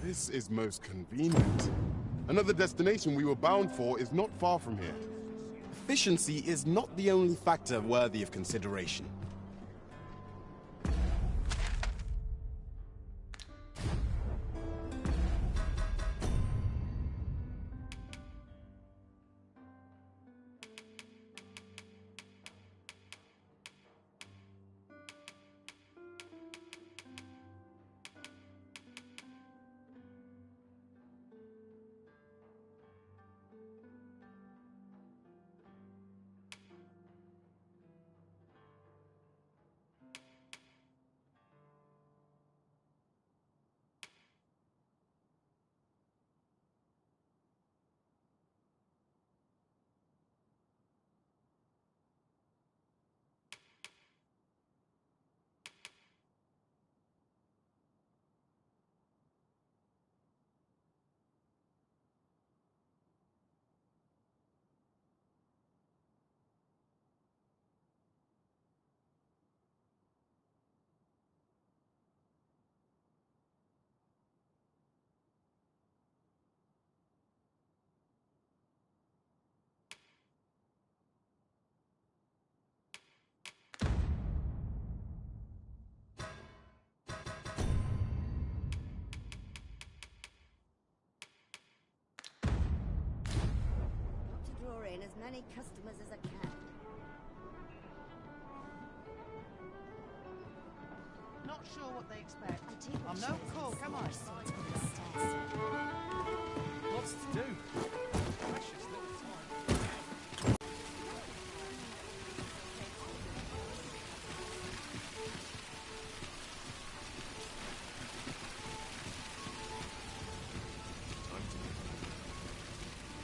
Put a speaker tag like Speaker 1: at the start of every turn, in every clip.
Speaker 1: This is most convenient. Another destination we were bound for is not far from here.
Speaker 2: Efficiency is not the only factor worthy of consideration.
Speaker 3: As many customers as I can.
Speaker 4: Not sure what they expect. I'm no call, come on.
Speaker 5: Lots to do. Precious little time.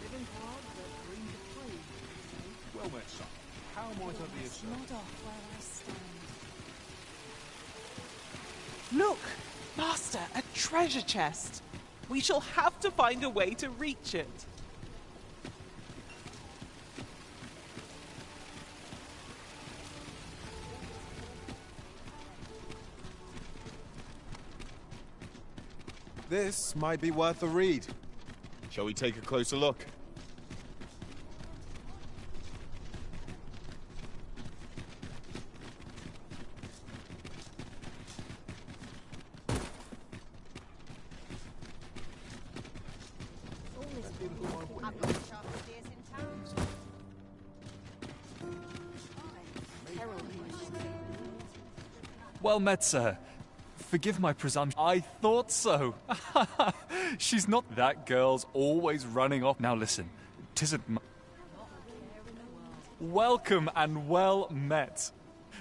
Speaker 4: Living hard, but green to free.
Speaker 5: Well met, son. How might I be of service?
Speaker 6: Nod off where I stand.
Speaker 7: Look! Master, a treasure chest! We shall have to find a way to reach it.
Speaker 2: This might be worth a read. Shall we take a closer look?
Speaker 4: I've got the sharpest ears in town.
Speaker 5: Well met, sir. Forgive my presumption. I thought so. She's not that girl's always running off. Now listen, 'tisn't welcome and well met.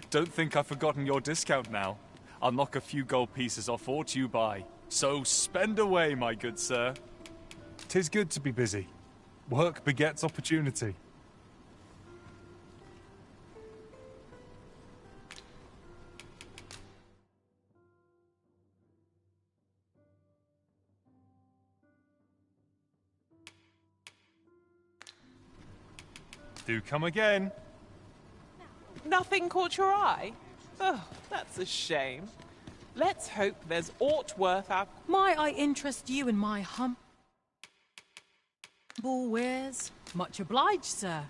Speaker 5: Don't think I've forgotten your discount now. I'll knock a few gold pieces off aught you buy. So spend away, my good sir. 'Tis good to be busy. Work begets opportunity. Do come again.
Speaker 7: Nothing caught your eye? Oh, that's a shame. Let's hope there's aught worth our...
Speaker 6: Might I interest you in my humble wares? Much obliged, sir.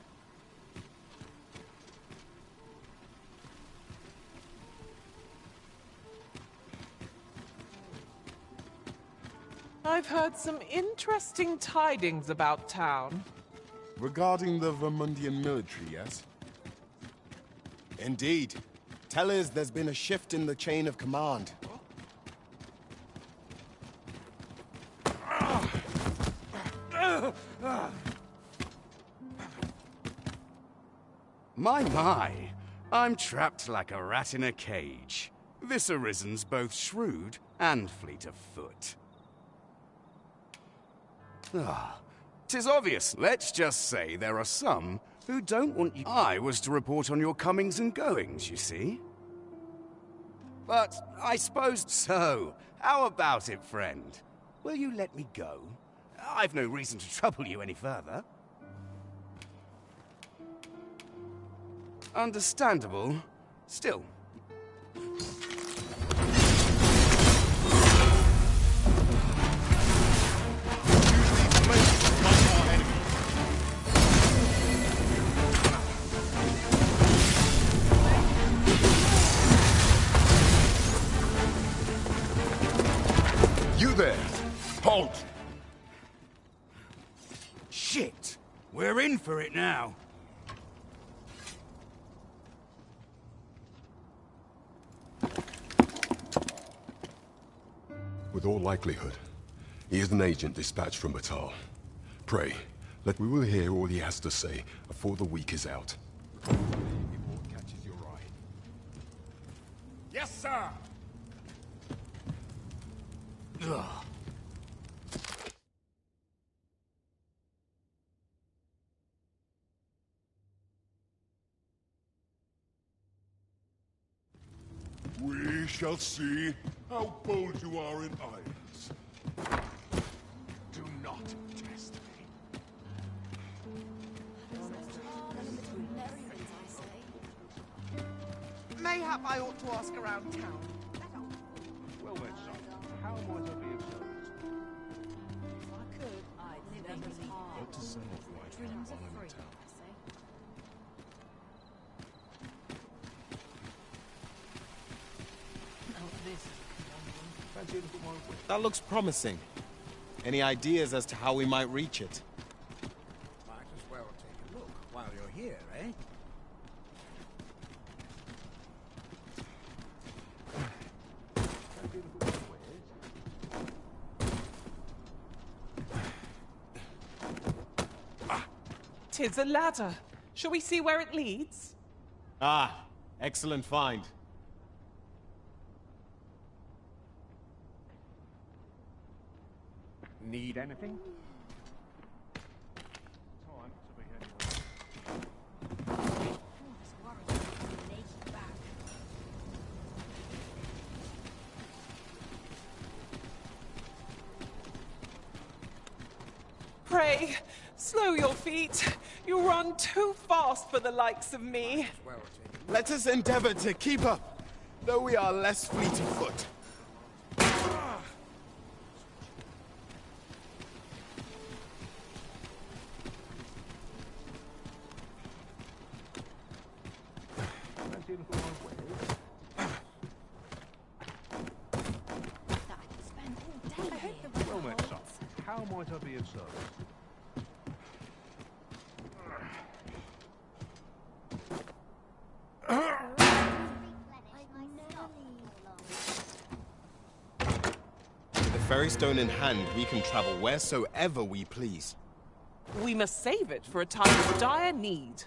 Speaker 7: I've heard some interesting tidings about town.
Speaker 1: Regarding the Vermundian military, yes?
Speaker 2: Indeed. Tell us there's been a shift in the chain of command.
Speaker 8: My, I'm trapped like a rat in a cage. This arisen's both shrewd and fleet of foot. Ah, 'tis obvious. Let's just say there are some who don't want you. I was to report on your comings and goings, you see. But I suppose so. How about it, friend? Will you let me go? I've no reason to trouble you any further. Understandable. Still.
Speaker 9: there! Halt!
Speaker 8: Shit! We're in for it now.
Speaker 9: With all likelihood, he is an agent dispatched from Batal. Pray, we will hear all he has to say before the week is out. Before it catches your eye.
Speaker 8: Yes, sir! Ugh.
Speaker 9: We shall see how bold you are in irons. Do not test me.
Speaker 4: Mayhap I ought to ask around town.
Speaker 10: Well then, son, how might I be of service?
Speaker 6: If I could, I'd live in the heart.
Speaker 1: What to say of White
Speaker 6: Dreams
Speaker 1: while
Speaker 6: are
Speaker 1: I'm
Speaker 6: free,
Speaker 1: in town?
Speaker 6: I say. Oh, this is a conundrum.
Speaker 10: Fancy a little wine?
Speaker 2: That looks promising. Any ideas as to how we might reach it?
Speaker 8: Might as well take a look while you're here, eh?
Speaker 10: Fancy a little wine?
Speaker 7: 'Tis a ladder. Shall we see where it leads?
Speaker 2: Ah, excellent find.
Speaker 10: Need anything? Time to be heading on.
Speaker 7: Pray, slow your feet. You run too fast for the likes of me.
Speaker 2: Let us endeavor to keep up, though we are less fleet of foot.
Speaker 10: Fancy a little wine? Well met, son. How might I be of service?
Speaker 2: With the ferry stone in hand, we can travel wheresoever we please.
Speaker 7: We must save it for a time of dire need.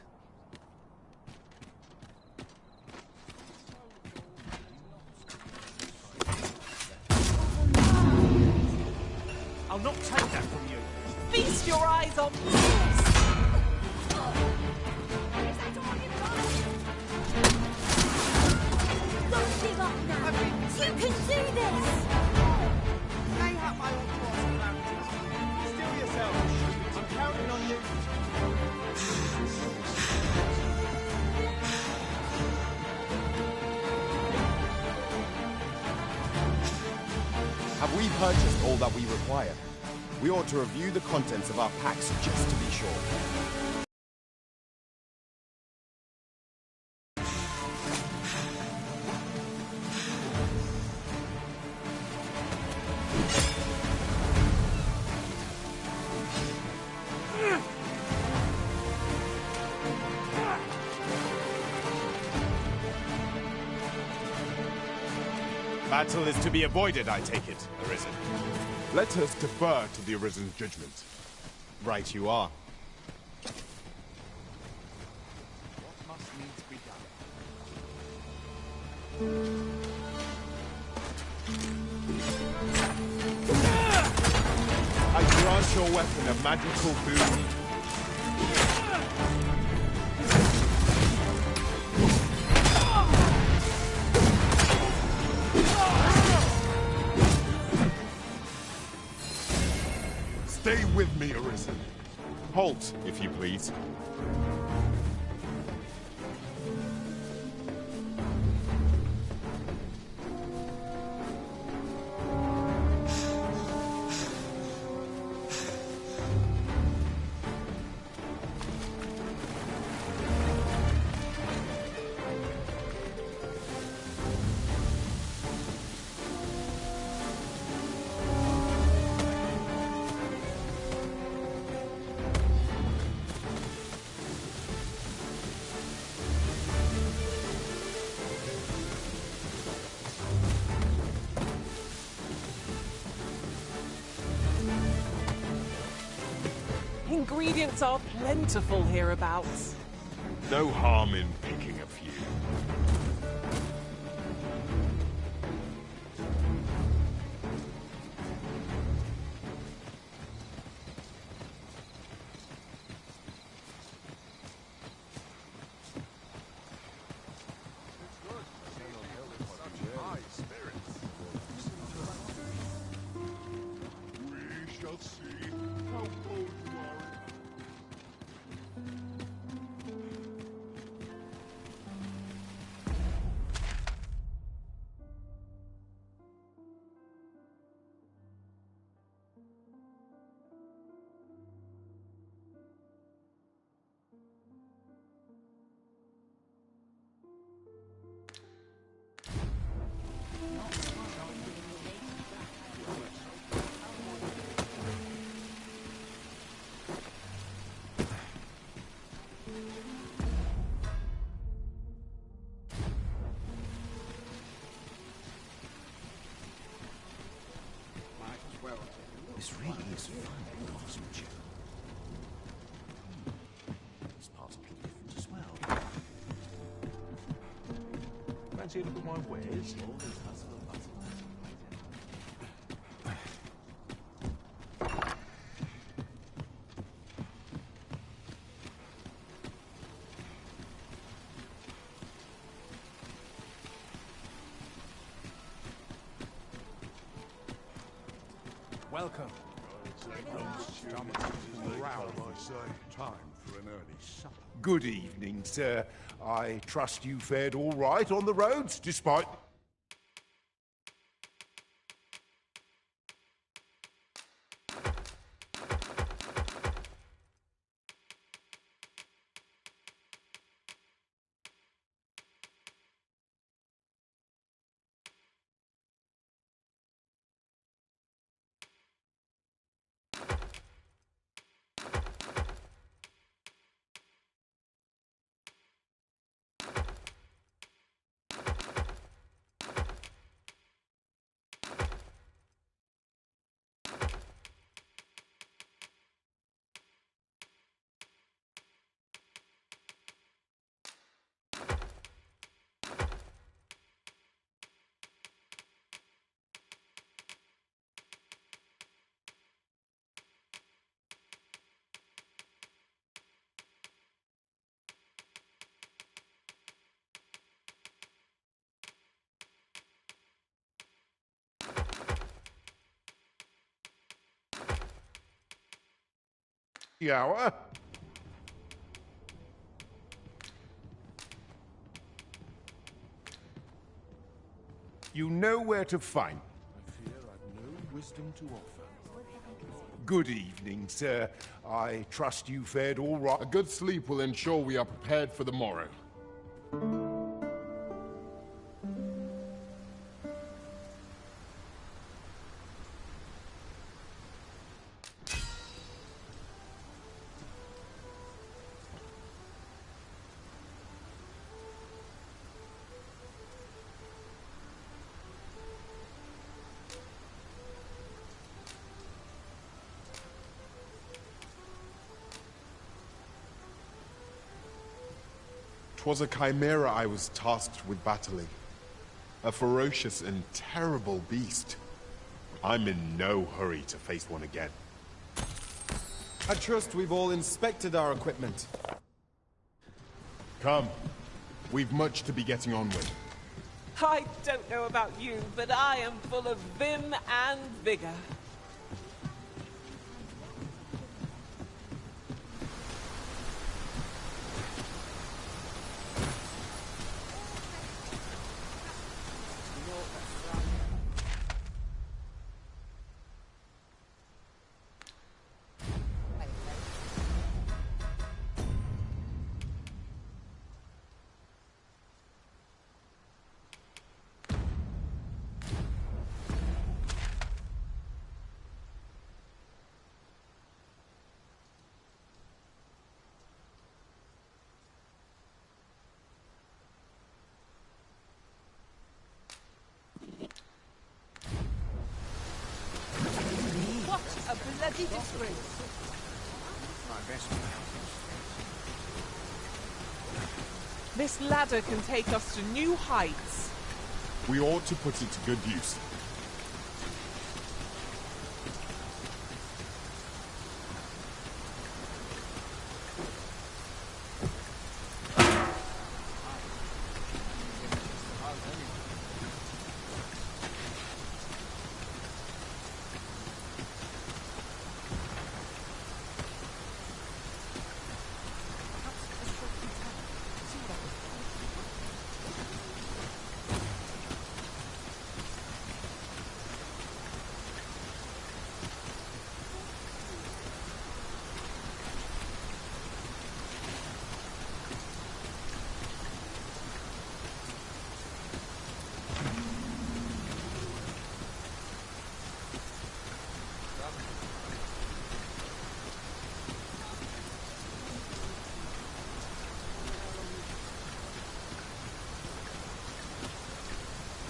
Speaker 10: I'll not take that from you.
Speaker 7: Feast your eyes on this!
Speaker 3: Don't give up now! You can do this!
Speaker 4: Mayhap I ought to ask around town.
Speaker 2: Still yourself. I'm counting on you. Have we purchased all that we require? We ought to review the contents of our packs just to be sure.
Speaker 1: Battle is to be avoided, I take it, Arisen. Let us defer to the Arisen's judgment.
Speaker 2: Right you are.
Speaker 5: What must needs be done?
Speaker 2: I grant your weapon a magical boon.
Speaker 1: Stay with me, Arisen. Halt, if you please.
Speaker 7: Ingredients are plentiful hereabouts.
Speaker 10: No harm in picking a few.
Speaker 11: This really is fun craftsmanship. This part's a bit different as well.
Speaker 10: Fancy a look at my wares?
Speaker 11: Welcome.
Speaker 10: Time for an early supper. Good evening, sir. I trust you fared all right on the roads, despite... hour. You know where to find.
Speaker 11: I fear I've no wisdom to offer.
Speaker 10: Good evening, sir. I trust you fared all right.
Speaker 9: A good sleep will ensure we are prepared for the morrow. Twas a chimera I was tasked with battling. A ferocious and terrible beast. I'm in no hurry to face one again.
Speaker 2: I trust we've all inspected our equipment.
Speaker 9: Come. We've much to be getting on with.
Speaker 7: I don't know about you, but I am full of vim and vigor. What a bloody disgrace! This ladder can take us to new heights.
Speaker 1: We ought to put it to good use.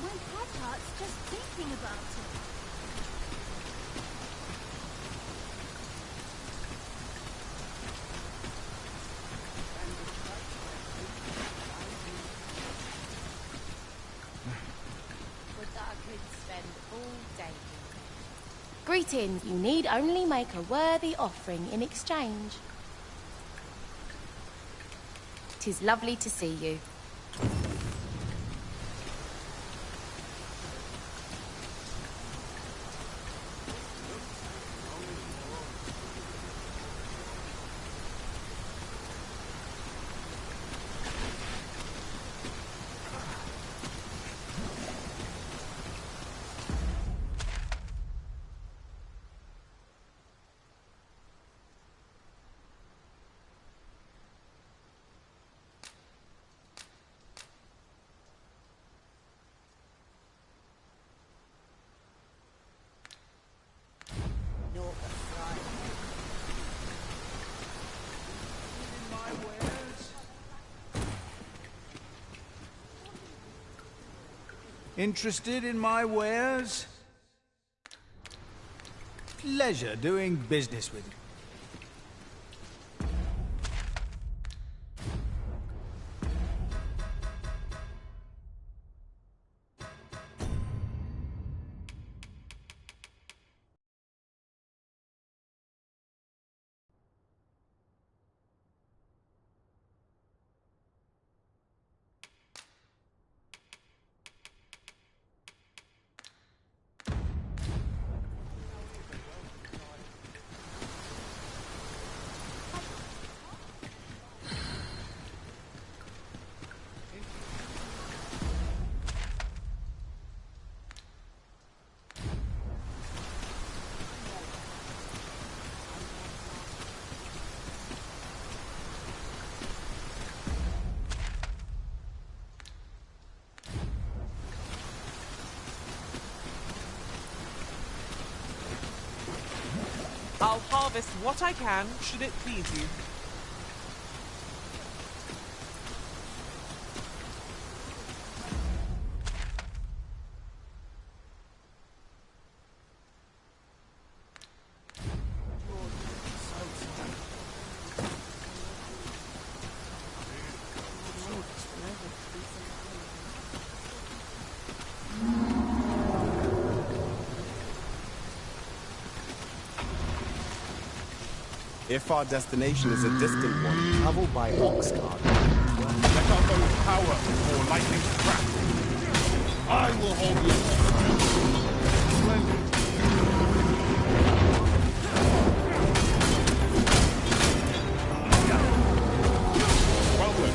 Speaker 3: My head hurts just thinking about it.
Speaker 12: Would that I could spend all day. Greetings. You need only make a worthy offering in exchange. 'Tis lovely to see you.
Speaker 11: Interested in my wares? Pleasure doing business with you.
Speaker 7: I'll harvest what I can, should it please you.
Speaker 2: If our destination is a distant one, travel by ox cart.
Speaker 1: Let our bows power before lightning crack. I will hold you. Splendid. Well done.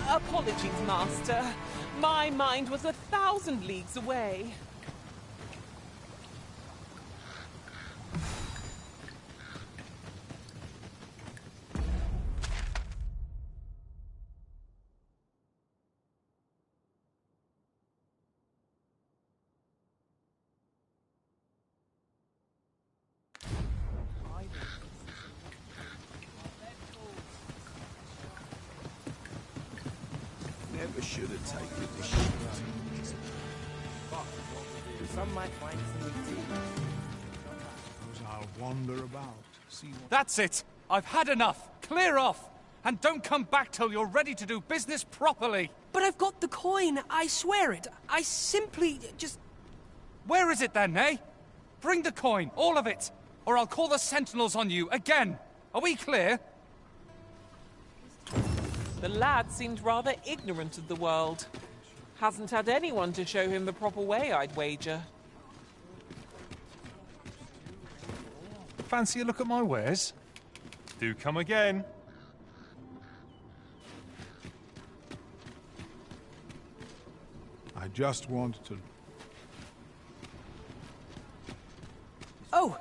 Speaker 7: Apologies, Master. My mind was 1,000 leagues away.
Speaker 10: Never should have taken this shit.
Speaker 11: Some might find some
Speaker 1: I'll wander about, see what...
Speaker 5: That's it! I've had enough! Clear off! And don't come back till you're ready to do business properly!
Speaker 13: But I've got the coin, I swear it. I simply just...
Speaker 5: Where is it then, eh? Bring the coin, all of it, or I'll call the sentinels on you again. Are we clear?
Speaker 7: The lad seemed rather ignorant of the world. Hasn't had anyone to show him the proper way, I'd wager.
Speaker 5: Fancy a look at my wares? Do come again.
Speaker 1: I just want to...
Speaker 13: Oh,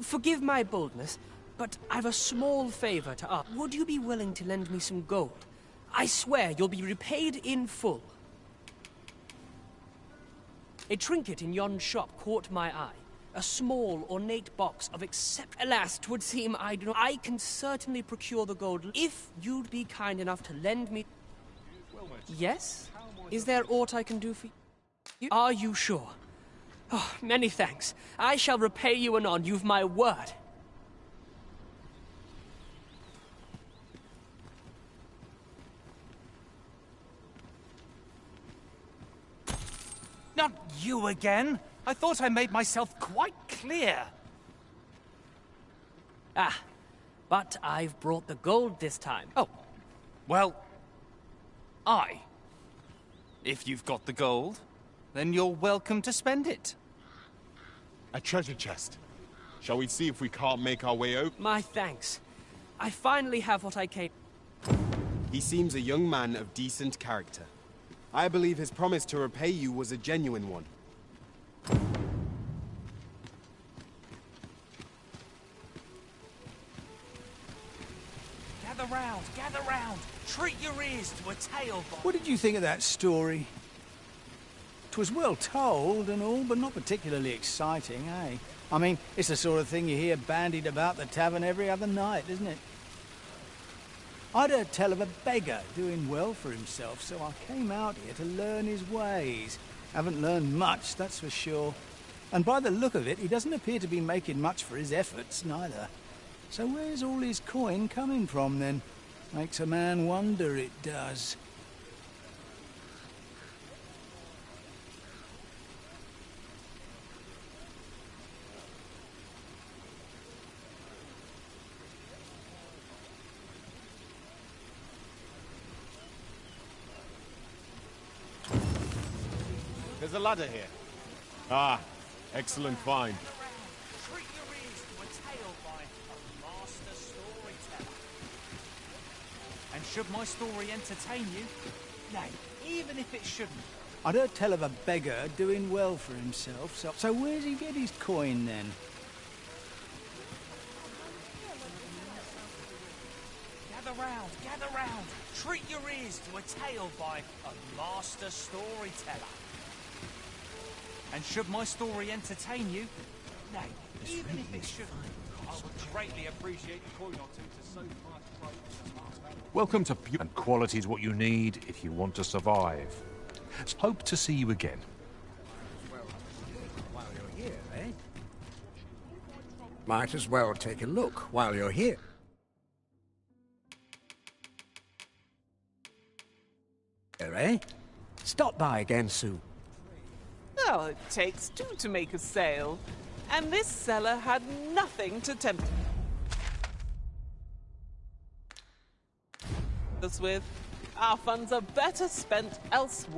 Speaker 13: forgive my boldness, but I've a small favor to ask. Would you be willing to lend me some gold? I swear you'll be repaid in full. A trinket in yon shop caught my eye. A small, ornate box of Alas, 'twould seem I do not... I can certainly procure the gold if you'd be kind enough to lend me... Yes? Is there aught I can do for you? Are you sure? Oh, many thanks. I shall repay you anon, you've my word.
Speaker 5: Not you again! I thought I made myself quite clear.
Speaker 13: Ah, but I've brought the gold this time.
Speaker 5: Oh, well, if you've got the gold, then you're welcome to spend it.
Speaker 2: A treasure chest. Shall we see if we can't make our way over?
Speaker 13: My thanks. I finally have what I came...
Speaker 2: He seems a young man of decent character. I believe his promise to repay you was a genuine one.
Speaker 5: Gather round! Treat your ears to a tale, boy!
Speaker 11: What did you think of that story? 'Twas well told and all, but not particularly exciting, eh? I mean, it's the sort of thing you hear bandied about the tavern every other night, isn't it? I'd heard tell of a beggar doing well for himself, so I came out here to learn his ways. Haven't learned much, that's for sure. And by the look of it, he doesn't appear to be making much for his efforts, neither. So where's all his coin coming from, then? Makes a man wonder, it does.
Speaker 2: There's a ladder here. Ah, excellent find.
Speaker 5: Treat your ears to a tale by a master storyteller. And should my story entertain you? Nay, even if it shouldn't.
Speaker 11: I'd heard tell of a beggar doing well for himself, so where's he get his coin, then?
Speaker 5: Gather round! Treat your ears to a tale by a master storyteller. And should my story entertain you? Nay, even if it shouldn't, I would greatly appreciate a coin or two to so far.
Speaker 14: Welcome to and quality's what you need if you want to survive. Hope to see you again.
Speaker 15: While you're here, eh? Might as well take a look while you're here. Eh? Stop by again soon.
Speaker 7: Well, it takes two to make a sale, and this seller had nothing to tempt us with. Our funds are better spent elsewhere.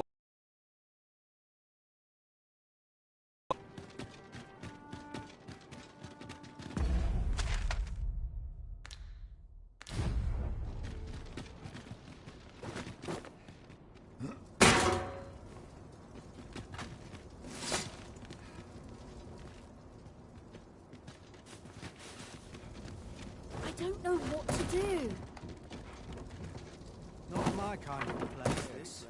Speaker 3: don't know what to do.
Speaker 11: Not my kind of place, this.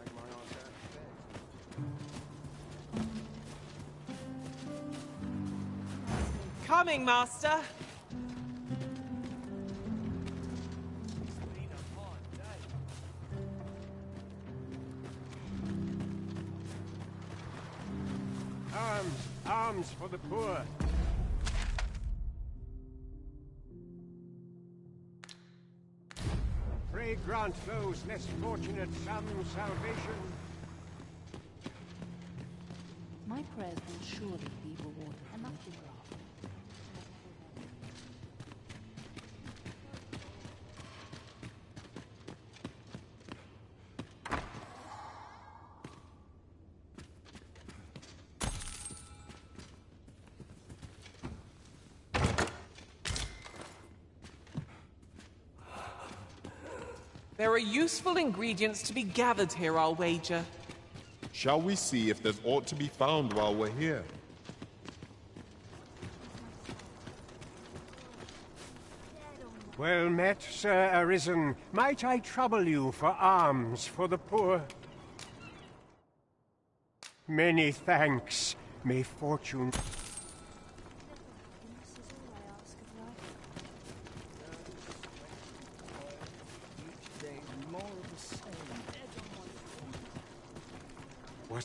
Speaker 7: Coming, Master.
Speaker 16: Arms, arms for the poor. Pray grant those less fortunate some salvation.
Speaker 6: My prayers will surely be rewarded. Enough to grant.
Speaker 7: There are useful ingredients to be gathered here, I'll wager.
Speaker 1: Shall we see if there's aught to be found while we're here?
Speaker 16: Well met, Sir Arisen. Might I trouble you for alms for the poor? Many thanks. May fortune...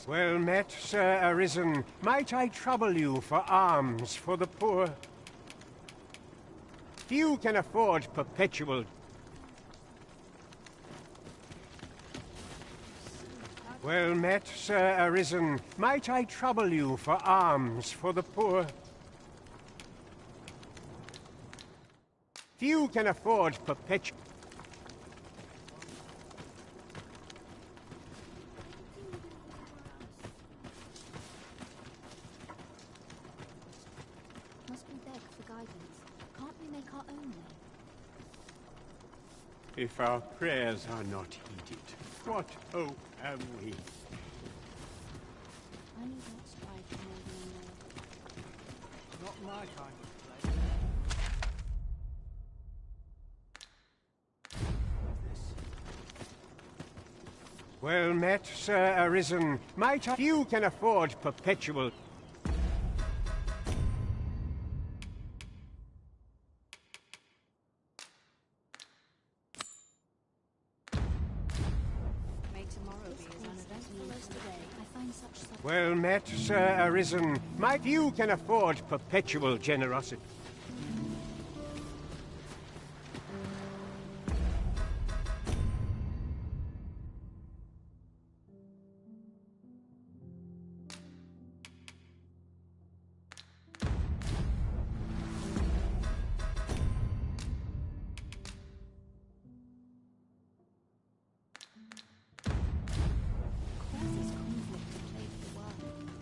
Speaker 16: Well met, Sir Arisen. Might I trouble you for alms for the poor? Few can afford perpetual... Well met, Sir Arisen. Might I trouble you for alms for the poor? Few can afford perpetual...
Speaker 3: Must we beg for guidance? Can't we make our own way?
Speaker 16: If our prayers are not heeded, what hope have we?
Speaker 6: Only don't strive for more than I know.
Speaker 11: Not my kind of place.
Speaker 16: Well met, Sir Arisen. Might I... Few can afford perpetual...
Speaker 6: May tomorrow be as uneventful as today. I find such
Speaker 16: Well met, Sir Arisen. Might you can afford perpetual generosity.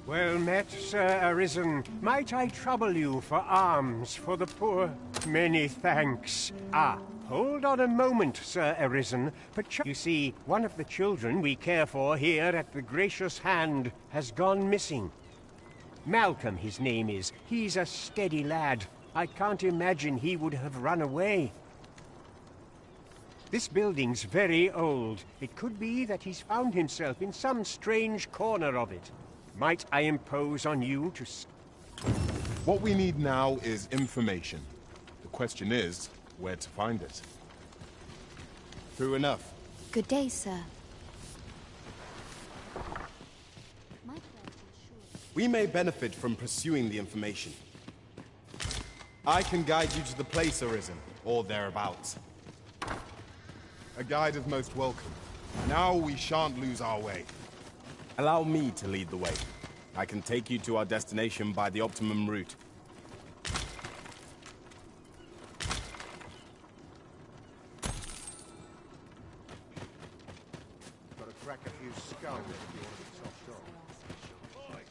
Speaker 16: Well met, Sir Arisen. Might I trouble you for alms for the poor? Many thanks. Ah, hold on a moment, Sir Arisen. You see, one of the children we care for here at the Gracious Hand has gone missing. Malcolm, his name is. He's a steady lad. I can't imagine he would have run away. This building's very old. It could be that he's found himself in some strange corner of it. Might I impose on you to...
Speaker 1: What we need now is information. The question is, where to find it.
Speaker 2: True enough.
Speaker 3: Good day, sir.
Speaker 2: We may benefit from pursuing the information. I can guide you to the place, Arisen, or thereabouts.
Speaker 1: A guide is most welcome. Now we shan't lose our way.
Speaker 2: Allow me to lead the way. I can take you to our destination by the optimum route.
Speaker 10: Got to crack a few skulls if you want to be top dog.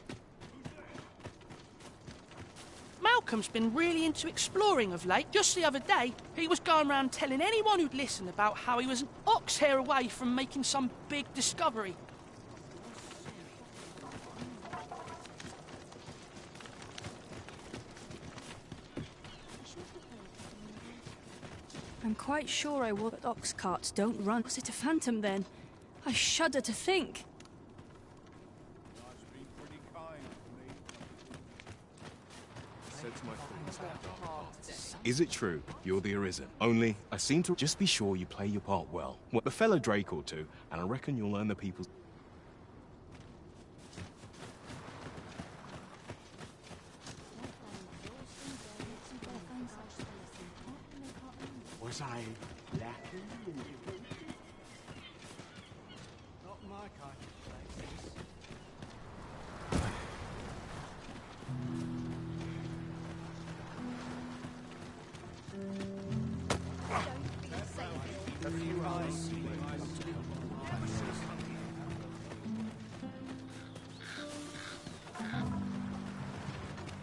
Speaker 13: Malcolm's been really into exploring of late. Just the other day, he was going around telling anyone who'd listen about how he was an ox hair away from making some big discovery.
Speaker 17: I'm quite sure I will, but ox carts don't run. Was it a phantom then? I shudder to think.
Speaker 18: Is it true you're the Arisen? Only, I seem to just be sure you play your part well. A fellow Drake or two, and I reckon you'll earn the people's...
Speaker 10: Was I lacking in devotion?
Speaker 11: Not my kind of place.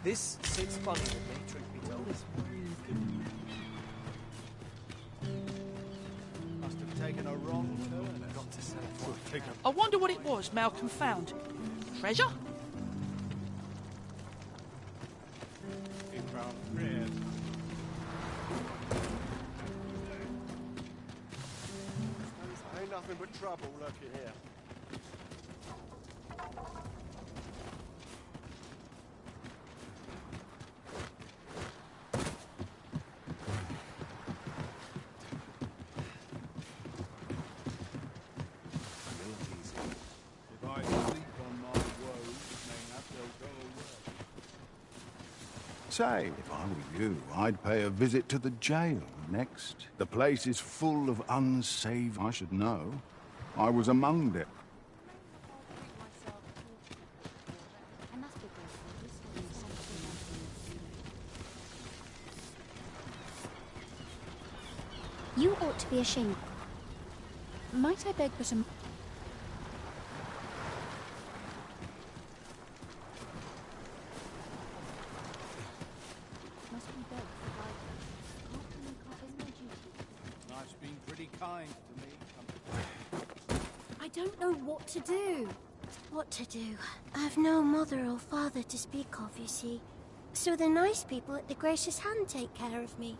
Speaker 15: This sits funny with me, truth be told.
Speaker 11: Must have taken a wrong turn. Got to say.
Speaker 4: I wonder what it was Malcolm found. Treasure?
Speaker 10: Ain't nothing but trouble lurking here.
Speaker 1: If I sleep on my woes, mayhap they'll go away.
Speaker 10: Say, if I were you, I'd pay a visit to the jail next. The place is full of unsaved. I should know. I was among them.
Speaker 12: You ought to be ashamed. Might I beg for some...
Speaker 11: Life's been pretty kind to me.
Speaker 12: I don't know what to do. What to do? I've no mother or father to speak of, you see. So the nice people at the Gracious Hand take care of me.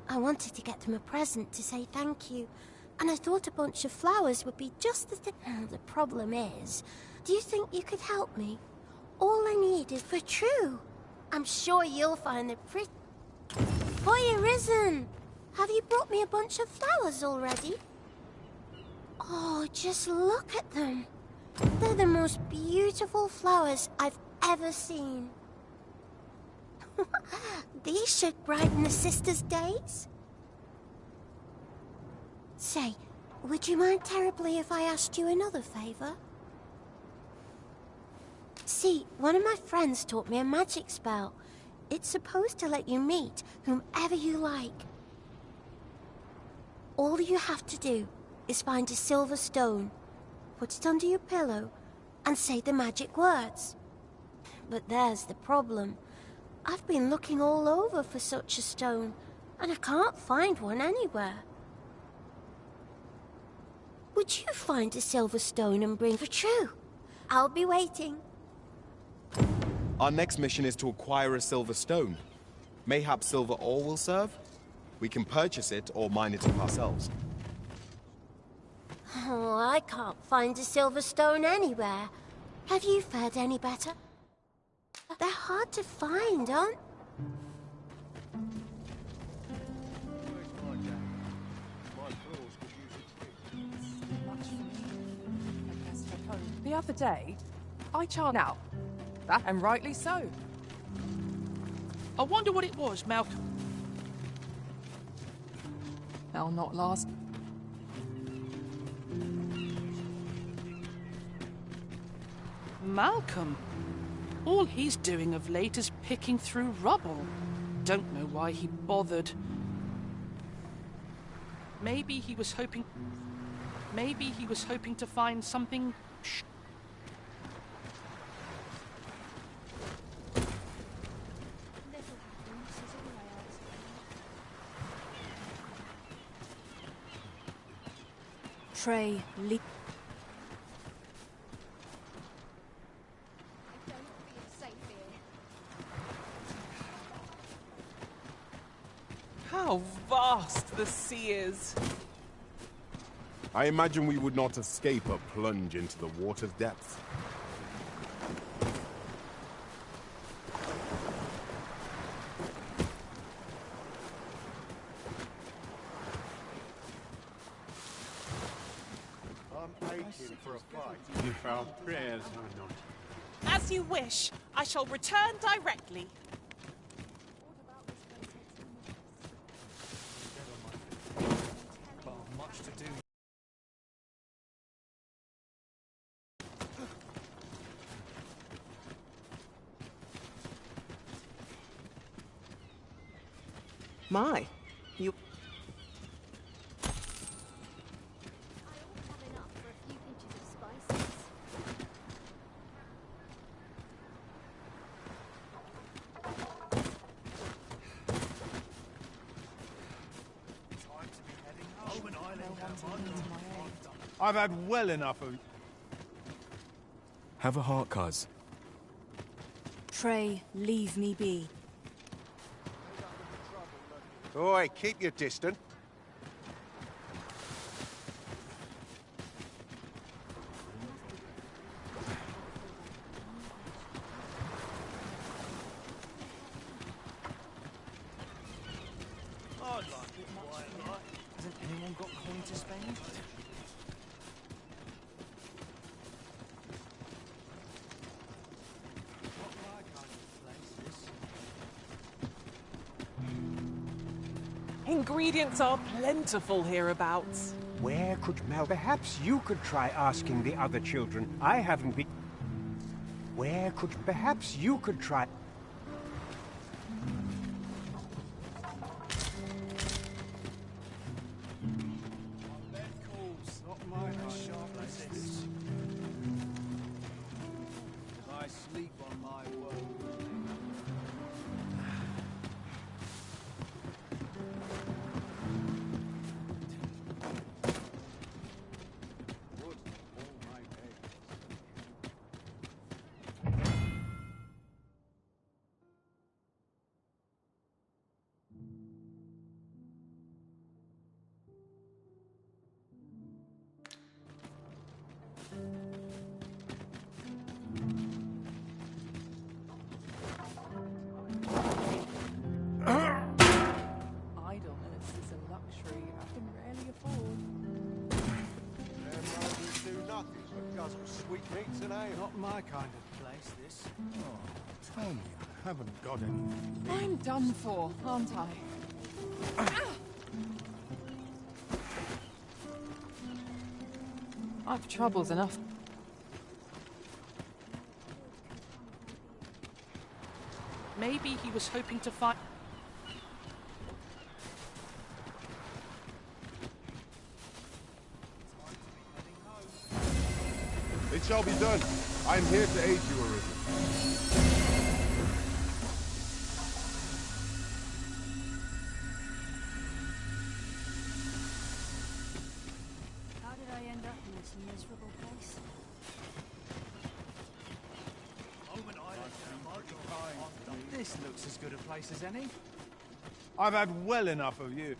Speaker 12: I wanted to get them a present to say thank you, and I thought a bunch of flowers would be just the thing. The problem is, do you think you could help me? All I need is for true. I'm sure you'll find the pretty... Boy, Arisen! Have you brought me a bunch of flowers already? Oh, just look at them. They're the most beautiful flowers I've ever seen. These should brighten the sisters' days. Say, would you mind terribly if I asked you another favor? See, one of my friends taught me a magic spell. It's supposed to let you meet whomever you like. All you have to do is find a silver stone, put it under your pillow, and say the magic words. But there's the problem. I've been looking all over for such a stone, and I can't find one anywhere. Would you find a silver stone and bring for true? I'll be waiting.
Speaker 2: Our next mission is to acquire a silver stone. Mayhap silver ore will serve? We can purchase it or mine it up ourselves.
Speaker 12: Oh, I can't find a silver stone anywhere. Have you fared any better? They're hard to find, aren't...
Speaker 6: The other day, I charged out. That, and rightly so.
Speaker 4: I wonder what it was Malcolm...
Speaker 6: They'll not last.
Speaker 4: Malcolm? All he's doing of late is picking through rubble. Don't know why he bothered. Maybe he was hoping to find something...
Speaker 17: Pray, leave.
Speaker 7: How vile! vast the sea is.
Speaker 18: I imagine we would not escape a plunge into the water's depths.
Speaker 10: I'm aching for a fight. If our prayers are not.
Speaker 7: As you wish. I shall return directly.
Speaker 5: Much to do.
Speaker 7: My, you...
Speaker 11: I've had well enough of...
Speaker 18: Have a heart, cuz.
Speaker 17: Pray, leave me be.
Speaker 16: Oi, keep your distance.
Speaker 11: I'd like it quiet like. Hasn't anyone got coin to spend?
Speaker 7: Ingredients are plentiful hereabouts.
Speaker 16: Where could Mel? Perhaps you could try asking the other children. I haven't been... Where could... Perhaps you could try...
Speaker 11: Not mine are sharp as this. I sleep on my woe.
Speaker 6: Idleness is a luxury I can rarely afford.
Speaker 10: Do nothing but guzzle sweetmeats and ale.
Speaker 11: Not my kind of place, this. Oh, tell me I haven't got any...
Speaker 6: I'm done for, aren't I? I've troubles enough.
Speaker 4: Maybe he was hoping to find...
Speaker 10: It shall be done. I am here to aid you, Arisen.
Speaker 17: How did I end up in this miserable place?
Speaker 11: This looks as good a place as any. I've had well enough of you.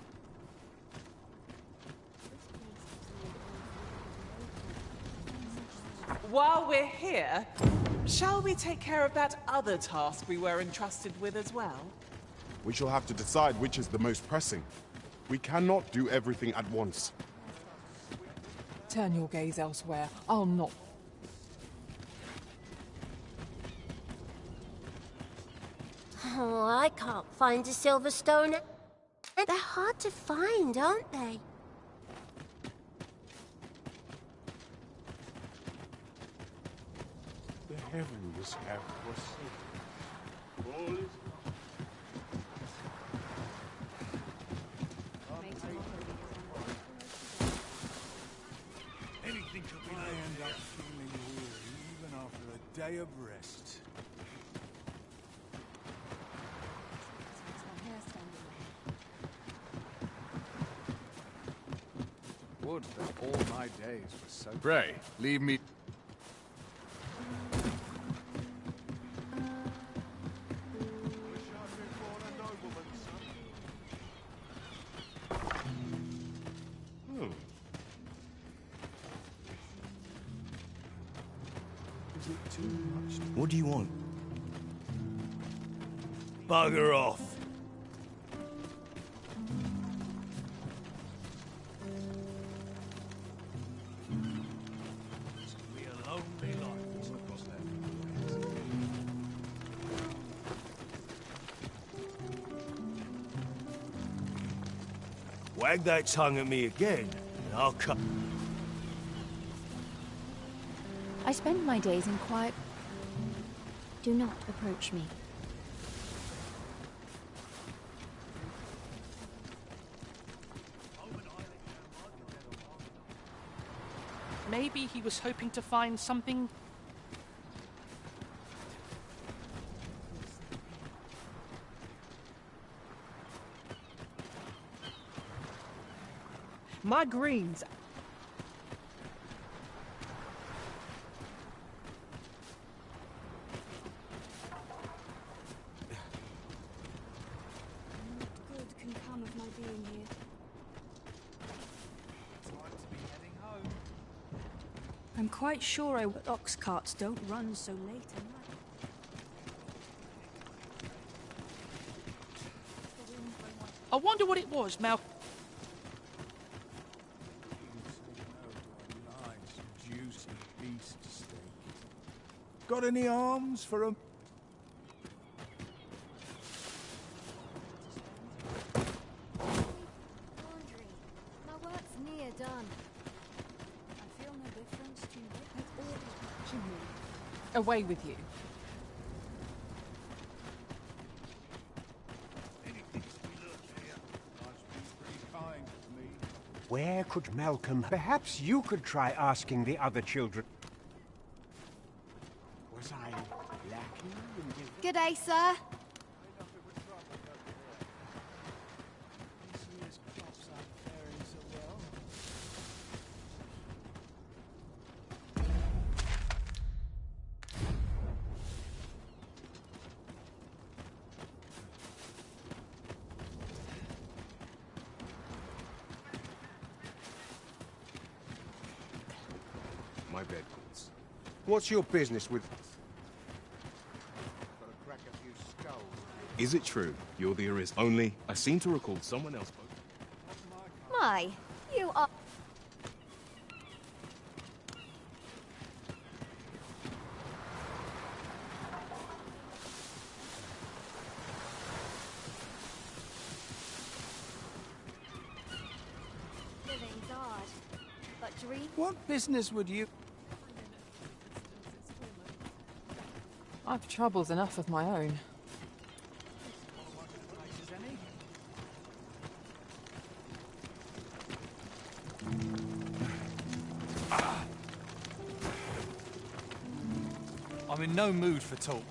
Speaker 7: While we're here, shall we take care of that other task we were entrusted with as well?
Speaker 18: We shall have to decide which is the most pressing. We cannot do everything at once.
Speaker 6: Turn your gaze elsewhere. I'll not...
Speaker 12: Oh, I can't find a silver stone. They're hard to find, aren't they?
Speaker 10: The heavens have forsaken. All is
Speaker 11: Anything could be I end up feeling weary even after a day of rest.
Speaker 19: Would that all my days were so... Pray, leave me...
Speaker 18: too much. What do you want?
Speaker 11: Bugger off. Wag that tongue at me again, and I'll cut.
Speaker 20: I spend my days in quiet. Do not approach me.
Speaker 4: Maybe he was hoping to find something.
Speaker 7: My greens.
Speaker 17: What good can come of my being here? I'm quite sure ox carts don't run so late at night.
Speaker 4: I wonder what it was, Mal.
Speaker 19: Juicy beast steak. Got any arms for a...
Speaker 3: Laundry. My work's near done.
Speaker 17: I feel no difference to you. That's all
Speaker 6: To me. Away with you.
Speaker 16: Where could Malcolm... Perhaps you could try asking the other children. Was I lacking in...
Speaker 3: Good day, sir.
Speaker 18: My bed calls.
Speaker 10: What's your business with... Got a crack a few skulls.
Speaker 18: Is it true you're the Arisen? Only, I seem to recall someone else spoke.
Speaker 3: My, you are... Living's hard, but dream...
Speaker 11: What business would you...
Speaker 6: I've troubles enough of my own.
Speaker 5: I'm in no mood for talk.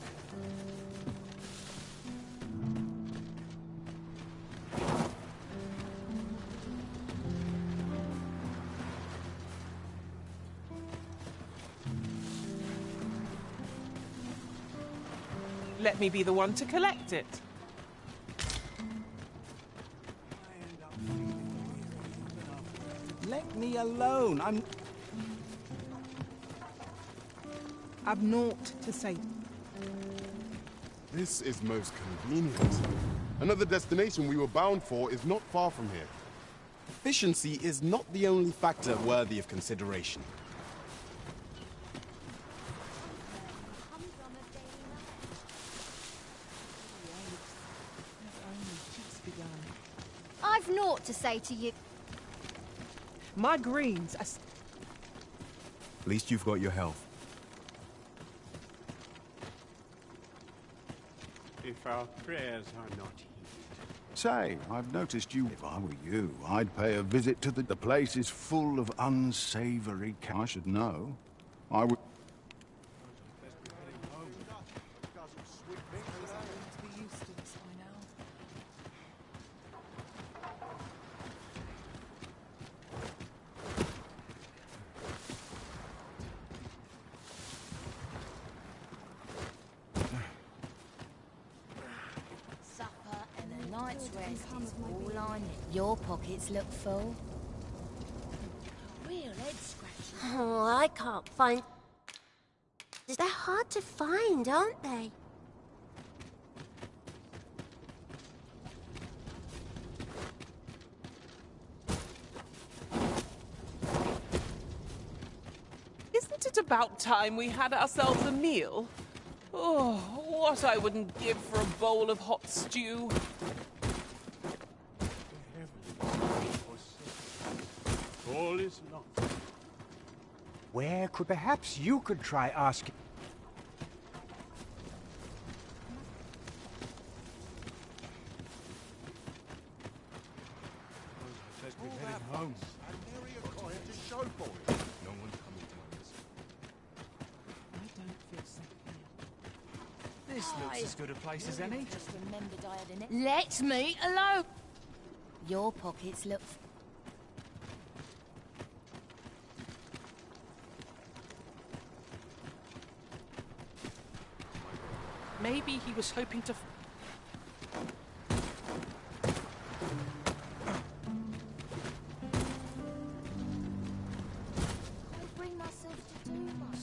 Speaker 7: Let me be the one to collect it.
Speaker 11: Let me alone.
Speaker 7: I've naught to say.
Speaker 2: This is most convenient. Another destination we were bound for is not far from here. Efficiency is not the only factor worthy of consideration.
Speaker 3: I've naught to say to you.
Speaker 7: My greens are...
Speaker 18: At least you've got your health.
Speaker 21: If our prayers are not heeded. Say, I've noticed you. If I were you, I'd pay a visit to the place is full of unsavory... I should know. I would...
Speaker 3: Night's rest is all on it. Your pockets look full. Real head scratching.
Speaker 12: Oh, I can't find... They're hard to find, aren't they?
Speaker 7: Isn't it about time we had ourselves a meal? Oh, what I wouldn't give for a bowl of hot stew.
Speaker 16: All is lost. Where could perhaps you could try asking?
Speaker 19: Let's be heading home.
Speaker 18: No one's coming to us.
Speaker 7: I don't feel safe.
Speaker 5: This looks as good a place as any.
Speaker 3: Just remembered I had an... Let me alone! Your pockets look...
Speaker 4: Maybe he was hoping to...
Speaker 3: Can't bring myself to do much.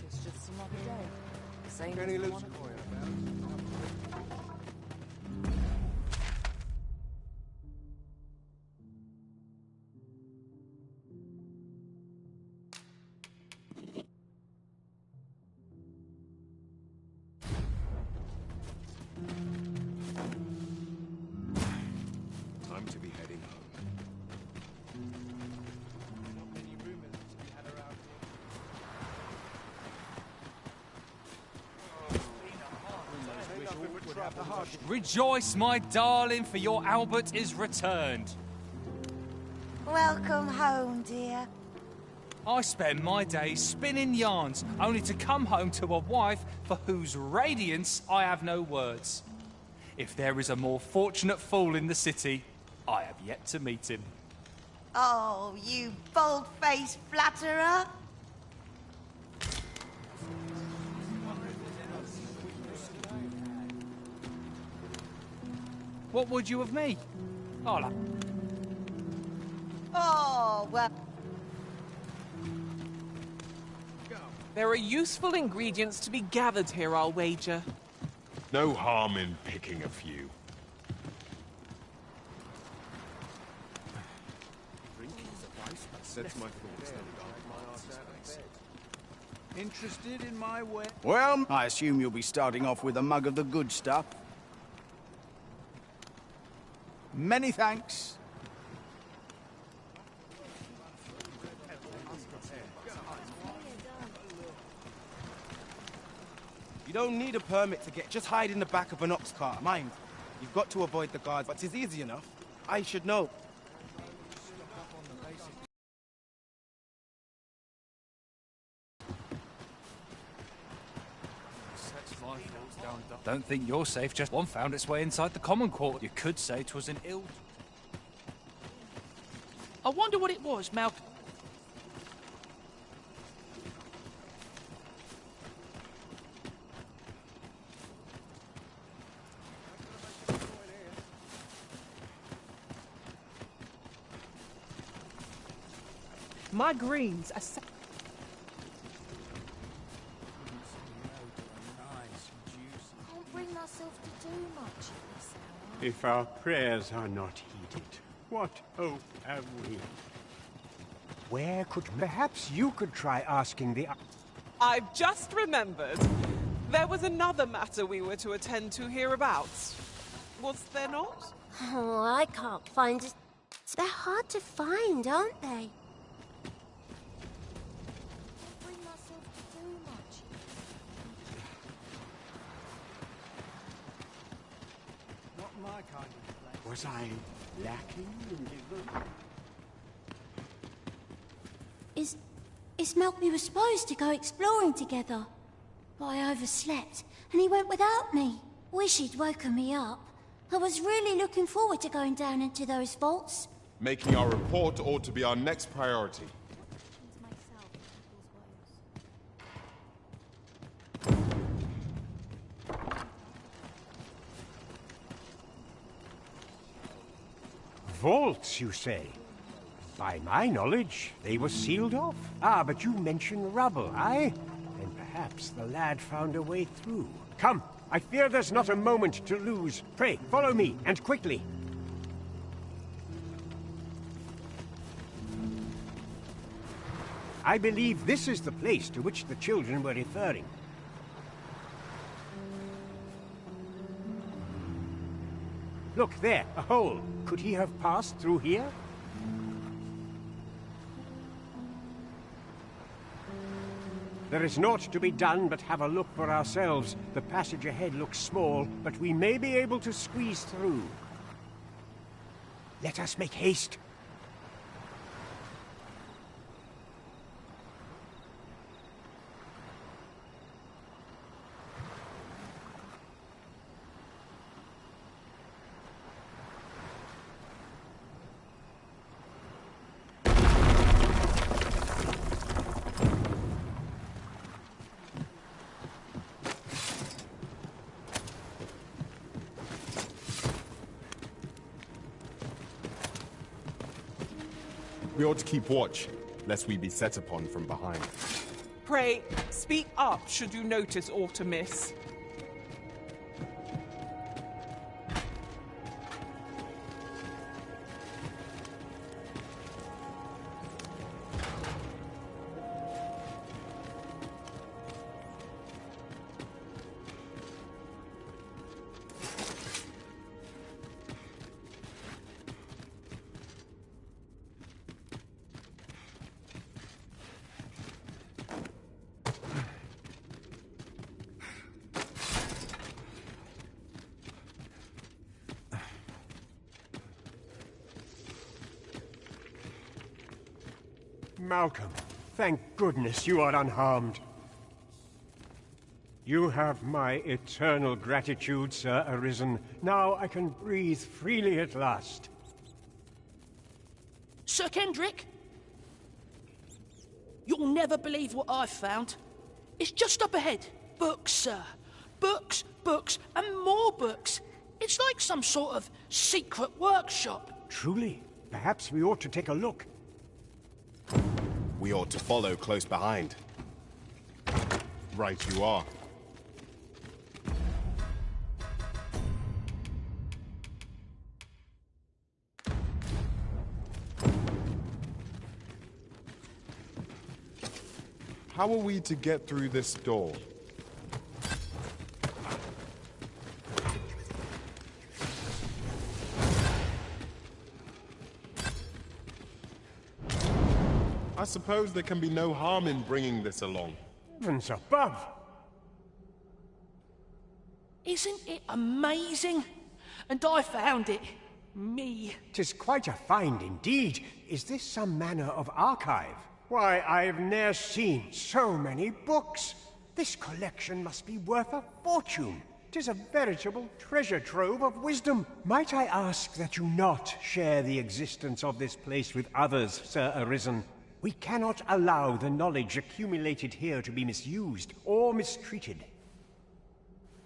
Speaker 6: It's just another day. Same
Speaker 19: Any
Speaker 6: as
Speaker 19: loose
Speaker 6: one.
Speaker 19: coin about?
Speaker 18: Time to be heading home.
Speaker 19: Not many rumors to be had around here.
Speaker 5: Rejoice, my darling, for your Albert is returned.
Speaker 8: Welcome home, dear.
Speaker 5: I spend my days spinning yarns, only to come home to a wife for whose radiance I have no words. If there is a more fortunate fool in the city, I have yet to meet him.
Speaker 8: Oh, you bold-faced flatterer.
Speaker 5: What would you of me? Ola.
Speaker 8: Oh, well...
Speaker 7: There are useful ingredients to be gathered here, I'll wager.
Speaker 10: No harm in picking a few.
Speaker 18: Sets my thoughts on
Speaker 11: Interested in my way? Well, I assume you'll be starting off with a mug of the good stuff. Many thanks.
Speaker 22: You don't need a permit to get... Just hide in the back of an ox cart. Mind, you've got to avoid the guards, but it's easy enough. I should know.
Speaker 5: Don't think you're safe, just one found its way inside the common court. You could say 'twas an ill...
Speaker 4: I wonder what it was, Malcolm.
Speaker 7: My greens are...
Speaker 3: Can't bring myself to do much at this hour.
Speaker 16: If our prayers are not heeded, what hope have we? Where could... Perhaps you could try asking the...
Speaker 7: I've just remembered. There was another matter we were to attend to hereabouts. Was there not?
Speaker 12: Oh, I can't find it. They're hard to find, aren't they?
Speaker 3: Can't bring myself to do much.
Speaker 11: Not my kind of place.
Speaker 16: Was I lacking in vigor?
Speaker 12: Is Malk... We were supposed to go exploring together. But I overslept, and he went without me. Wish he'd woken me up. I was really looking forward to going down into those vaults.
Speaker 2: Making our report ought to be our next priority.
Speaker 16: Vaults, you say? By my knowledge, they were sealed off. Ah, but you mentioned rubble, aye? Then perhaps the lad found a way through. Come, I fear there's not a moment to lose. Pray, follow me, and quickly. I believe this is the place to which the children were referring. Look there, a hole. Could he have passed through here? There is naught to be done but have a look for ourselves. The passage ahead looks small, but we may be able to squeeze through. Let us make haste.
Speaker 2: We ought to keep watch, lest we be set upon from behind.
Speaker 7: Pray, speak up should you notice aught amiss.
Speaker 16: Malcolm, thank goodness you are unharmed. You have my eternal gratitude, Sir Arisen. Now I can breathe freely at last.
Speaker 13: Sir Kendrick? You'll never believe what I've found. It's just up ahead. Books, sir. Books, books, and more books. It's like some sort of secret workshop.
Speaker 16: Truly? Perhaps we ought to take a look.
Speaker 2: We ought to follow close behind. Right you are. How are we to get through this door? I suppose there can be no harm in bringing this along.
Speaker 16: Heavens above!
Speaker 13: Isn't it amazing? And I found it. Me.
Speaker 16: 'Tis quite a find indeed. Is this some manner of archive? Why, I've ne'er seen so many books. This collection must be worth a fortune. 'Tis a veritable treasure trove of wisdom. Might I ask that you not share the existence of this place with others, Sir Arisen? We cannot allow the knowledge accumulated here to be misused or mistreated.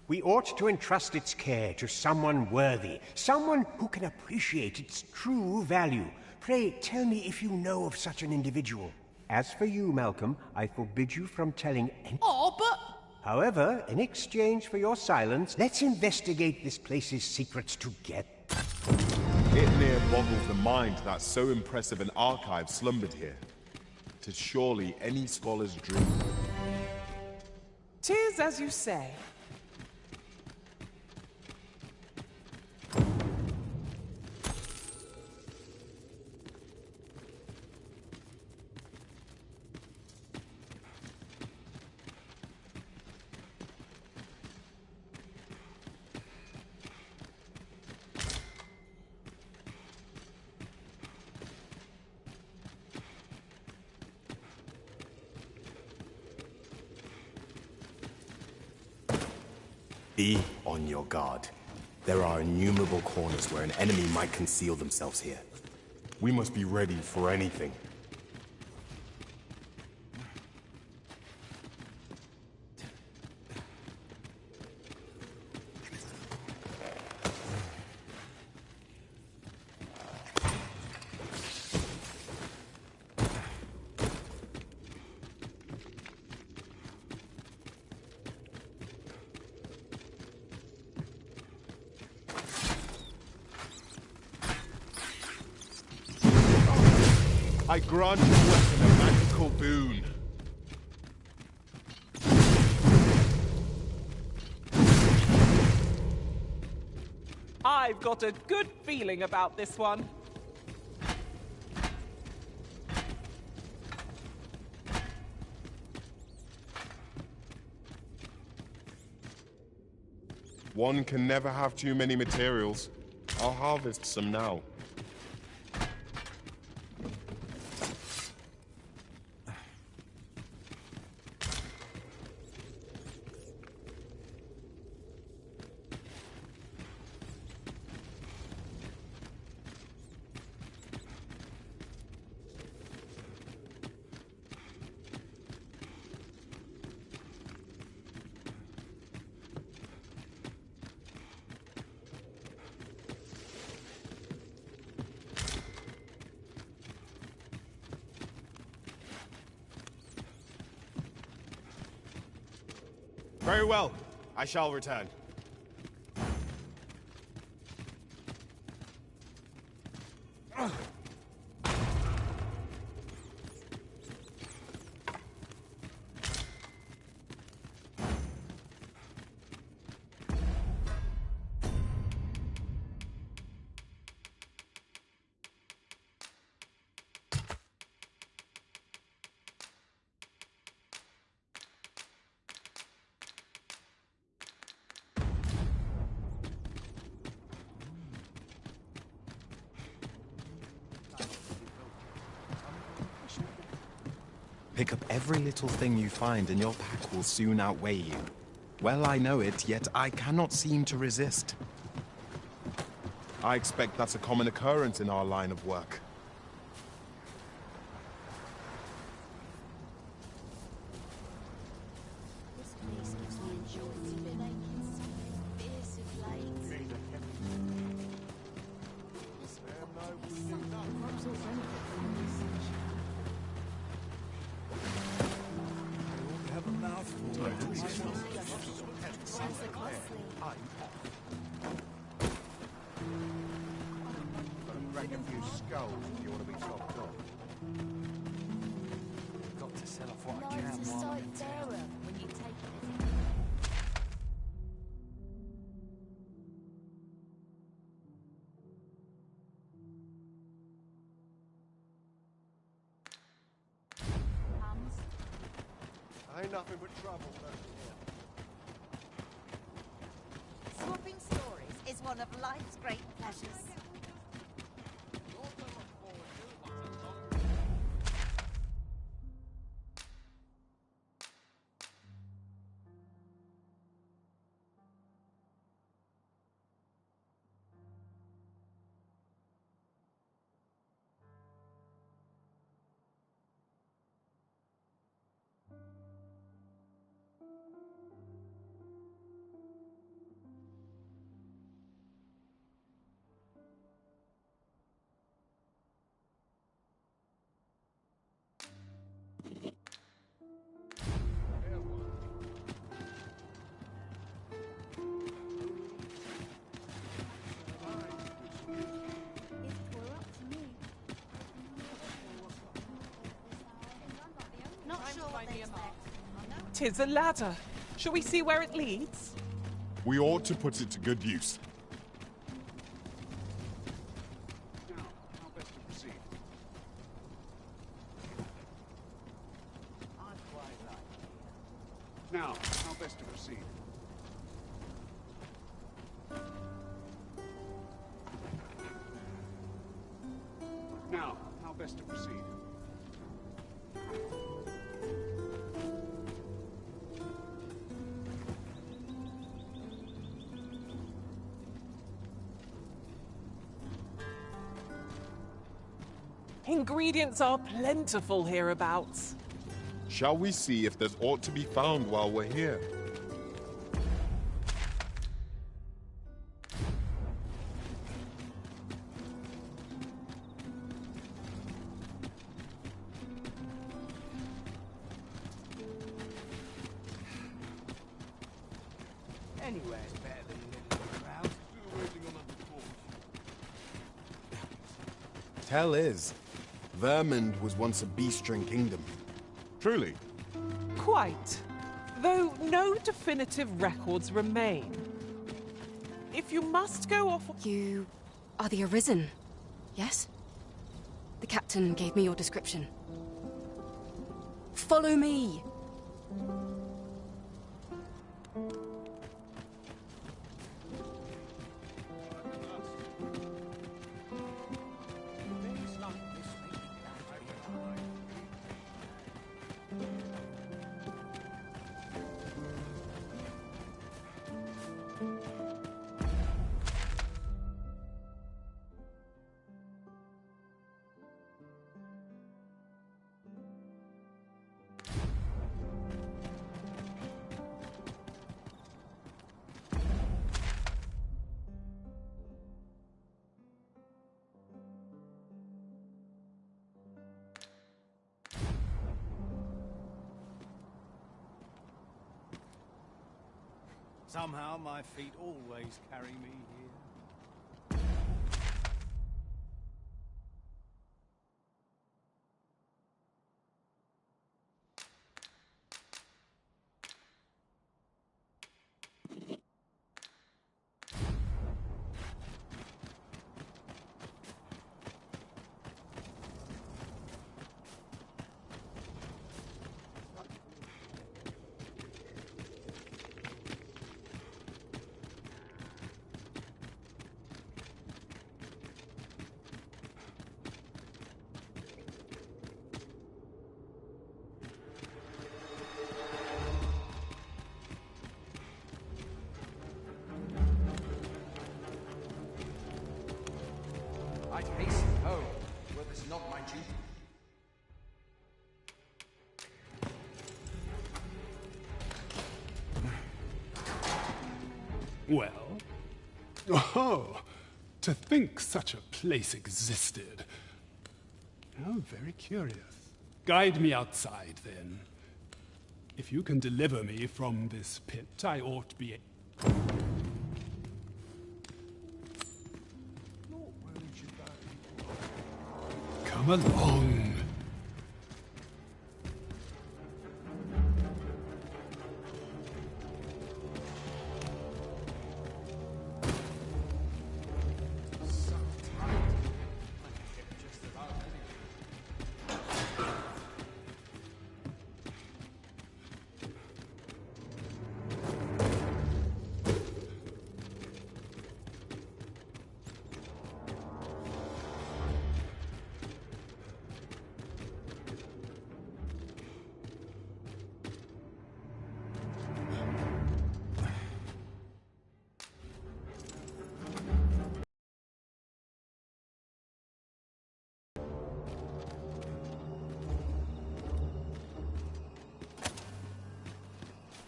Speaker 16: We ought to entrust its care to someone worthy, someone who can appreciate its true value. Pray tell me if you know of such an individual. As for you, Malcolm, I forbid you from telling any—
Speaker 13: Oh, but—
Speaker 16: However, in exchange for your silence, let's investigate this place's secrets together.
Speaker 2: It near boggles the mind that so impressive an archive slumbered here. 'Tis surely any scholar's dream.
Speaker 7: 'Tis as you say.
Speaker 2: Be on your guard. There are innumerable corners where an enemy might conceal themselves here. We must be ready for anything. I grant your weapon a magical boon.
Speaker 7: I've got a good feeling about this one.
Speaker 2: One can never have too many materials. I'll harvest some now. Very well. I shall return.
Speaker 18: Pick up every little thing you find and your pack will soon outweigh you. Well, I know it, yet I cannot seem to resist.
Speaker 2: I expect that's a common occurrence in our line of work.
Speaker 19: Crack a few skulls if you want to be topped off.
Speaker 11: Got to sell off what I can
Speaker 3: Life's a
Speaker 11: while I'm in
Speaker 3: sight
Speaker 11: town.
Speaker 3: fairer when you take anything.
Speaker 19: Ain't nothing but trouble,
Speaker 8: Swapping stories is one of life's great pleasures. Not sure what they expect.
Speaker 7: 'Tis a ladder. Shall we see where it leads?
Speaker 2: We ought to put it to good use.
Speaker 19: Now, how best to proceed?
Speaker 11: I'd quite like it.
Speaker 19: Now, how best to proceed? Now, how best to proceed?
Speaker 7: Ingredients are plentiful hereabouts.
Speaker 2: Shall we see if there's aught to be found while we're here?
Speaker 11: Anywhere's better than a little crowd.
Speaker 2: Tell is, Vermund was once a beastren kingdom.
Speaker 18: Truly?
Speaker 7: Quite. Though no definitive records remain. If you must go off...
Speaker 9: You are the Arisen, yes? The captain gave me your description. Follow me!
Speaker 11: Somehow my feet always carry me here.
Speaker 14: I'd hasten home, were this not my duty.
Speaker 23: Well? Oh, to think such a place existed. Oh, very curious. Guide me outside, then. If you can deliver me from this pit, I ought to be... Come along.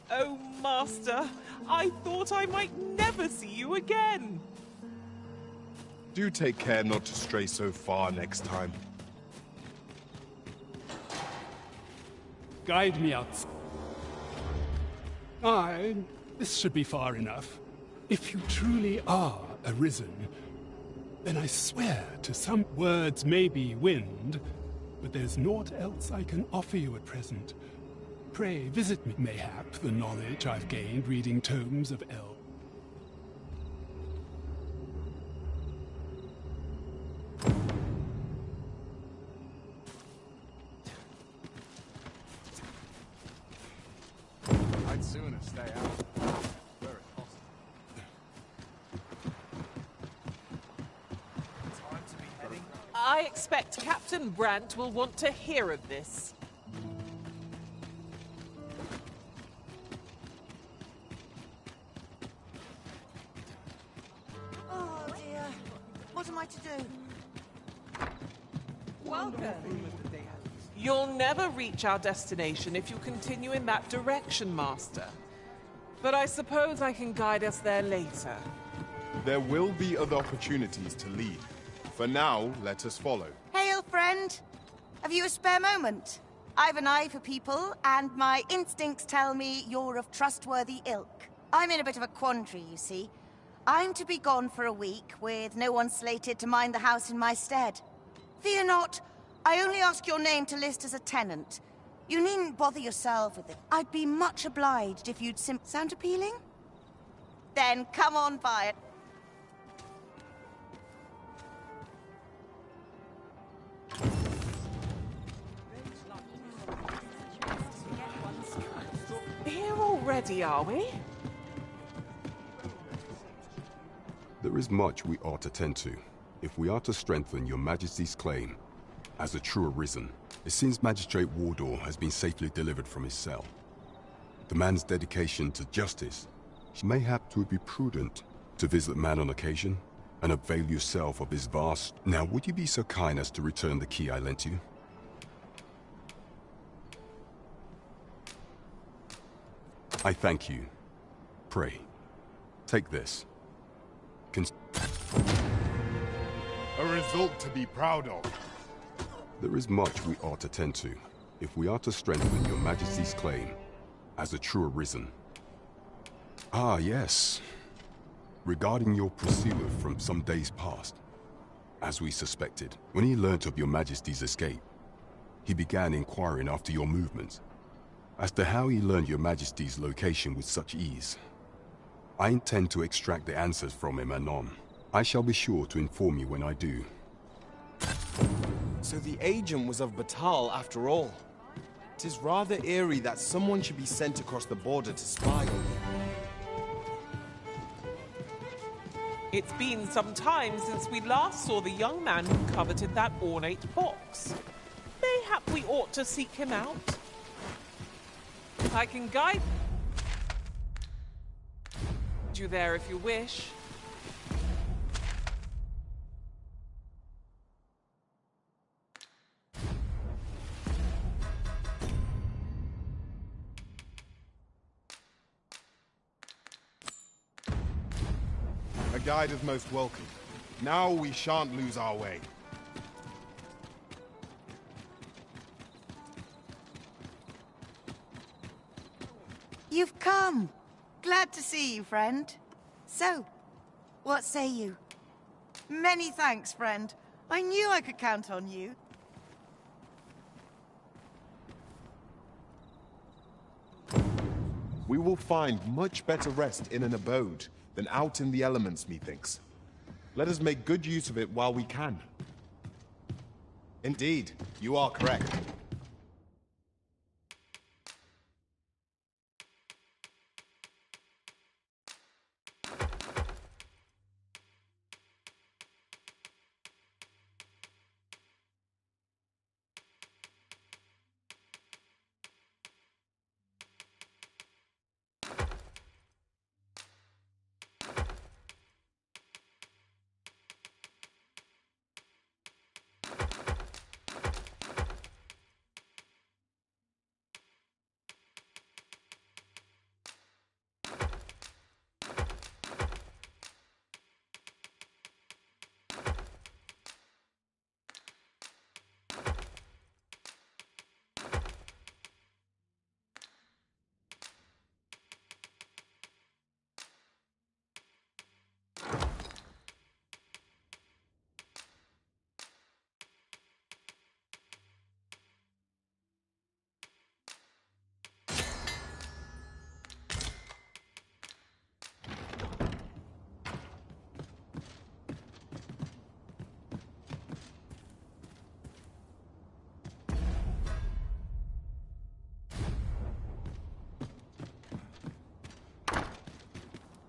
Speaker 7: Oh, Master, I thought I might never see you again.
Speaker 2: Do take care not to stray so far next time.
Speaker 23: Guide me outside. Aye, this should be far enough. If you truly are Arisen, then I swear to some words may be wind, but there's naught else I can offer you at present. Pray visit me, mayhap the knowledge I've gained reading tomes of elves.
Speaker 14: I'd sooner stay out, were it possible. Time to be heading.
Speaker 7: I expect Captain Brandt will want to hear of this.
Speaker 8: Oh dear. What am I to do?
Speaker 7: Welcome. You'll never reach our destination if you continue in that direction, Master. But I suppose I can guide us there later.
Speaker 2: There will be other opportunities to lead. For now, let us follow.
Speaker 8: Hail, friend. Have you a spare moment? I've an eye for people, and my instincts tell me you're of trustworthy ilk. I'm in a bit of a quandary, you see. I'm to be gone for a week, with no one slated to mind the house in my stead. Fear not, I only ask your name to list as a tenant. You needn't bother yourself with it. I'd be much obliged if you'd Sound appealing? Then come on by it.
Speaker 7: Here already, are we?
Speaker 1: There is much we ought to tend to, if we are to strengthen your Majesty's claim as a true Arisen. It seems Magistrate Wardor has been safely delivered from his cell. The man's dedication to justice, mayhap 'twould be prudent to visit the man on occasion and avail yourself of his vast... Now, would you be so kind as to return the key I lent you? I thank you. Pray, take this.
Speaker 2: A result to be proud of.
Speaker 1: There is much we ought to tend to, if we are to strengthen your Majesty's claim as a true Arisen. Ah, yes. Regarding your pursuer from some days past, as we suspected, when he learnt of your Majesty's escape, he began inquiring after your movements. As to how he learned your Majesty's location with such ease, I intend to extract the answers from him anon. I shall be sure to inform you when I do.
Speaker 18: So the agent was of Batal after all. 'Tis rather eerie that someone should be sent across the border to spy on you.
Speaker 7: It's been some time since we last saw the young man who coveted that ornate box. Mayhap we ought to seek him out. I can guide you there if you wish.
Speaker 2: A guide is most welcome. Now we shan't lose our way.
Speaker 8: You've come. Glad to see you, friend. So, what say you? Many thanks, friend. I knew I could count on you.
Speaker 2: We will find much better rest in an abode than out in the elements, methinks. Let us make good use of it while we can.
Speaker 18: Indeed, you are correct.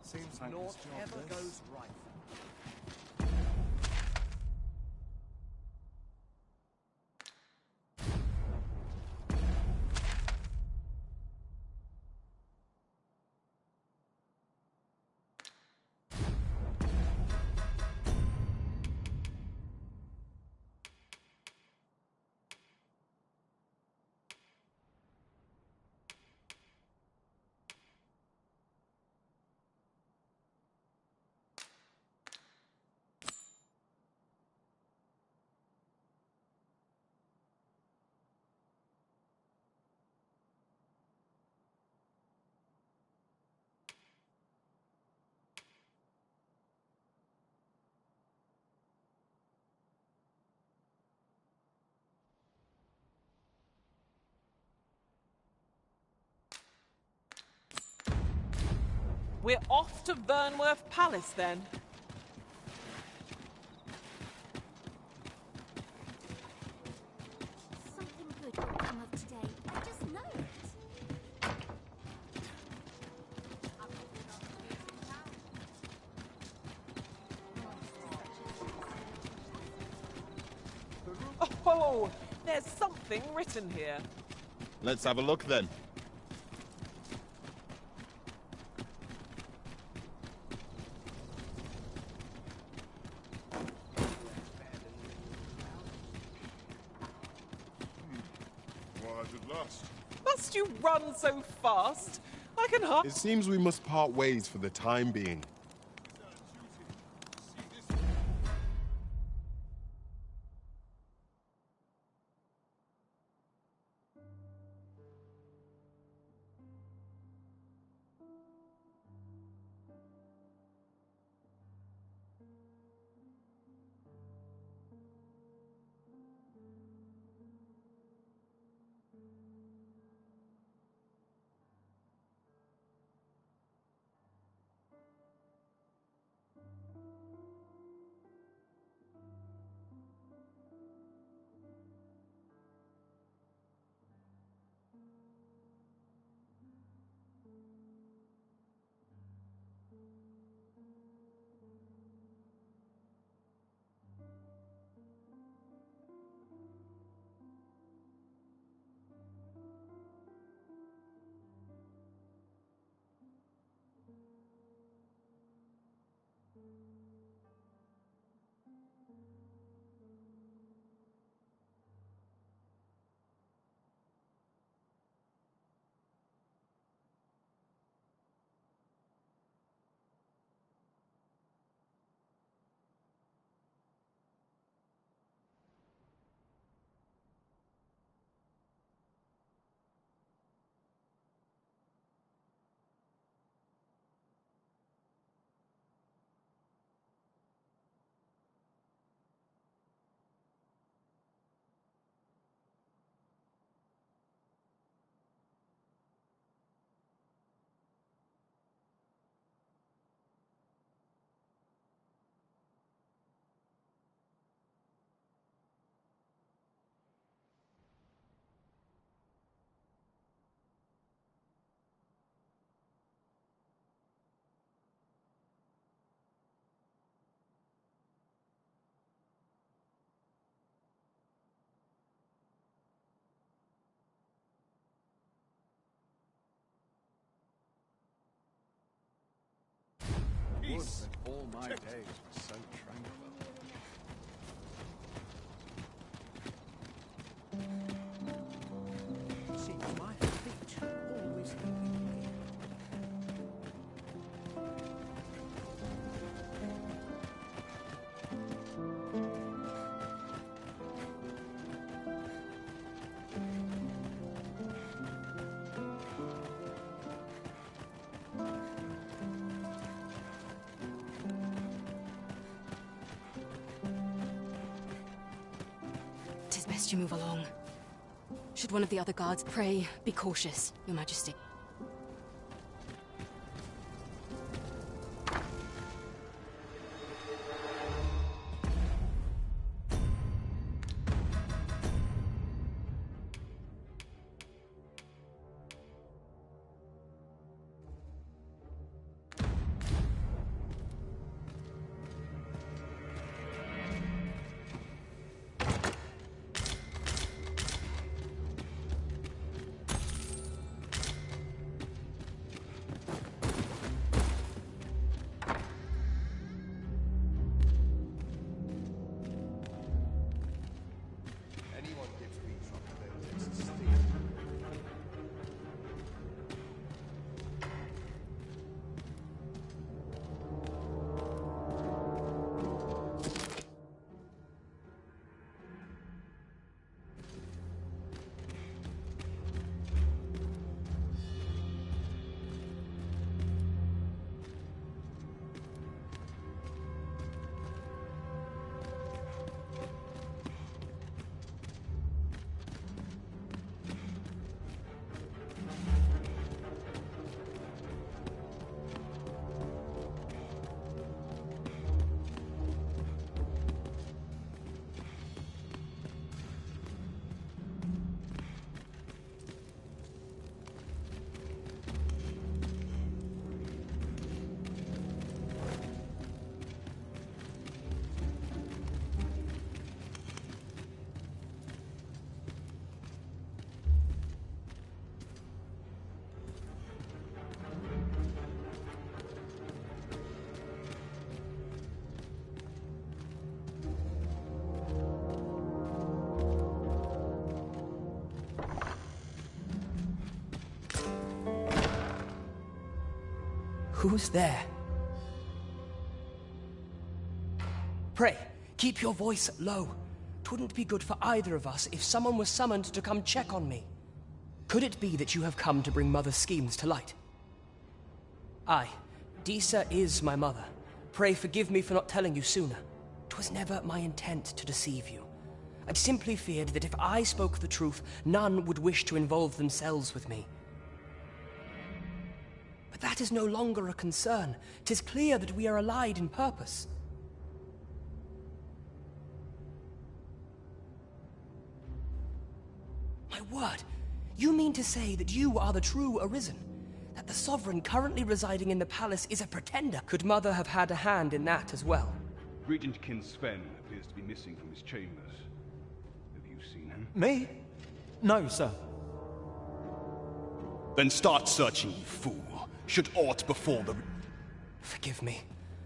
Speaker 14: Seems naught ever goes right.
Speaker 7: We're off to Vernworth Palace, then.
Speaker 12: Something good will come of today. I just know it.
Speaker 7: Oh, there's something written here.
Speaker 2: Let's have a look then.
Speaker 10: Arrived at last.
Speaker 7: Must you run so fast? I can hardly...
Speaker 2: It seems we must part ways for the time being.
Speaker 19: Peace. All my days were so tranquil. See, my feet always leading me.
Speaker 9: Tis best you move along. Should one of the other guards pray, be cautious, Your Majesty.
Speaker 13: Who's there? Pray, keep your voice low. 'Twouldn't be good for either of us if someone was summoned to come check on me. Could it be that you have come to bring Mother's schemes to light? Aye, Disa is my mother. Pray forgive me for not telling you sooner. 'Twas never my intent to deceive you. I'd simply feared that if I spoke the truth, none would wish to involve themselves with me. But that is no longer a concern. 'Tis clear that we are allied in purpose. My word, you mean to say that you are the true Arisen? That the Sovereign currently residing in the palace is a pretender? Could Mother have had a hand in that as well?
Speaker 15: Regent King Sven appears to be missing from his chambers. Have you seen him?
Speaker 17: Me? No, sir.
Speaker 20: Then start searching, you fool. Should aught befall the...
Speaker 13: Forgive me.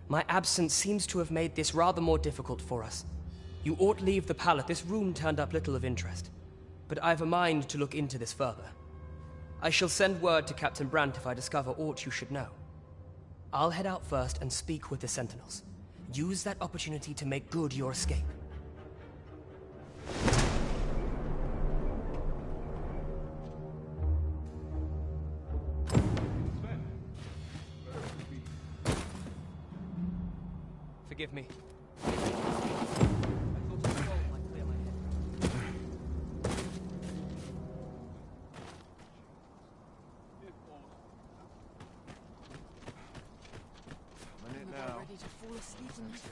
Speaker 13: My absence seems to have made this rather more difficult for us. You ought leave the palace. This room turned up little of interest. But I've a mind to look into this further. I shall send word to Captain Brandt if I discover aught you should know. I'll head out first and speak with the Sentinels. Use that opportunity to make good your escape. Forgive me.
Speaker 6: Ready to fall asleep on my feet.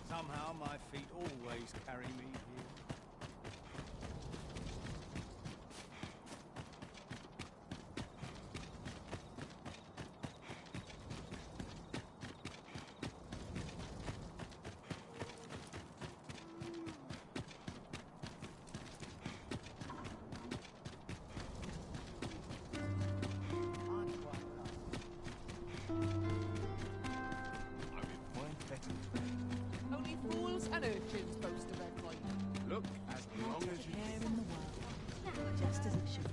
Speaker 11: Somehow my feet always carry me here.
Speaker 6: Only fools and urchins boast of their cloying.
Speaker 10: Look, as long as you...
Speaker 6: Care in the world, just as it should be.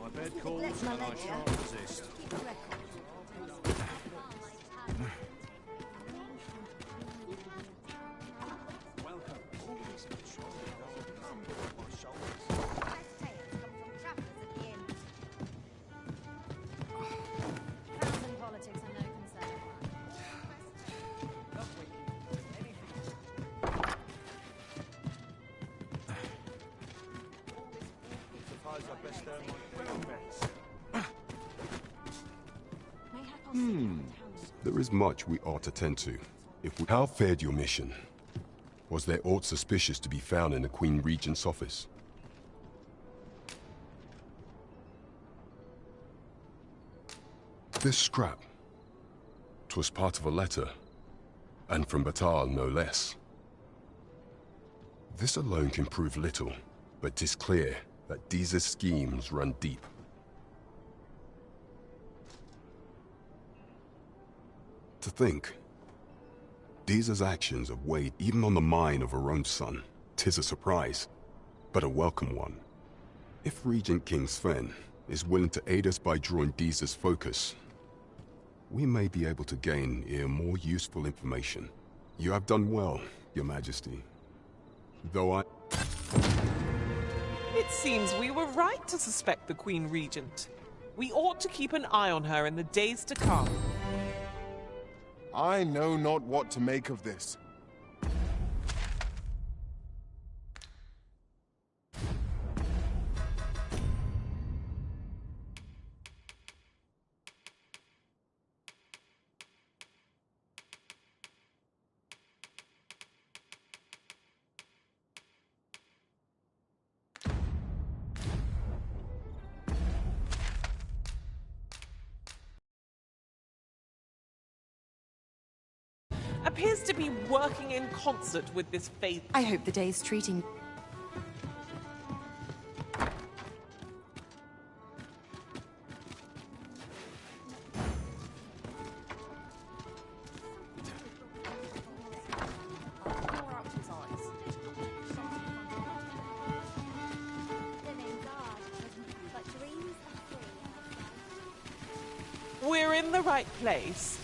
Speaker 21: My bed calls and I shan't resist.
Speaker 1: There is much we ought to tend to. How fared your mission? Was there aught suspicious to be found in the Queen Regent's office? This scrap. 'Twas part of a letter. And from Batal, no less. This alone can prove little, but 'tis clear that Disa's schemes run deep. To think, Disa's actions have weighed even on the mind of her own son. 'Tis a surprise, but a welcome one. If Regent King Sven is willing to aid us by drawing Disa's focus, we may be able to gain here more useful information. You have done well, Your Majesty. Though
Speaker 7: It seems we were right to suspect the Queen Regent. We ought to keep an eye on her in the days to come.
Speaker 2: I know not what to make of this.
Speaker 7: appears to be working in concert with this faith.
Speaker 6: I hope the day's treating...
Speaker 7: We're in the right place,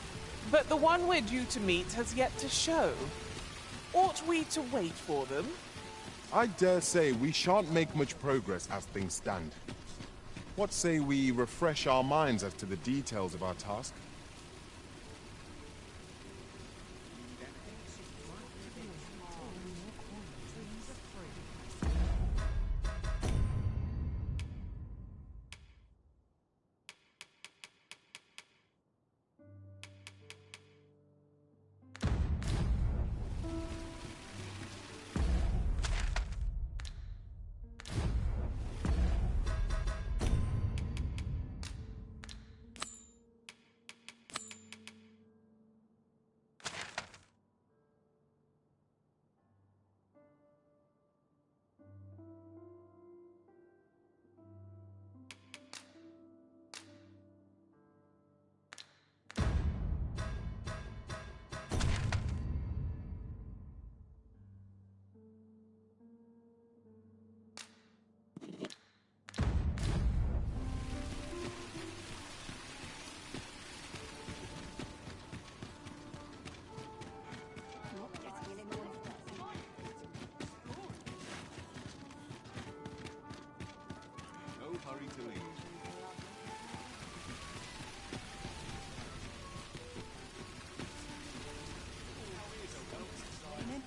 Speaker 7: but the one we're due to meet has yet to show. Ought we to wait for them?
Speaker 2: I dare say we shan't make much progress as things stand. What say we refresh our minds as to the details of our task?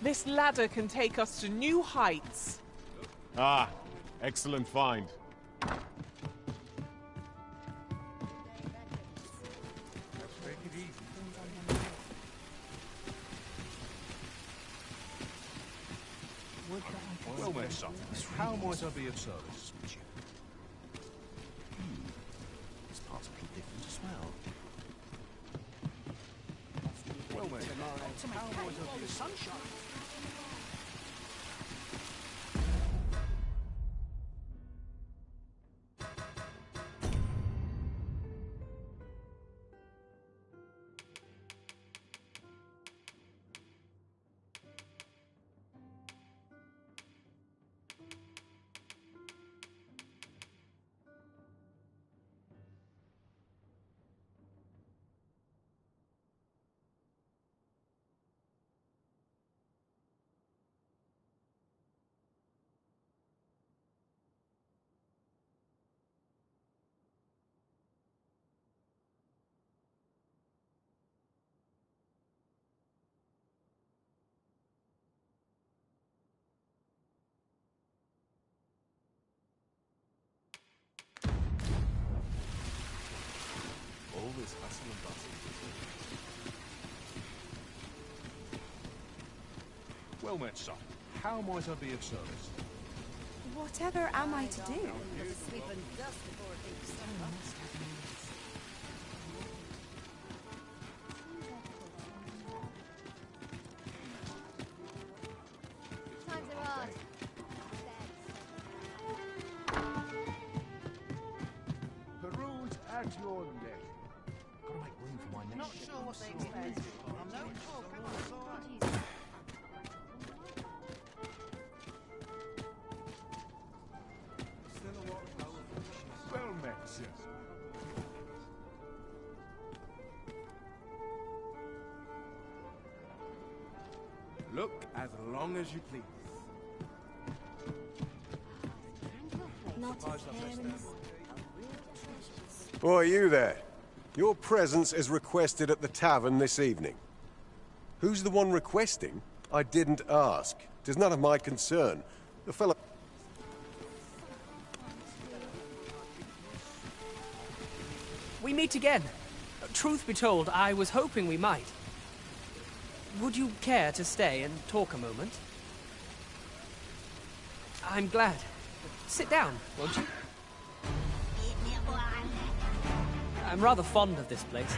Speaker 7: This ladder can take us to new heights.
Speaker 2: Ah, excellent find.
Speaker 15: Well met, son. How might I be of service?
Speaker 20: This part's pretty different as well.
Speaker 15: Well met. How might I be of sunshine?
Speaker 18: All this hustle and bustle.
Speaker 15: Well met, son. How might I be of service?
Speaker 6: Whatever am I to do?
Speaker 3: Sweep and dust before it leaves Times are hard.
Speaker 10: Peruse at your leisure.
Speaker 20: Gotta make room for my next
Speaker 14: Not
Speaker 20: ship.
Speaker 14: sure what they expect. I'm no talk, am I? Sorry.
Speaker 10: Well met, sir.
Speaker 2: Look as long as you please.
Speaker 12: Not a parents.
Speaker 4: Who are you there? Your presence is requested at the tavern this evening. Who's the one requesting? I didn't ask. It is none of my concern. The fellow...
Speaker 13: We meet again. Truth be told, I was hoping we might. Would you care to stay and talk a moment? I'm glad. Sit down, won't you? I'm rather fond of this place.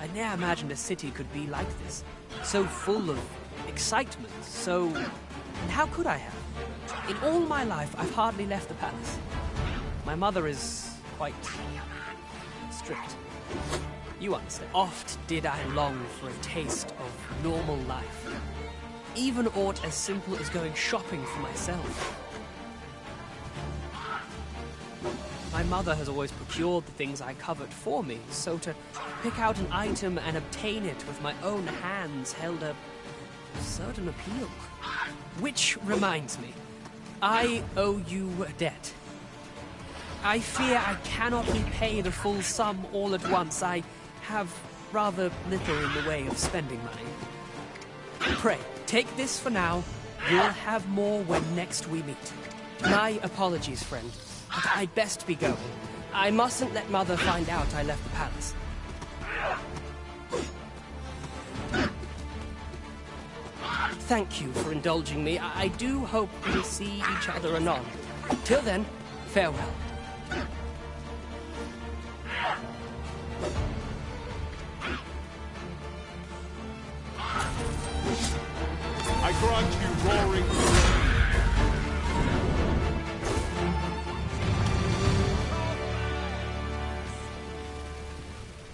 Speaker 13: I'd ne'er imagined a city could be like this. So full of excitement, so... And how could I have? In all my life, I've hardly left the palace. My mother is quite... strict. You understand. Oft did I long for a taste of normal life. Even aught as simple as going shopping for myself. My mother has always procured the things I covet for me, so to pick out an item and obtain it with my own hands held a certain appeal. Which reminds me, I owe you a debt. I fear I cannot repay the full sum all at once. I have rather little in the way of spending money. Pray, take this for now. You'll have more when next we meet. My apologies, friend, but I'd best be going. I mustn't let Mother find out I left the palace. Thank you for indulging me. I do hope we'll see each other anon. Till then, farewell.
Speaker 2: I grant you roaring glory.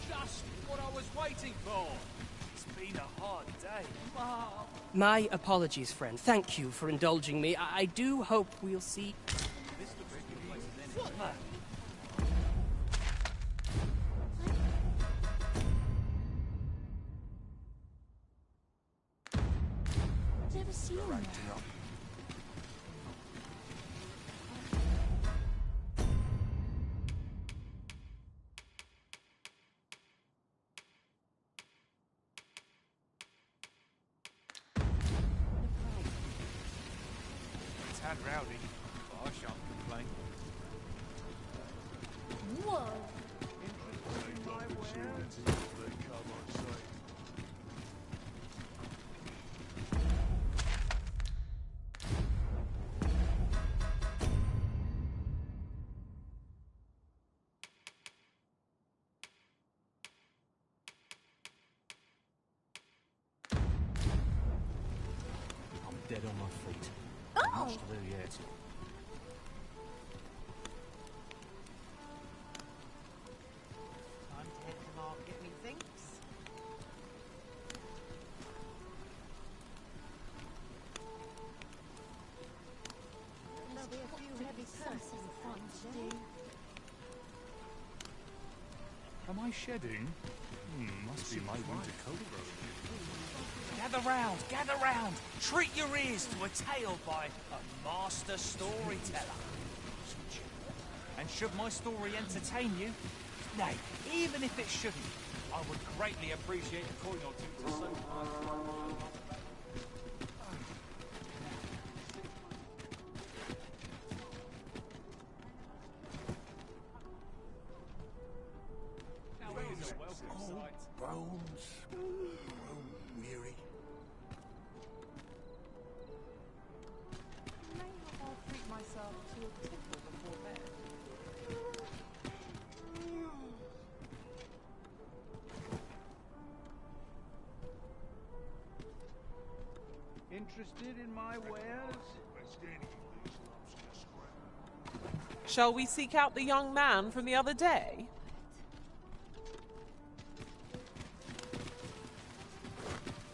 Speaker 14: Just what I was waiting for. It's been a hard day.
Speaker 13: My apologies, friend. Thank you for indulging me. I do hope we'll see...
Speaker 14: What the?
Speaker 12: Never seen that.
Speaker 14: It's had rowdy, but I shan't complain.
Speaker 12: Whoa.
Speaker 14: I'm dead on my feet.
Speaker 12: Oh.
Speaker 14: Much to do yet.
Speaker 5: Time to head to market, methinks. There'll be a few heavy cursing fun to do.
Speaker 10: Am I shedding? Must be my winter coat growing.
Speaker 14: Gather round! Treat your ears to a tale by a master storyteller. And should my story entertain you, nay, even if it shouldn't, I would greatly appreciate a coin or two to so
Speaker 10: Bones. Weary.
Speaker 6: Maybe I'll treat myself to a tickle before bed.
Speaker 11: Interested in my wares?
Speaker 7: Shall we seek out the young man from the other day?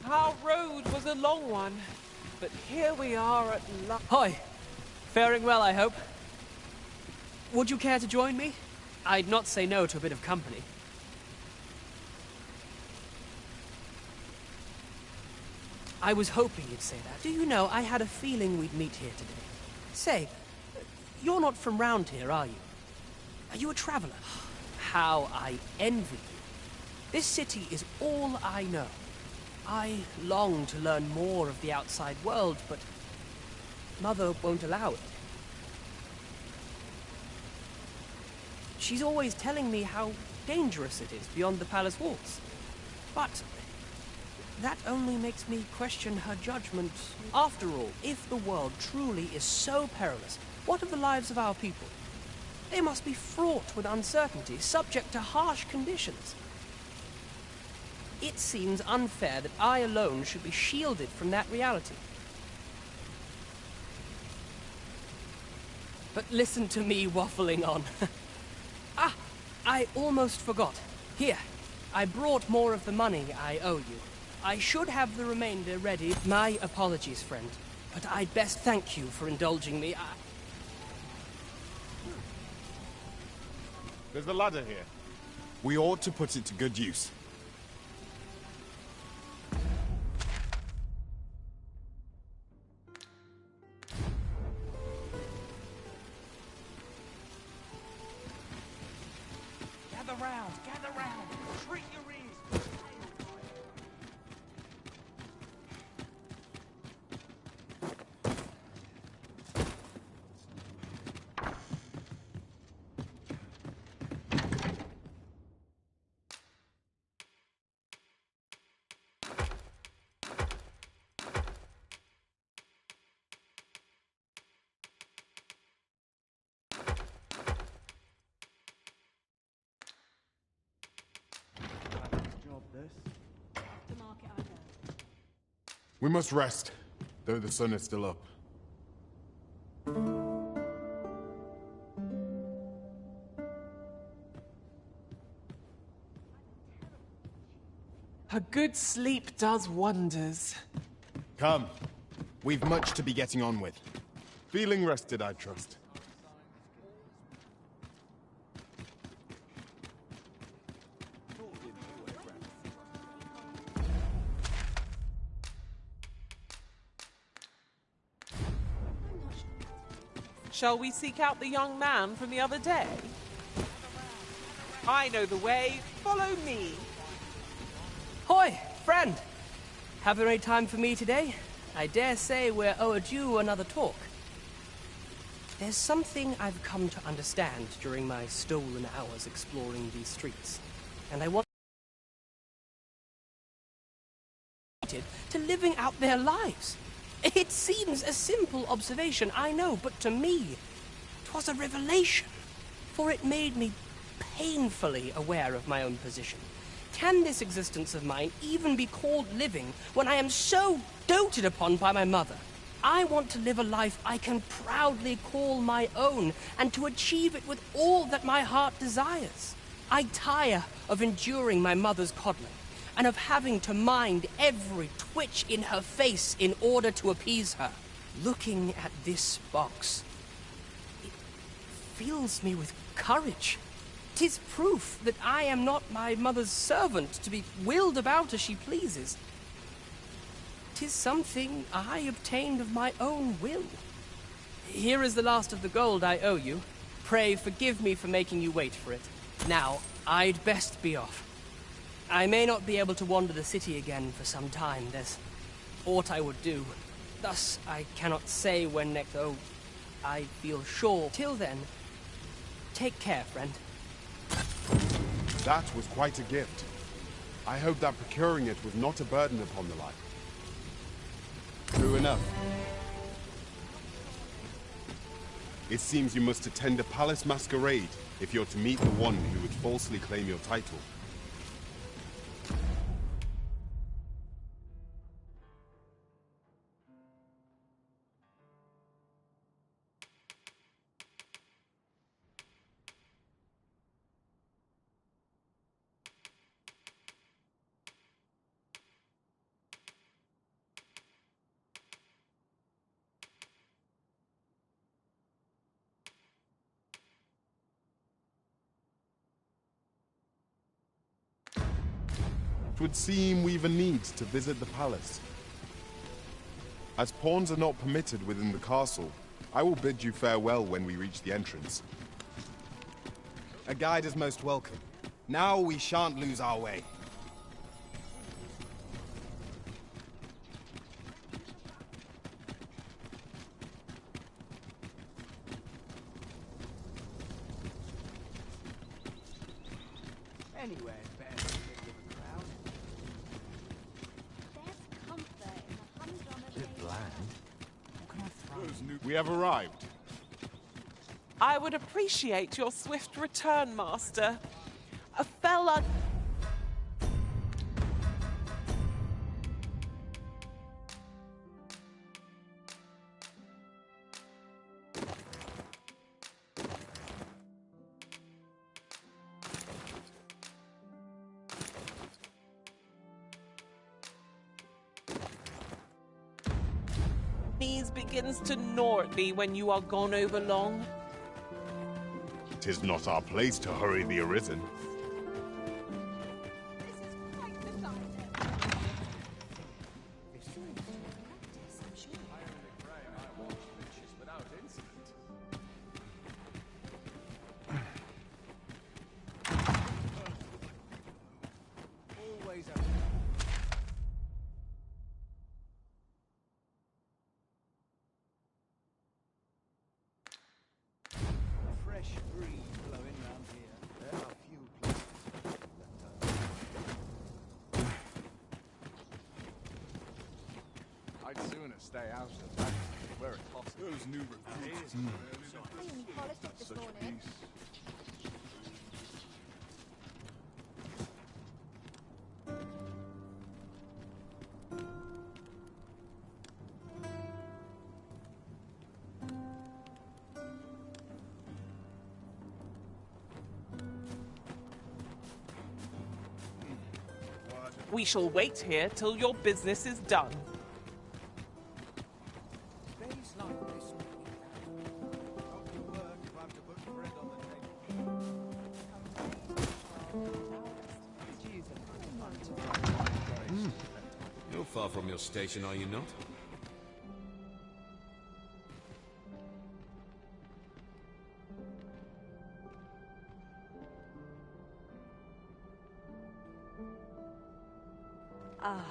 Speaker 7: Our road was a long one, but here we are at last.
Speaker 13: Hoi! Faring well, I hope. Would you care to join me? I'd not say no to a bit of company. I was hoping you'd say that. Do you know, I had a feeling we'd meet here today. Say, you're not from round here, are you? Are you a traveler? How I envy you. This city is all I know. I long to learn more of the outside world, but Mother won't allow it. She's always telling me how dangerous it is beyond the palace walls. But that only makes me question her judgment. After all, if the world truly is so perilous, what of the lives of our people? They must be fraught with uncertainty, subject to harsh conditions. It seems unfair that I alone should be shielded from that reality. But listen to me waffling on. Ah, I almost forgot. Here, I brought more of the money I owe you. I should have the remainder ready. My apologies, friend. But I'd best thank you for indulging me.
Speaker 2: There's a ladder here. We ought to put it to good use.
Speaker 14: Gather round, gather round. Treat your ears.
Speaker 2: We must rest, though the sun is still up.
Speaker 7: A good sleep does wonders.
Speaker 2: Come. We've much to be getting on with. Feeling rested, I trust.
Speaker 7: Shall we seek out the young man from the other day? I know the way. Follow me.
Speaker 13: Hoi, friend! Have there any time for me today? I dare say we're overdue another talk. There's something I've come to understand during my stolen hours exploring these streets, and I want to living out their lives. It seems a simple observation, I know, but to me, 'twas a revelation, for it made me painfully aware of my own position. Can this existence of mine even be called living when I am so doted upon by my mother? I want to live a life I can proudly call my own, and to achieve it with all that my heart desires. I tire of enduring my mother's coddling, and of having to mind every twitch in her face in order to appease her. Looking at this box, it fills me with courage. 'Tis proof that I am not my mother's servant to be willed about as she pleases. 'Tis something I obtained of my own will. Here is the last of the gold I owe you. Pray forgive me for making you wait for it. Now, I'd best be off. I may not be able to wander the city again for some time. There's aught I would do. Thus, I cannot say when next, though I feel sure. Till then, take care, friend.
Speaker 2: That was quite a gift. I hope that procuring it was not a burden upon the life. True enough. It seems you must attend a palace masquerade if you're to meet the one who would falsely claim your title. It would seem we've a need to visit the palace. As pawns are not permitted within the castle, I will bid you farewell when we reach the entrance.
Speaker 16: A guide is most welcome. Now we shan't lose our way.
Speaker 11: Anyway, it's better than living with a crowd.
Speaker 5: There's comfort in the humdrum
Speaker 16: Bit bland.
Speaker 11: What can I throw?
Speaker 2: We have arrived.
Speaker 7: I would appreciate your swift return, Master. A fella... always begins to gnaw at me when you are gone over long.
Speaker 2: 'Tis not our place to hurry the Arisen.
Speaker 11: Fresh breeze blowing round here. There are few places
Speaker 8: I'd sooner stay out of that where it possible.
Speaker 10: Those new recruits.
Speaker 8: Such peace.
Speaker 7: We shall wait here till your business is done.
Speaker 11: days like this. Not to work if I'm to put bread on the table.
Speaker 22: You're far from your station, are you not?
Speaker 23: Ah,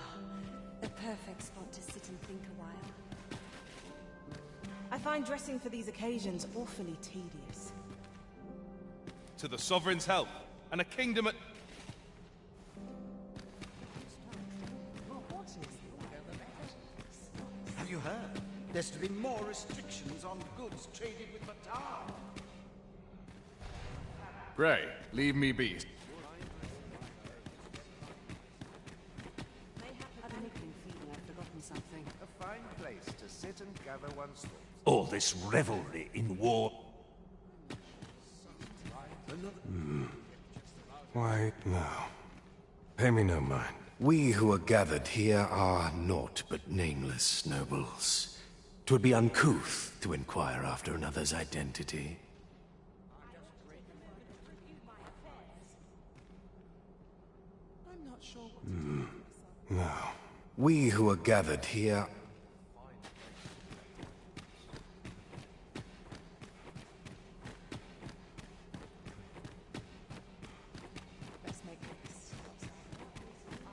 Speaker 23: the perfect spot to sit and think a while. I find dressing for these occasions awfully tedious.
Speaker 15: To the Sovereign's help, and a kingdom at...
Speaker 24: Have you heard? There's to be more restrictions on goods traded with Batar.
Speaker 8: Pray, leave me be.
Speaker 23: Something.
Speaker 24: A fine place to sit and gather one's thoughts.
Speaker 20: All this revelry in war.
Speaker 25: Why, no. Pay me no mind. We who are gathered here are naught but nameless nobles. 'Twould be uncouth to inquire after another's identity.
Speaker 23: I'm not sure what
Speaker 25: No. We who are gathered here...
Speaker 23: Let's make this.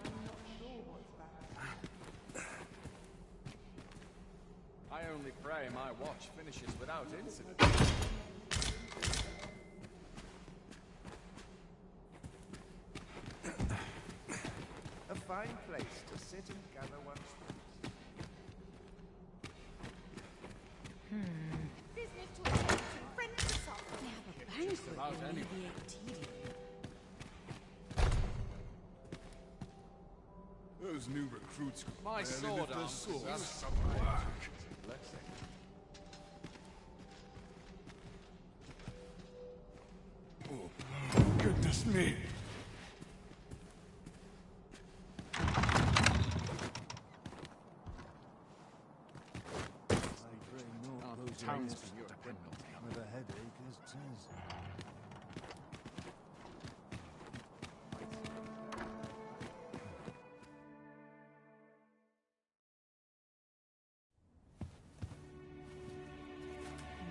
Speaker 23: I'm not sure what's back.
Speaker 8: I only pray my watch finishes without incident.
Speaker 24: A fine place to sit and gather one's thoughts.
Speaker 23: Business to attend to. Friends to solve. They have a banquet
Speaker 8: about
Speaker 23: to
Speaker 8: anyone.
Speaker 23: alleviate tedium.
Speaker 10: Those new recruits could
Speaker 8: My
Speaker 10: barely
Speaker 8: sword
Speaker 10: lift their
Speaker 8: arm
Speaker 10: swords.
Speaker 8: possesses
Speaker 10: Some work.
Speaker 8: Blessing.
Speaker 10: Oh, goodness me.
Speaker 8: Townsmen, you're a criminal.
Speaker 11: With a headache as 'tis.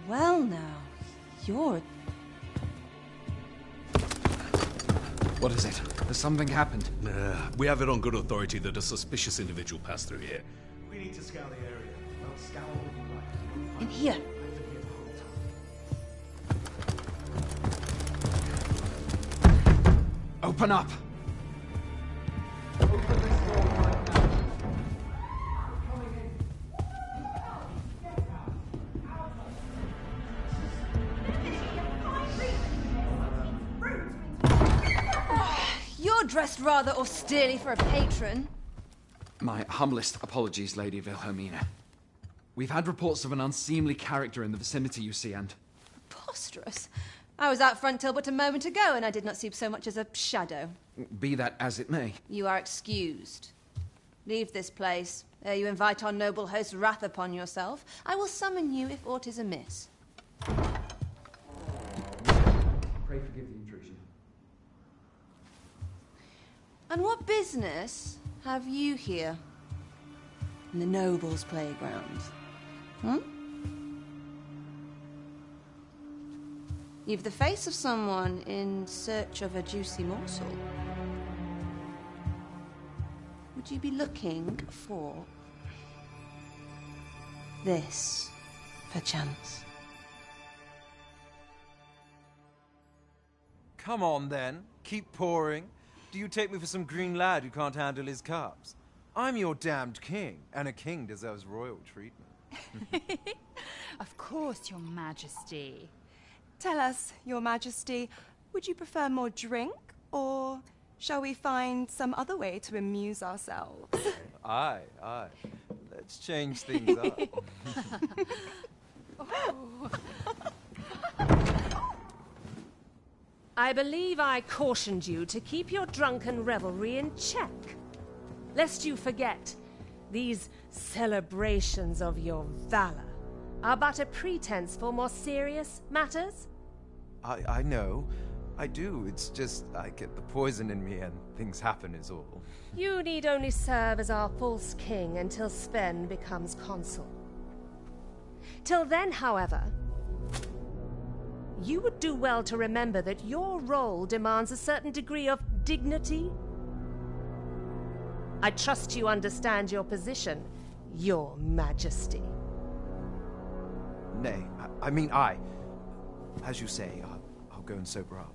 Speaker 23: Well now, you're...
Speaker 26: What is it? Has something happened?
Speaker 22: We have it on good authority that a suspicious individual passed through here.
Speaker 20: We need to scour the area. Well, scour would be right.
Speaker 23: In here.
Speaker 26: Open up!
Speaker 23: You're dressed rather austerely for a patron.
Speaker 26: My humblest apologies, Lady Wilhelmina. We've had reports of an unseemly character in the vicinity, you see, and...
Speaker 23: Preposterous. I was out front till but a moment ago, and I did not see so much as a shadow.
Speaker 26: Be that as it may.
Speaker 23: You are excused. Leave this place. Ere you invite our noble host's wrath upon yourself, I will summon you if aught is amiss.
Speaker 26: Pray forgive the intrusion.
Speaker 23: And what business have you here? In the nobles' playground? Hmm? You've the face of someone in search of a juicy morsel. Would you be looking for this, perchance?
Speaker 1: Come on, then. Keep pouring. Do you take me for some green lad who can't handle his cups? I'm your damned king, and a king deserves royal treatment.
Speaker 9: Of course, Your Majesty. Tell us, Your Majesty, would you prefer more drink, or shall we find some other way to amuse ourselves?
Speaker 1: Aye. Let's change things up.
Speaker 17: I believe I cautioned you to keep your drunken revelry in check. Lest you forget, these celebrations of your valor are but a pretense for more serious matters.
Speaker 1: I know. I do. It's just I get the poison in me and things happen is all.
Speaker 17: You need only serve as our false king until Sven becomes consul. Till then, however, you would do well to remember that your role demands a certain degree of dignity. I trust you understand your position, Your Majesty.
Speaker 1: Nay, as you say, I'll go and sober up.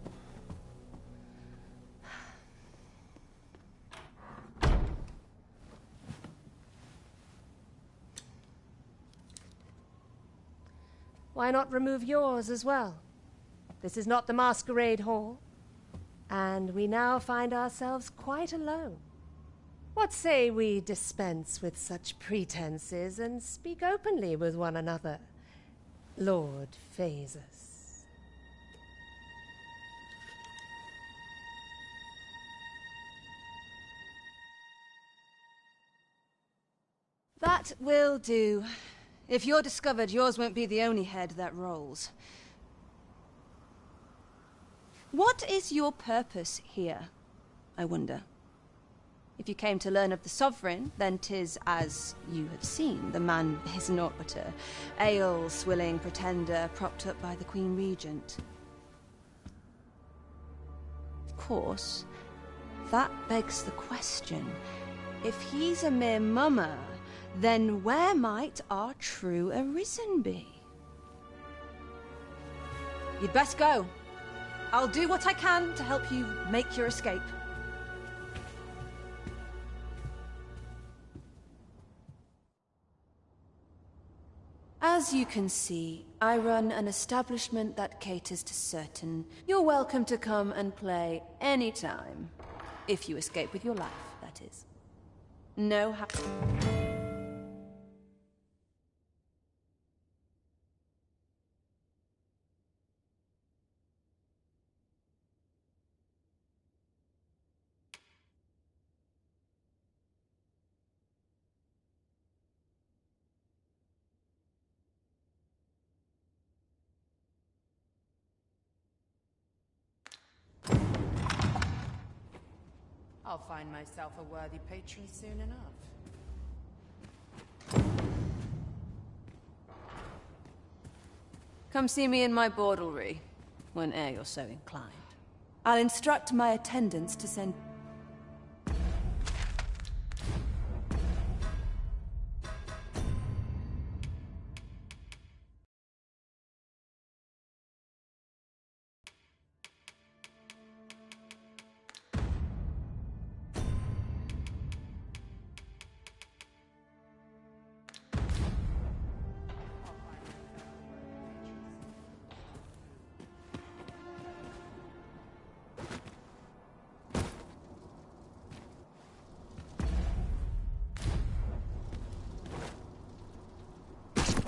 Speaker 17: Why not remove yours as well? This is not the masquerade hall, and we now find ourselves quite alone. What say we dispense with such pretenses and speak openly with one another, Lord Phasus?
Speaker 23: That will do. If you're discovered, yours won't be the only head that rolls. What is your purpose here, I wonder? If you came to learn of the Sovereign, then 'tis as you have seen. The man is naught but a ale-swilling pretender propped up by the Queen Regent. Of course, that begs the question. If he's a mere mummer, then where might our true Arisen be? You'd best go. I'll do what I can to help you make your escape. As you can see, I run an establishment that caters to certain. You're welcome to come and play anytime. If you escape with your life, that is. No
Speaker 6: I'll find myself a worthy patron soon enough.
Speaker 23: Come see me in my bordlery, whene'er you're so inclined. I'll instruct my attendants to send...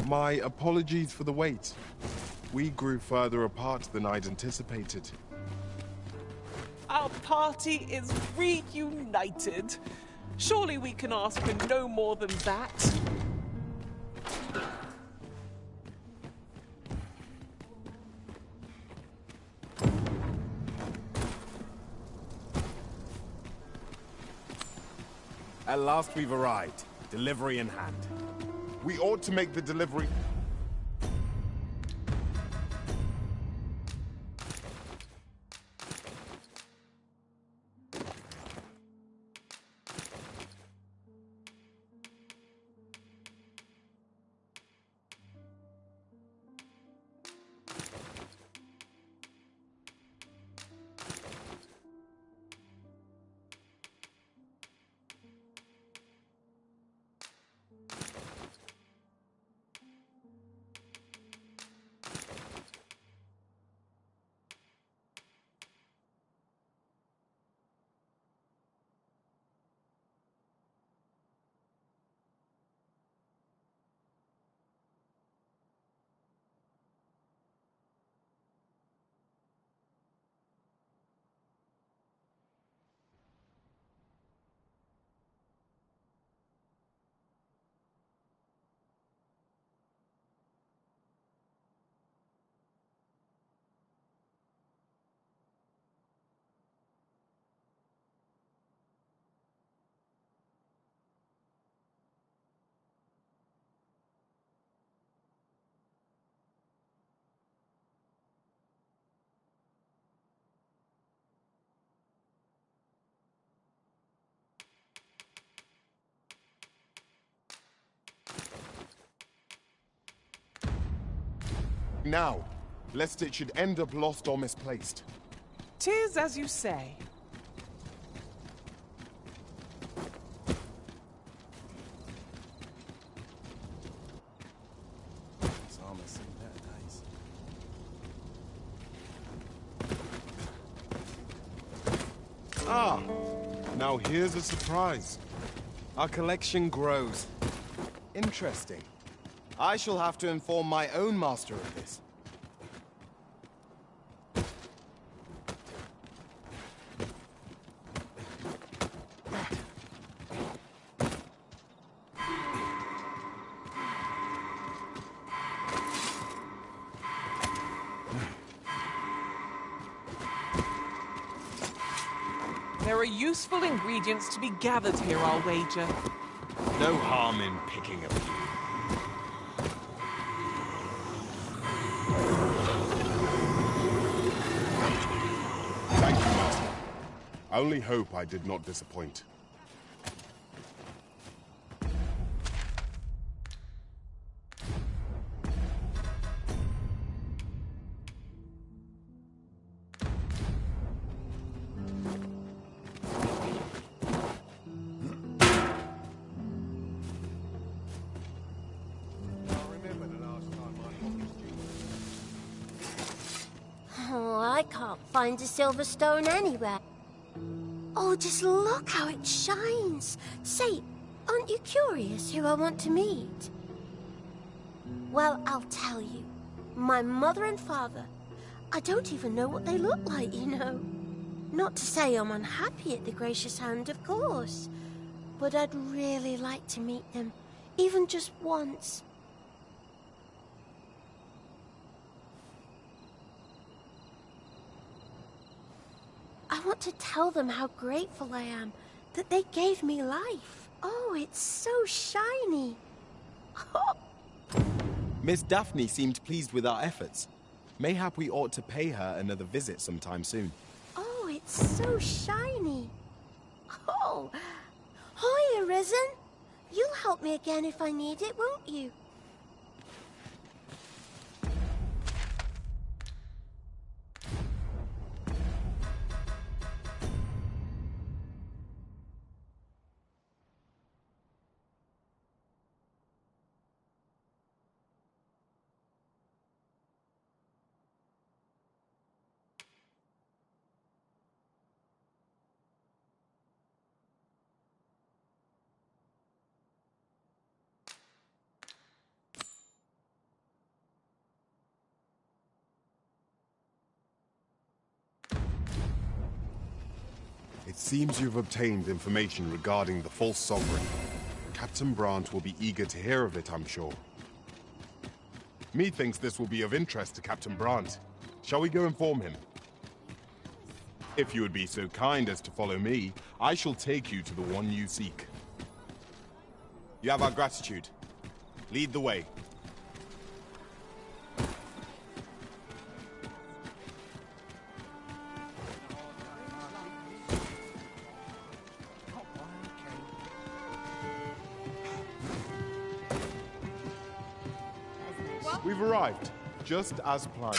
Speaker 2: My apologies for the wait. We grew further apart than I'd anticipated.
Speaker 7: Our party is reunited. Surely we can ask for no more than that.
Speaker 16: At last we've arrived. Delivery in hand.
Speaker 2: We ought to make the delivery... Now, lest it should end up lost or misplaced.
Speaker 7: 'Tis as you say.
Speaker 2: Ah, now here's a surprise.
Speaker 16: Our collection grows. Interesting. I shall have to inform my own master of this.
Speaker 7: There are useful ingredients to be gathered here, I'll wager.
Speaker 16: No harm in picking a few.
Speaker 2: Thank you, Master. I only hope I did not disappoint.
Speaker 5: Oh, I can't find a silver stone anywhere. Oh, just look how it shines. Say, aren't you curious who I want to meet? Well, I'll tell you. My mother and father. I don't even know what they look like, you know. Not to say I'm unhappy at the gracious hand, of course. But I'd really like to meet them, even just once. I want to tell them how grateful I am that they gave me life. Oh, it's so shiny. Oh.
Speaker 16: Miss Daphne seemed pleased with our efforts. Mayhap we ought to pay her another visit sometime soon.
Speaker 5: Oh, it's so shiny. Oh, hi, Arisen. You'll help me again if I need it, won't you?
Speaker 2: Seems you've obtained information regarding the false sovereign. Captain Brandt will be eager to hear of it, I'm sure. Methinks this will be of interest to Captain Brandt. Shall we go inform him? If you would be so kind as to follow me, I shall take you to the one you seek. You have our gratitude. Lead the way. We've arrived, just as planned.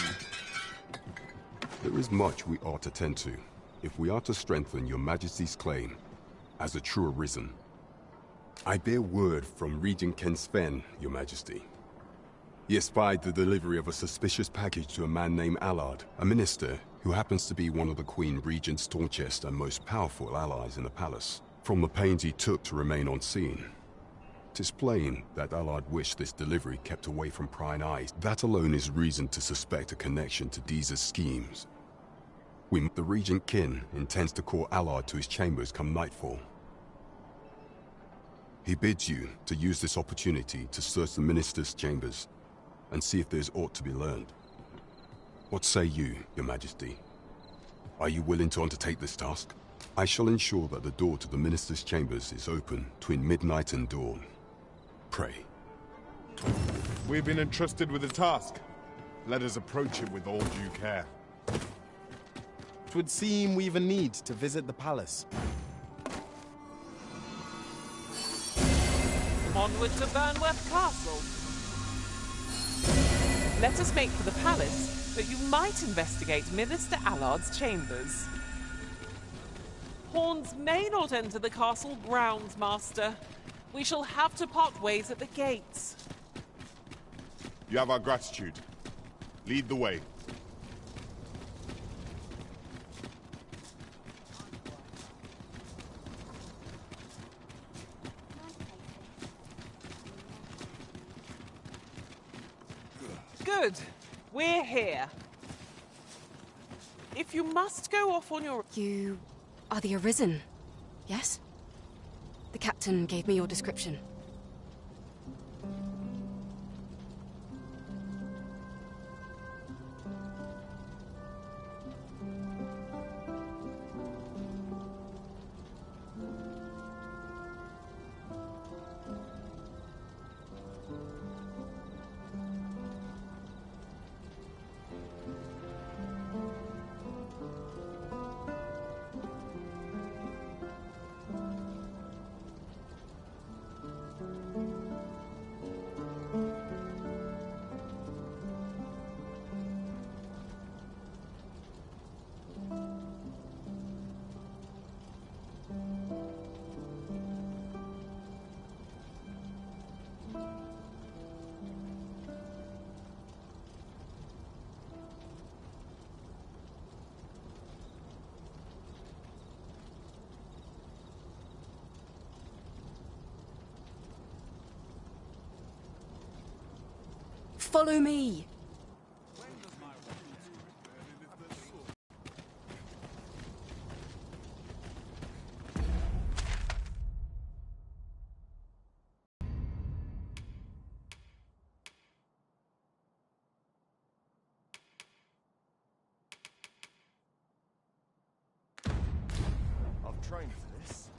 Speaker 3: There is much we ought to tend to, if we are to strengthen your Majesty's claim as a true Arisen. I bear word from Regent Ken Sven, your Majesty. He espied the delivery of a suspicious package to a man named Allard, a minister who happens to be one of the Queen Regent's staunchest and most powerful allies in the palace. From the pains he took to remain on scene, 'tis plain that Allard wished this delivery kept away from prying eyes. That alone is reason to suspect a connection to Deeza's schemes. The Regent Kin intends to call Allard to his chambers come nightfall. He bids you to use this opportunity to search the minister's chambers and see if there's aught to be learned. What say you, your Majesty? Are you willing to undertake this task? I shall ensure that the door to the minister's chambers is open between midnight and dawn. Pray.
Speaker 2: We've been entrusted with a task. Let us approach it with all due care. 'Twould seem we've a need to visit the palace.
Speaker 7: Onward to Burnworth Castle. Let us make for the palace, that you might investigate Minister Allard's chambers. Pawns may not enter the castle grounds, Master. We shall have to part ways at the gates.
Speaker 2: You have our gratitude. Lead the way.
Speaker 7: Good. We're here. If you must go off on your...
Speaker 4: You are the Arisen, yes? The captain gave me your description. Follow me!
Speaker 12: I've trained for this.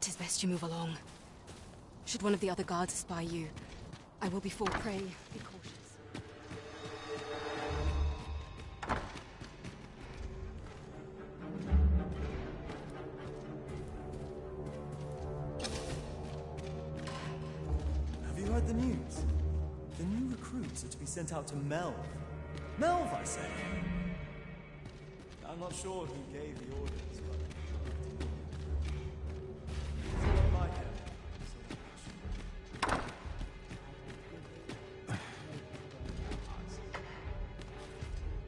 Speaker 4: Tis best you move along. Should one of the other guards spy you, I will be full prey. Be cautious.
Speaker 18: Have you heard the news? The new recruits are to be sent out to Melve. Melve, I say! I'm not sure who gave the orders, but... like it.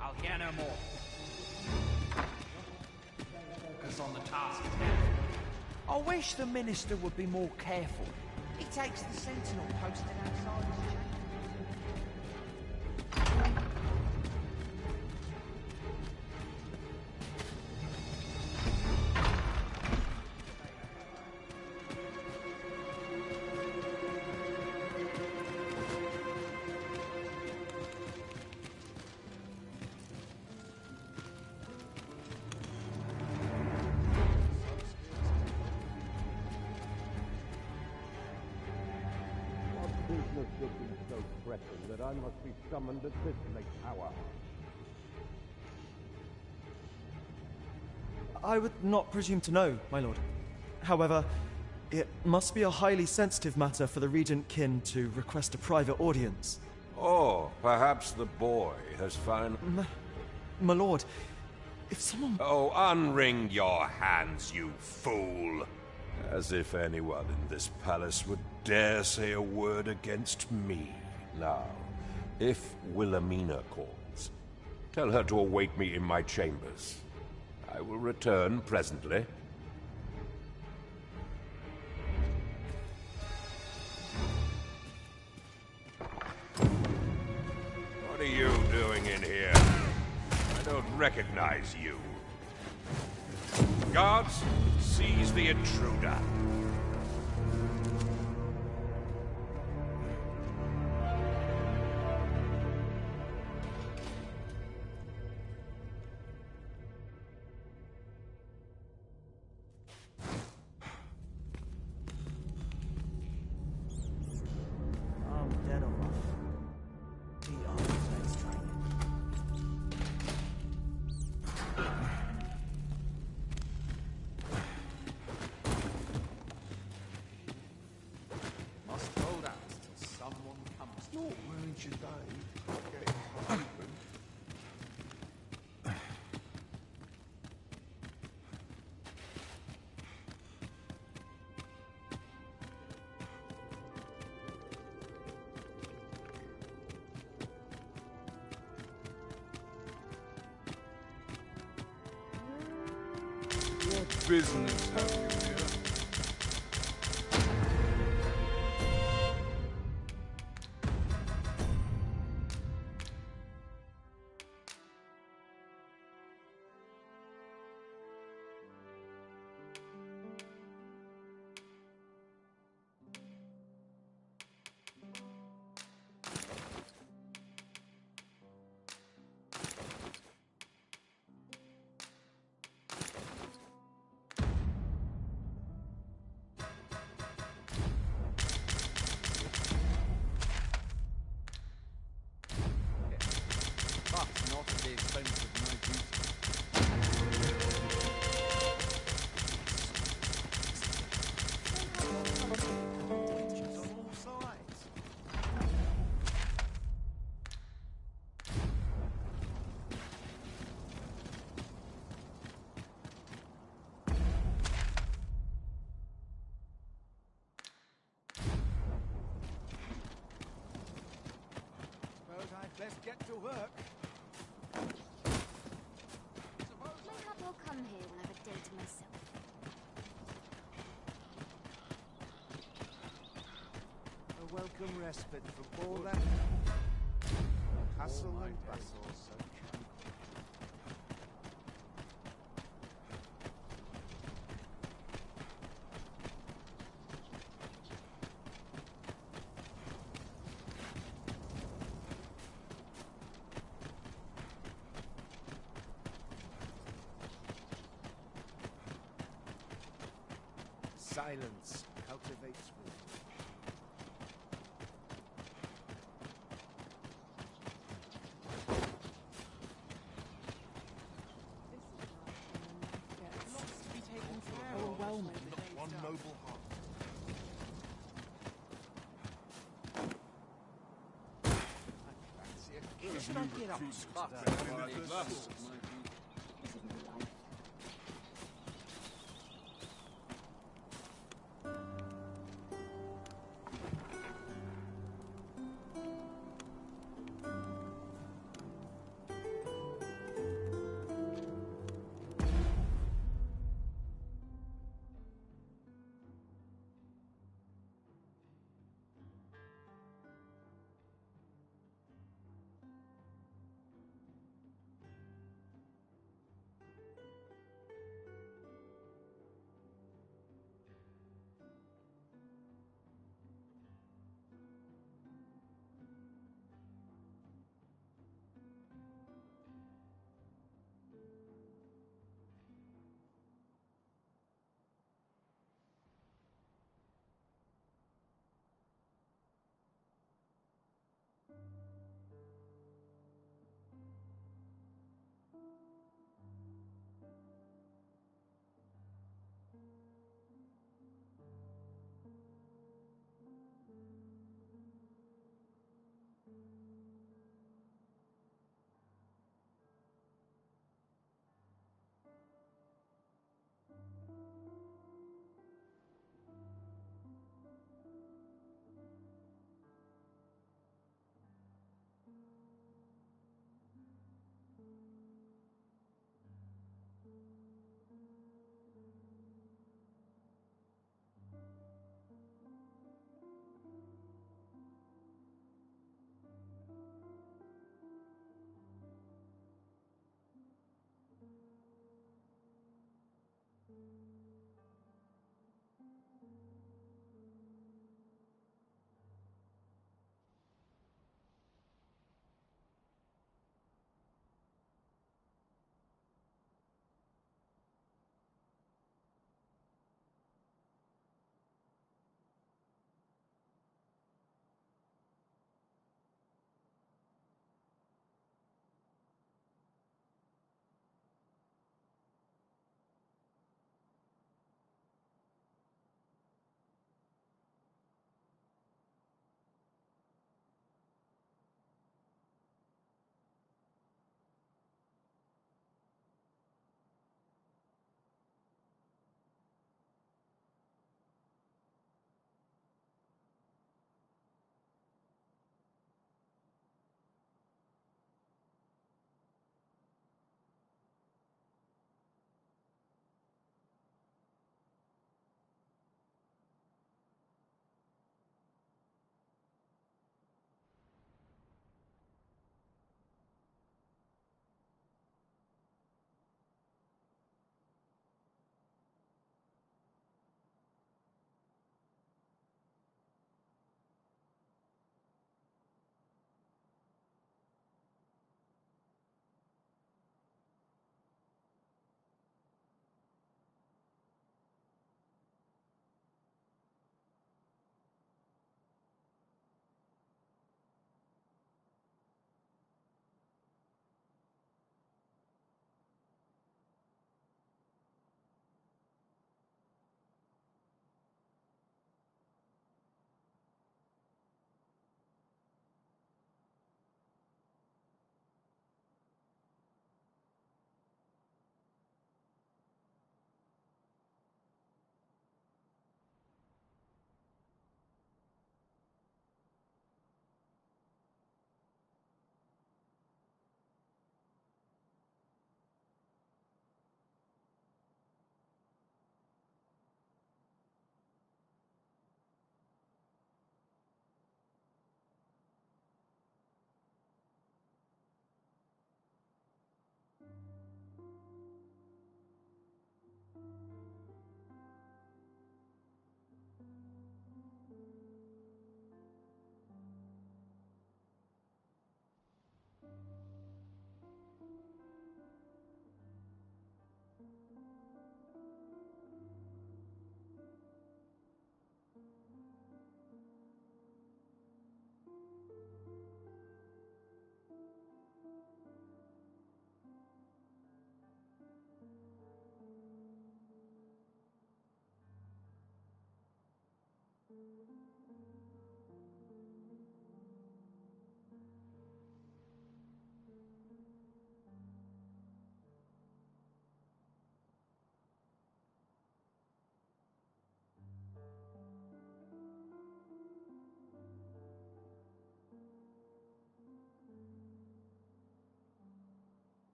Speaker 14: I'll hear no more. us on the task at hand. I wish the Minister would be more careful. He takes the sentinel posted outside his chamber.
Speaker 13: Business should be so pressing that I must be summoned at this late hour.
Speaker 18: I would not presume to know, my lord. However, it must be a highly sensitive matter for the Regent Kin to request a private audience.
Speaker 10: Oh, perhaps the boy has found...
Speaker 18: My lord, if someone...
Speaker 10: Oh, unwring your hands, you fool! As if anyone in this palace would dare say a word against me. Now, if Wilhelmina calls, tell her to await me in my chambers. I will return presently. What are you doing in here? I don't recognize you. Guards, seize the intruder.
Speaker 18: I'm dead on my feet after today's training.
Speaker 8: Must hold out till someone comes.
Speaker 10: Not ruined your day. Get it open. What business have you here?
Speaker 8: But not at the expense of my duty. On all sides.
Speaker 14: Suppose I'd best get to work.
Speaker 15: Mayhap I'll come here and have a day to myself.
Speaker 14: A welcome respite from all that hustle and bustle. Silence cultivates wisdom. Lots to be taken care of. Overwhelming.
Speaker 10: Not one noble heart.
Speaker 14: Should I get up?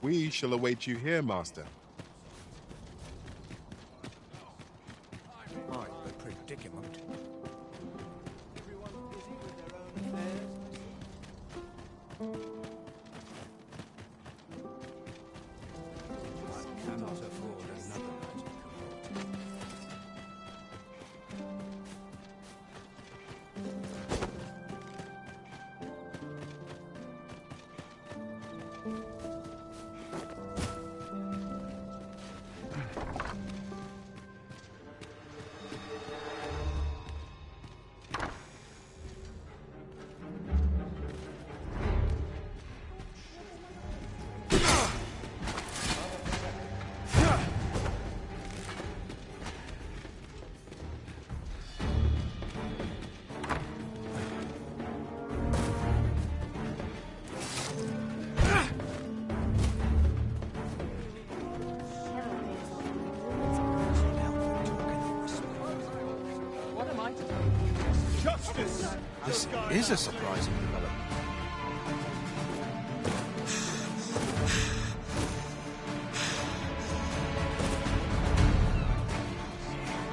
Speaker 2: We shall await you here, Master.
Speaker 12: My, the predicament.
Speaker 13: Everyone busy with their own affairs?
Speaker 12: I cannot afford another night of court.
Speaker 7: What am I to do?
Speaker 12: Justice!
Speaker 8: This is a surprising development.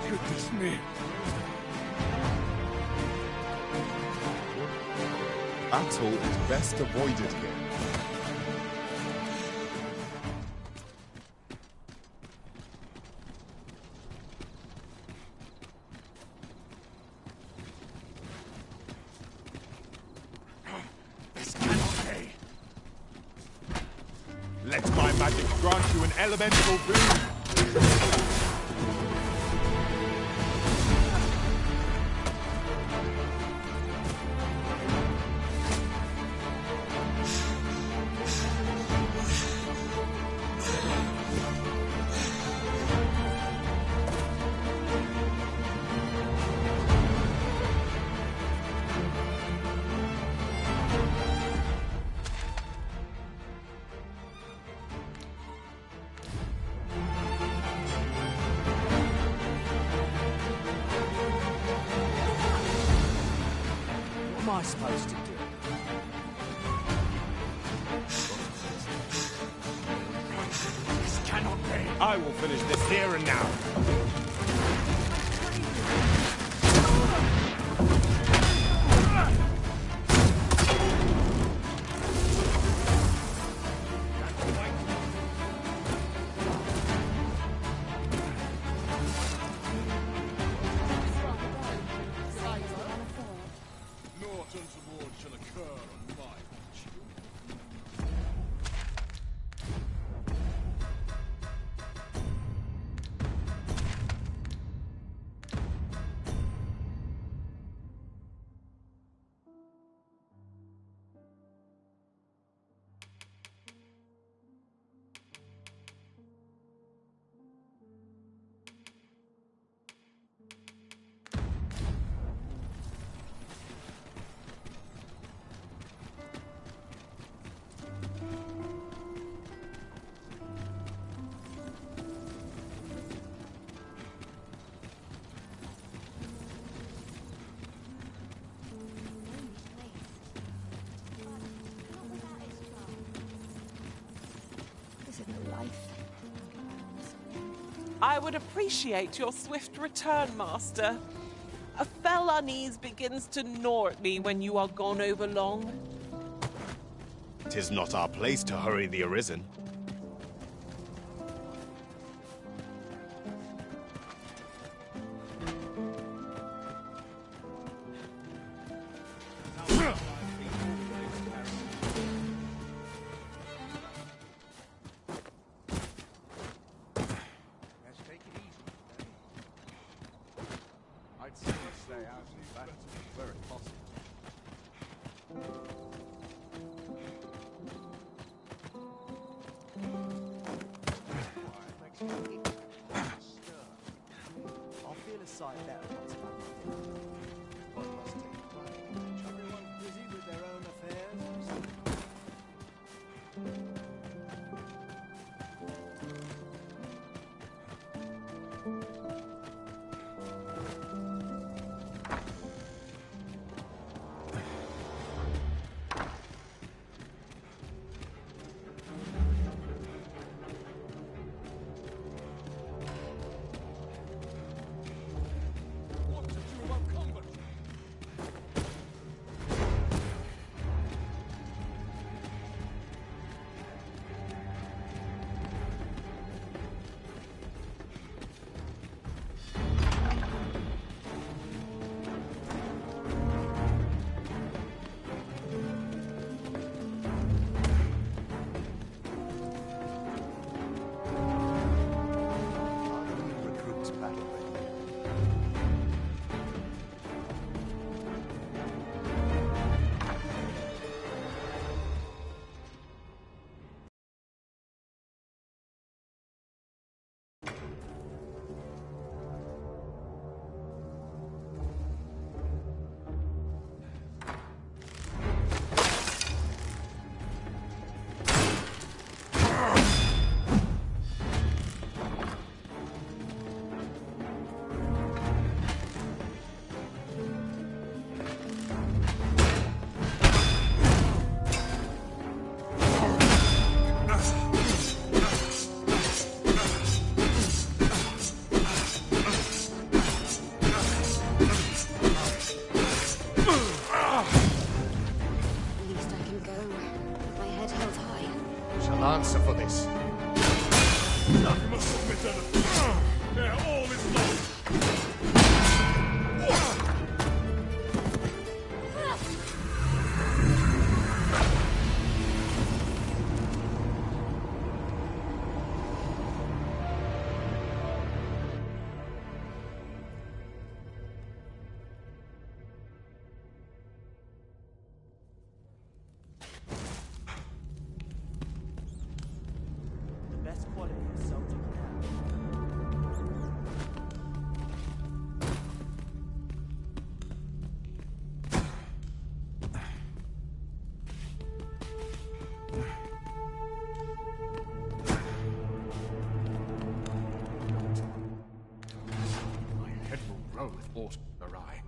Speaker 12: Goodness me.
Speaker 2: Battle is best avoided here.
Speaker 12: This cannot be.
Speaker 2: Let my magic grant you an elemental boon.
Speaker 12: What am I supposed to do? This cannot be.
Speaker 2: I will finish this here and now.
Speaker 12: Naught untoward shall occur on my watch.
Speaker 9: Is it a life?
Speaker 7: I would appreciate your swift return, Master. A fell unease begins to gnaw at me when you are gone over long.
Speaker 16: 'Tis not our place to hurry the Arisen.
Speaker 8: Let's take it easy. I'd sooner stay out of the battle where it's possible.
Speaker 18: I'll feel a sight better once I've had my dinner.
Speaker 13: One must take pride in which everyone's busy with their own affairs.
Speaker 12: instead of... They're all is lost!
Speaker 18: The best quality is seldom
Speaker 12: My head will roll if aught awry.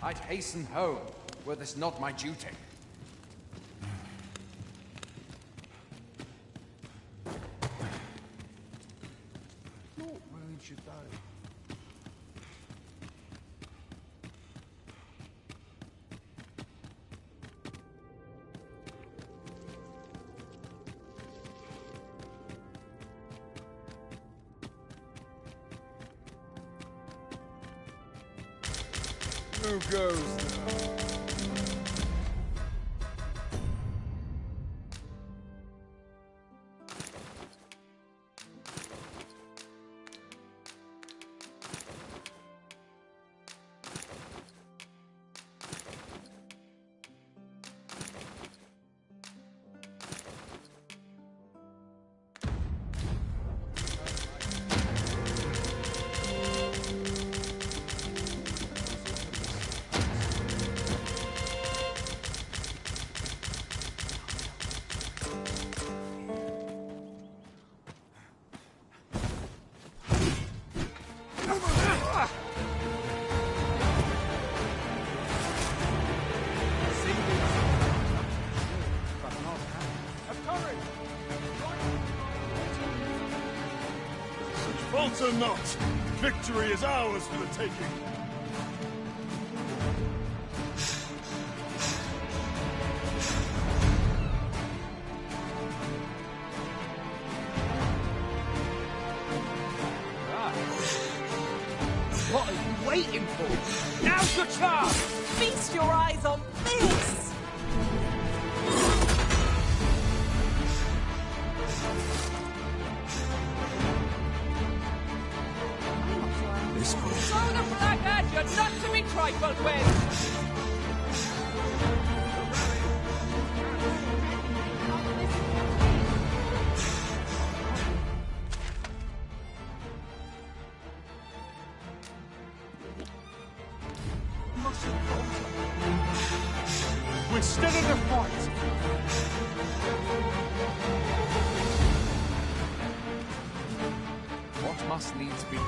Speaker 26: I'd hasten home, were this not my duty.
Speaker 12: What road should I?
Speaker 16: Who goes now?
Speaker 12: Falter not! Victory is ours for the taking!
Speaker 14: What are you waiting for? Now's your chance!
Speaker 7: Feast your eyes on this!
Speaker 14: Throw the black ad, you're not to be trifled with!
Speaker 12: We're still in the fight!
Speaker 26: What must needs be done?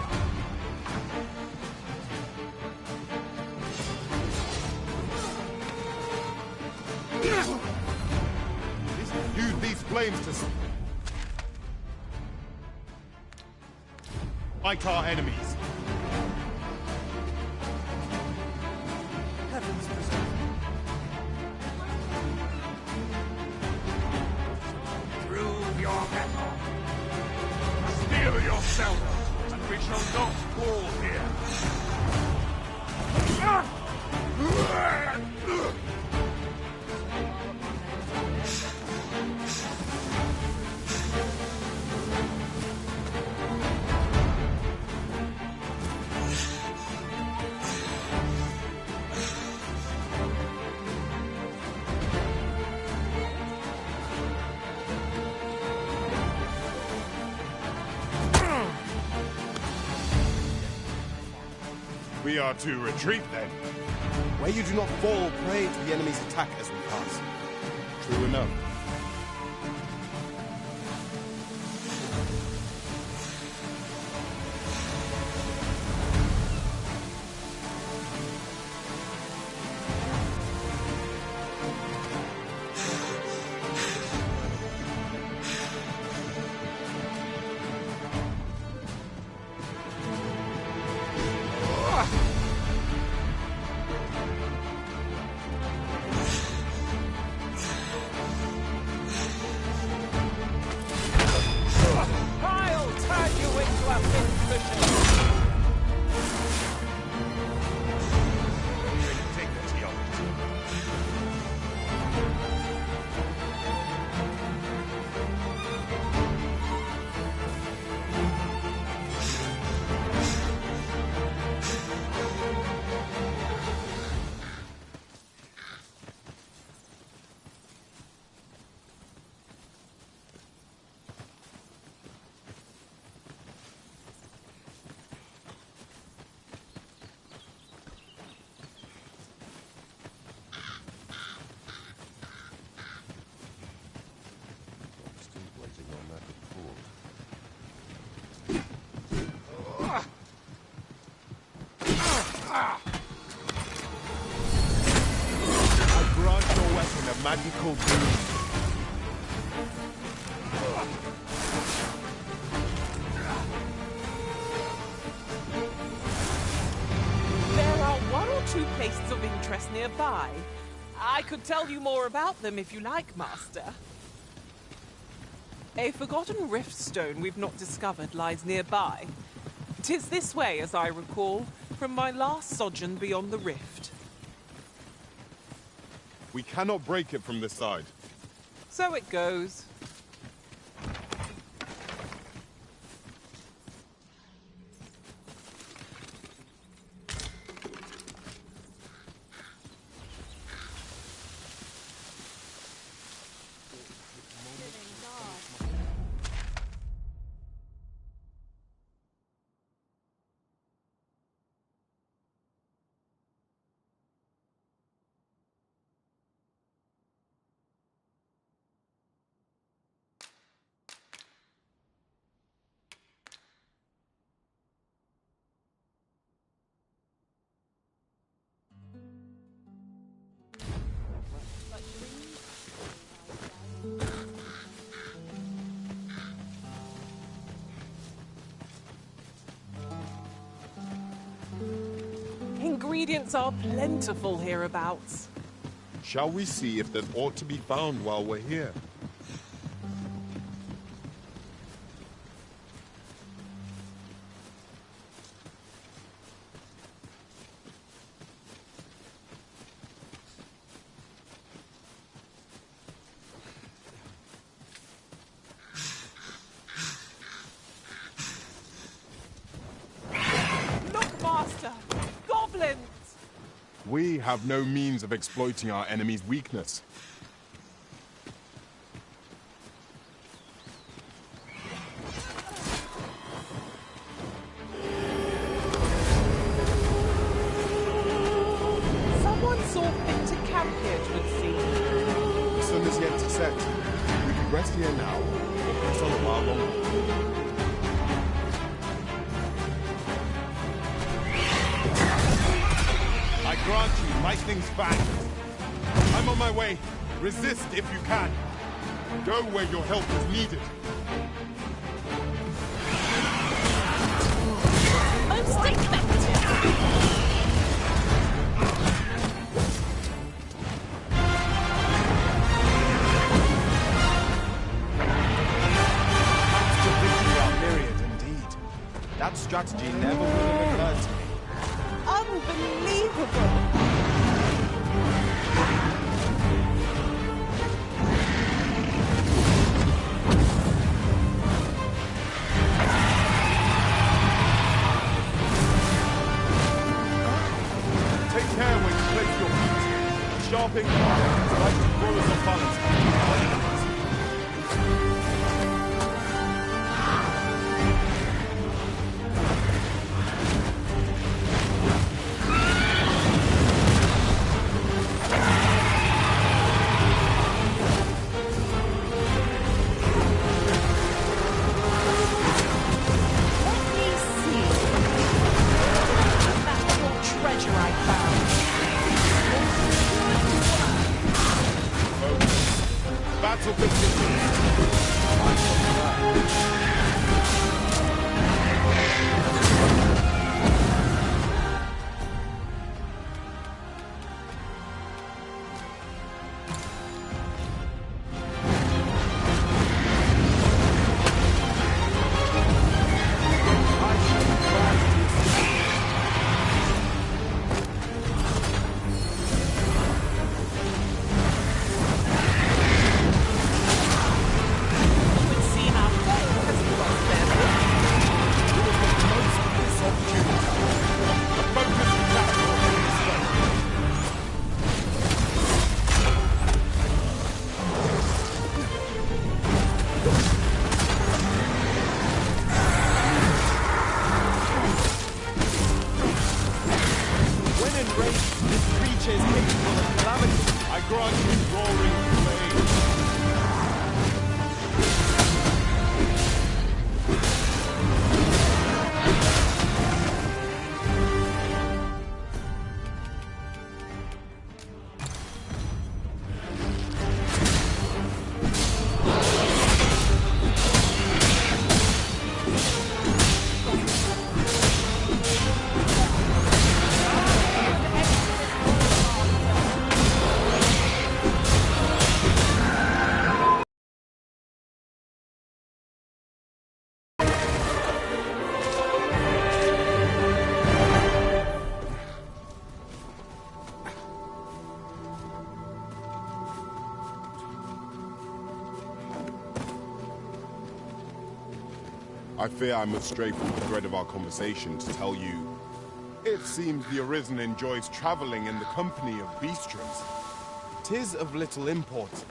Speaker 2: Use these flames to fight our enemies.
Speaker 18: Heavens preserve.
Speaker 12: Prove your mettle! Steel yourself, and we shall not fall here!
Speaker 2: We are to retreat then, where you do not fall prey to the enemy's attack as we pass. True enough. magical doom.
Speaker 7: There are one or two places of interest nearby. I could tell you more about them if you like, Master. A forgotten rift stone we've not discovered lies nearby. 'Tis this way, as I recall, from my last sojourn beyond the rift.
Speaker 2: We cannot break it from this side.
Speaker 7: So it goes. Ingredients are plentiful hereabouts.
Speaker 2: Shall we see if there's aught to be found while we're here?
Speaker 7: Look, Master! Goblins!
Speaker 2: We have no means of exploiting our enemy's weakness.
Speaker 7: Someone saw fit to camp here, it would seem.
Speaker 2: The sun is yet to set. We can rest here now, or press on a while longer. I grant you lightning's fast. I'm on my way. Resist if you can. Go where your help is needed.
Speaker 7: Most effective!
Speaker 16: That strategy never would have occurred to me.
Speaker 7: Unbelievable!
Speaker 2: Take care when you place your feet. A sharp incline is like to throw us off balance. I fear I must stray from the thread of our conversation to tell you. It seems the Arisen enjoys traveling in the company of bestials. 'Tis of little import.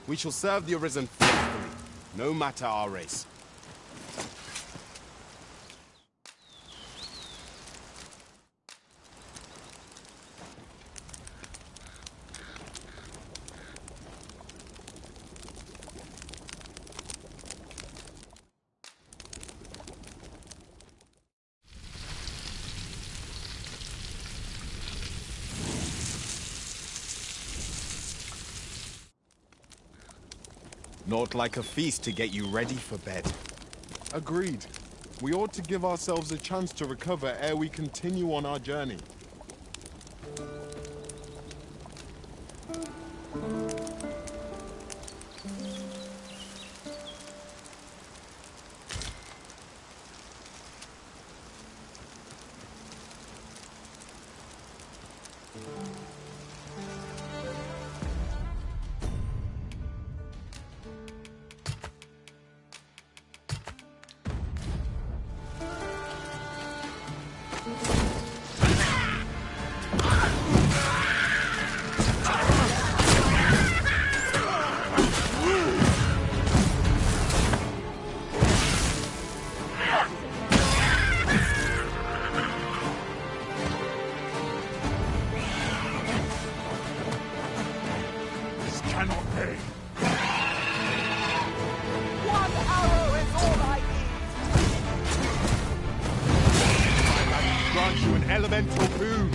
Speaker 2: We shall serve the Arisen faithfully, no matter our race. Not like a feast to get you ready for bed. Agreed. We ought to give ourselves a chance to recover ere we continue on our journey. Elemental boon!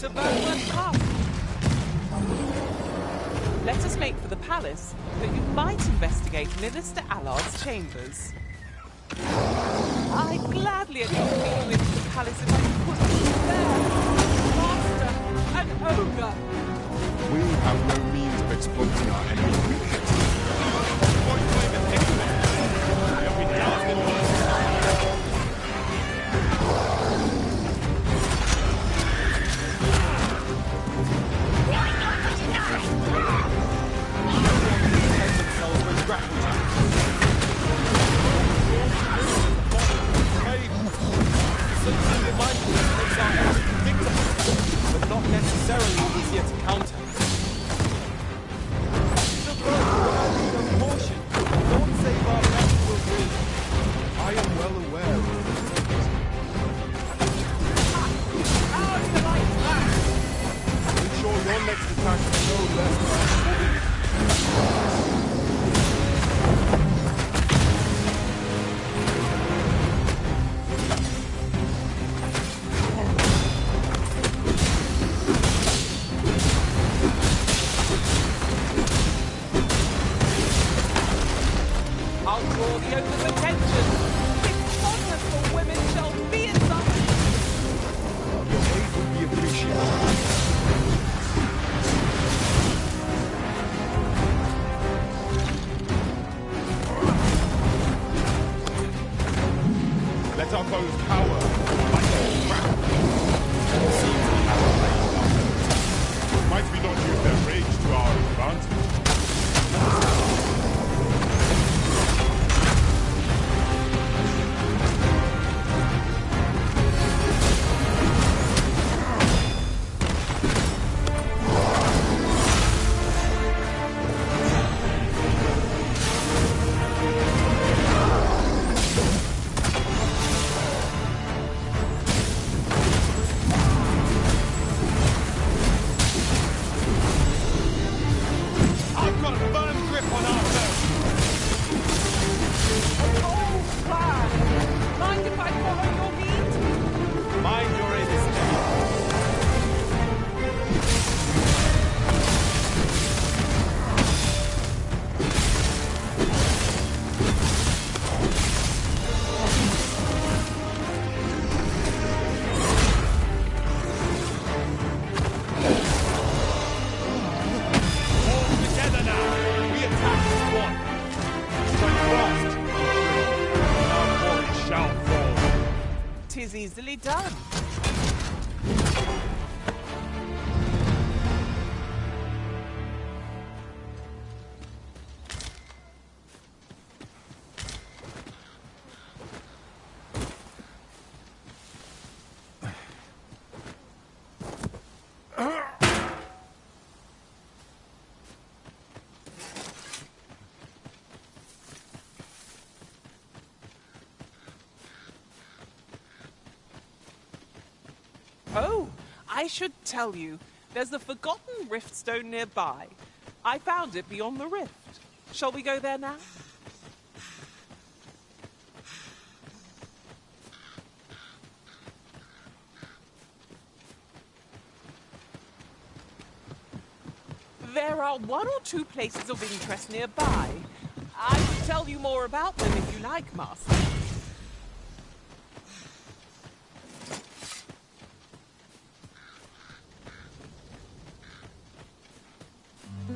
Speaker 7: To Burnworth Castle. Let us make for the palace, but you might investigate Minister Allard's chambers. I'd gladly accompany you into the palace if I could be there. Master, an ogre!
Speaker 2: We have no means of exploiting our enemy's weakness. They'll be doused in blood.
Speaker 16: But not necessarily easier to counter. The birds provide a portion. Don't save our best will win.
Speaker 2: I am well aware of this.
Speaker 7: How do you like that?
Speaker 2: I'm sure your next attack is no less powerful.
Speaker 7: easily done. Oh, I should tell you, there's a forgotten riftstone nearby. I found it beyond the rift. Shall we go there now? There are one or two places of interest nearby. I can tell you more about them if you like, Master.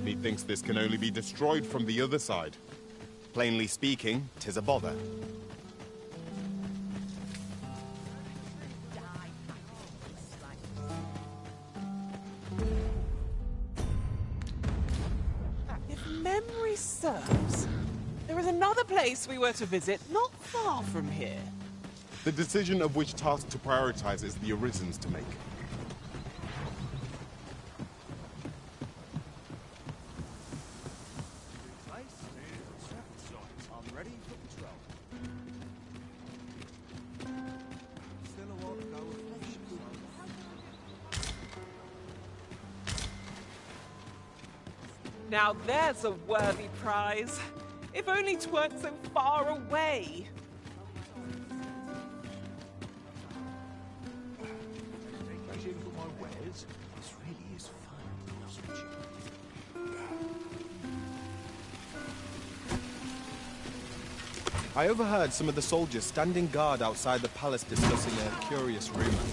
Speaker 2: Methinks this can only be destroyed from the other side.
Speaker 16: Plainly speaking, 'tis a bother.
Speaker 7: If memory serves, there is another place we were to visit not far from here.
Speaker 2: The decision of which task to prioritize is the Arisen's to make.
Speaker 8: I'm ready for patrol. Still a while to go with
Speaker 7: Now there's a worthy prize. If only 'tweren't so far away.
Speaker 8: Take you for my wares. This really is fun, doesn't it?
Speaker 16: I overheard some of the soldiers standing guard outside the palace discussing a curious rumor.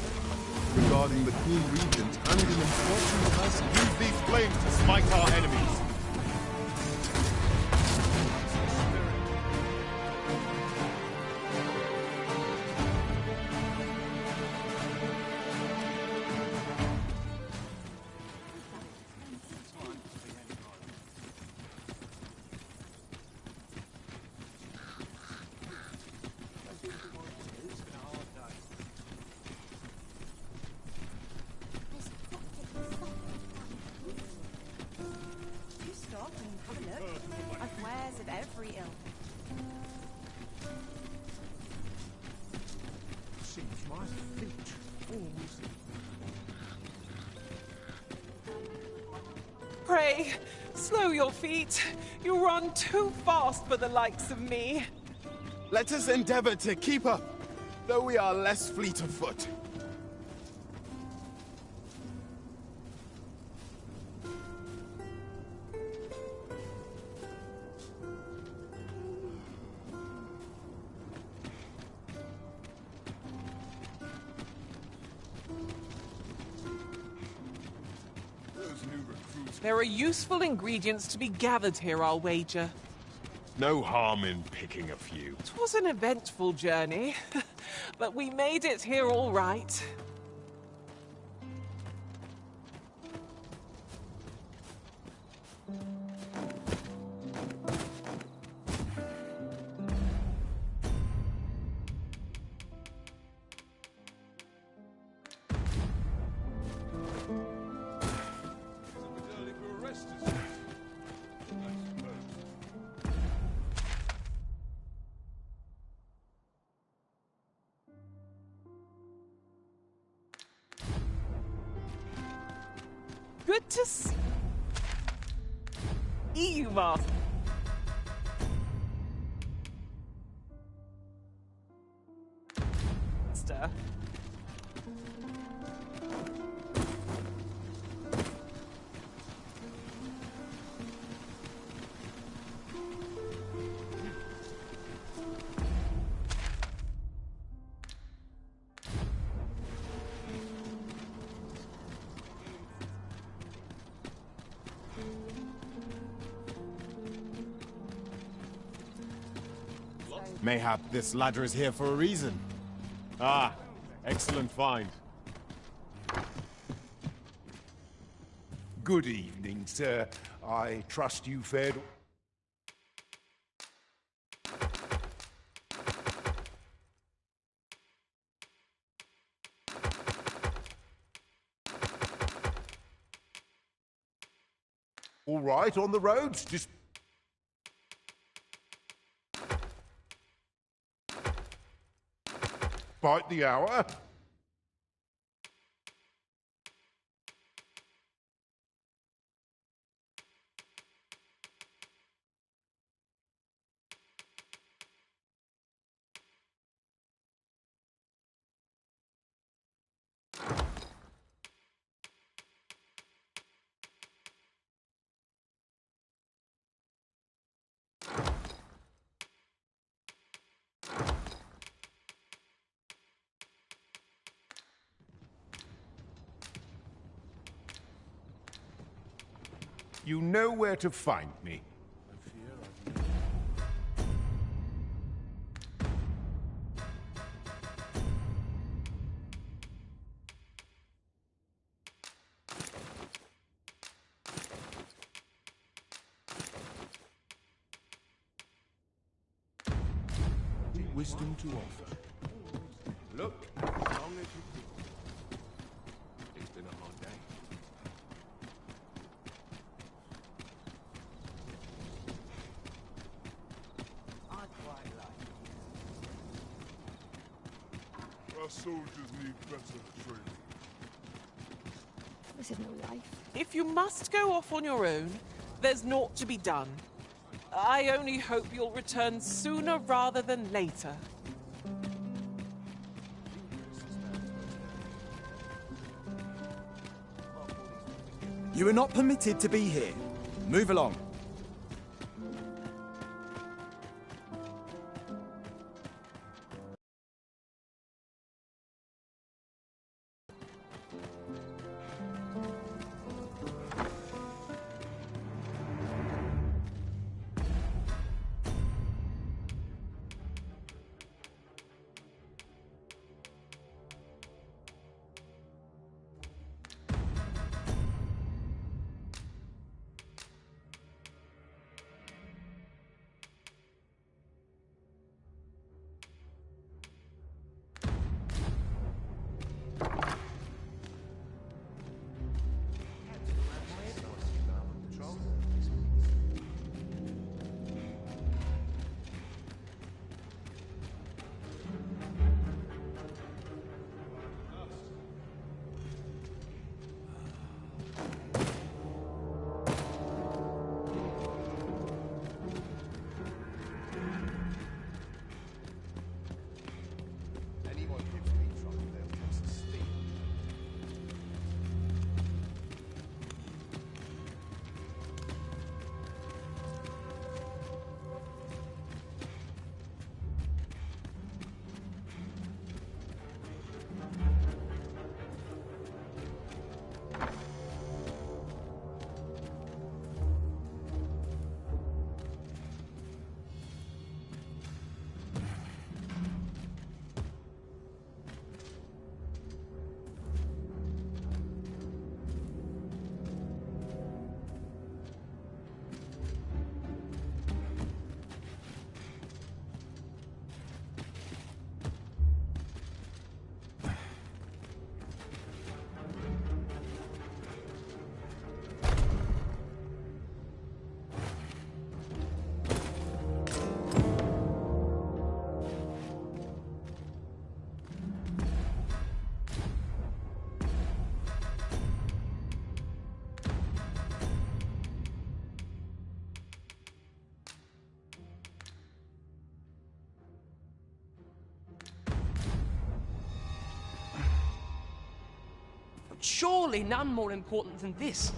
Speaker 2: Regarding the Queen Regent and an important person. Use these flames to smite our enemies.
Speaker 9: You stop and have a look. I've wares of every ilk.
Speaker 8: Seems my feet almost.
Speaker 7: Pray, slow your feet. You run too fast for the likes of me.
Speaker 2: Let us endeavor to keep up, though we are less fleet of foot.
Speaker 7: There are useful ingredients to be gathered here, I'll wager.
Speaker 2: No harm in picking a few.
Speaker 7: It was an eventful journey, but we made it here all right. Good to see you, Master.
Speaker 2: Mayhap this ladder is here for a reason. Ah, Excellent find.
Speaker 10: Good evening, sir. I trust you fared... all right on the roads? Just... bite the hour? You know where to find me. Wisdom to offer. Look, as long as you do. It's been a hard day.
Speaker 12: Our soldiers need better training.
Speaker 15: This is no life.
Speaker 7: If you must go off on your own, there's naught to be done. I only hope you'll return sooner rather than later.
Speaker 20: You are not permitted to be here. Move along.
Speaker 11: Surely none more important than this.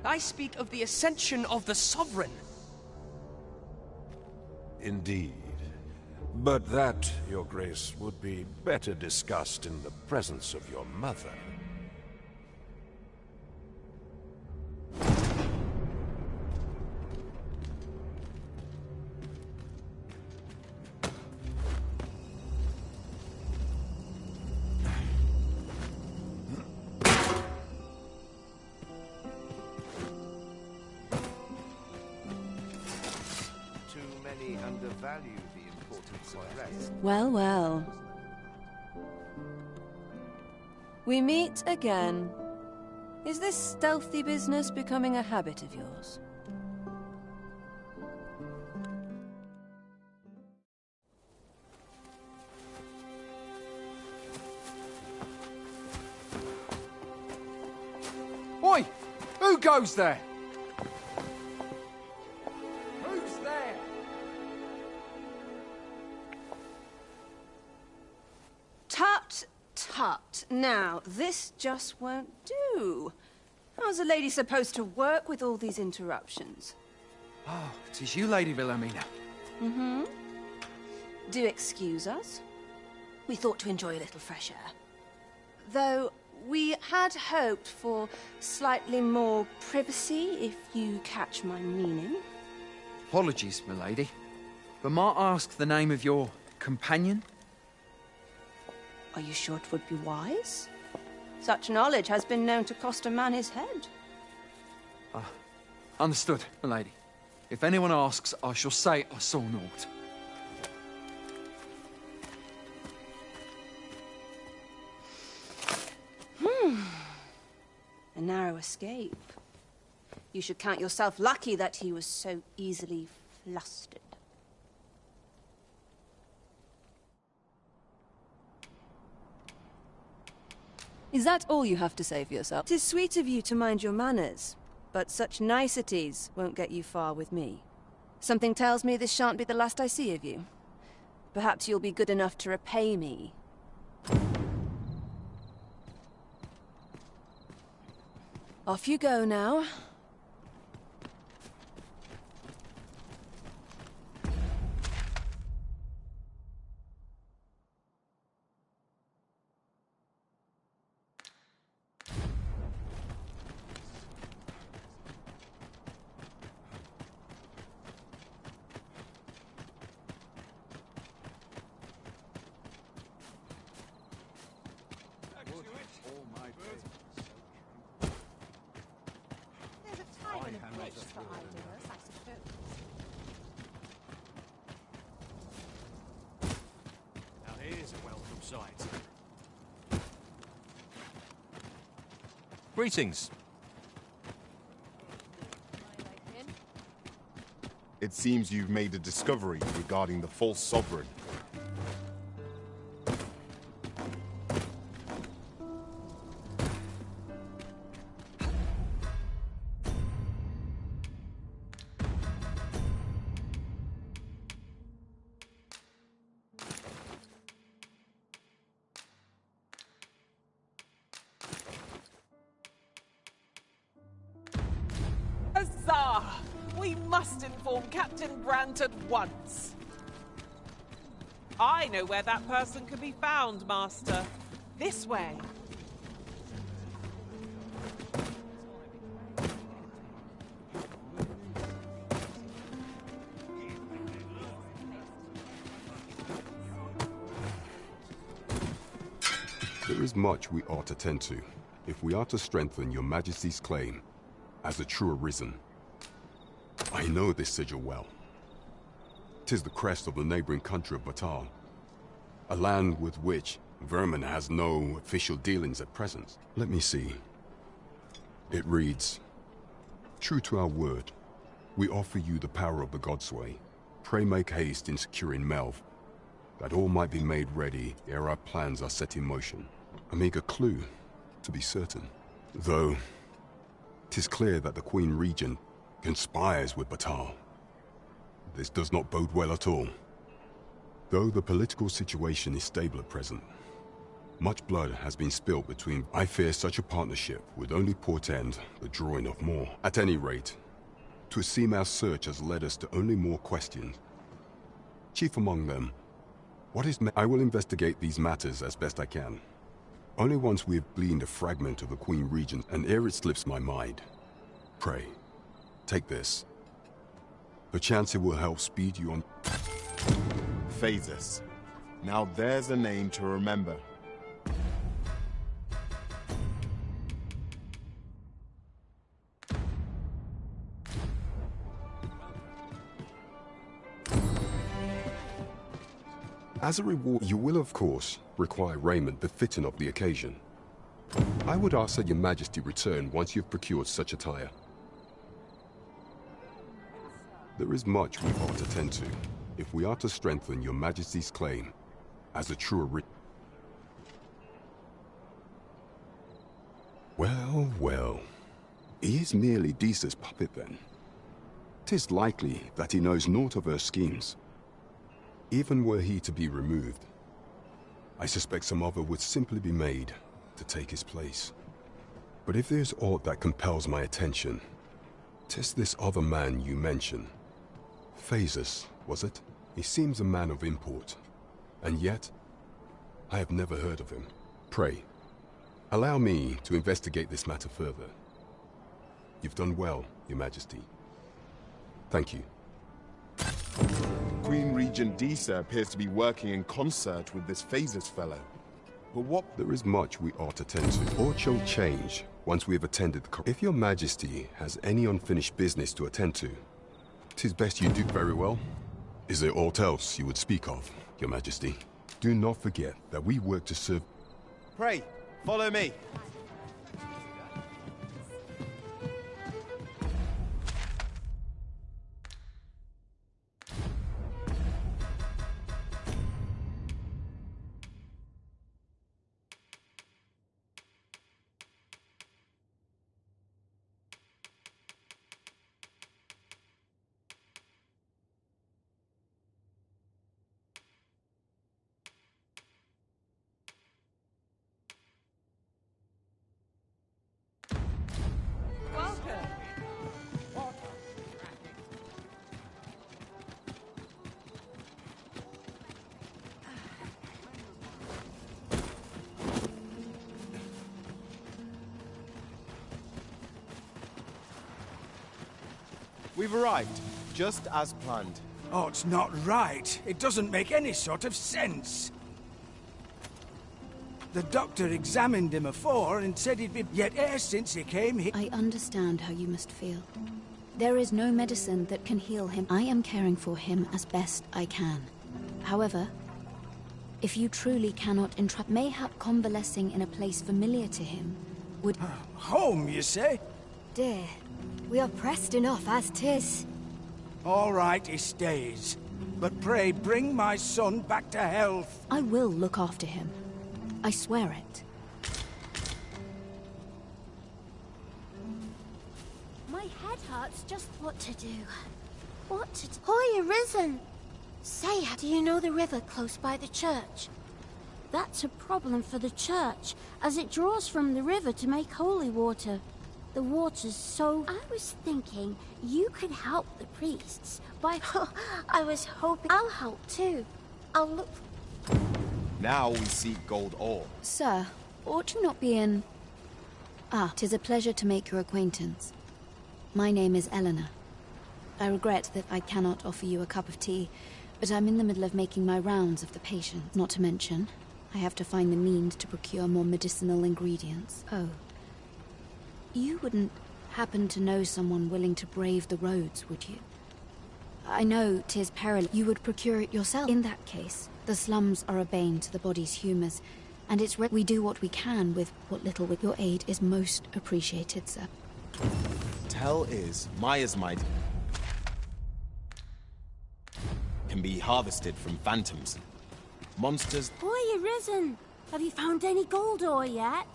Speaker 11: I speak of the ascension of the Sovereign.
Speaker 10: Indeed. But that, Your Grace, would be better discussed in the presence of your mother.
Speaker 1: value the importance of rest.
Speaker 23: Well, well. We meet again. Is this stealthy business becoming a habit of yours?
Speaker 26: Oi! Who goes there? Who's there?
Speaker 23: Tut, tut. Now, this just won't do. How's a lady supposed to work with all these interruptions?
Speaker 26: Oh, 'tis you, Lady Wilhelmina.
Speaker 23: Mm-hmm. Do excuse us. We thought to enjoy a little fresh air. Though we had hoped for slightly more privacy, if you catch my meaning.
Speaker 26: Apologies, milady. But might I ask the name of your companion?
Speaker 23: Are you sure it would be wise? Such knowledge has been known to cost a man his head.
Speaker 26: Understood, milady. If anyone asks, I shall say I saw naught.
Speaker 23: A narrow escape. You should count yourself lucky that he was so easily flustered. Is that all you have to say for yourself? 'Tis sweet of you to mind your manners, but such niceties won't get you far with me. Something tells me this shan't be the last I see of you. Perhaps you'll be good enough to repay me. Off you go now.
Speaker 14: Now here's a welcome sight.
Speaker 10: Greetings.
Speaker 2: It seems you've made a discovery regarding the false sovereign.
Speaker 7: Huzzah! We must inform Captain Brant at once. I know where that person can be found, Master. This way.
Speaker 3: There is much we ought to tend to, if we are to strengthen your Majesty's claim as a true Arisen. I know this sigil well. 'Tis the crest of the neighboring country of Batal, a land with which Vermin has no official dealings at present. Let me see. It reads, "True to our word, we offer you the power of the Godsway. Pray make haste in securing Melv, that all might be made ready ere our plans are set in motion." A meager clue, to be certain. Though, 'tis clear that the Queen Regent conspires with Batal. This does not bode well at all. Though the political situation is stable at present, much blood has been spilled between. I fear such a partnership would only portend the drawing of more. At any rate, 'twould seem our search has led us to only more questions. Chief among them, what is I will investigate these matters as best I can. Only once we have gleaned a fragment of the Queen Regent, and ere it slips my mind. Pray, take this. Perchance it will help speed you on.
Speaker 2: Phases. Now there's a name to remember.
Speaker 3: As a reward, you will of course require raiment befitting of the occasion. I would ask that your majesty return once you've procured such attire. There is much we ought to tend to, if we are to strengthen your majesty's claim as a true Well, well. He is merely Disa's puppet then. 'Tis likely that he knows naught of her schemes. Even were he to be removed, I suspect some other would simply be made to take his place. But if there's aught that compels my attention, 'tis this other man you mention. Phases, was it? He seems a man of import, and yet I have never heard of him. Pray, allow me to investigate this matter further. You've done well, Your Majesty. Thank you.
Speaker 2: Queen Regent Disa appears to be working in concert with this Phases fellow. But what?
Speaker 3: There is much we ought to tend to. Aught shall change once we have attended the... If Your Majesty has any unfinished business to attend to, 'tis best you do. Very well. Is there aught else you would speak of, Your Majesty? Do not forget that we work to serve...
Speaker 16: Pray, follow me. We've arrived, just as planned.
Speaker 14: Oh, it's not right. It doesn't make any sort of sense. The doctor examined him afore and said he'd been... Yet e'er since he came here...
Speaker 17: I understand how you must feel. There is no medicine that can heal him. I am caring for him as best I can. However, if you truly cannot entrust, mayhap convalescing in a place familiar to him would...
Speaker 14: Home, you say?
Speaker 5: Dear, we are pressed enough as 'tis.
Speaker 14: All right, he stays. But pray, bring my son back to health.
Speaker 17: I will look after him. I swear it.
Speaker 5: My head hurts just what to do. What to do? Hoy, Arisen! Say, do you know the river close by the church? That's a problem for the church, as it draws from the river to make holy water. The water's so... I was thinking you could help the priests by... I was hoping... I'll help too. I'll look...
Speaker 16: Now we seek gold ore.
Speaker 17: Sir, ought you not be in... Ah, 'tis a pleasure to make your acquaintance. My name is Eleanor. I regret that I cannot offer you a cup of tea, but I'm in the middle of making my rounds of the patients. Not to mention, I have to find the means to procure more medicinal ingredients. Oh. You wouldn't happen to know someone willing to brave the roads, would you? I know 'tis perilous. You would procure it yourself. In that case, the slums are a bane to the body's humors, and it's we do what we can with what little with your aid is most appreciated, sir.
Speaker 16: Tell is, Maya's might can be harvested from phantoms. Monsters...
Speaker 5: Hoy, Arisen! Have you found any gold ore yet?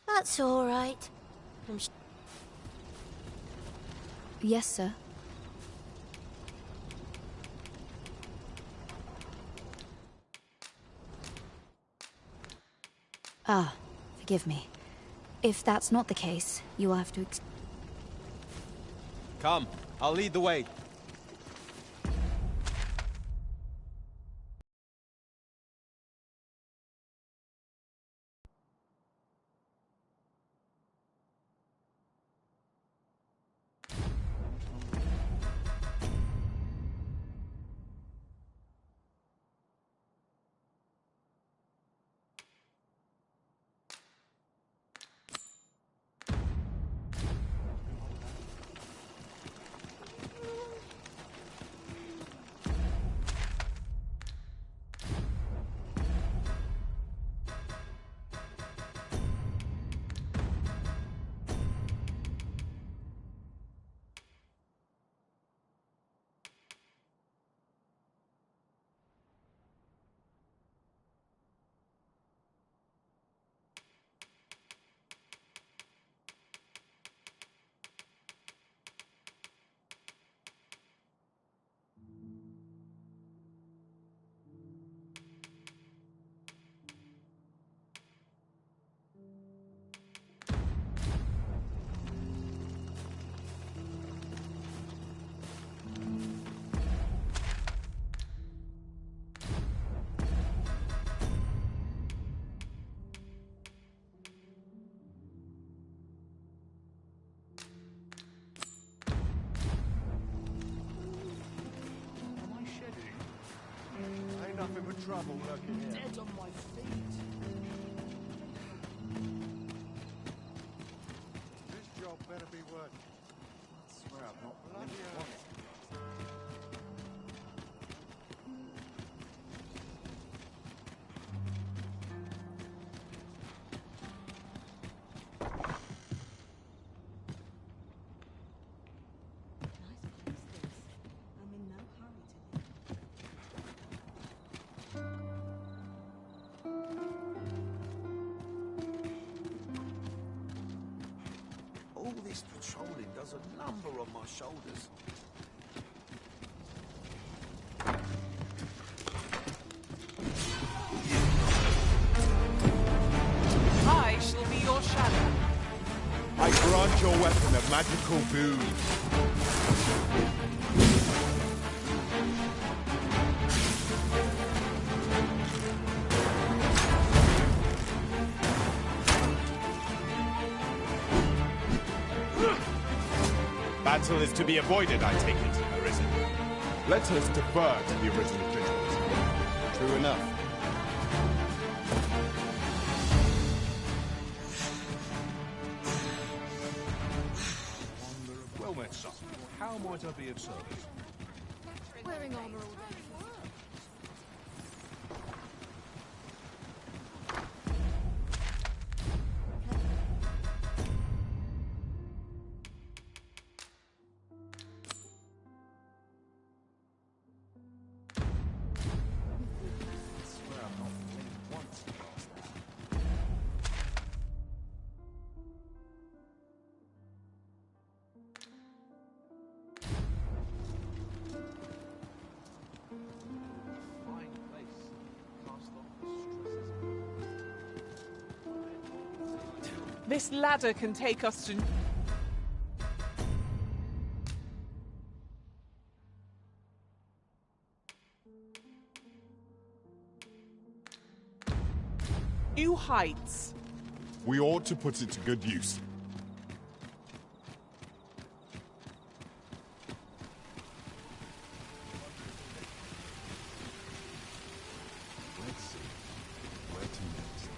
Speaker 5: That's all right.
Speaker 17: Yes, sir. Ah, forgive me. If that's not the case, you will have to
Speaker 16: Come, I'll lead the way.
Speaker 12: trouble working here.
Speaker 14: Dead on my feet.
Speaker 12: This job better be worth it. I swear I've not bloody once.
Speaker 6: All this patrolling does a number on my shoulders.
Speaker 7: I shall be your shadow.
Speaker 2: I grant your weapon a magical boon. Battle is to be avoided, I take it, Arisen. Let us defer to the original judgment.
Speaker 16: True enough.
Speaker 12: Well met, son. How might I be of service?
Speaker 4: Wearing armor all day.
Speaker 7: This ladder can take us to... new heights.
Speaker 2: We ought to put it to good use.
Speaker 3: Let's see. Where to next?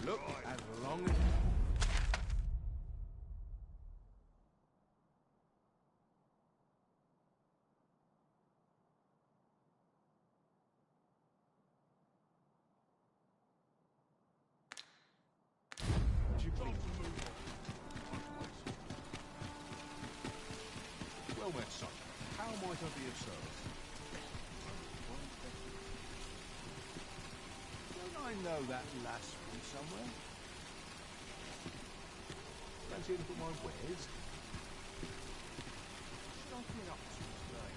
Speaker 12: Look, as long as... Well met, son. How might I be of service? Don't I know that lass from somewhere? Fancy a look at my wares? Stocking up today.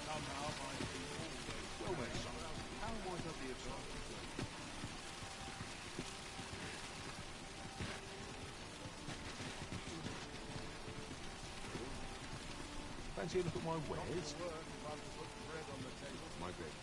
Speaker 12: Somehow I see always. Well met, son. How might I be of service? Fancy a look at my wares?
Speaker 3: My bed.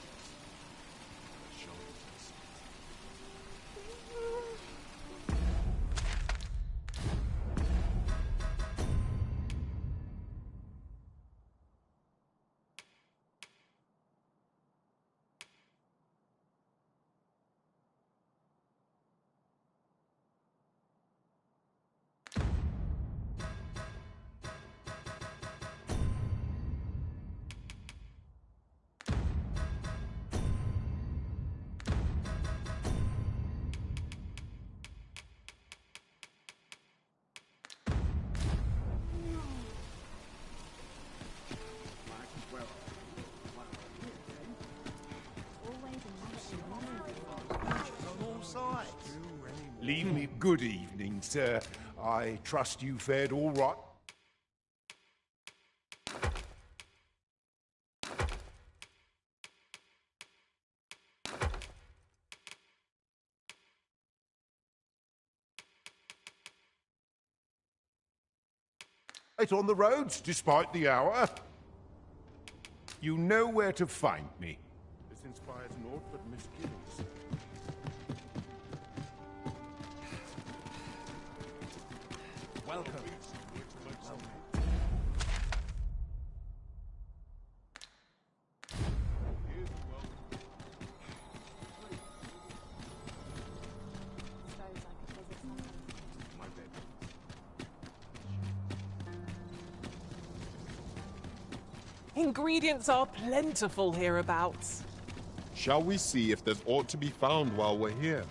Speaker 12: Leave me good evening, sir. I trust you fared all right. Right on the roads, despite the hour. You know where to find me.
Speaker 13: This inspires naught but misgivings.
Speaker 20: Welcome.
Speaker 7: Ingredients are plentiful hereabouts.
Speaker 2: Shall we see if there's aught to be found while we're here?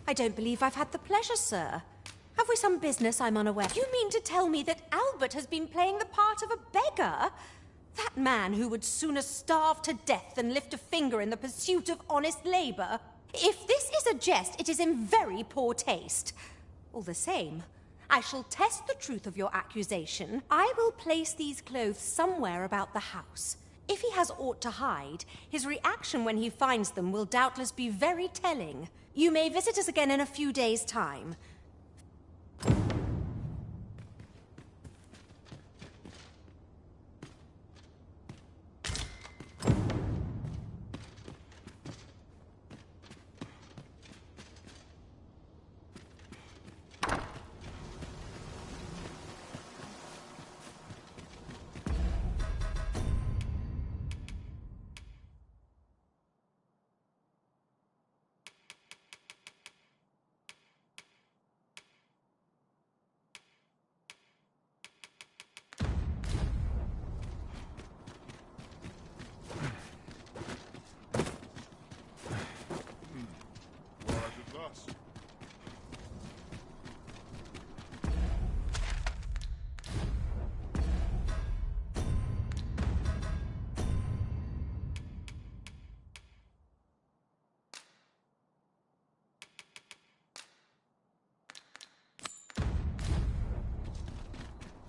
Speaker 18: I don't believe I've had the pleasure, sir. Have we some business I'm unaware? You mean to tell me that Albert has been playing the part of a beggar? That man who would sooner starve to death than lift a finger in the pursuit of honest labor? If this is a jest, it is in very poor taste. All the same, I shall test the truth of your accusation. I will place these clothes somewhere about the house. If he has aught to hide, his reaction when he finds them will doubtless be very telling. You may visit us again in a few days' time.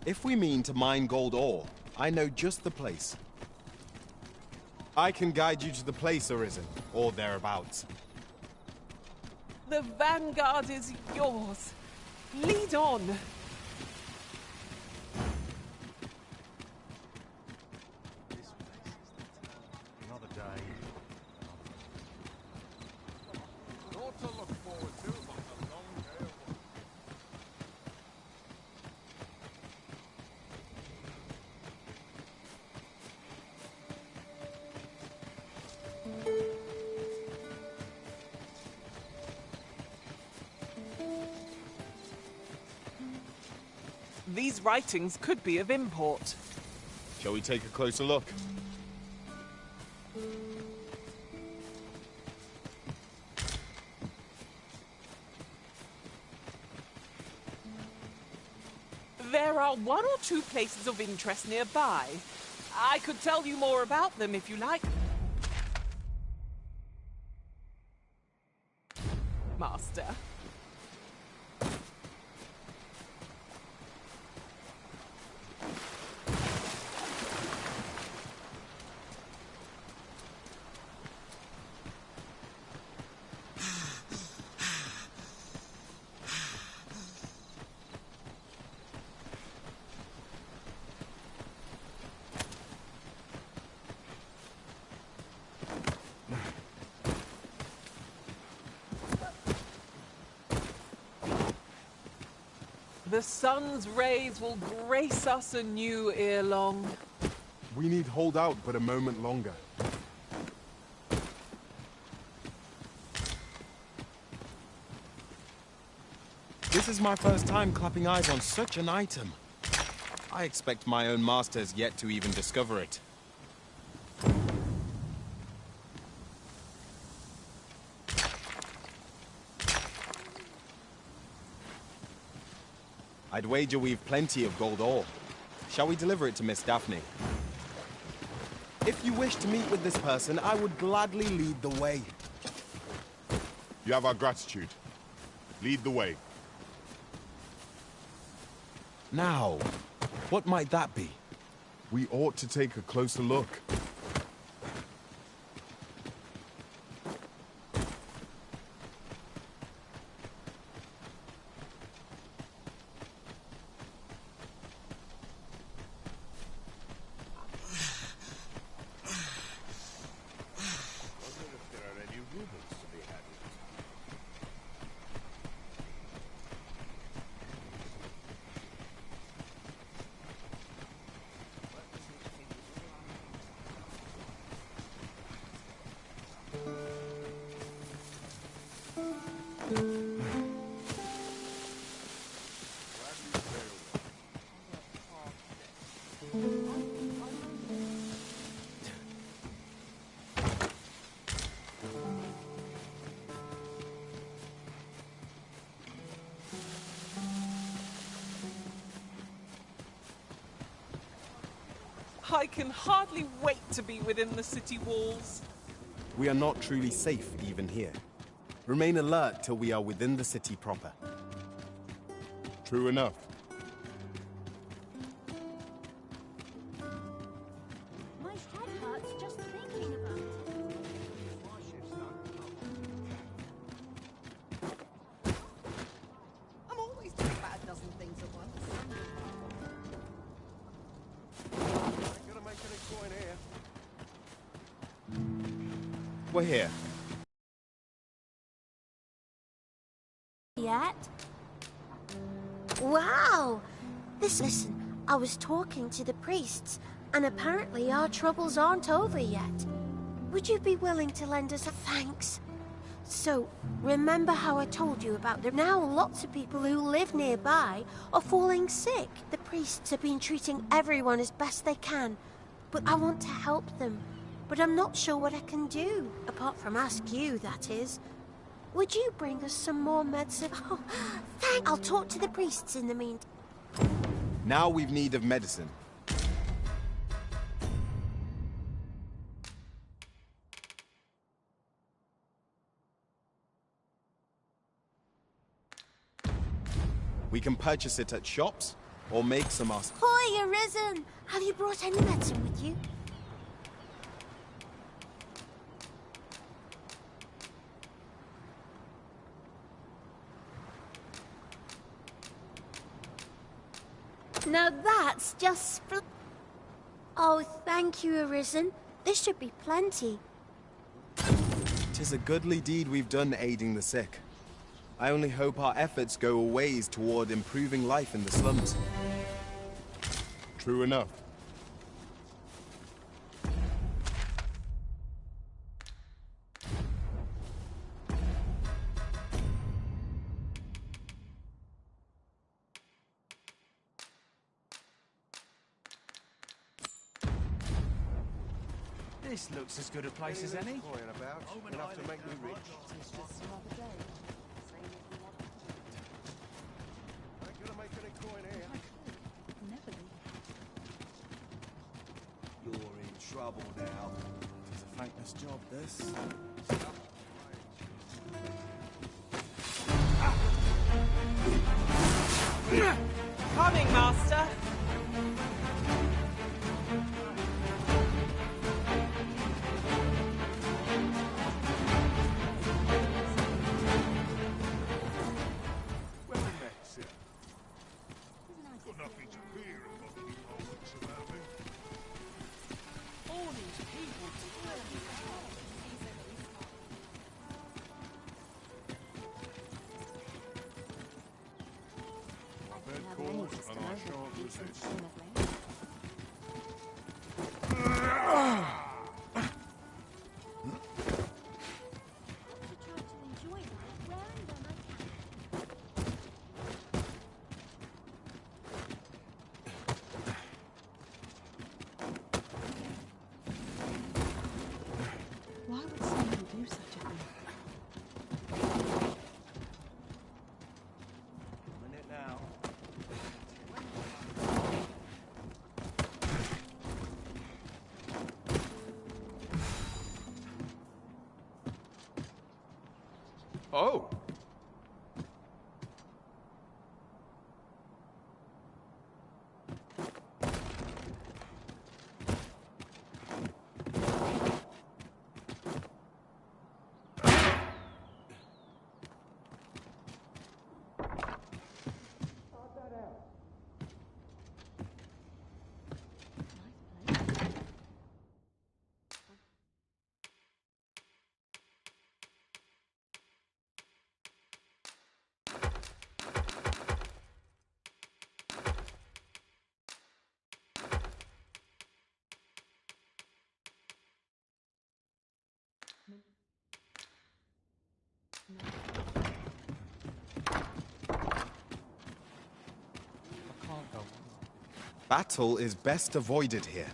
Speaker 16: If we mean to mine gold ore, I know just the place. I can guide you to the place, Arisen, or thereabouts.
Speaker 7: The vanguard is yours. Lead on.
Speaker 12: Another day. Naught to look forward to, but a long day of work.
Speaker 7: These writings could be of import.
Speaker 16: Shall we take a closer look?
Speaker 7: There are one or two places of interest nearby. I could tell you more about them if you like. Master. The sun's rays will grace us anew ere long.
Speaker 2: We need hold out but a moment longer.
Speaker 16: This is my first time clapping eyes on such an item. I expect my own master has yet to even discover it. I'd wager we've plenty of gold ore. Shall we deliver it to Miss Daphne? If you wish to meet with this person, I would gladly lead the way.
Speaker 2: You have our gratitude. Lead the way.
Speaker 16: Now, what might that be?
Speaker 2: We ought to take a closer look.
Speaker 7: I can hardly wait to be within the city walls.
Speaker 16: We are not truly safe even here. Remain alert till we are within the city proper.
Speaker 2: True enough.
Speaker 15: My head hurts just thinking about it.
Speaker 9: I'm always doing about a dozen things at once.
Speaker 6: Ain't gonna make any coin here.
Speaker 16: We're here.
Speaker 5: Yet? Wow! Listen, I was talking to the priests, and apparently our troubles aren't over yet. Would you be willing to lend us a thanks? So, remember how I told you about now lots of people who live nearby are falling sick. The priests have been treating everyone as best they can, but I want to help them. But I'm not sure what I can do, apart from ask you, that is. Would you bring us some more medicine? Oh, thanks. I'll talk to the priests in the meantime.
Speaker 16: Now we've need of medicine. We can purchase it at shops, or make some ourselves.
Speaker 5: Hoy, Arisen! Have you brought any medicine with you? Now that's just Oh, thank you, Arisen. This should be plenty.
Speaker 16: 'Tis a goodly deed we've done aiding the sick. I only hope our efforts go a ways toward improving life in the slums.
Speaker 2: True enough.
Speaker 14: This looks as good a place as any.
Speaker 6: Coin about. Enough to make me rich. Ain't gonna make any coin here.
Speaker 20: You're in trouble now. It's a thankless job, this.
Speaker 7: Coming, Master.
Speaker 12: Oh.
Speaker 16: Battle is best avoided here.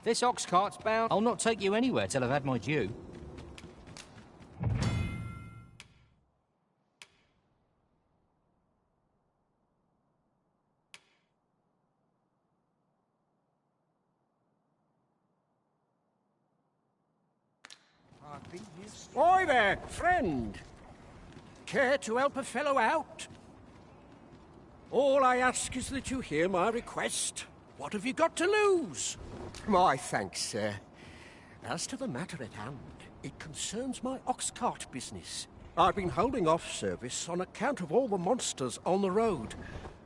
Speaker 14: This ox cart's bound. I'll not take you anywhere till I've had my due.
Speaker 8: Oi there, friend! Care to help a fellow out? All I ask is that you hear my request. What have you got to lose? My thanks, sir. As to the matter at hand, it concerns my ox cart business. I've been holding off service on account of all the monsters on the road,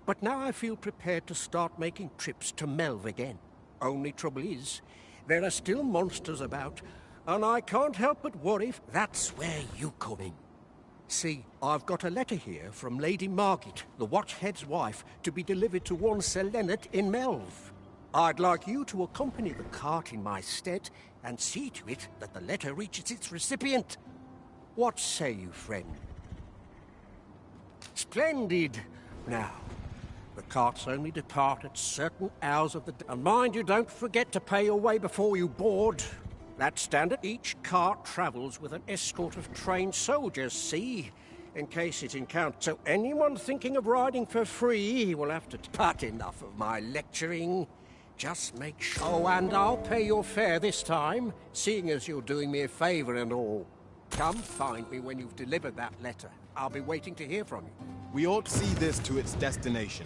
Speaker 8: but now I feel prepared to start making trips to Melv again. Only trouble is, there are still monsters about, and I can't help but worry if that's where you come in. See, I've got a letter here from Lady Margit, the Watchhead's wife, to be delivered to one Sir Leonard in Melv. I'd like you to accompany the cart in my stead and see to it that the letter reaches its recipient. What say you, friend? Splendid! Now, the carts only depart at certain hours of the day. And mind you, don't forget to pay your way before you board. That's standard. Each cart travels with an escort of trained soldiers, see? In case it encounters. So anyone thinking of riding for free will have to... But enough of my lecturing. Just make sure... Oh, and I'll pay your fare this time, seeing as you're doing me a favour and all. Come find me when you've delivered that letter. I'll be waiting to hear from you.
Speaker 16: We ought to see this to its destination.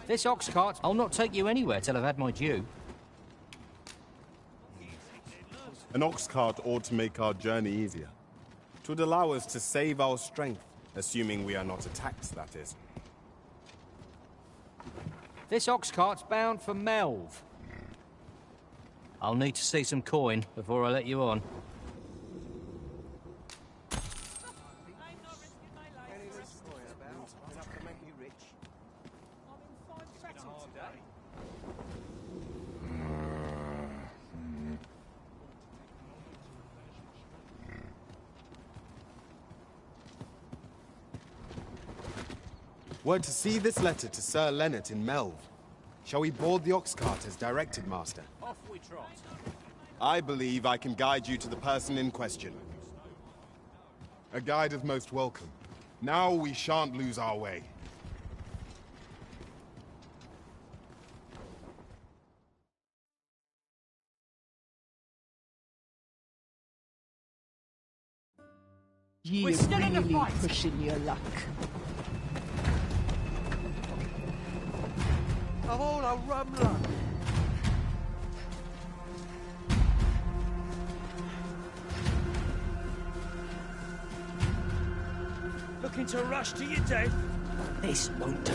Speaker 14: This ox cart, I'll not take you anywhere till I've had my due.
Speaker 2: An ox cart ought to make our journey easier. It would allow us to save our strength, assuming we are not attacked, that is.
Speaker 14: This ox cart's bound for Melv. I'll need to see some coin before I let you on.
Speaker 16: We're to see this letter to Sir Leonard in Melve. Shall we board the ox cart as directed, Master?
Speaker 12: Off we trot.
Speaker 16: I believe I can guide you to the person in question.
Speaker 2: A guide is most welcome. Now we shan't lose our way.
Speaker 9: We're still in a fight. Pushing your luck.
Speaker 6: Of all a rum luck.
Speaker 14: Looking to rush to your death?
Speaker 9: This won't do.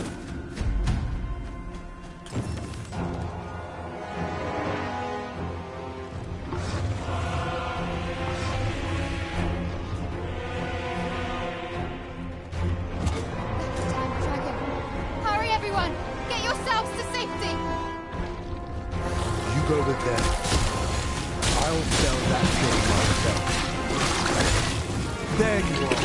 Speaker 15: Hurry, everyone! Get yourselves to safety!
Speaker 13: You go with them. I'll sell that thing myself. There you are.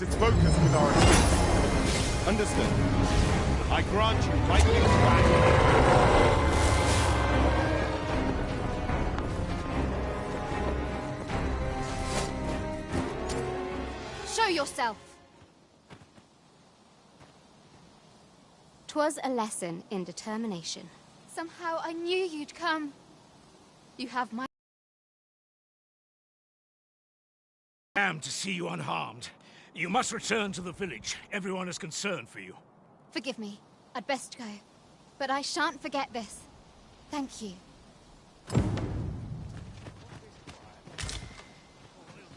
Speaker 2: Its focus with our attacks. Understood. I grant you lightning strike.
Speaker 15: yourself! 'Twas a lesson in determination. Somehow I knew you'd come. You have my...
Speaker 12: I am to see you unharmed. You must return to the village. Everyone is concerned for you.
Speaker 15: Forgive me. I'd best go. But I shan't forget this. Thank you.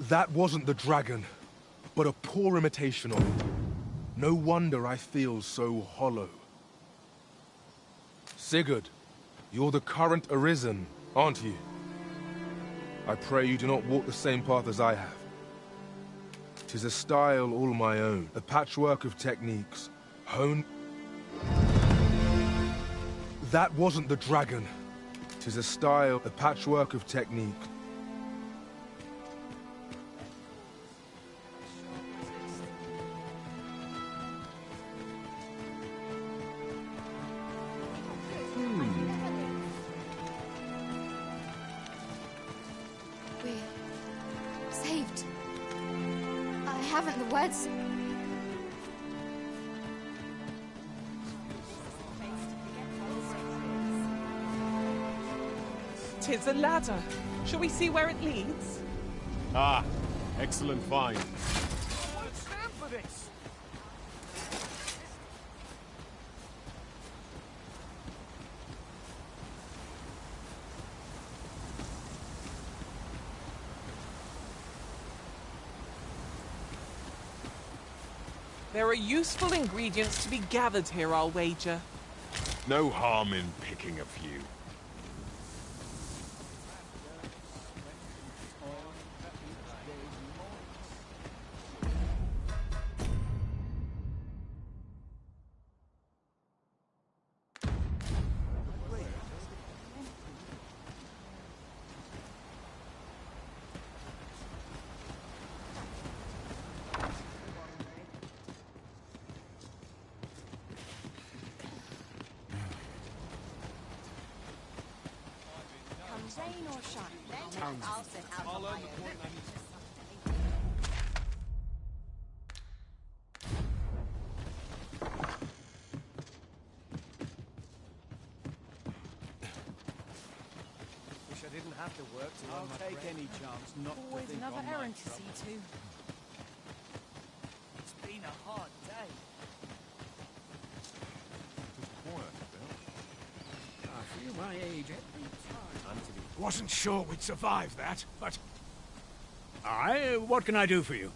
Speaker 11: That wasn't the dragon, but a poor imitation of it. No wonder I feel so hollow. Sigurd, you're the current Arisen, aren't you? I pray you do not walk the same path as I have. 'Tis a style all my own, a patchwork of techniques, honed... That wasn't the dragon. 'Tis a style, a patchwork of technique.
Speaker 15: We're saved. I haven't the words.
Speaker 7: Tis a ladder. Shall we see where it leads?
Speaker 2: Ah, excellent find.
Speaker 12: I won't stand for this!
Speaker 7: There are useful ingredients to be gathered here, I'll wager.
Speaker 2: No harm in picking a few.
Speaker 15: Rain or shine. I'll learn the point I need to...
Speaker 20: Wish I didn't have to work to earn my bread. I'll take any chance not to
Speaker 14: Always
Speaker 20: think
Speaker 14: another
Speaker 20: on my
Speaker 14: errand to
Speaker 20: troubles.
Speaker 14: see to.
Speaker 20: It's been a hard day.
Speaker 8: I feel my age every time.
Speaker 12: Wasn't sure we'd survive that, but... what can I do for you?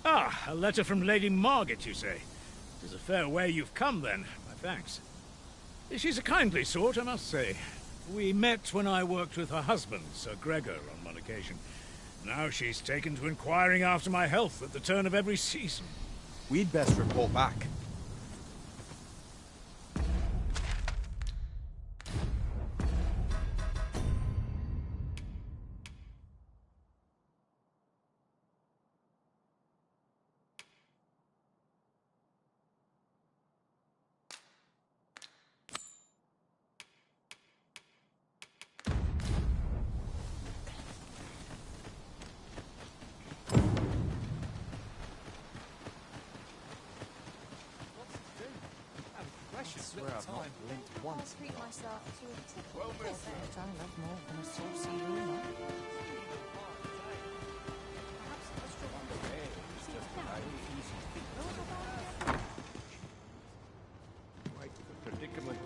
Speaker 12: Ah, a letter from Lady Margaret, you say? 'Tis a fair way you've come, then. My thanks. She's a kindly sort, I must say. We met when I worked with her husband, Sir Gregor, on one occasion. Now she's taken to inquiring after my health at the turn of every season.
Speaker 16: We'd best report back.
Speaker 20: I swear I've not blinked once.
Speaker 15: treat myself to a tickle.
Speaker 20: Well,
Speaker 15: I love more than a saucy rumour.
Speaker 11: Quite the predicament.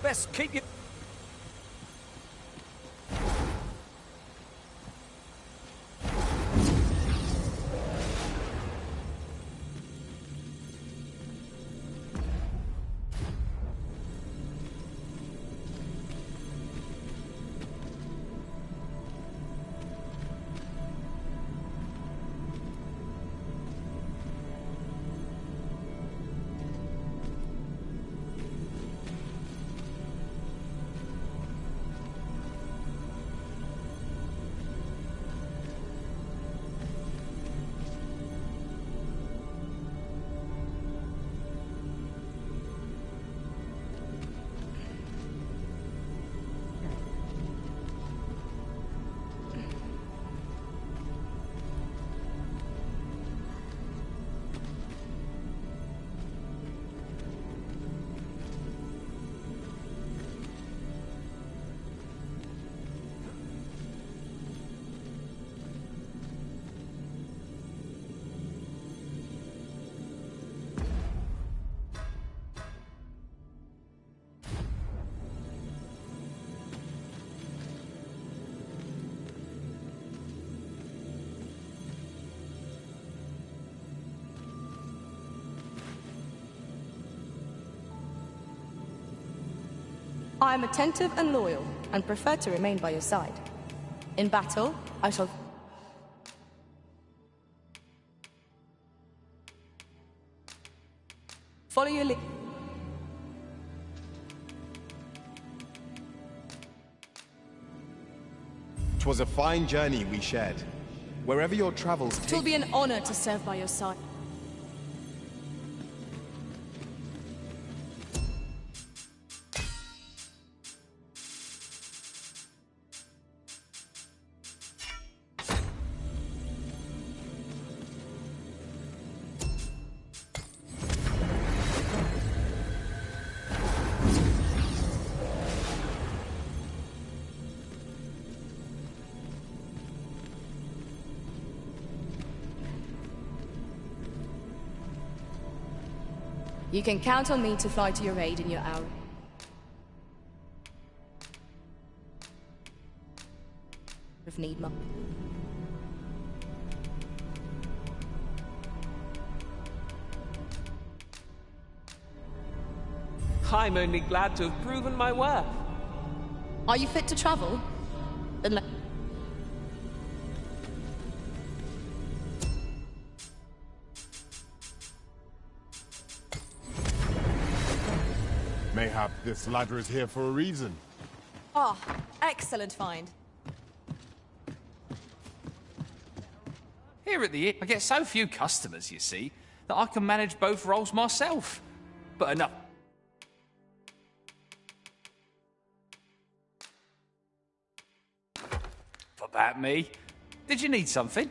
Speaker 14: Best keep your...
Speaker 1: I am attentive and loyal, and prefer to remain by your side. In battle, I shall... follow your lead.
Speaker 16: 'Twas a fine journey we shared. Wherever your travels take...
Speaker 1: 'Twill be an honor to serve by your side. You can count on me to fly to your aid in your hour of need, Mum.
Speaker 7: I'm only glad to have proven my worth.
Speaker 1: Are you fit to travel? Then let...
Speaker 2: Mayhap this ladder is here for a reason.
Speaker 1: Ah, excellent find.
Speaker 14: Here at the inn, I get so few customers, you see, that I can manage both roles myself. But enough. About me. Did you need something?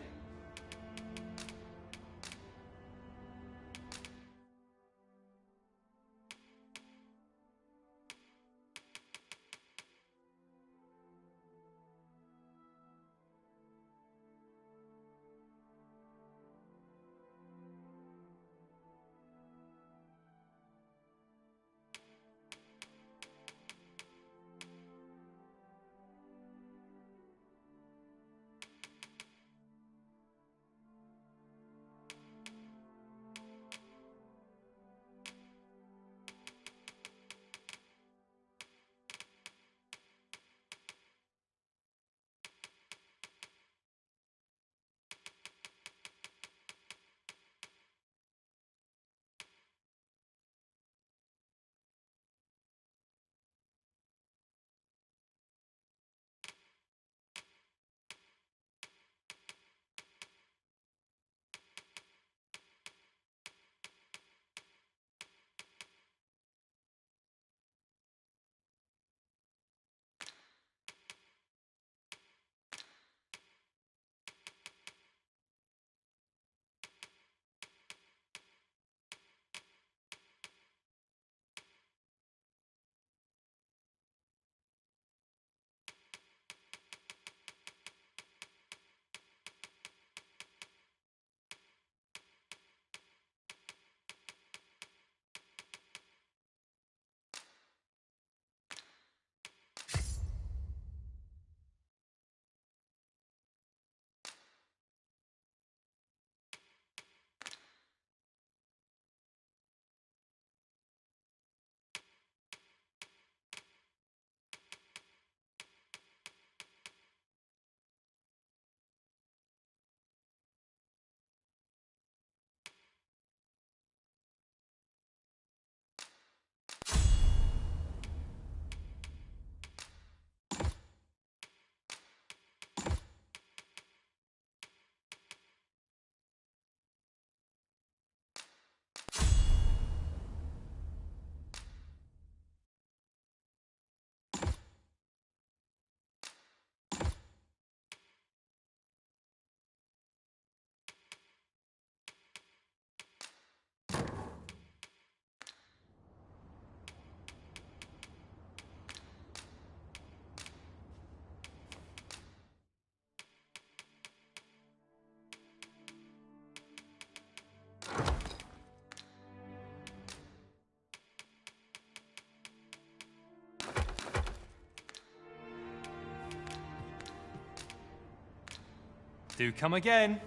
Speaker 14: Do come again.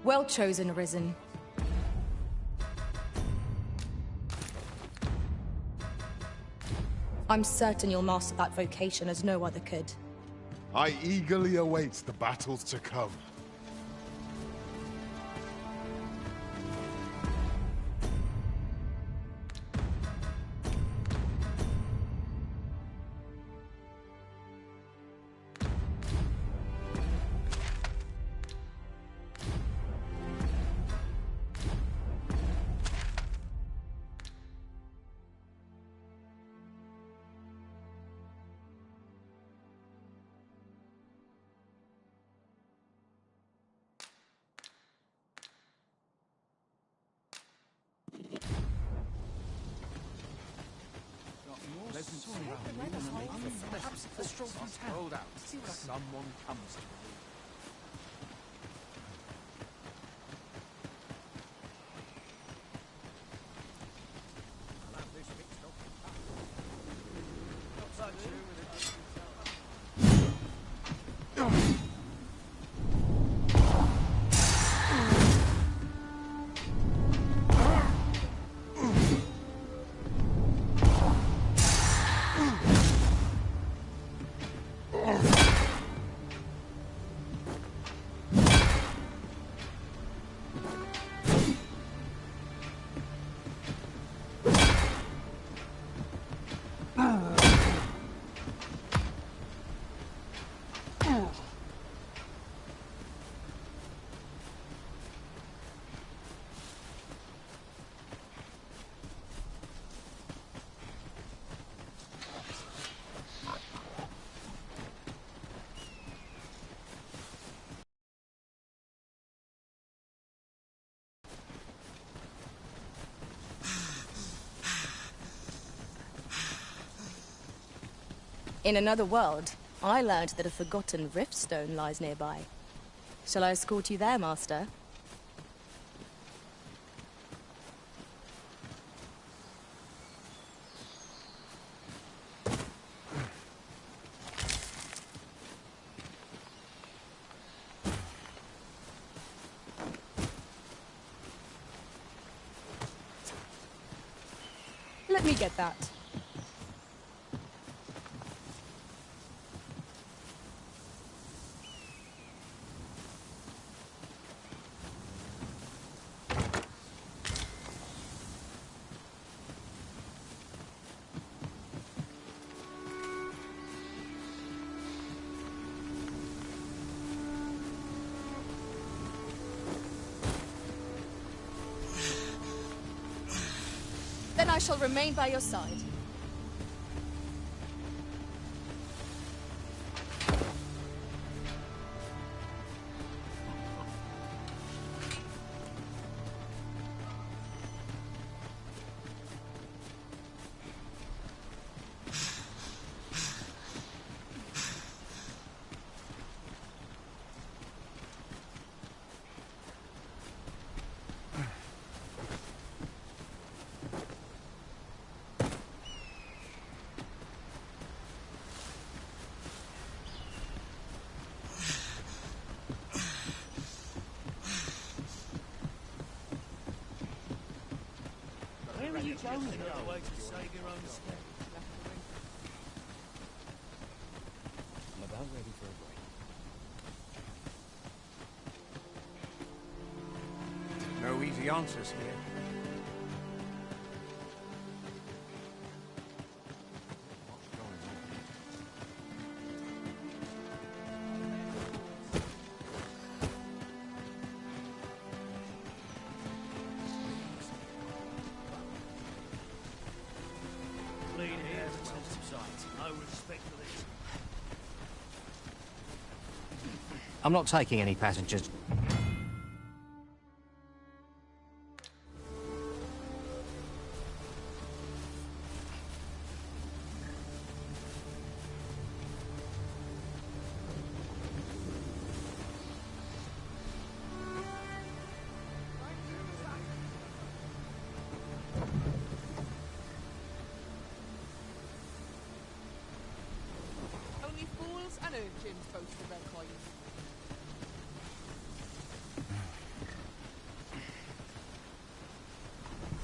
Speaker 1: Well chosen, Arisen. I'm certain you'll master that vocation as no other could.
Speaker 2: I eagerly await the battles to come.
Speaker 8: Perhaps a stroll through town. Hold out. See what someone comes to.
Speaker 1: In another world, I learned that a forgotten riftstone lies nearby. Shall I escort you there, Master? Let me get that. Then I shall remain by your side.
Speaker 8: Where are you going?
Speaker 14: Another way to save your own skin.
Speaker 8: I'm about ready for a break. No easy answers here.
Speaker 14: Clean air and sensitive sight. No respect for this.
Speaker 19: I'm not taking any passengers.
Speaker 7: Only fools and urchins boast of their coin.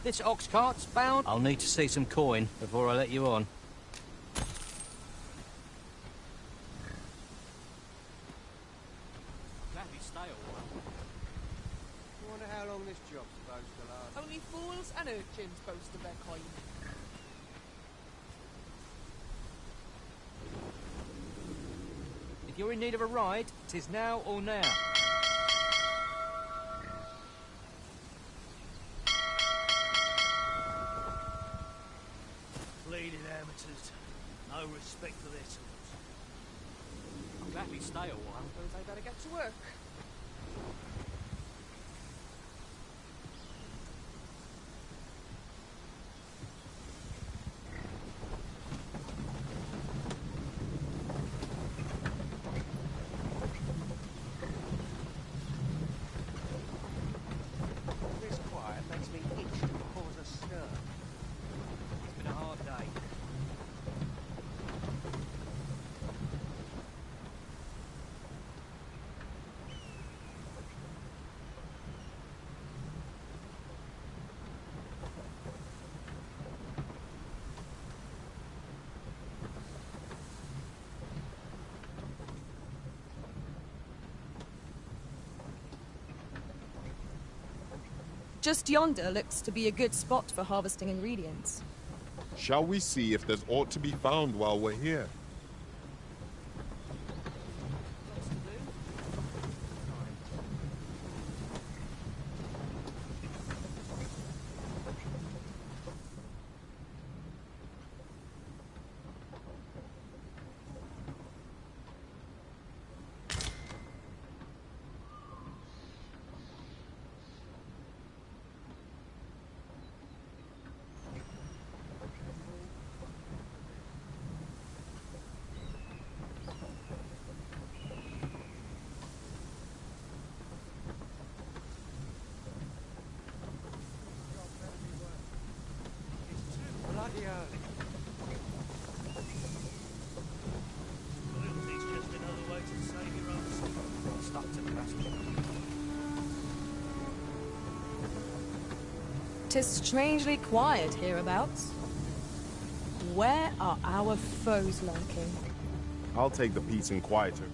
Speaker 19: This ox cart's bound. I'll need to see some coin before I let you on.
Speaker 14: Gladly stay a while.
Speaker 6: I wonder how long this job's supposed to last.
Speaker 7: Only fools and urchins boast of their coin.
Speaker 19: If you're in need of a ride, 'tis now or now.
Speaker 14: Bleeding amateurs. No respect for their tools. I'll gladly stay a while.
Speaker 7: Suppose I better get to work.
Speaker 14: This quiet makes me itch to cause a stir. It's been a hard day.
Speaker 1: Just yonder looks to be a good spot for harvesting ingredients.
Speaker 2: Shall we see if there's aught to be found while we're here?
Speaker 14: Bloody early. Loyalty's just another way to save your own soul. Stuck to plastic.
Speaker 1: 'Tis strangely quiet hereabouts. Where are our foes lurking?
Speaker 2: I'll take the peace and quieter.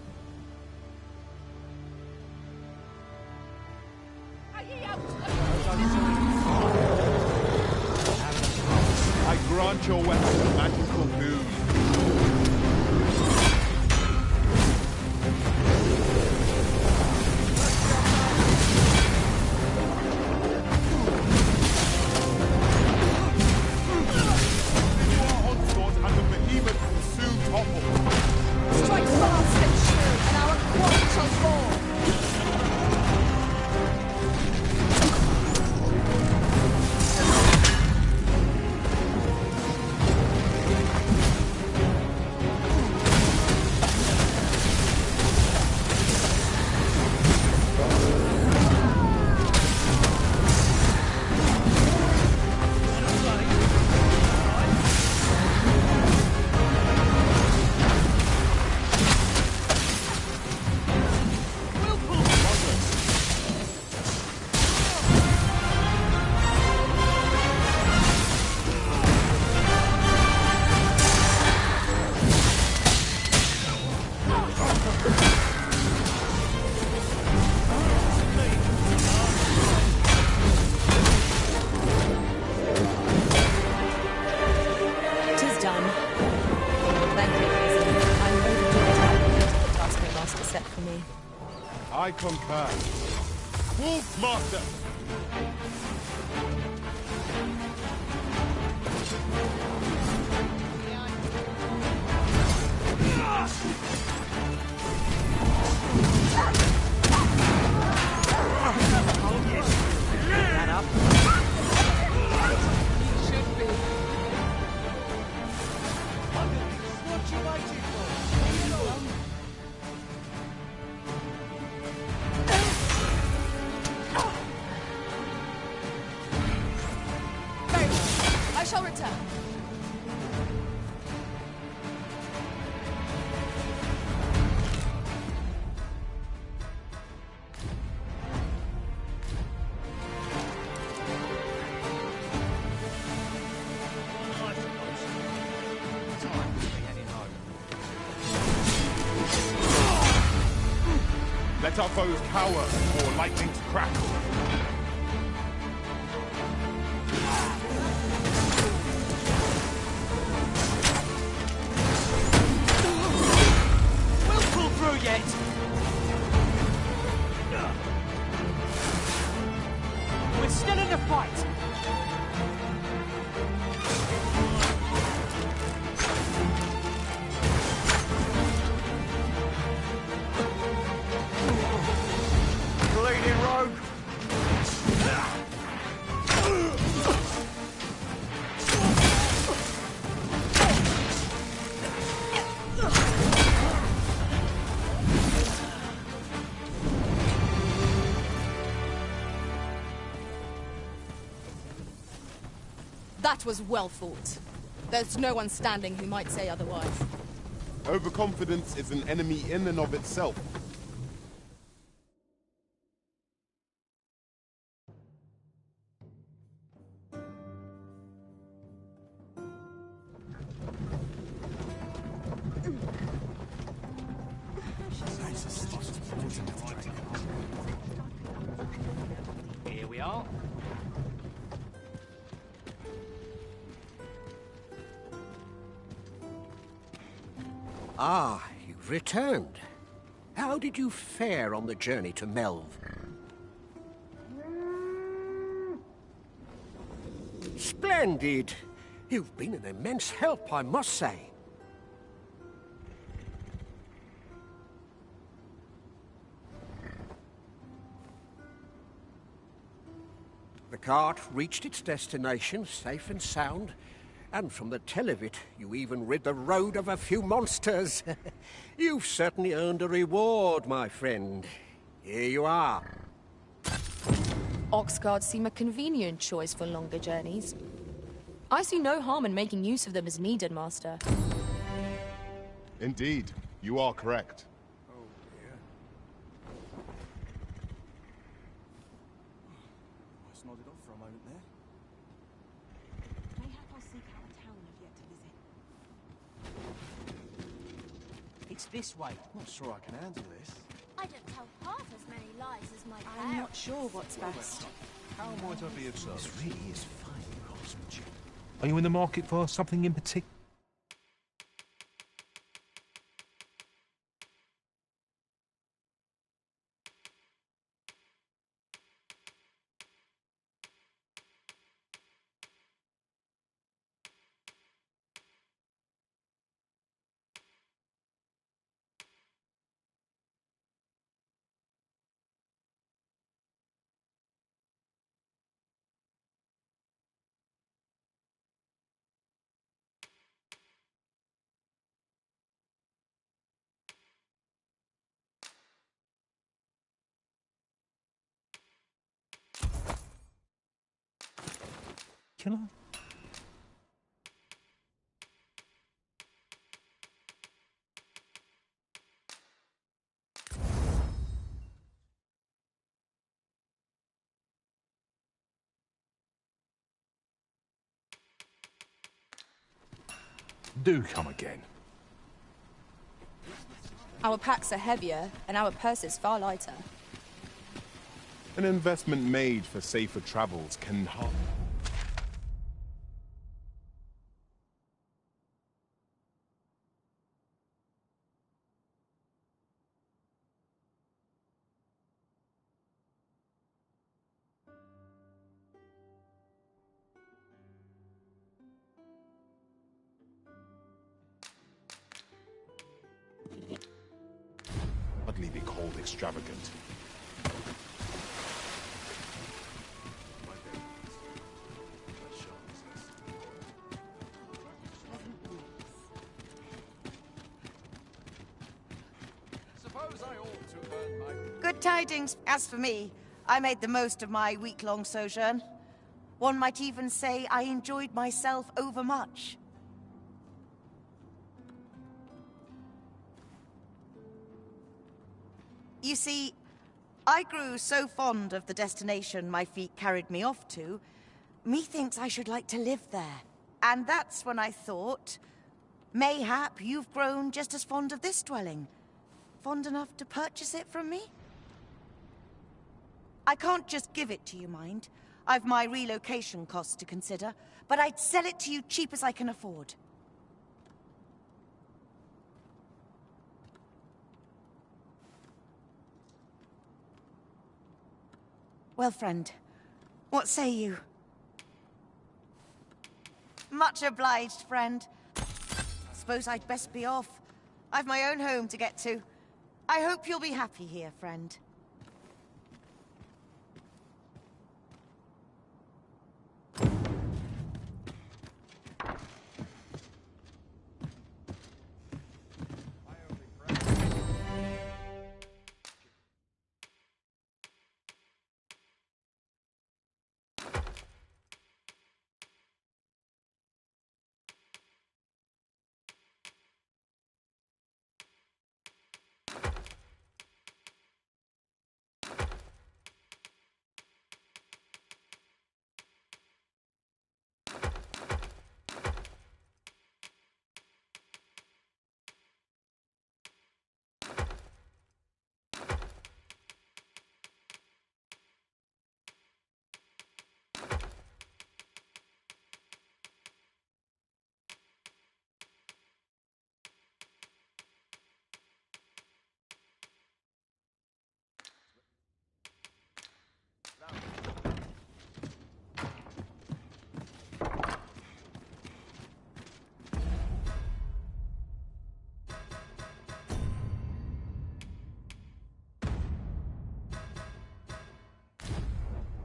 Speaker 2: I grant your weapon a magical boon. Your onslaught and the behemoth will soon topple.
Speaker 1: Strike fast and true, and our quarry shall fall.
Speaker 2: I concur. Wolf Master!
Speaker 14: That up.
Speaker 7: Should be.
Speaker 14: What you waiting for?
Speaker 1: Very well. I shall return.
Speaker 2: Let our foes cower before lightning to crackle.
Speaker 14: We'll pull through yet! We're still in the fight! Bleeding rogue!
Speaker 1: That was well fought. There's no one standing who might say otherwise.
Speaker 2: Overconfidence is an enemy in and of itself.
Speaker 14: Here we are.
Speaker 8: Ah, you've returned. How did you fare on the journey to Melv? Splendid! You've been an immense help, I must say. The cart reached its destination safe and sound, and from the tell of it, you even rid the road of a few monsters. You've certainly earned a reward, my friend. Here you are.
Speaker 1: Ox guards seem a convenient choice for longer journeys. I see no harm in making use of them as needed, Master.
Speaker 2: Indeed, you are correct.
Speaker 20: Nodded off for a moment there.
Speaker 21: Mayhap I'll seek out a town I've yet to visit.
Speaker 14: It's this way.
Speaker 20: Not sure I can handle this.
Speaker 5: I don't tell half as many lies as my
Speaker 21: I'm
Speaker 5: parents.
Speaker 21: not sure what's best.
Speaker 10: How might I be of service?
Speaker 6: This really is fine craftsmanship. Are you in the market for something in particular? Can I? Do come again.
Speaker 1: Our packs are heavier, and our purses far lighter.
Speaker 2: An investment made for safer travels can harm. Hardly be called extravagant.
Speaker 22: Good tidings. As for me, I made the most of my week-long sojourn. One might even say I enjoyed myself overmuch. You see, I grew so fond of the destination my feet carried me off to, methinks I should like to live there. And that's when I thought, Mayhap you've grown just as fond of this dwelling. Fond enough to purchase it from me? I can't just give it to you, mind. I've my relocation costs to consider, but I'd sell it to you cheap as I can afford. Well, friend, what say you? Much obliged, friend. Suppose I'd best be off. I've my own home to get to. I hope you'll be happy here, friend.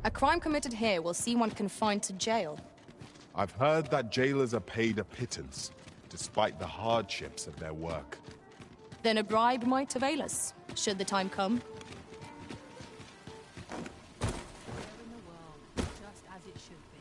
Speaker 1: A crime committed here will see one confined to jail.
Speaker 2: I've heard that jailers are paid a pittance, despite the hardships of their work.
Speaker 1: Then a bribe might avail us, should the time come.
Speaker 21: Just as it should be.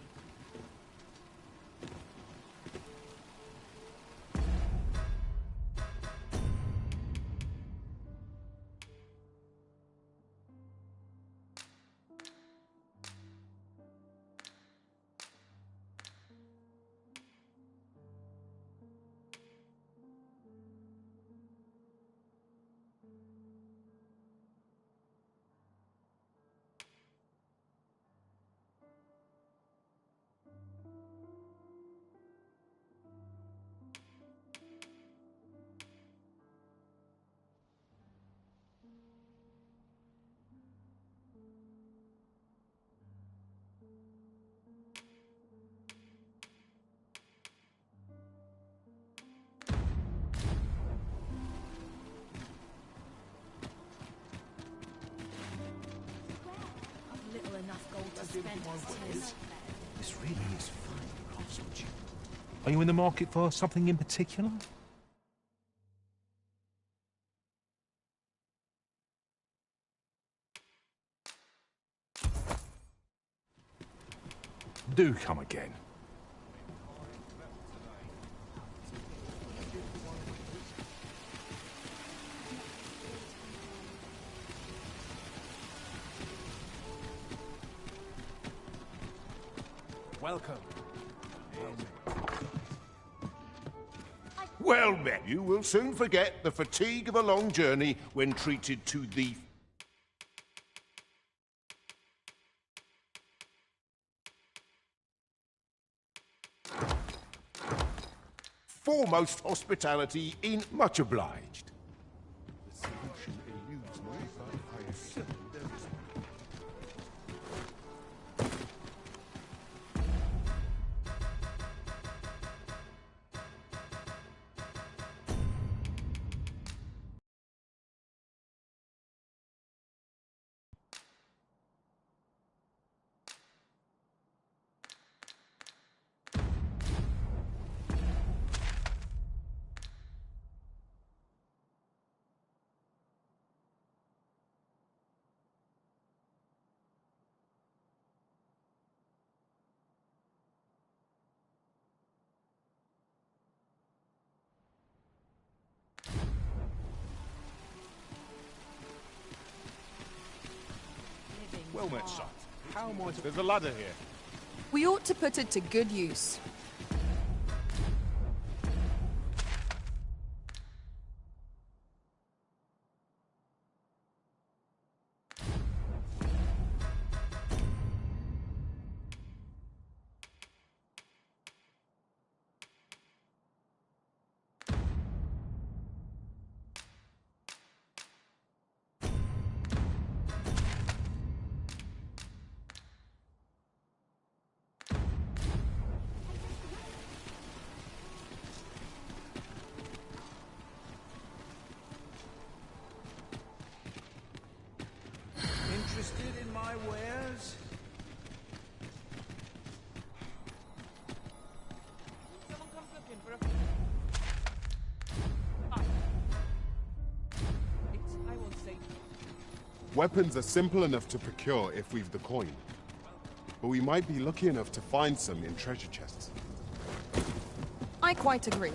Speaker 21: Little enough gold to spend as tis.
Speaker 6: This really is fine craftsmanship. Are you in the market for something in particular? Do come again.
Speaker 8: Welcome.
Speaker 10: Well met. You will soon forget the fatigue of a long journey when treated to the foremost hospitality in much obliged. The solution eludes me, but I assume there is one.
Speaker 2: Well met, son. How am I to... There's a ladder here.
Speaker 1: We ought to put it to good use.
Speaker 2: Weapons are simple enough to procure if we've the coin. But we might be lucky enough to find some in treasure chests.
Speaker 1: I quite agree.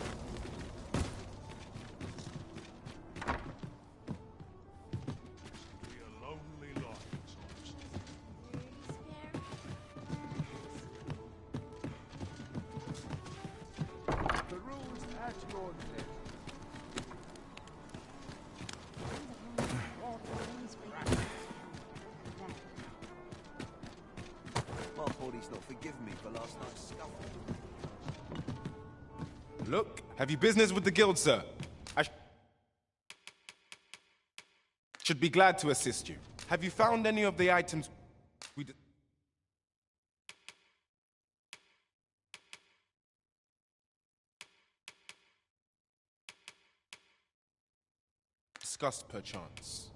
Speaker 11: Look, have you business with the guild, sir? I should be glad to assist you. Have you found any of the items we discussed, perchance?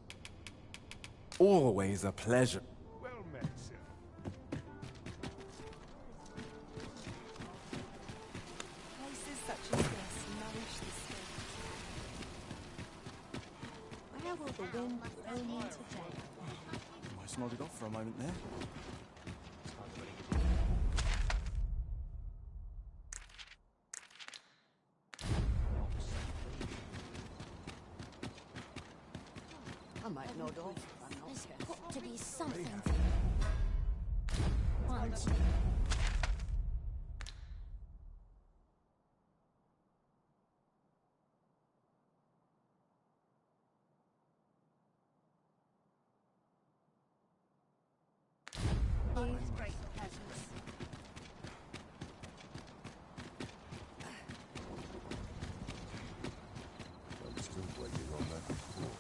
Speaker 20: Always a pleasure.
Speaker 13: Well met, sir.
Speaker 21: Places such as this nourish the spirit. Where will the wind blow me today?
Speaker 20: Almost nodded off for a moment there.
Speaker 21: I might nod off.
Speaker 5: There's got to be something. Once.
Speaker 21: Great pleasures.
Speaker 10: I'm still waiting on that report.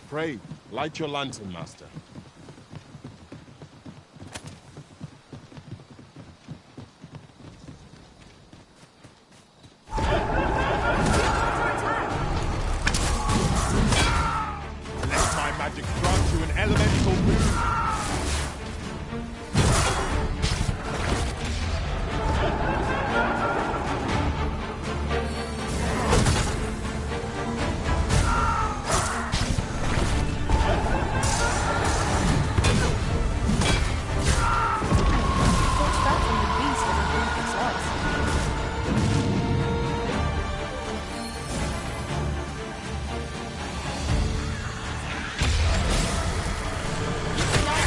Speaker 2: Pray, light your lantern, Master. Let my magic grant you an elemental boon.
Speaker 21: Light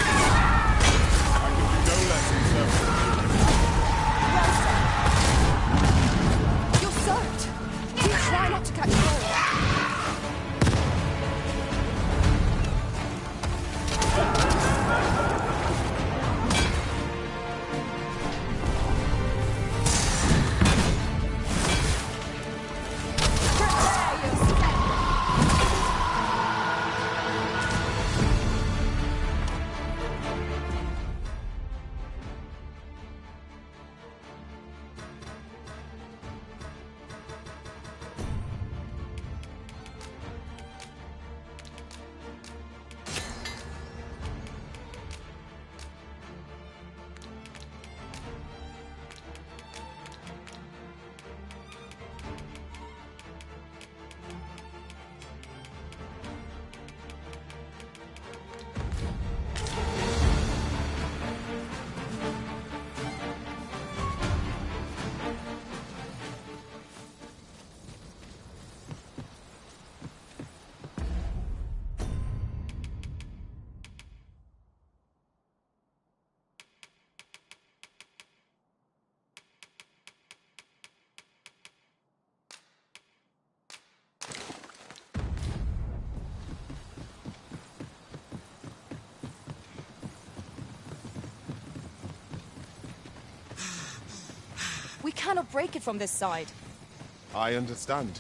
Speaker 1: cannot break it from this side.
Speaker 2: I understand.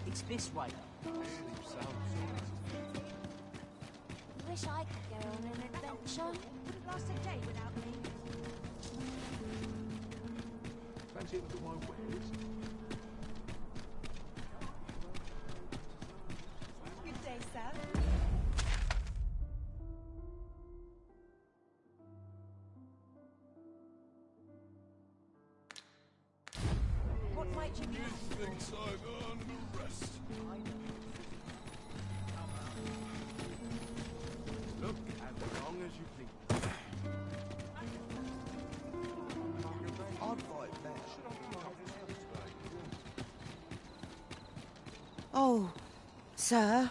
Speaker 14: It's this way.
Speaker 5: Wish I could go on an adventure. Wouldn't last a day without me.
Speaker 6: Fancy a look at my wares?
Speaker 21: Good day, sir.
Speaker 18: What might you be?
Speaker 3: Thinks I've earned a rest.
Speaker 13: Look as long as you please. I'd fight better.
Speaker 22: Oh, sir,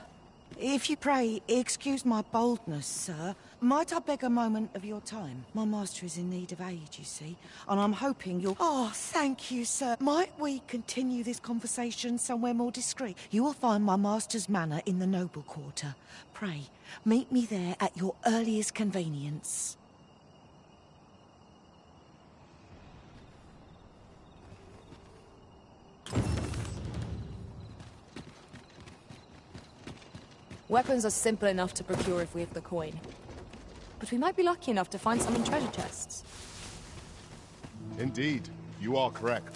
Speaker 22: if you pray, excuse my boldness, sir. Might I beg a moment of your time? My master is in need of aid, you see, and I'm hoping you'll... Oh, thank you, sir. Might we continue this conversation somewhere more discreet? You will find my master's manor in the noble quarter. Pray, meet me there at your earliest convenience.
Speaker 1: Weapons are simple enough to procure if we have the coin. But we might be lucky enough to find some in treasure chests.
Speaker 2: Indeed, you are correct.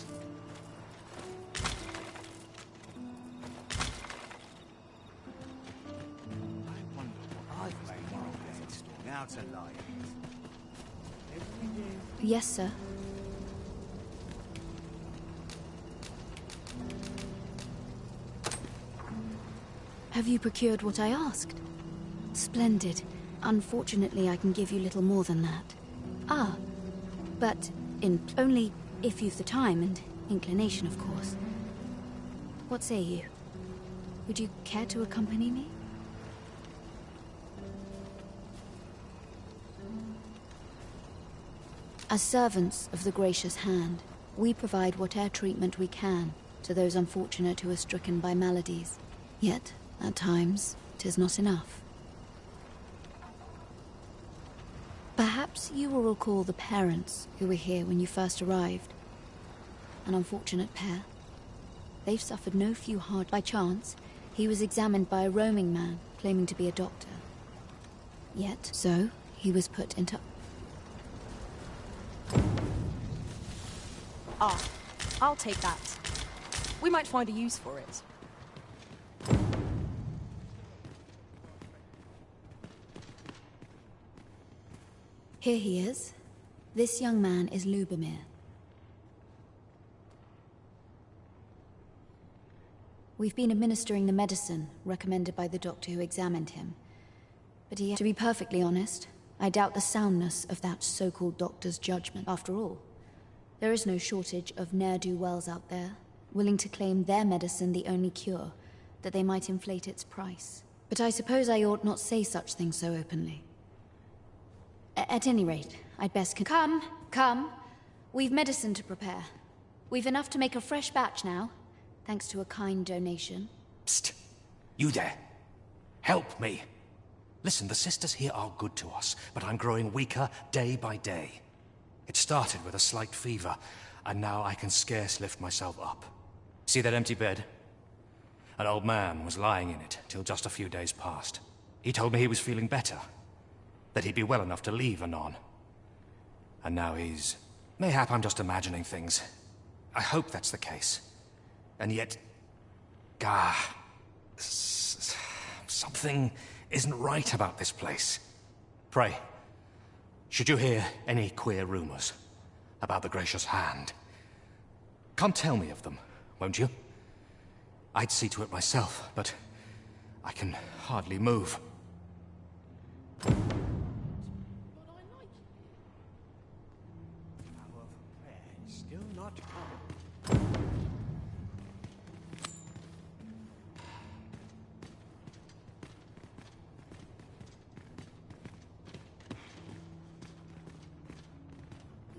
Speaker 14: Now to lie.
Speaker 15: Yes, sir. Have you procured what I asked? Splendid. Unfortunately, I can give you little more than that. Ah, but only if you've the time and inclination, of course. What say you? Would you care to accompany me? As servants of the gracious hand, we provide whatever treatment we can to those unfortunate who are stricken by maladies. Yet, at times, 'tis not enough. Perhaps you will recall the parents who were here when you first arrived. An unfortunate pair. They've suffered no few hard by chance. He was examined by a roaming man, claiming to be a doctor. Yet, so, he was put into...
Speaker 1: Ah, I'll take that. We might find a use for it.
Speaker 15: Here he is. This young man is Lubomir. We've been administering the medicine recommended by the doctor who examined him. But to be perfectly honest, I doubt the soundness of that so-called doctor's judgment. After all, there is no shortage of ne'er-do-wells out there, willing to claim their medicine the only cure, that they might inflate its price. But I suppose I ought not say such things so openly. At any rate, I'd best Come. We've medicine to prepare. We've enough to make a fresh batch now, thanks to a kind donation.
Speaker 6: Psst! You there! Help me! Listen, the sisters here are good to us, but I'm growing weaker day by day. It started with a slight fever, and now I can scarce lift myself up. See that empty bed? An old man was lying in it till just a few days past. He told me he was feeling better, that he'd be well enough to leave anon. And now he's... Mayhap I'm just imagining things. I hope that's the case. And yet... Gah... Something isn't right about this place. Pray, should you hear any queer rumors about the Gracious Hand, come tell me of them, won't you? I'd see to it myself, but I can hardly move.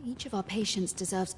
Speaker 15: Each of our patients deserves...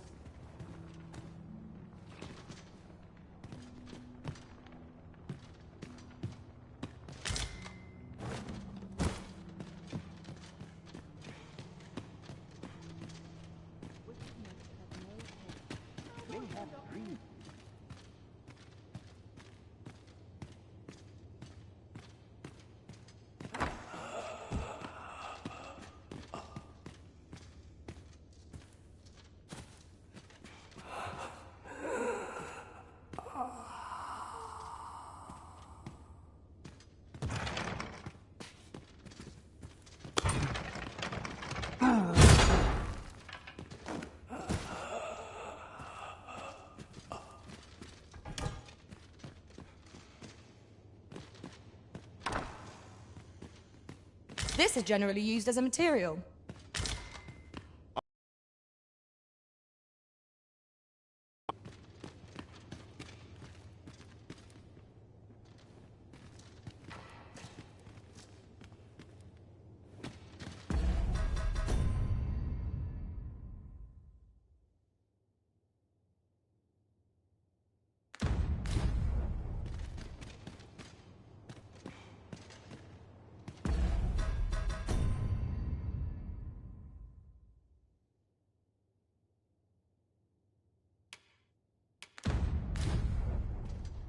Speaker 1: This is generally used as a material.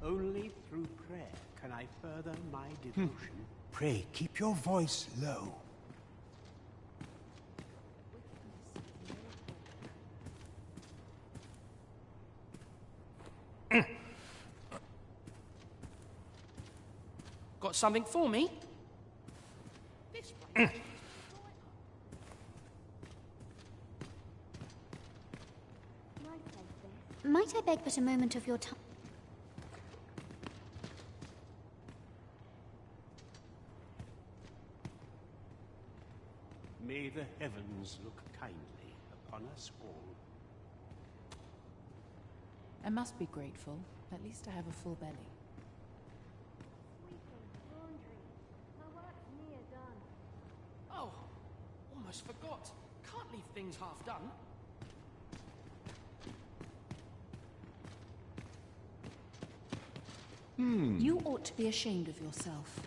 Speaker 4: Only through prayer can I further my devotion. Pray, keep your voice low.
Speaker 17: Got something for me?
Speaker 23: Might I beg but a moment of your time?
Speaker 4: May the heavens look kindly upon us all.
Speaker 24: I must be grateful. At least I have a full belly.
Speaker 14: Oh, almost forgot. Can't leave things half done.
Speaker 24: You ought to be ashamed of yourself.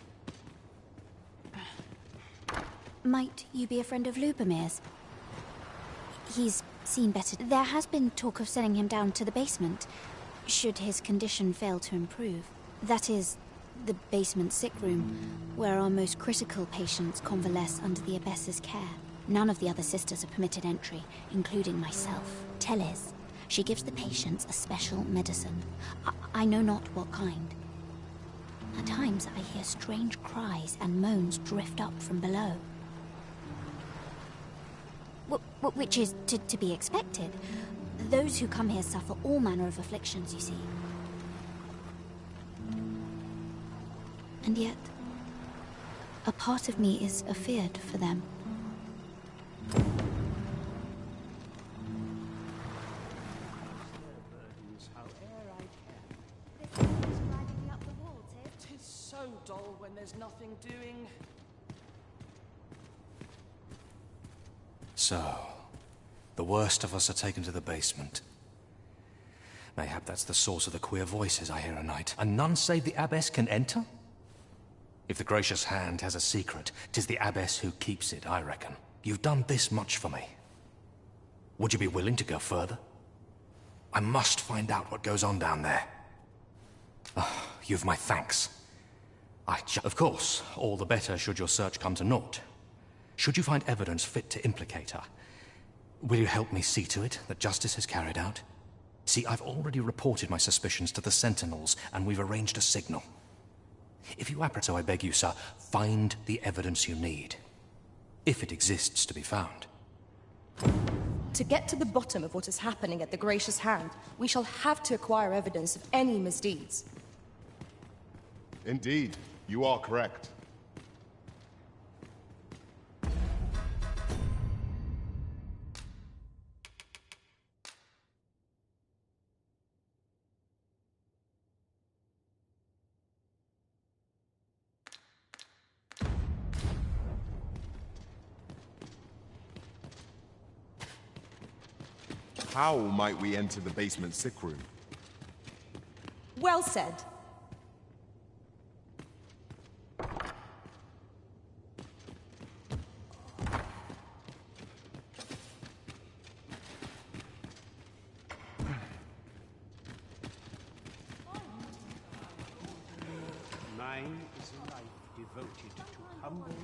Speaker 23: Might you be a friend of Lubomir's? He's seen better. There has been talk of sending him down to the basement, should his condition fail to improve. That is, the basement sick room, where our most critical patients convalesce under the abbess's care. None of the other sisters are permitted entry, including myself. Teles. She gives the patients a special medicine. I know not what kind. At times I hear strange cries and moans drift up from below. Which is to be expected. Those who come here suffer all manner of afflictions, you see. And yet, a part of me is afeared for them.
Speaker 14: Tis so dull when there's nothing doing.
Speaker 6: So, the worst of us are taken to the basement. Mayhap that's the source of the queer voices I hear at night. And none save the abbess can enter? If the gracious hand has a secret, 'tis the abbess who keeps it, I reckon. You've done this much for me. Would you be willing to go further? I must find out what goes on down there. Oh, you've my thanks. Of course, all the better should your search come to naught. Should you find evidence fit to implicate her, will you help me see to it that justice is carried out? See, I've already reported my suspicions to the Sentinels, and we've arranged a signal. If you apprehend, so I beg you, sir, find the evidence you need. If it exists to be found.
Speaker 1: To get to the bottom of what is happening at the Gracious Hand, we shall have to acquire evidence of any misdeeds.
Speaker 2: Indeed, you are correct. How might we enter the basement sick room?
Speaker 18: Well said.
Speaker 4: Mine is a life devoted to humble prayer.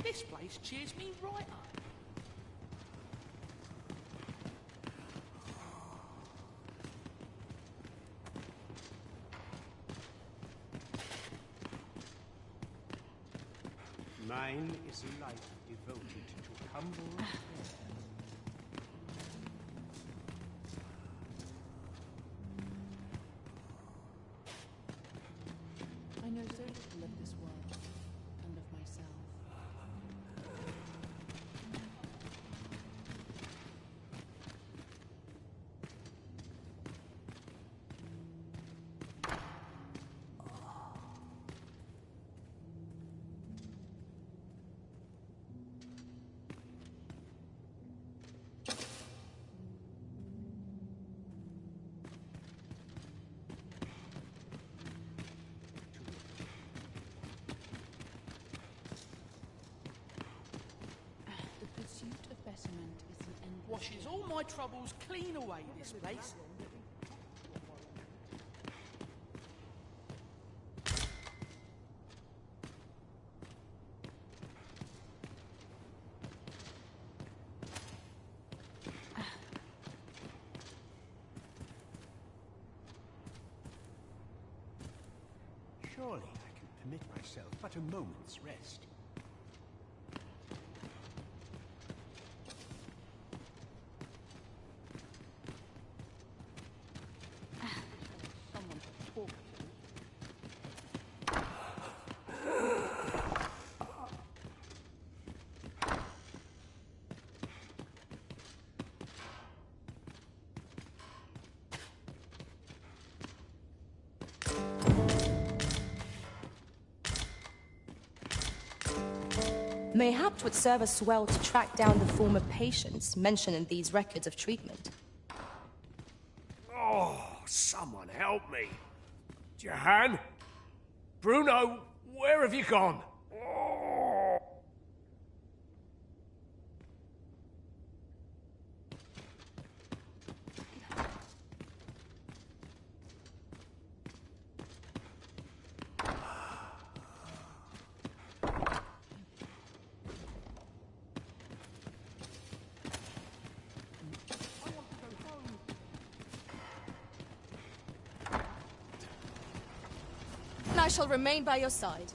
Speaker 14: This place cheers me right up.
Speaker 4: Mine is a life devoted to humble prayer.
Speaker 24: I know so little of this world and of myself. The pursuit of betterment is an endless
Speaker 14: Washes all my troubles clean away, this place.
Speaker 4: Surely I can permit myself but a moment's rest.
Speaker 24: someone to talk to.
Speaker 1: Mayhap 'twould serve us well to track down the former patients mentioned in these records of treatment.
Speaker 8: Oh, someone help me. Jahan? Bruno, where have you gone? Oh.
Speaker 1: And I shall remain by your side.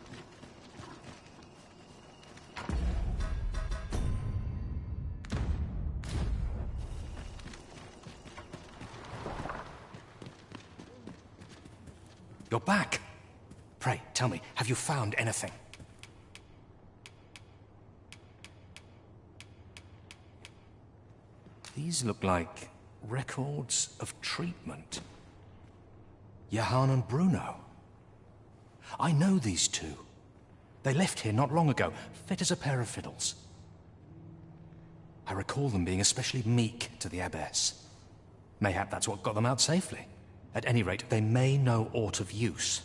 Speaker 6: You're back. Pray, tell me, have you found anything? These look like records of treatment. Jahan and Bruno. I know these two. They left here not long ago, fit as a pair of fiddles. I recall them being especially meek to the abbess. Mayhap that's what got them out safely. At any rate, they may know aught of use.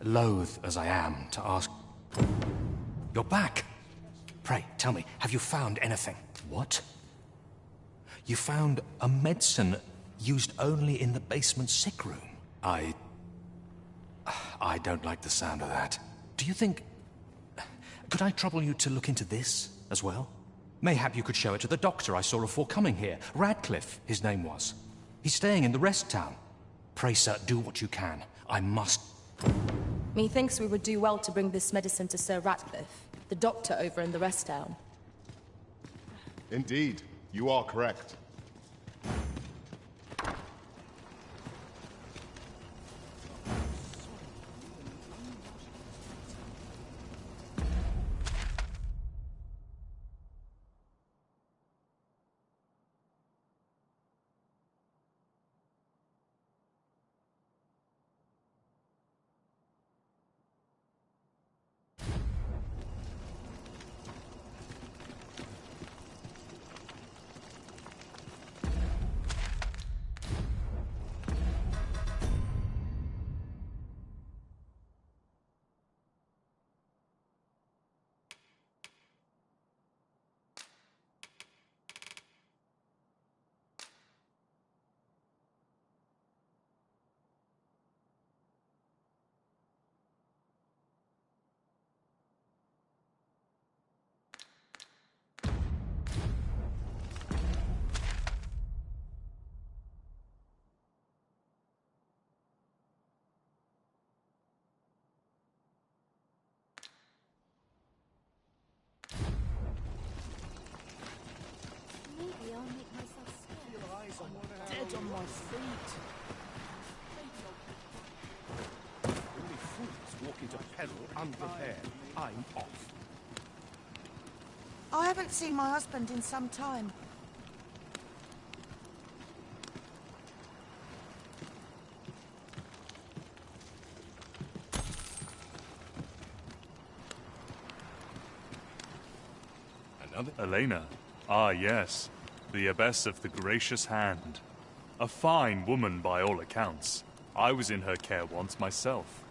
Speaker 6: Loath as I am to ask... You're back! Pray, tell me, have you found anything? What? You found a medicine used only in the basement sick room. I don't like the sound of that. Do you think... Could I trouble you to look into this as well? Mayhap you could show it to the doctor I saw before coming here. Radcliffe, his name was. He's staying in the rest town. Pray, sir, do what you can. I must...
Speaker 1: Methinks we would do well to bring this medicine to Sir Ratcliffe, the doctor over in the rest town.
Speaker 2: Indeed, you are correct.
Speaker 8: my feet. Only fools walk into peril unprepared. I'm off.
Speaker 22: I haven't seen my husband in some time.
Speaker 9: Elena. Ah, yes. The abbess of the Gracious Hand. A fine woman by all accounts. I was in her care once myself.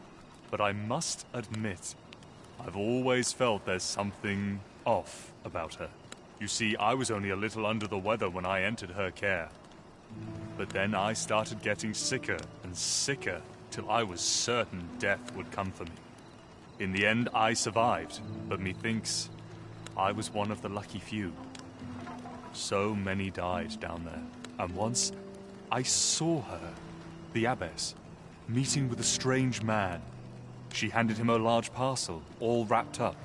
Speaker 9: But I must admit, I've always felt there's something off about her. You see, I was only a little under the weather when I entered her care. But then I started getting sicker and sicker till I was certain death would come for me. In the end, I survived, but methinks I was one of the lucky few. So many died down there, and once I saw her, the abbess, meeting with a strange man. She handed him a large parcel, all wrapped up,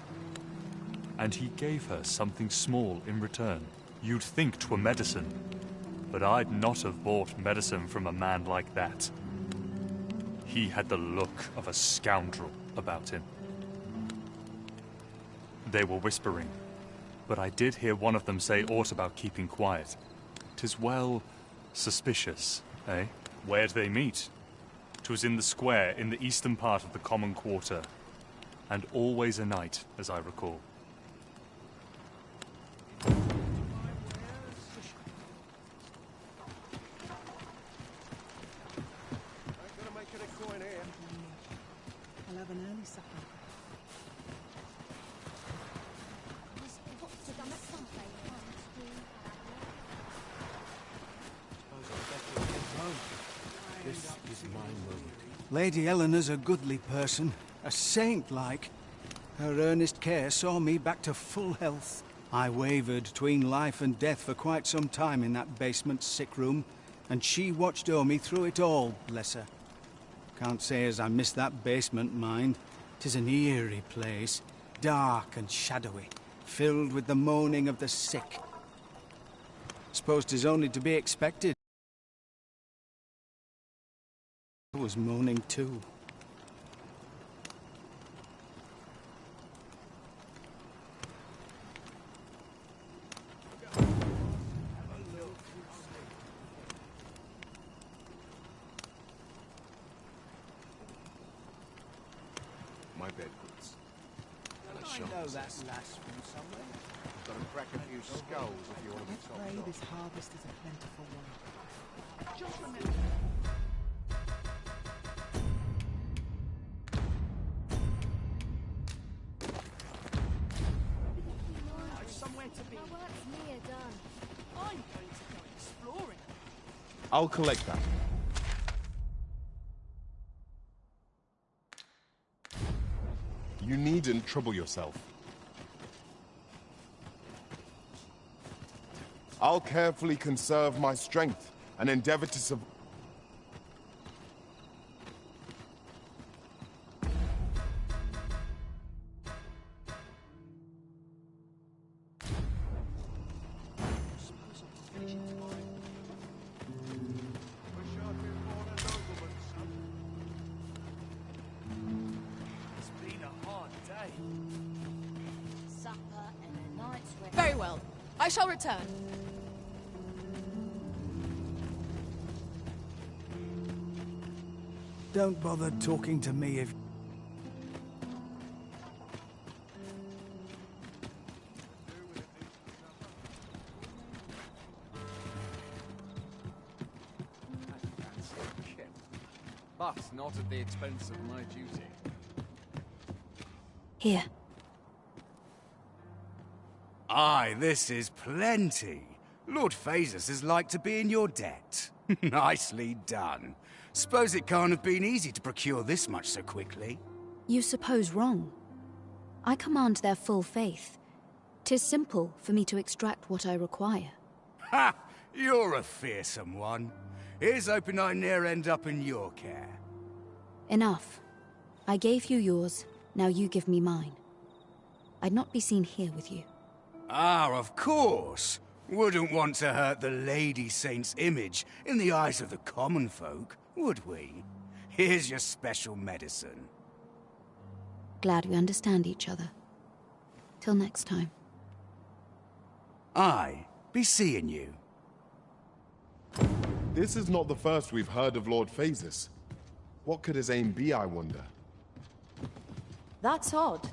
Speaker 9: and he gave her something small in return. You'd think 'twere medicine, but I'd not have bought medicine from a man like that. He had the look of a scoundrel about him. They were whispering, but I did hear one of them say aught about keeping quiet. 'Tis well suspicious, eh? Where'd they meet? 'Twas in the square in the eastern part of the common quarter, and always a night, as I recall.
Speaker 24: I'll have an early supper.
Speaker 4: This is my moment. Lady Eleanor's a goodly person, a saint-like. Her earnest care saw me back to full health. I wavered between life and death for quite some time in that basement sick room, and she watched o'er me through it all, bless her. Can't say as I miss that basement, mind. 'Tis an eerie place, dark and shadowy, filled with the moaning of the sick. Suppose 'tis only to be expected. I was moaning too.
Speaker 11: My bed goods. And a
Speaker 4: I
Speaker 11: shop.
Speaker 4: know that lass from somewhere.
Speaker 13: Got to crack a few skulls if you want to be
Speaker 24: I pray
Speaker 13: top
Speaker 24: this harvest is a plentiful one.
Speaker 7: Just remember.
Speaker 14: I've somewhere to be.
Speaker 21: My work's near done.
Speaker 14: I'm going to go exploring.
Speaker 2: I'll collect that. You needn't trouble yourself. I'll carefully conserve my strength and endeavor to survive.
Speaker 14: It's been a hard day.
Speaker 21: Supper and a night's rest.
Speaker 1: Very well. I shall return.
Speaker 4: Don't bother talking to me if...
Speaker 20: But not at the expense of my duty.
Speaker 15: Here.
Speaker 12: Aye, this is plenty. Lord Phasus is like to be in your debt. Nicely done. Suppose it can't have been easy to procure this much so quickly.
Speaker 15: You suppose wrong. I command their full faith. 'Tis simple for me to extract what I require.
Speaker 12: Ha! You're a fearsome one. Here's hoping I ne'er end up in your care.
Speaker 15: Enough. I gave you yours, now you give me mine. I'd not be seen here with you.
Speaker 12: Ah, of course. Wouldn't want to hurt the Lady Saint's image in the eyes of the common folk, would we? Here's your special medicine.
Speaker 15: Glad we understand each other. Till next time.
Speaker 12: I be seeing you.
Speaker 2: This is not the first we've heard of Lord Phaesus. What could his aim be, I wonder?
Speaker 1: That's odd.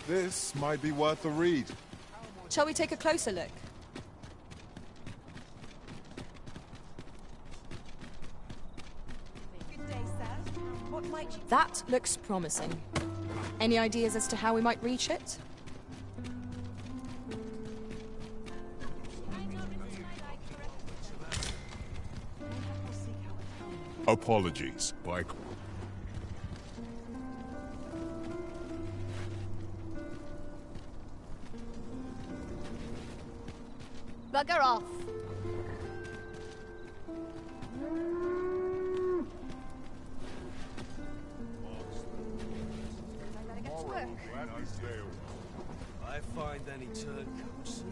Speaker 2: This might be worth a read.
Speaker 1: Shall we take a closer look?
Speaker 18: Good day, sir. What might you...
Speaker 1: That looks promising. Any ideas as to how we might reach it?
Speaker 3: Apologies, like...
Speaker 1: Bugger off!
Speaker 10: I find any turncoats.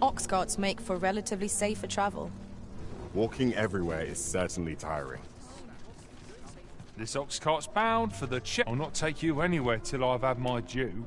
Speaker 1: Ox carts make for relatively safer travel.
Speaker 2: Walking everywhere is certainly tiring.
Speaker 16: This ox cart's bound for the chip. I'll not take you anywhere till I've had my due.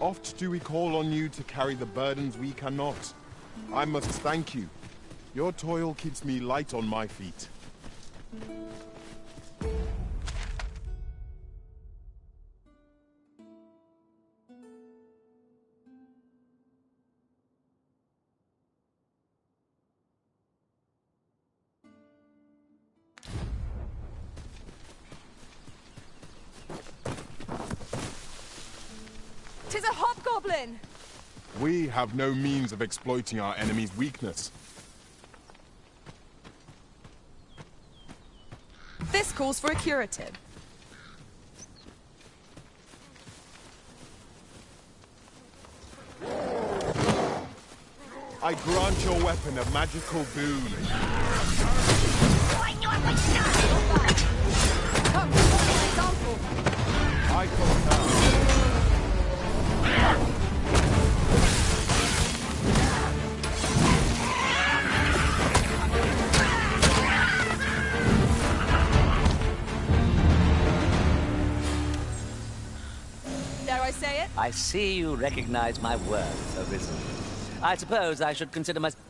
Speaker 2: Oft do we call on you to carry the burdens we cannot. I must thank you. Your toil keeps me light on my feet.
Speaker 1: "'Tis a hobgoblin!"
Speaker 2: We have no means of exploiting our enemy's weakness.
Speaker 1: This calls for a curative.
Speaker 2: I grant your weapon a magical boon.
Speaker 1: Come, follow my example.
Speaker 2: I concur.
Speaker 1: Dare I say it?
Speaker 5: I see you recognize my worth, Arisen. I suppose I should consider myself...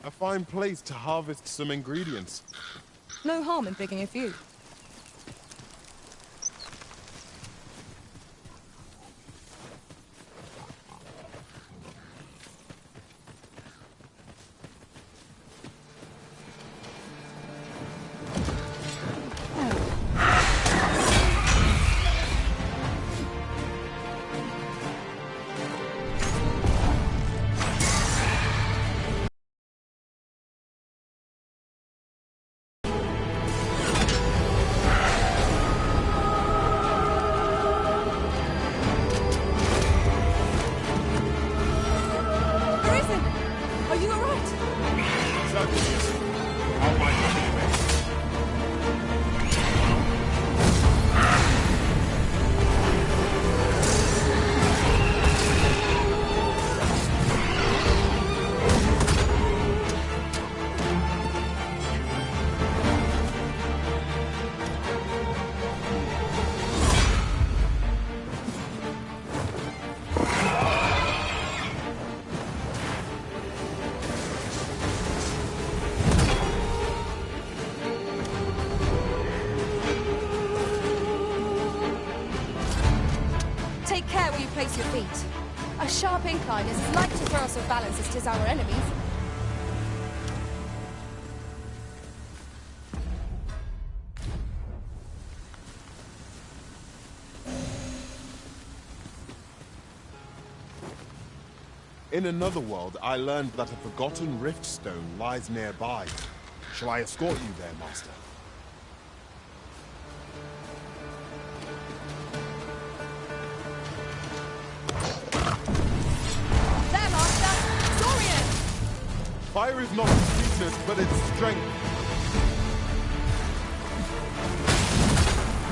Speaker 2: A fine place to harvest some ingredients.
Speaker 1: No harm in picking a few. A sharp incline is as like to throw us off balance as 'tis our enemies.
Speaker 2: In another world, I learned that a forgotten rift stone lies nearby. Shall I escort you there, Master?
Speaker 1: There, Master! Saurian!
Speaker 2: Fire is not its weakness, but its strength.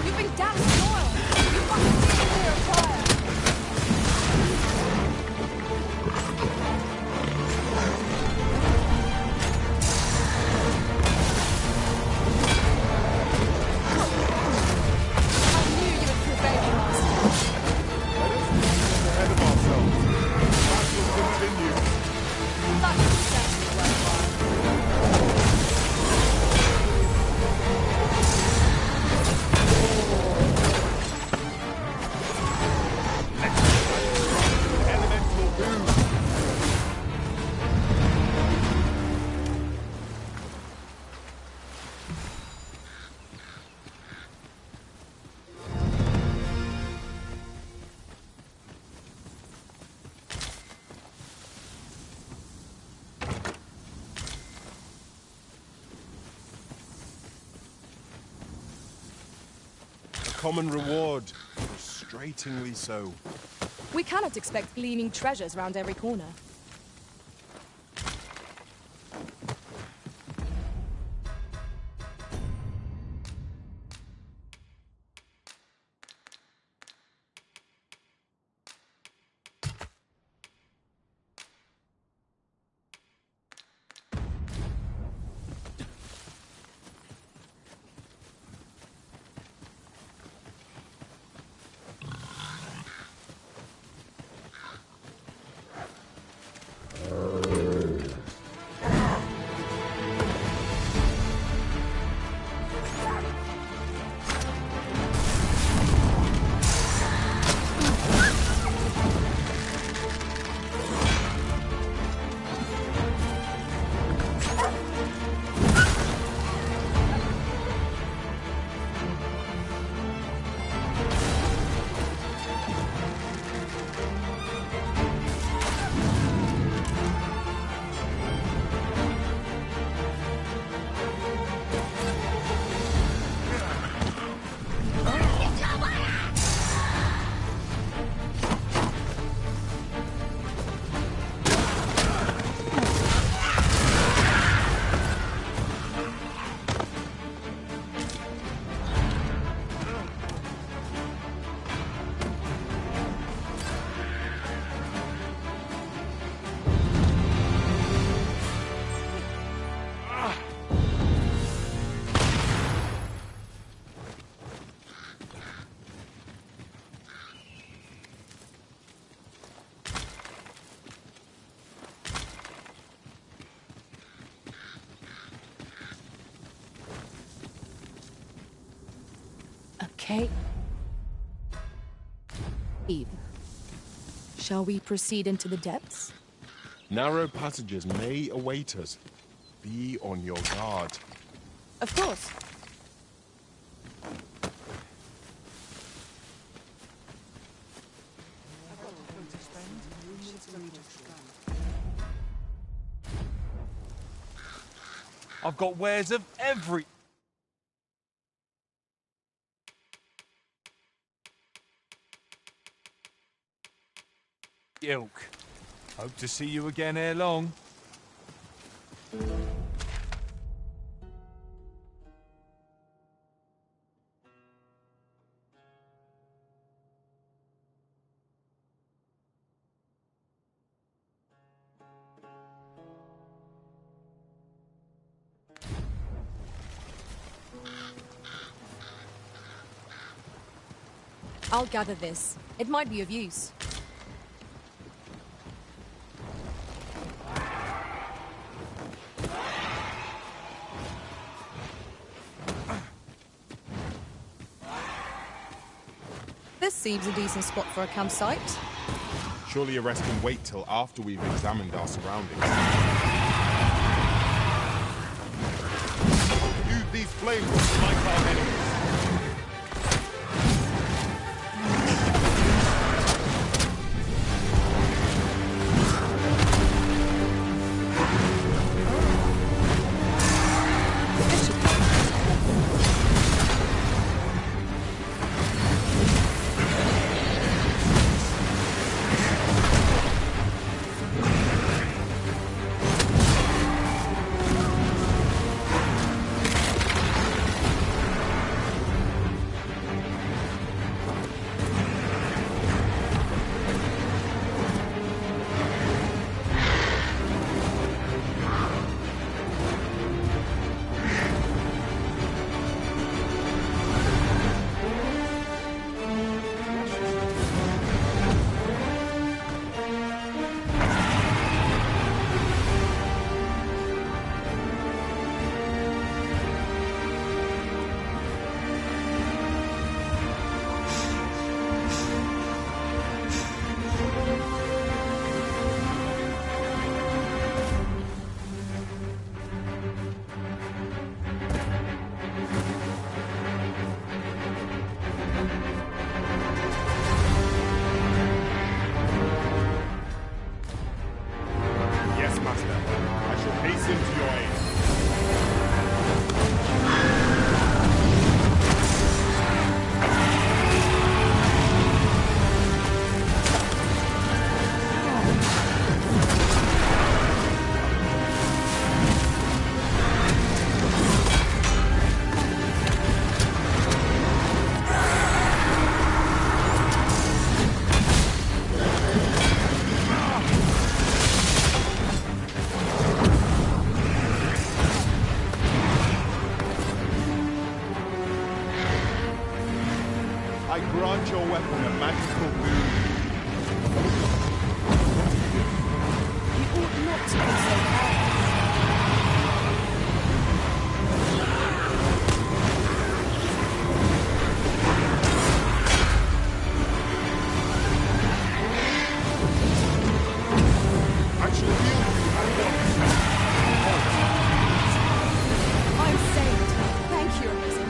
Speaker 1: You've been doused in oil! You fucking see a clear of fire!
Speaker 2: Common reward. Frustratingly so.
Speaker 1: We cannot expect gleaming treasures round every corner. Okay. Eve, shall we proceed into the depths?
Speaker 2: Narrow passages may await us. Be on your guard.
Speaker 1: Of course.
Speaker 16: I've got wares of every... ilk. Hope to see you again ere long.
Speaker 1: I'll gather this. It might be of use. This seems a decent spot for a campsite.
Speaker 2: Surely a rest can wait till after we've examined our surroundings. Use these flames to smite our enemies. I grant your weapon a magical boon.
Speaker 1: You ought not to be so careless.
Speaker 2: I shall heal you at once.
Speaker 1: I'm saved. Thank you, Arisen.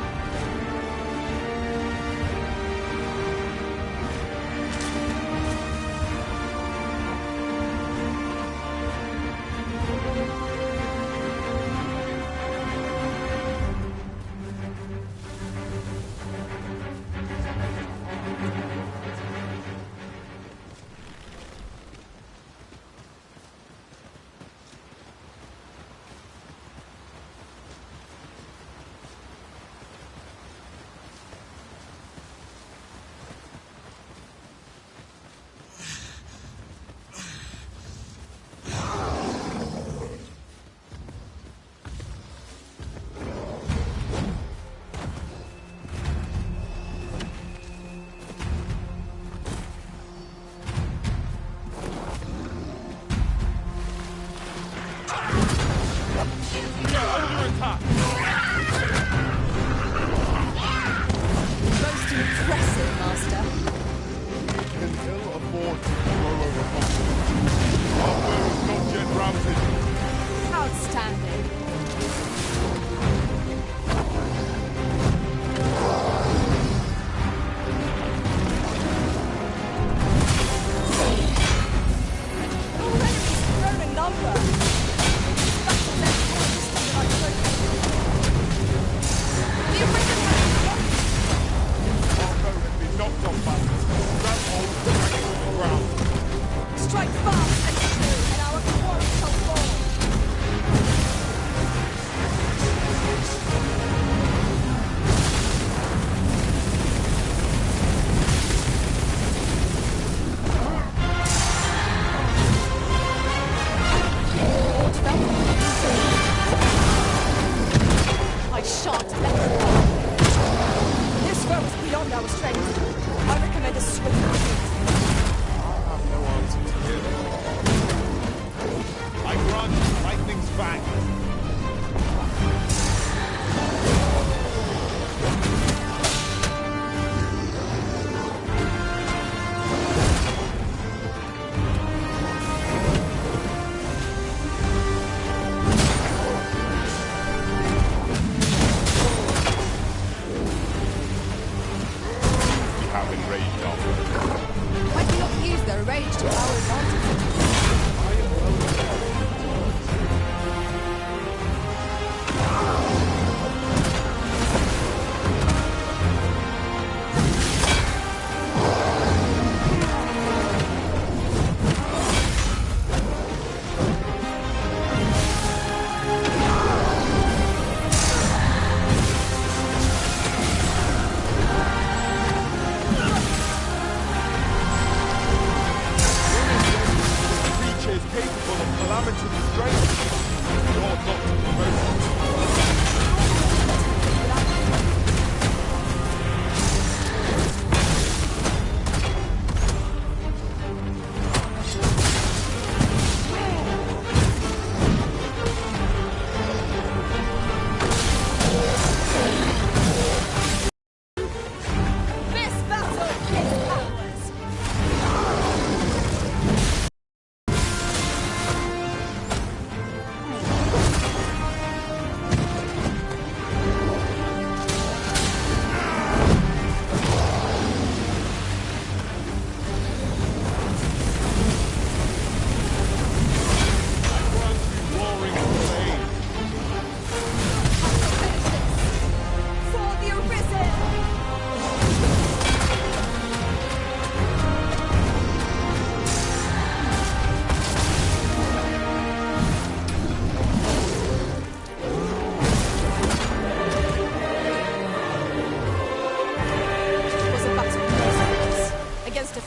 Speaker 1: rage to our advantage.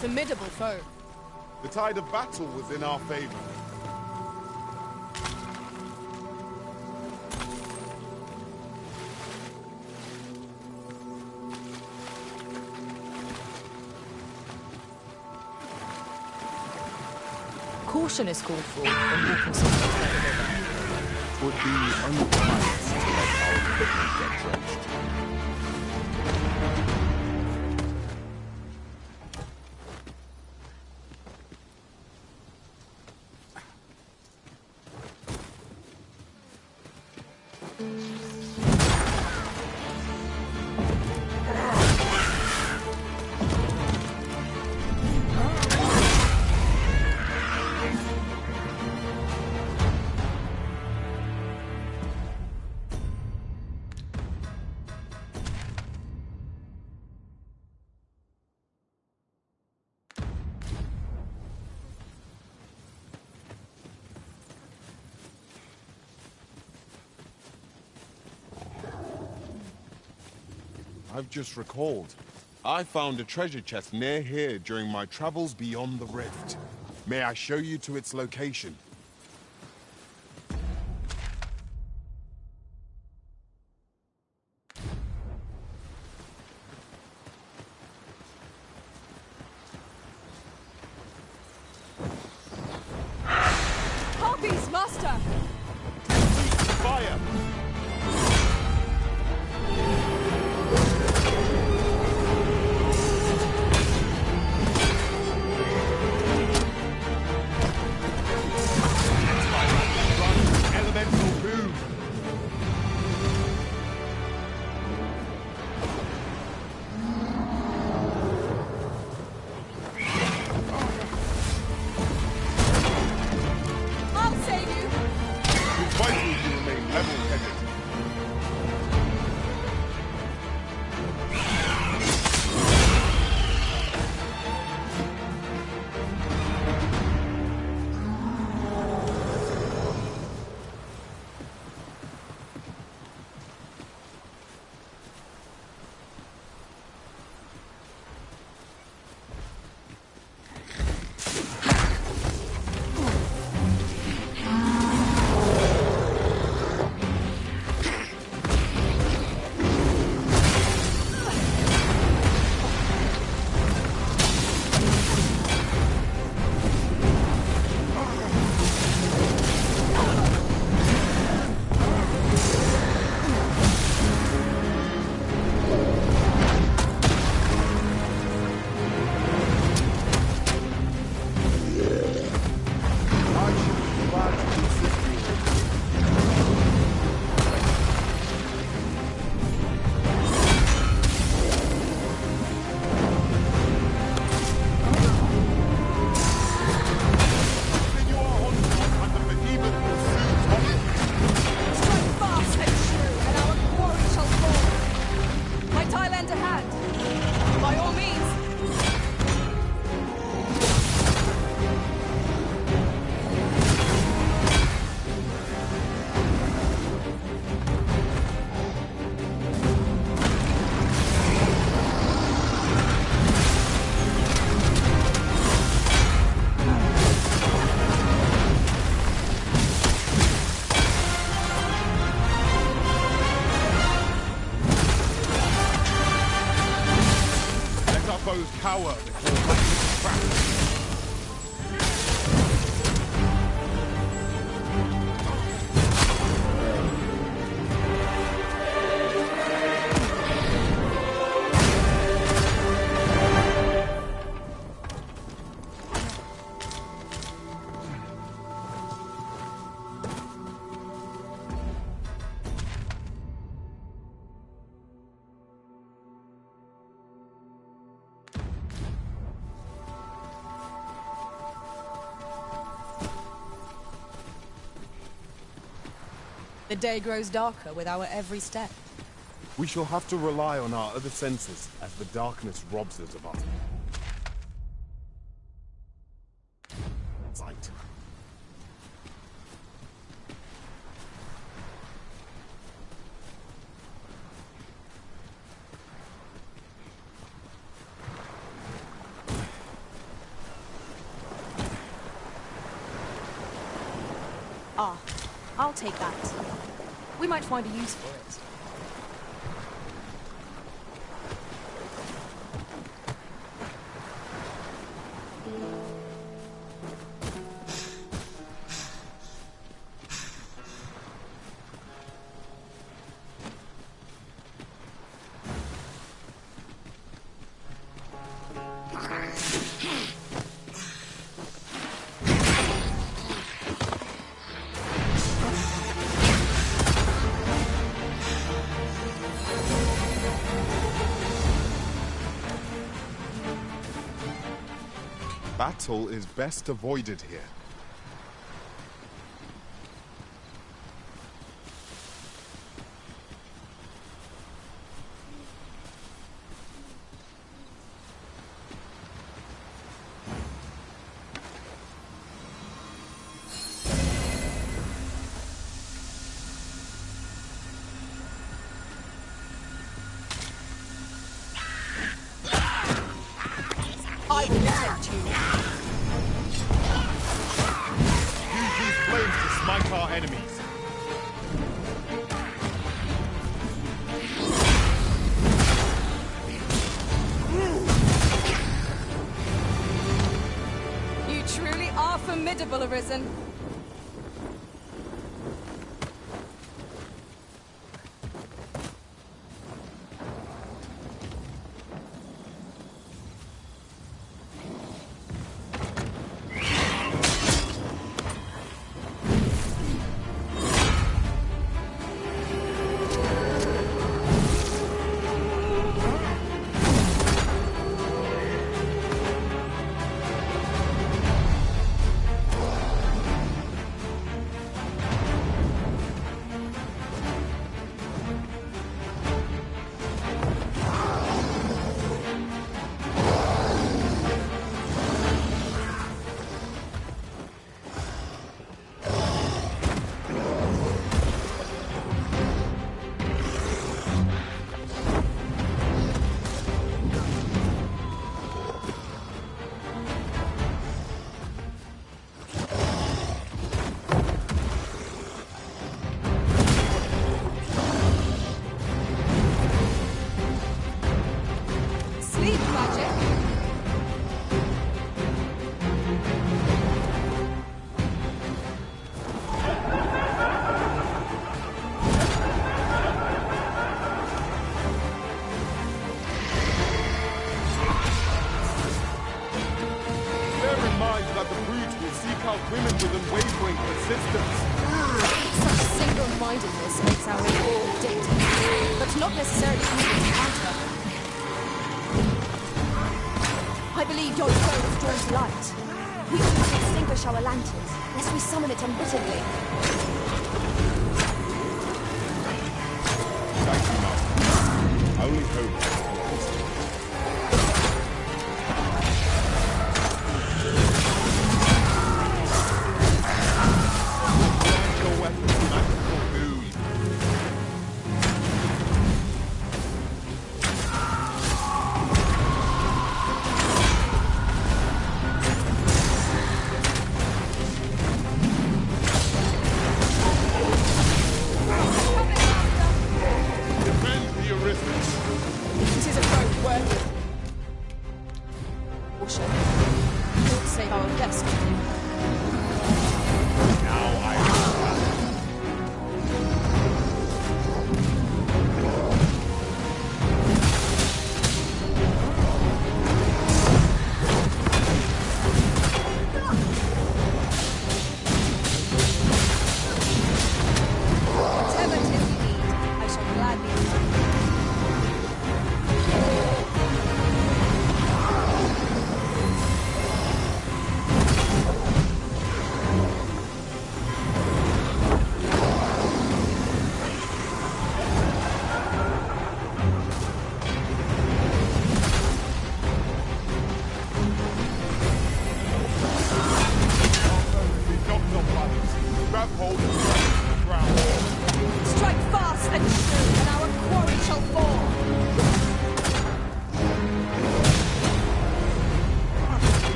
Speaker 1: Formidable foe.
Speaker 2: The tide of battle was in our favor.
Speaker 1: Caution is called for when walking swiftly by the river.
Speaker 3: It would be unwise to let our equipment get drenched.
Speaker 2: I've just recalled. I found a treasure chest near here during my travels beyond the rift. May I show you to its location?
Speaker 1: Harpies, master!
Speaker 2: Fire! Vital you remain level-headed.
Speaker 1: The day grows darker with our every step.
Speaker 2: We shall have to rely on our other senses as the darkness robs us of our sight.
Speaker 1: Ah, I'll take that. We might find a use for it.
Speaker 2: Battle is best avoided here.
Speaker 1: I will protect you.
Speaker 2: Use these flames to smite our enemies.
Speaker 1: You truly are formidable, Arisen.
Speaker 2: women with unwavering persistence.
Speaker 1: Such single-mindedness makes our war addictive, but not necessarily easy to counter. I believe your foe is drawn to light. We must extinguish our lanterns, lest we summon it unwittingly.
Speaker 2: Thank you, Master. I only hope.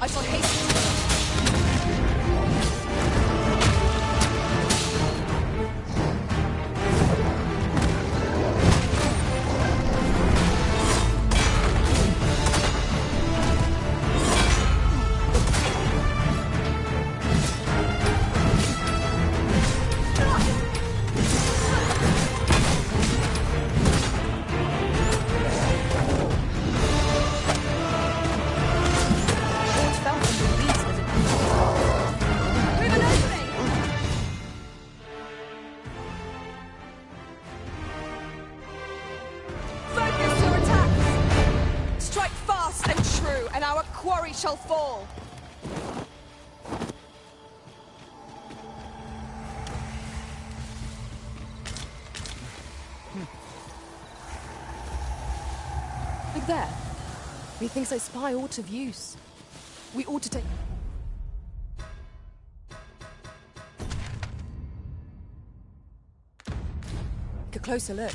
Speaker 1: I shall hasten. Focus your attacks! Strike fast and true, and our quarry shall fall! Look there. Methinks I spy aught of use. We ought to take... Take a closer look.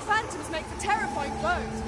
Speaker 1: Phantoms make for terrifying foes.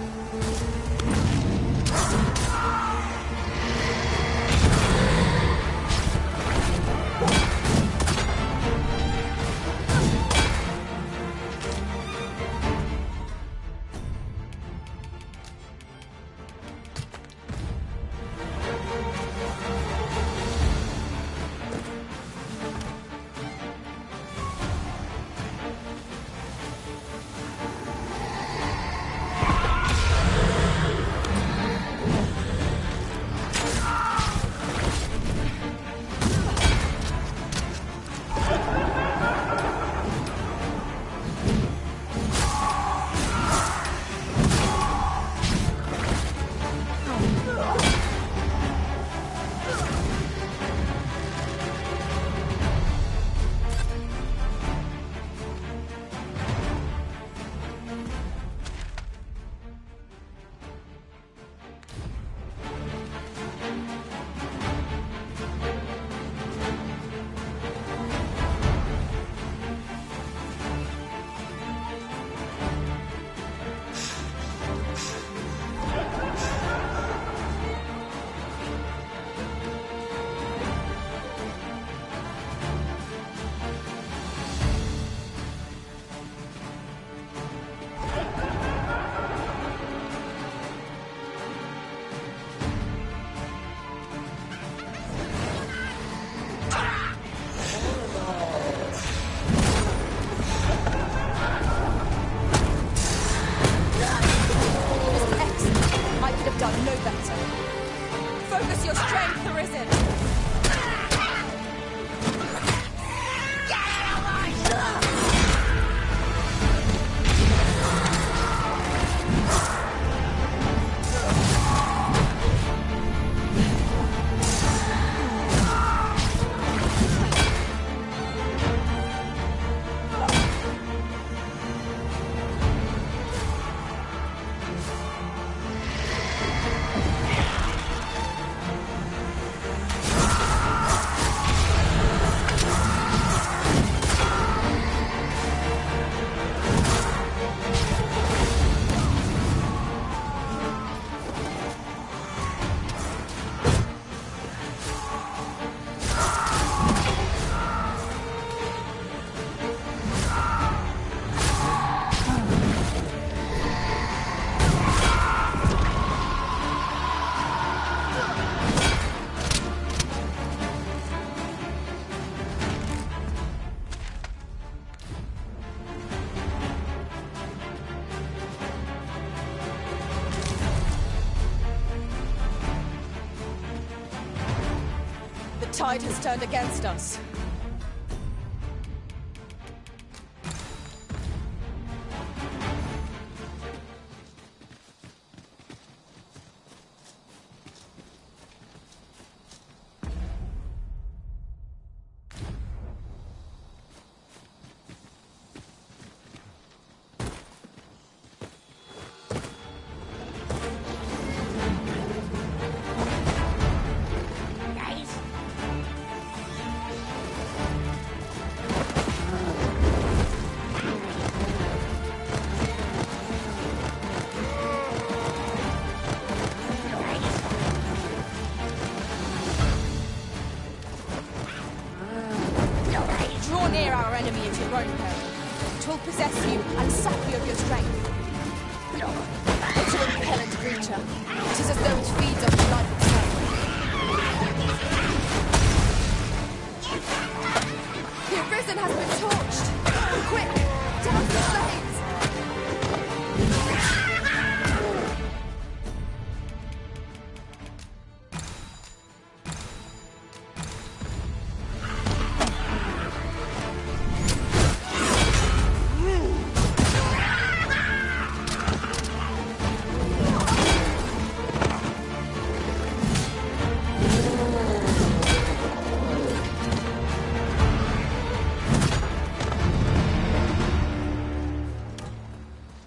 Speaker 1: done no better. Focus your strength, Arisen! The tide has turned against us. throne, Peril. 'Twill possess you and sap you of your strength. It's a repellent creature. It is as though it feeds off life itself. The Arisen has been torched! Quick! Down the flames!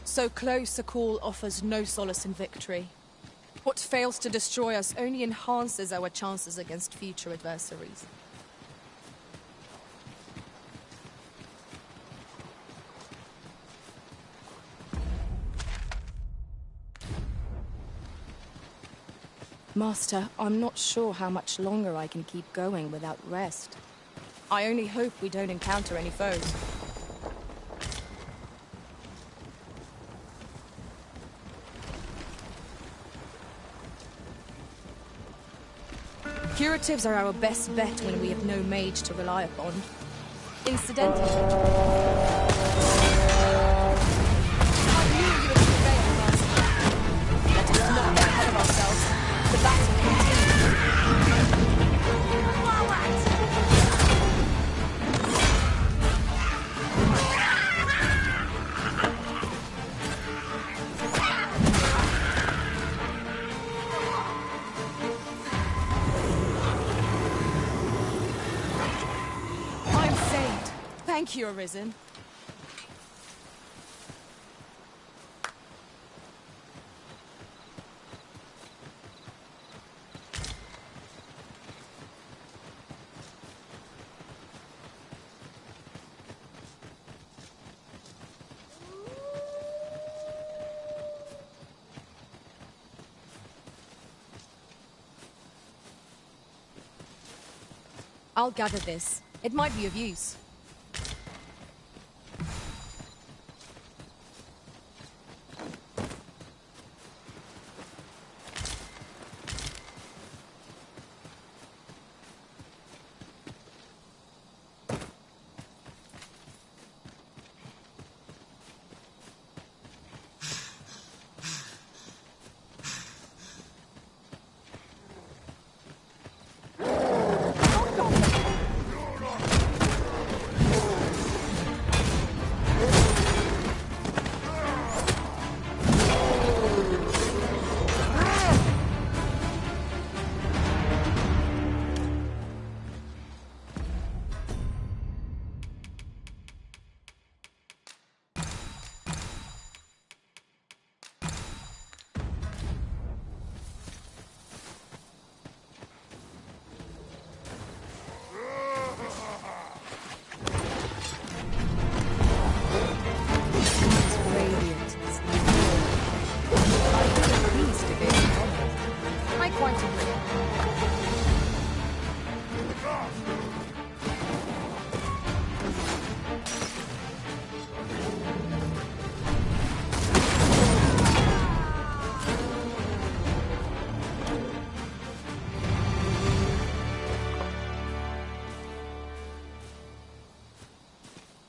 Speaker 1: So close a call offers no solace in victory. What fails to destroy us only enhances our chances against future adversaries. Master, I'm not sure how much longer I can keep going without rest. I only hope we don't encounter any foes. Curatives are our best bet when we have no mage to rely upon. Incidentally, I knew you would prevail, Master. Let us not get ahead of ourselves. The battle Thank you, Arisen. I'll gather this. It might be of use.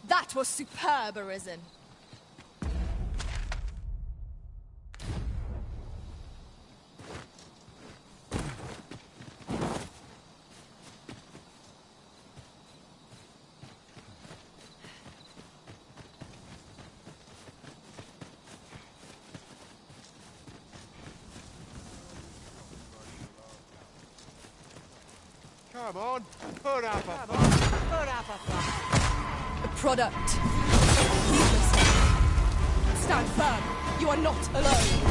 Speaker 1: That was superb, Arisen.
Speaker 10: Come on, put up a fight.
Speaker 1: The product. Heedlessness. Stand firm. You are not alone.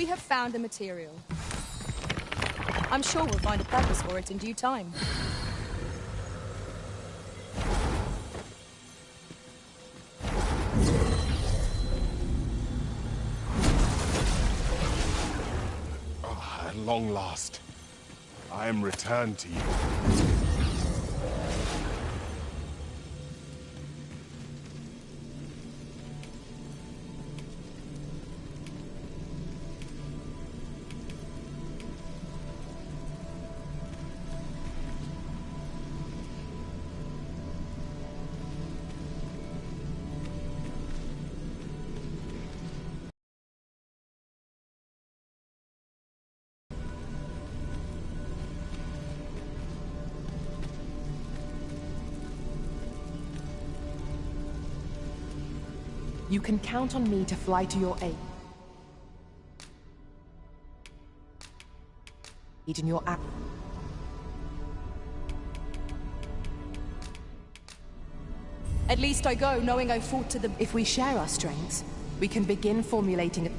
Speaker 1: We have found the material. I'm sure we'll find a purpose for it in due time.
Speaker 2: At long last, I am returned to you.
Speaker 6: You can count on me to fly to your aid. In your act.
Speaker 1: At least I go knowing I fought to the...
Speaker 6: If we share our strengths, we can begin formulating it.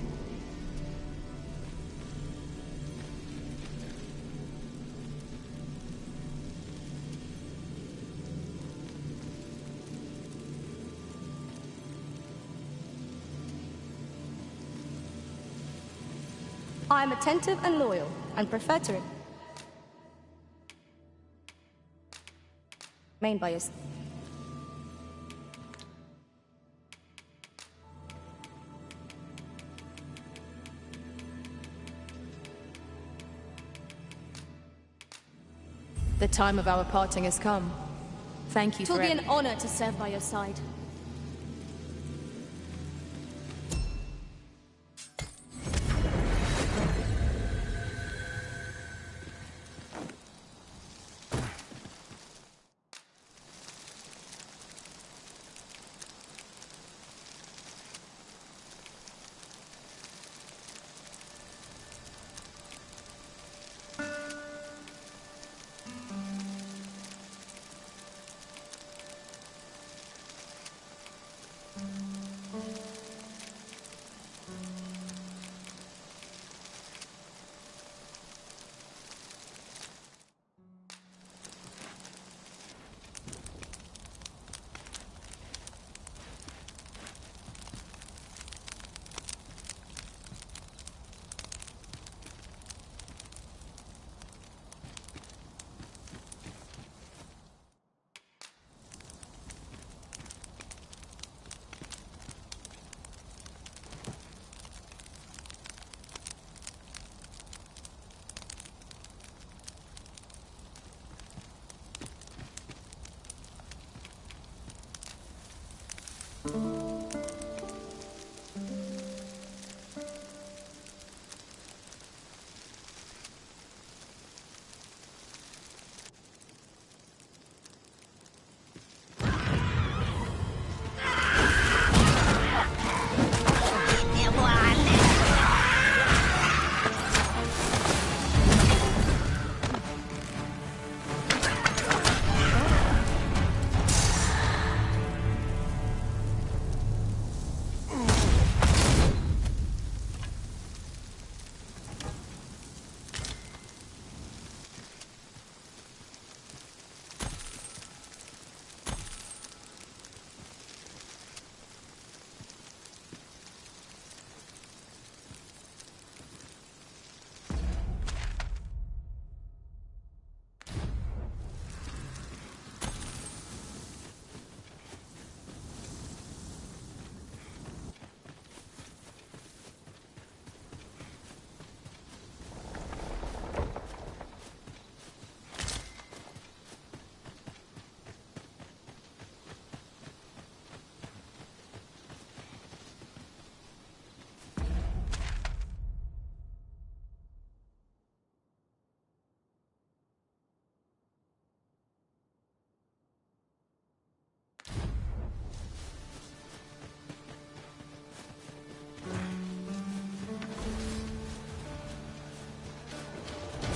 Speaker 1: I am attentive and loyal, and prefer to remain by your side. The time of our parting has come. Thank you for
Speaker 21: It will be an honor to serve by your side.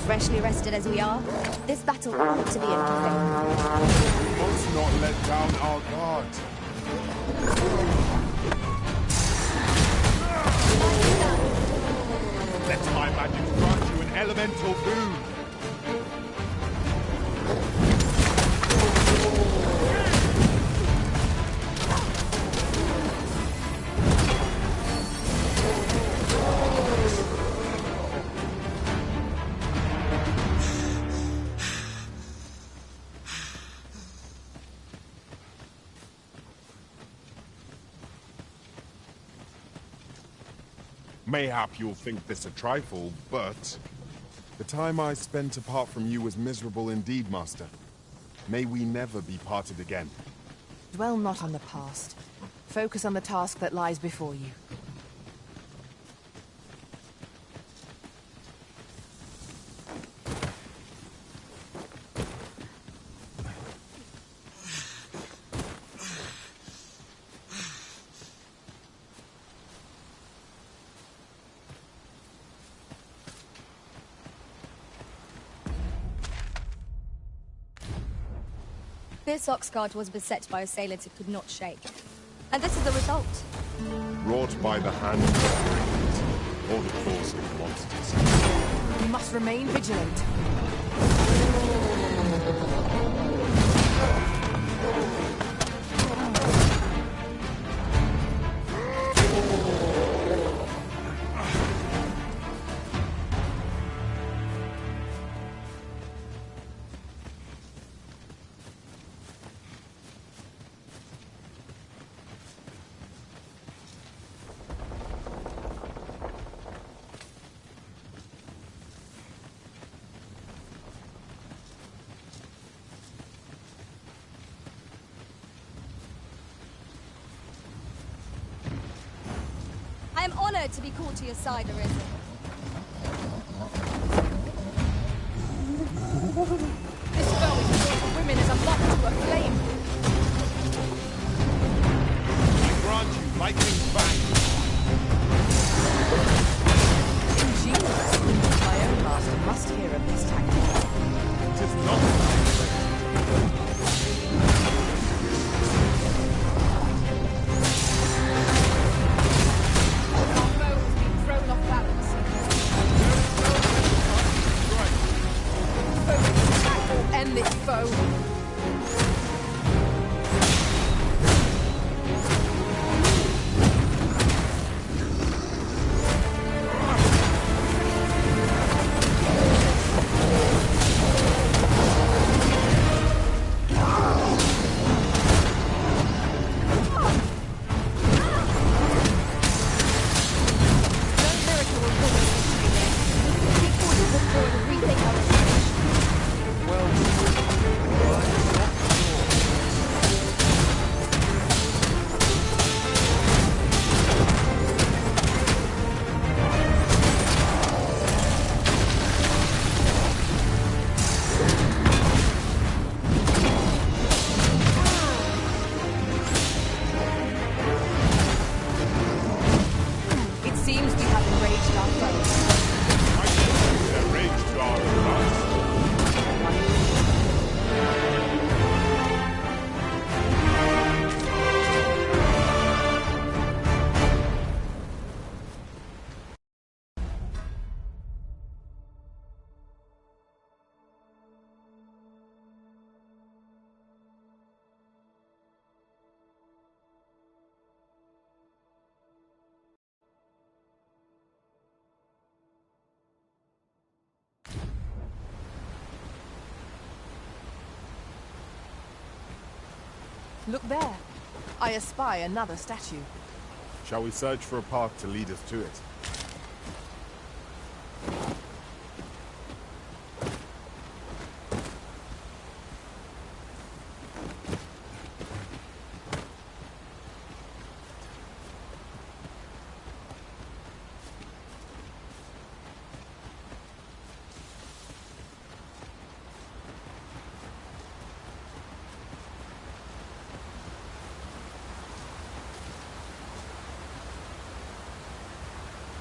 Speaker 21: Freshly rested as we are, this battle ought to be in our favor.
Speaker 2: We must not let down our guard. Let my magic grant you an elemental boon. Mayhap you'll think this a trifle, but the time I spent apart from you was miserable indeed, Master. May we never be parted again.
Speaker 6: Dwell not on the past. Focus on the task that lies before you.
Speaker 1: This Oxguard was beset by assailants it could not shake. And this is the result.
Speaker 2: Wrought by the hand of the or the force of the monsters.
Speaker 6: We must remain vigilant.
Speaker 1: I am honored to be called to your side, Arisen. This foe in the of women is unlocked to a flame.
Speaker 2: I grant you lightning back.
Speaker 6: Ingenious. My own master must hear of this tactic.
Speaker 2: It is not.
Speaker 1: End this foe.
Speaker 6: Look there. I espy another statue.
Speaker 2: Shall we search for a path to lead us to it?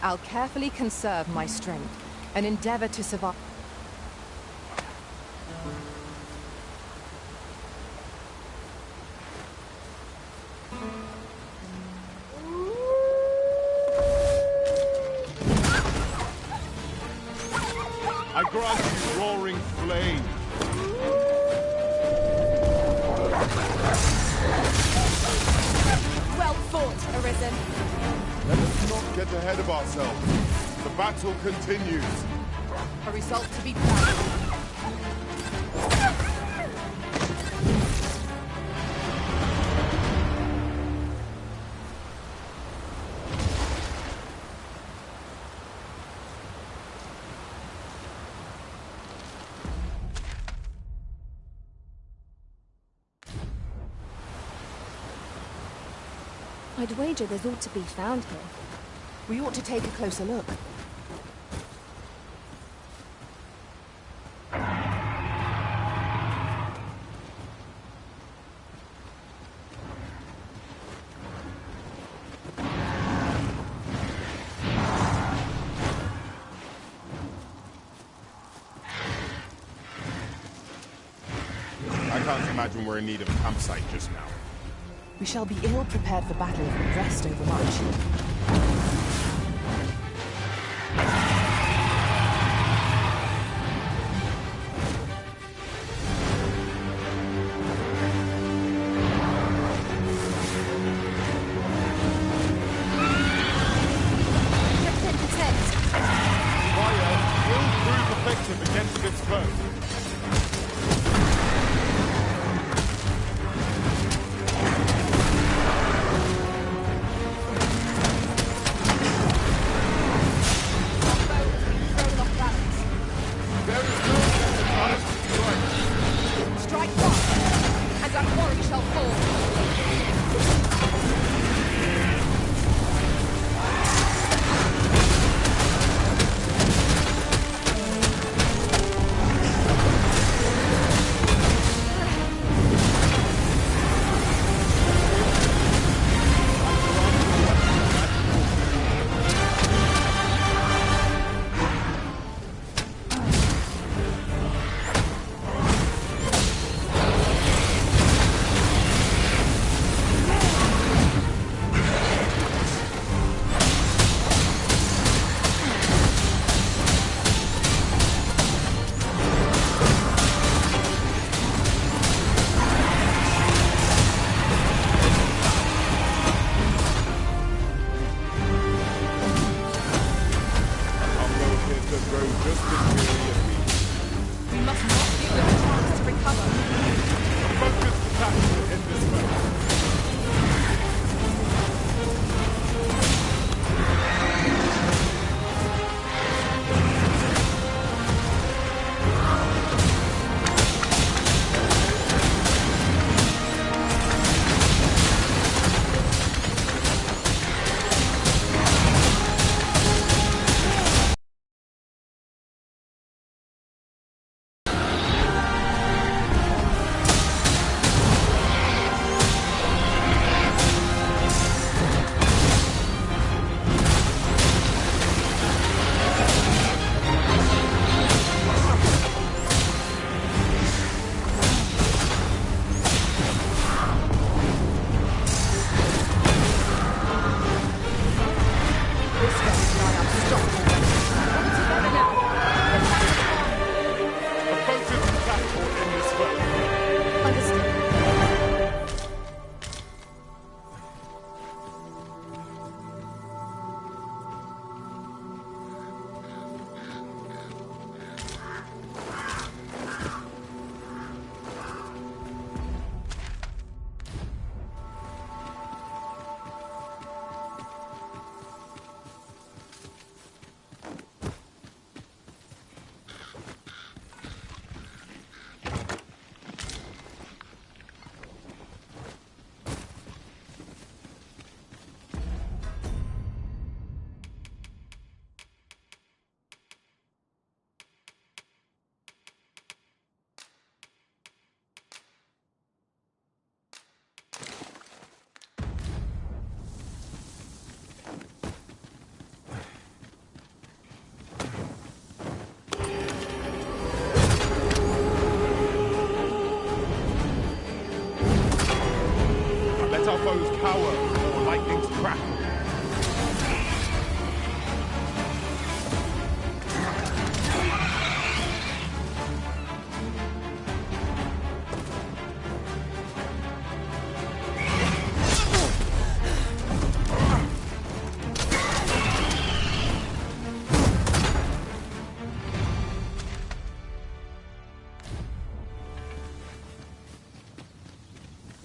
Speaker 6: I'll carefully conserve my strength and endeavor to survive.
Speaker 1: Well fought, Arisen.
Speaker 2: Let us not get ahead of ourselves. The battle continues.
Speaker 1: A result to be proud of.
Speaker 21: I'd wager there's ought to be found here.
Speaker 6: We ought to take a closer look.
Speaker 2: I can't imagine we're in need of a campsite just now.
Speaker 6: We shall be ill prepared for battle if we rest overmuch.
Speaker 2: Fire will prove effective against its foe. foes cower before lightning's crackle.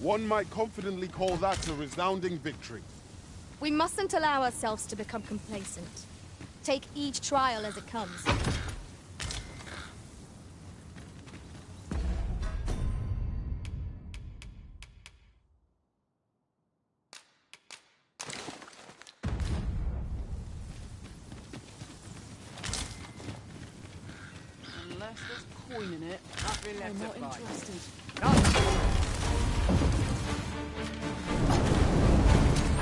Speaker 2: One might confidently call that a resounding victory.
Speaker 1: We mustn't allow ourselves to become complacent. Take each trial as it comes.
Speaker 24: Unless there's coin in it, I'm not interested.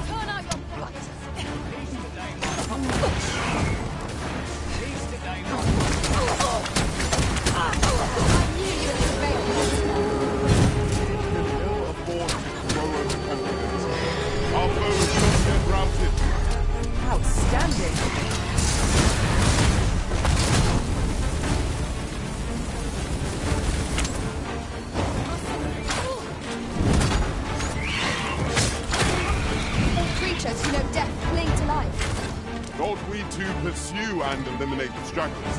Speaker 1: Turn out your butt!
Speaker 2: Our foe is not yet routed.
Speaker 6: Outstanding.
Speaker 1: All creatures who know death cling to life.
Speaker 2: Ought we to pursue and eliminate the stragglers?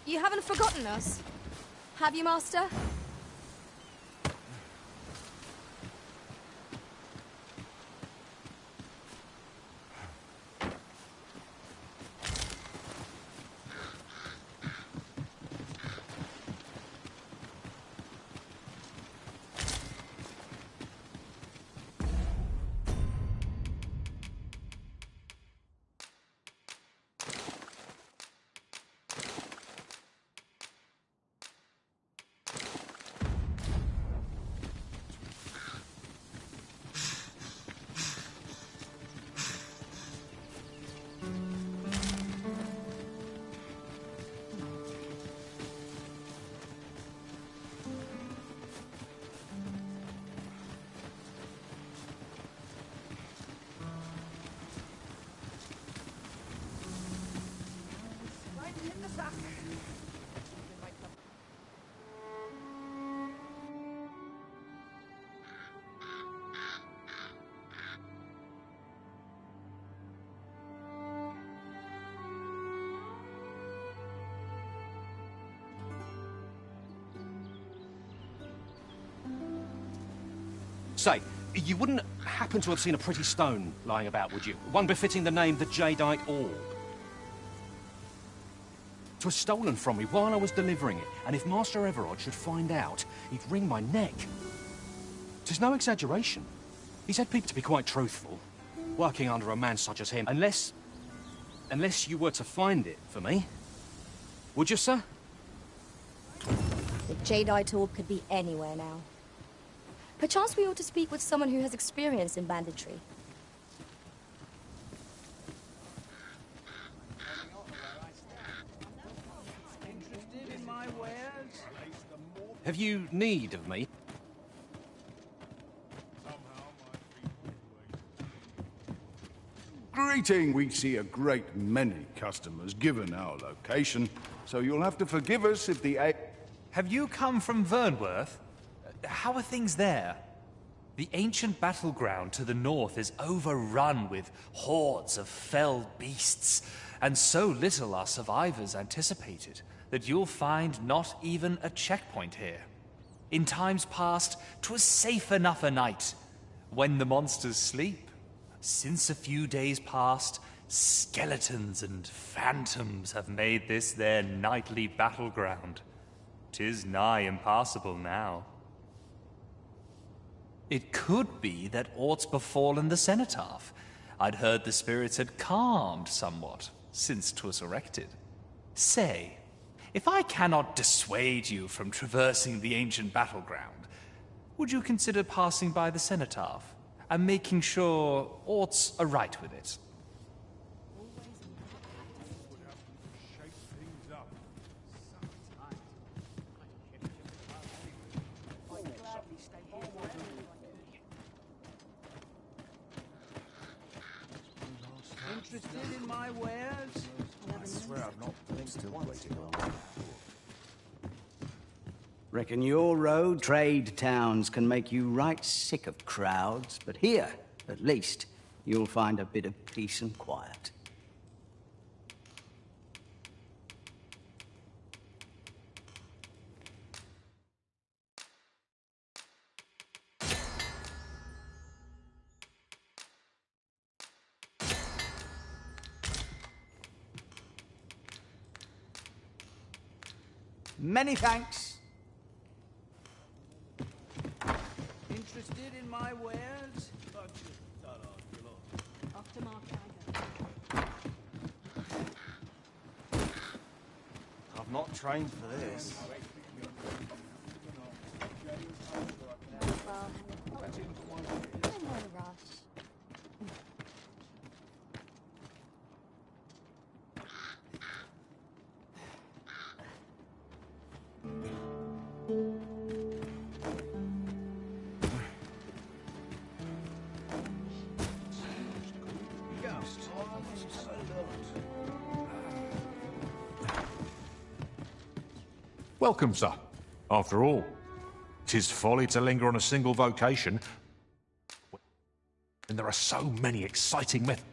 Speaker 1: You haven't forgotten us, have you, Master?
Speaker 8: Say, you wouldn't happen to have seen a pretty stone lying about, would you? One befitting the name the Jadeite Orb. It was stolen from me while I was delivering it, and if Master Everard should find out, he'd wring my neck. Tis no exaggeration. He said people to be quite truthful, working under a man such as him, unless you were to find it for me. Would you, sir?
Speaker 21: The Jadeite Orb could be anywhere now. Perchance we ought to speak with someone who has experience in banditry.
Speaker 4: Interested in my wares?
Speaker 8: Have you need of me?
Speaker 12: Greeting. We see a great many customers given our location, so you'll have to forgive us if the
Speaker 14: Have you come from Vernworth? How are things there? The ancient battleground to the north is overrun with hordes of fell beasts, and so little are survivors anticipated that you'll find not even a checkpoint here. In times past, 'twas safe enough a night when the monsters sleep. Since a few days past, skeletons and phantoms have made this their nightly battleground. 'Tis nigh impassable now. It could be that aught's befallen the cenotaph. I'd heard the spirits had calmed somewhat since 'twas erected. Say, if I cannot dissuade you from traversing the ancient battleground, would you consider passing by the cenotaph and making sure aught's aright with it?
Speaker 4: Interested in my wares?
Speaker 20: I swear I've not blinked once.
Speaker 12: Reckon your road trade towns can make you right sick of crowds, but here, at least, you'll find a bit of peace and quiet. Many thanks.
Speaker 4: Interested in my wares?
Speaker 21: Off to market I go.
Speaker 20: I've not trained for this.
Speaker 21: Well, I'm in a rush.
Speaker 16: Welcome, sir. After all, 'tis folly to linger on a single vocation, and there are so many exciting methods.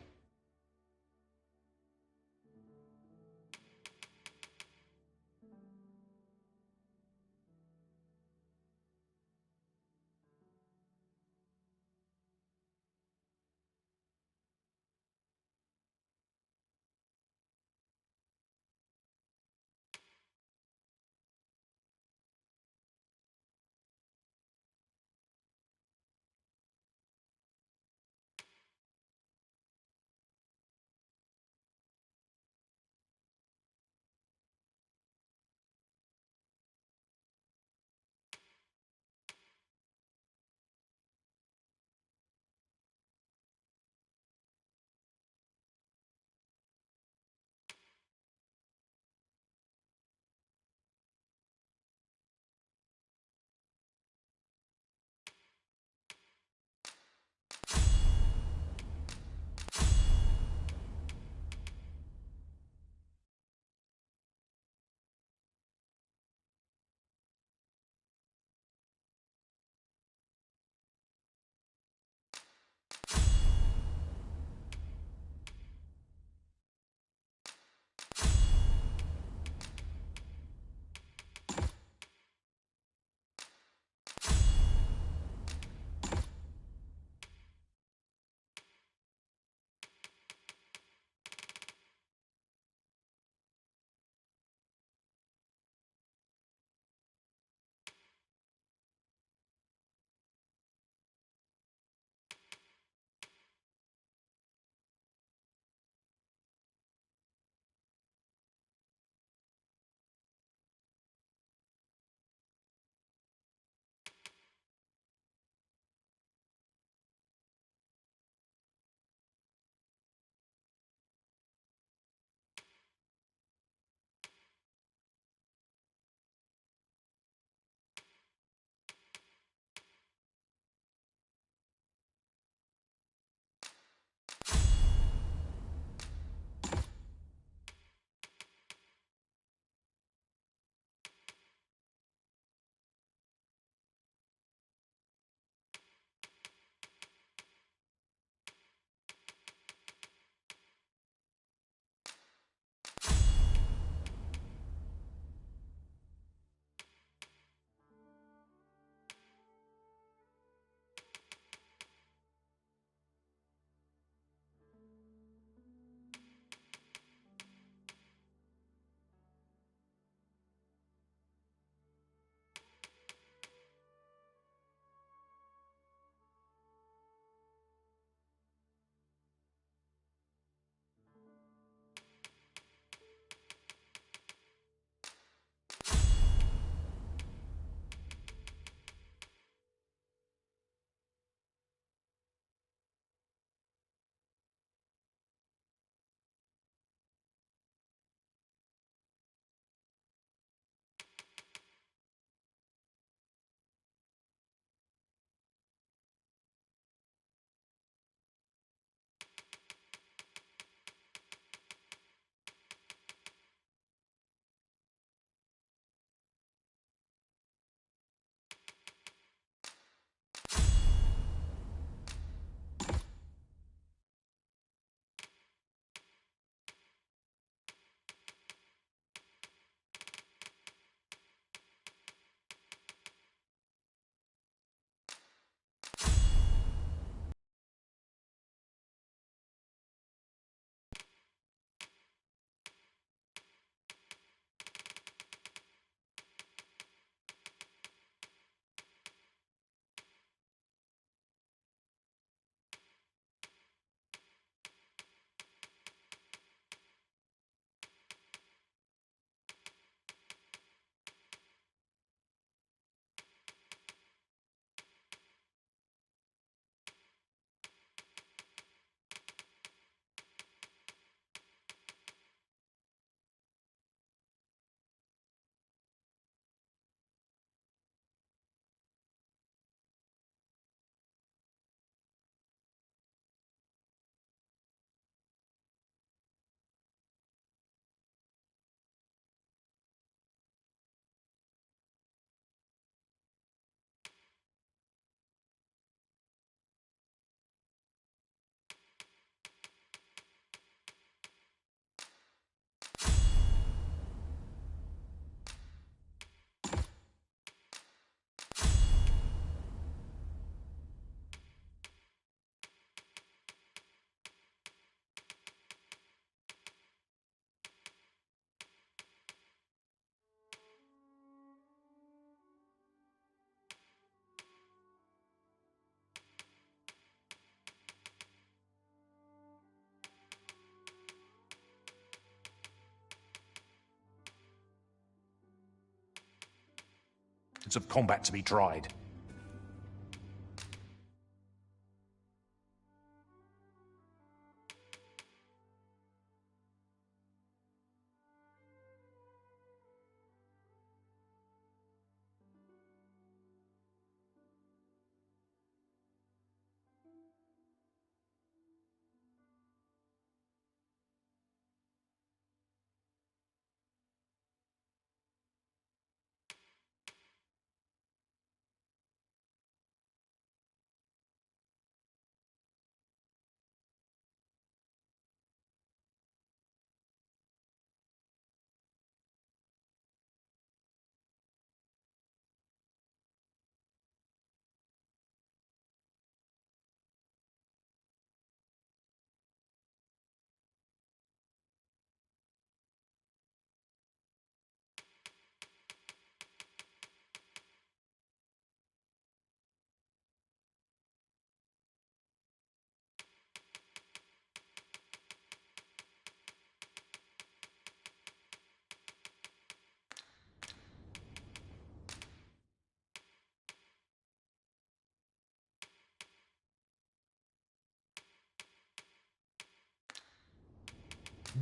Speaker 16: methods of combat to be tried.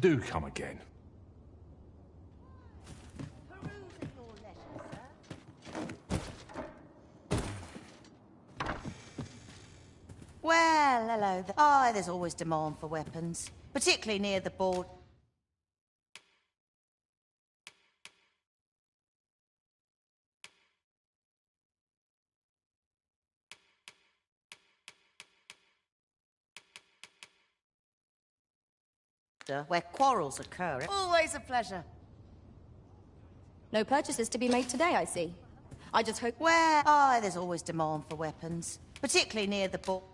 Speaker 16: Do come again.
Speaker 17: Well, hello there. Oh, there's always demand for weapons, particularly near the board. Where quarrels occur. Always a pleasure.
Speaker 21: No purchases to be made today, I see. I just hope...
Speaker 17: Where? Oh, there's always demand for weapons, particularly near the board.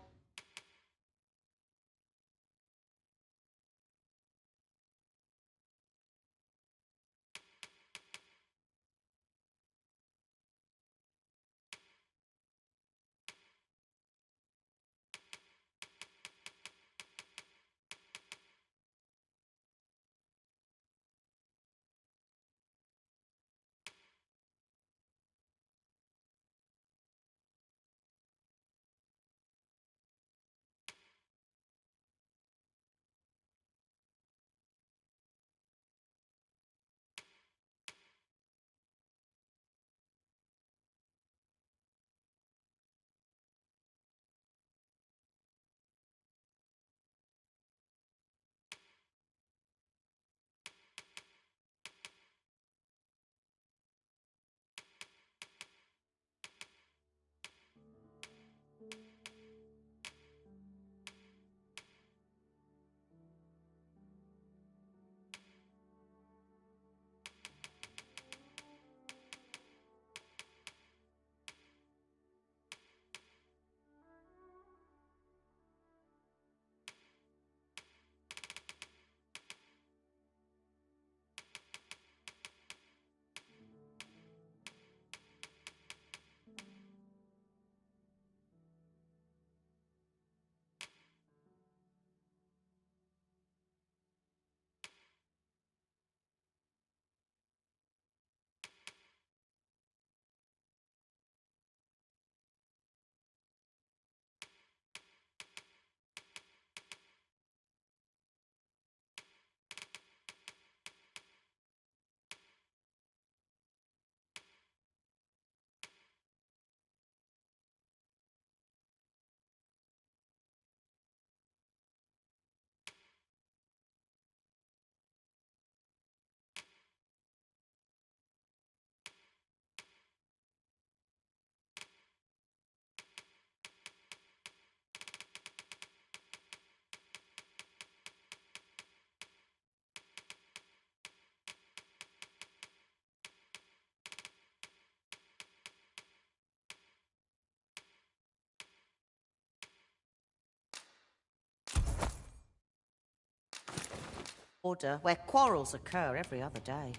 Speaker 17: Order where quarrels occur every other day.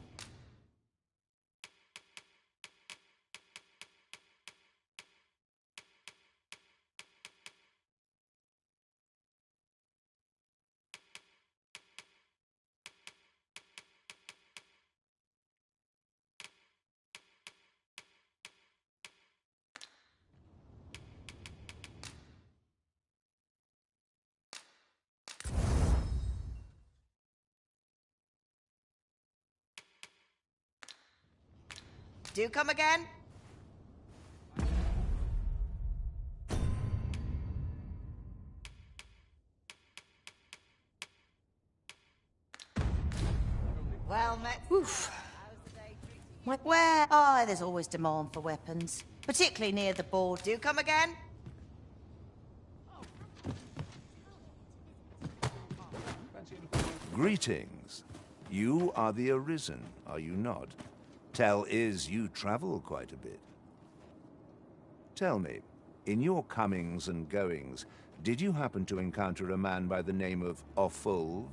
Speaker 17: Do come again? Well met.
Speaker 21: Oof.
Speaker 17: Where? Oh, there's always demand for weapons. Particularly near the board. Do come again?
Speaker 9: Greetings. You are the Arisen, are you not? Tell is you travel quite a bit. Tell me, in your comings and goings, did you happen to encounter a man by the name of Offulv?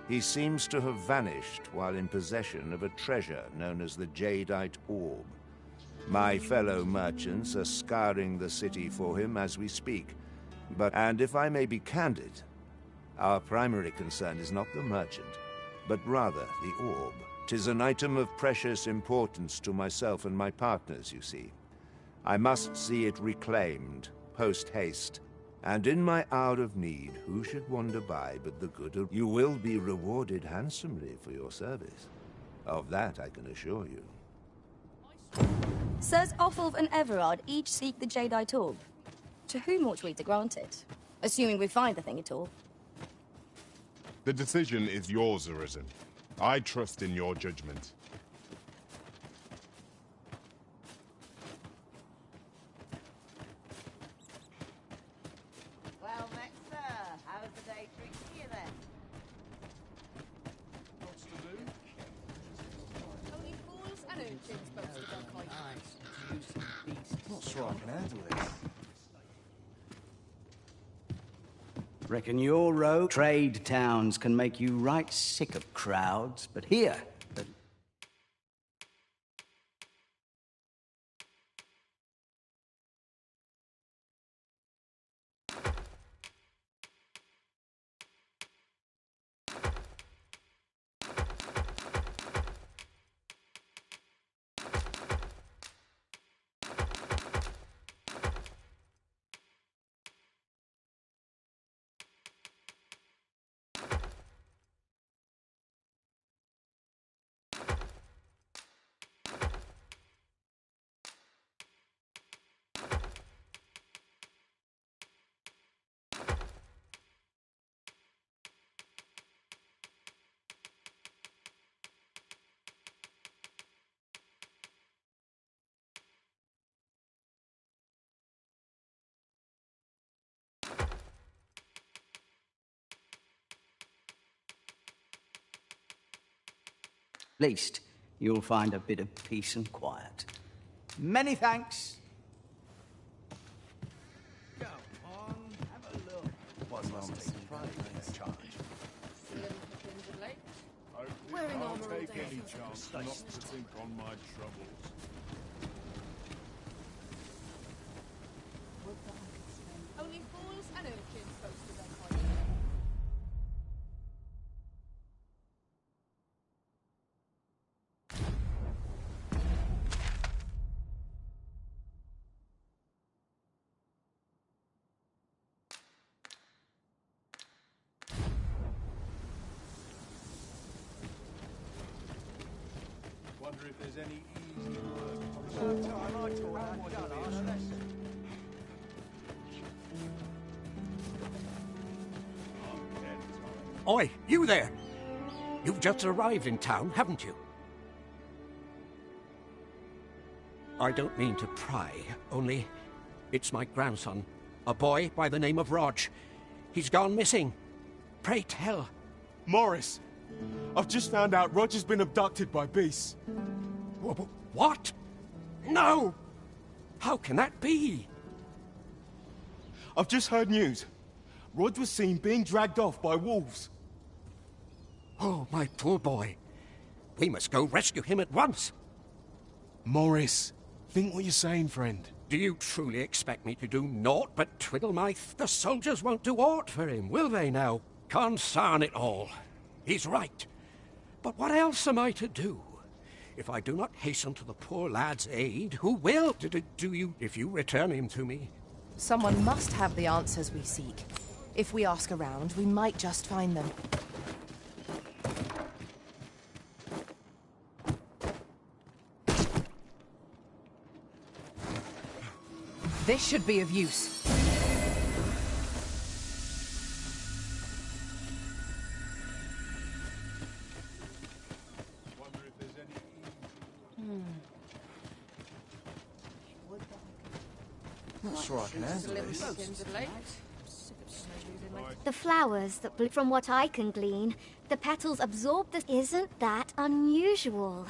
Speaker 9: He seems to have vanished while in possession of a treasure known as the Jadeite Orb. My fellow merchants are scouring the city for him as we speak. And if I may be candid, our primary concern is not the merchant, but rather the orb. 'Tis an item of precious importance to myself and my partners, you see. I must see it reclaimed, post-haste. And in my hour of need, who should wander by but the good of... You will be rewarded handsomely for your service. Of that I can assure you.
Speaker 21: Sirs Offulv and Everard each seek the Jadeite Orb. To whom ought we to grant it? Assuming we find the thing at all.
Speaker 2: The decision is yours, Arisen. I trust in your judgment.
Speaker 17: Well met, sir. How's the day treating you then?
Speaker 11: What's to do?
Speaker 1: Only fools and urchins boast of their kindness.
Speaker 20: Not sure I can handle this.
Speaker 4: Reckon your road trade towns can make you right sick of crowds, but here... least you'll find a bit of peace and quiet. Many thanks.
Speaker 20: Go on, have a look. One must take pride in their charge.
Speaker 1: Wearing
Speaker 2: I'll
Speaker 1: armor all
Speaker 2: take
Speaker 1: day.
Speaker 2: any chance not to think on my troubles.
Speaker 1: Only fools and urchins boast of their kindness.
Speaker 20: Wonder if there's any easy work.
Speaker 19: Oi, you there! You've just arrived in town, haven't you? I don't mean to pry, only it's my grandson, a boy by the name of Rog. He's gone missing. Pray tell.
Speaker 20: Morris, I've just found out Roger's been abducted by beasts.
Speaker 19: What? No! How can that be?
Speaker 20: I've just heard news. Rod was seen being dragged off by wolves.
Speaker 19: Oh, my poor boy. We must go rescue him at once.
Speaker 20: Morris, think what you're saying, friend.
Speaker 19: Do you truly expect me to do naught but twiddle my... The soldiers won't do aught for him, will they now? Consarn it all. He's right. But what else am I to do? If I do not hasten to the poor lad's aid, who will? Do you, if you return him to me?
Speaker 6: Someone must have the answers we seek. If we ask around, we might just find them.
Speaker 1: This should be of use.
Speaker 20: Not sure I can handle this.
Speaker 21: The flowers that bloom, from what I can glean, the petals absorb the... Isn't that unusual?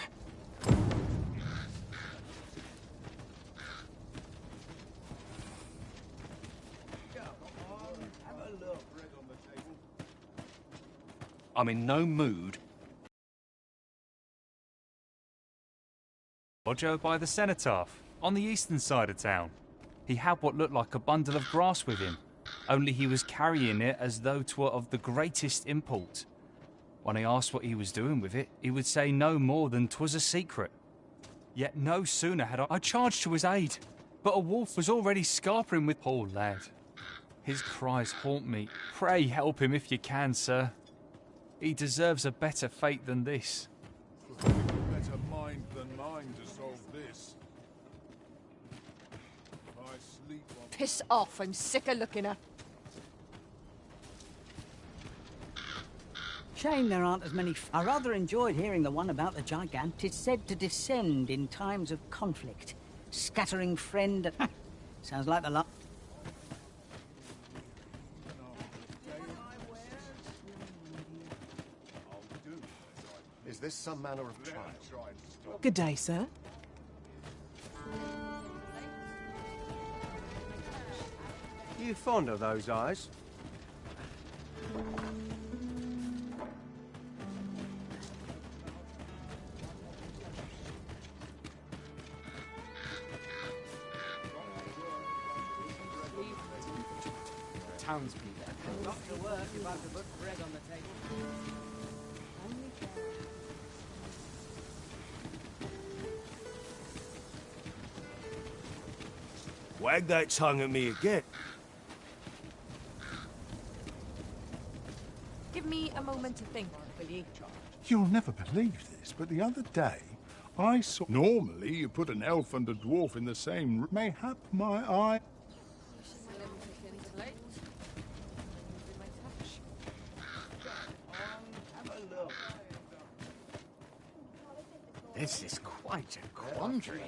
Speaker 8: I'm in no mood.
Speaker 14: Roger by the cenotaph, on the eastern side of town. He had what looked like a bundle of grass with him, only he was carrying it as though 'twere of the greatest import. When I asked what he was doing with it, he would say no more than 'twas a secret. Yet no sooner had I charged to his aid, but a wolf was already scarpering with poor lad. His cries haunt me. Pray help him if you can, sir. He deserves a better fate than this.
Speaker 11: Better mind than mine to solve this. I sleep on...
Speaker 1: Piss off, I'm sick of looking at...
Speaker 7: Shame there aren't as many... I rather enjoyed hearing the one about the gigant. It's said to descend in times of conflict. Scattering friend... Sounds like the luck.
Speaker 13: Is this some manner of trial?
Speaker 22: Good day, sir.
Speaker 13: You fond of those eyes?
Speaker 4: Townspeople. Not to work if I have to put bread on the table.
Speaker 20: Wag that tongue at me again.
Speaker 1: Give me a moment to think, will you?
Speaker 23: You'll never believe this, but the other day I saw... Normally you put an elf and a dwarf in the same... Mayhap my eye...
Speaker 4: This is quite a quandary.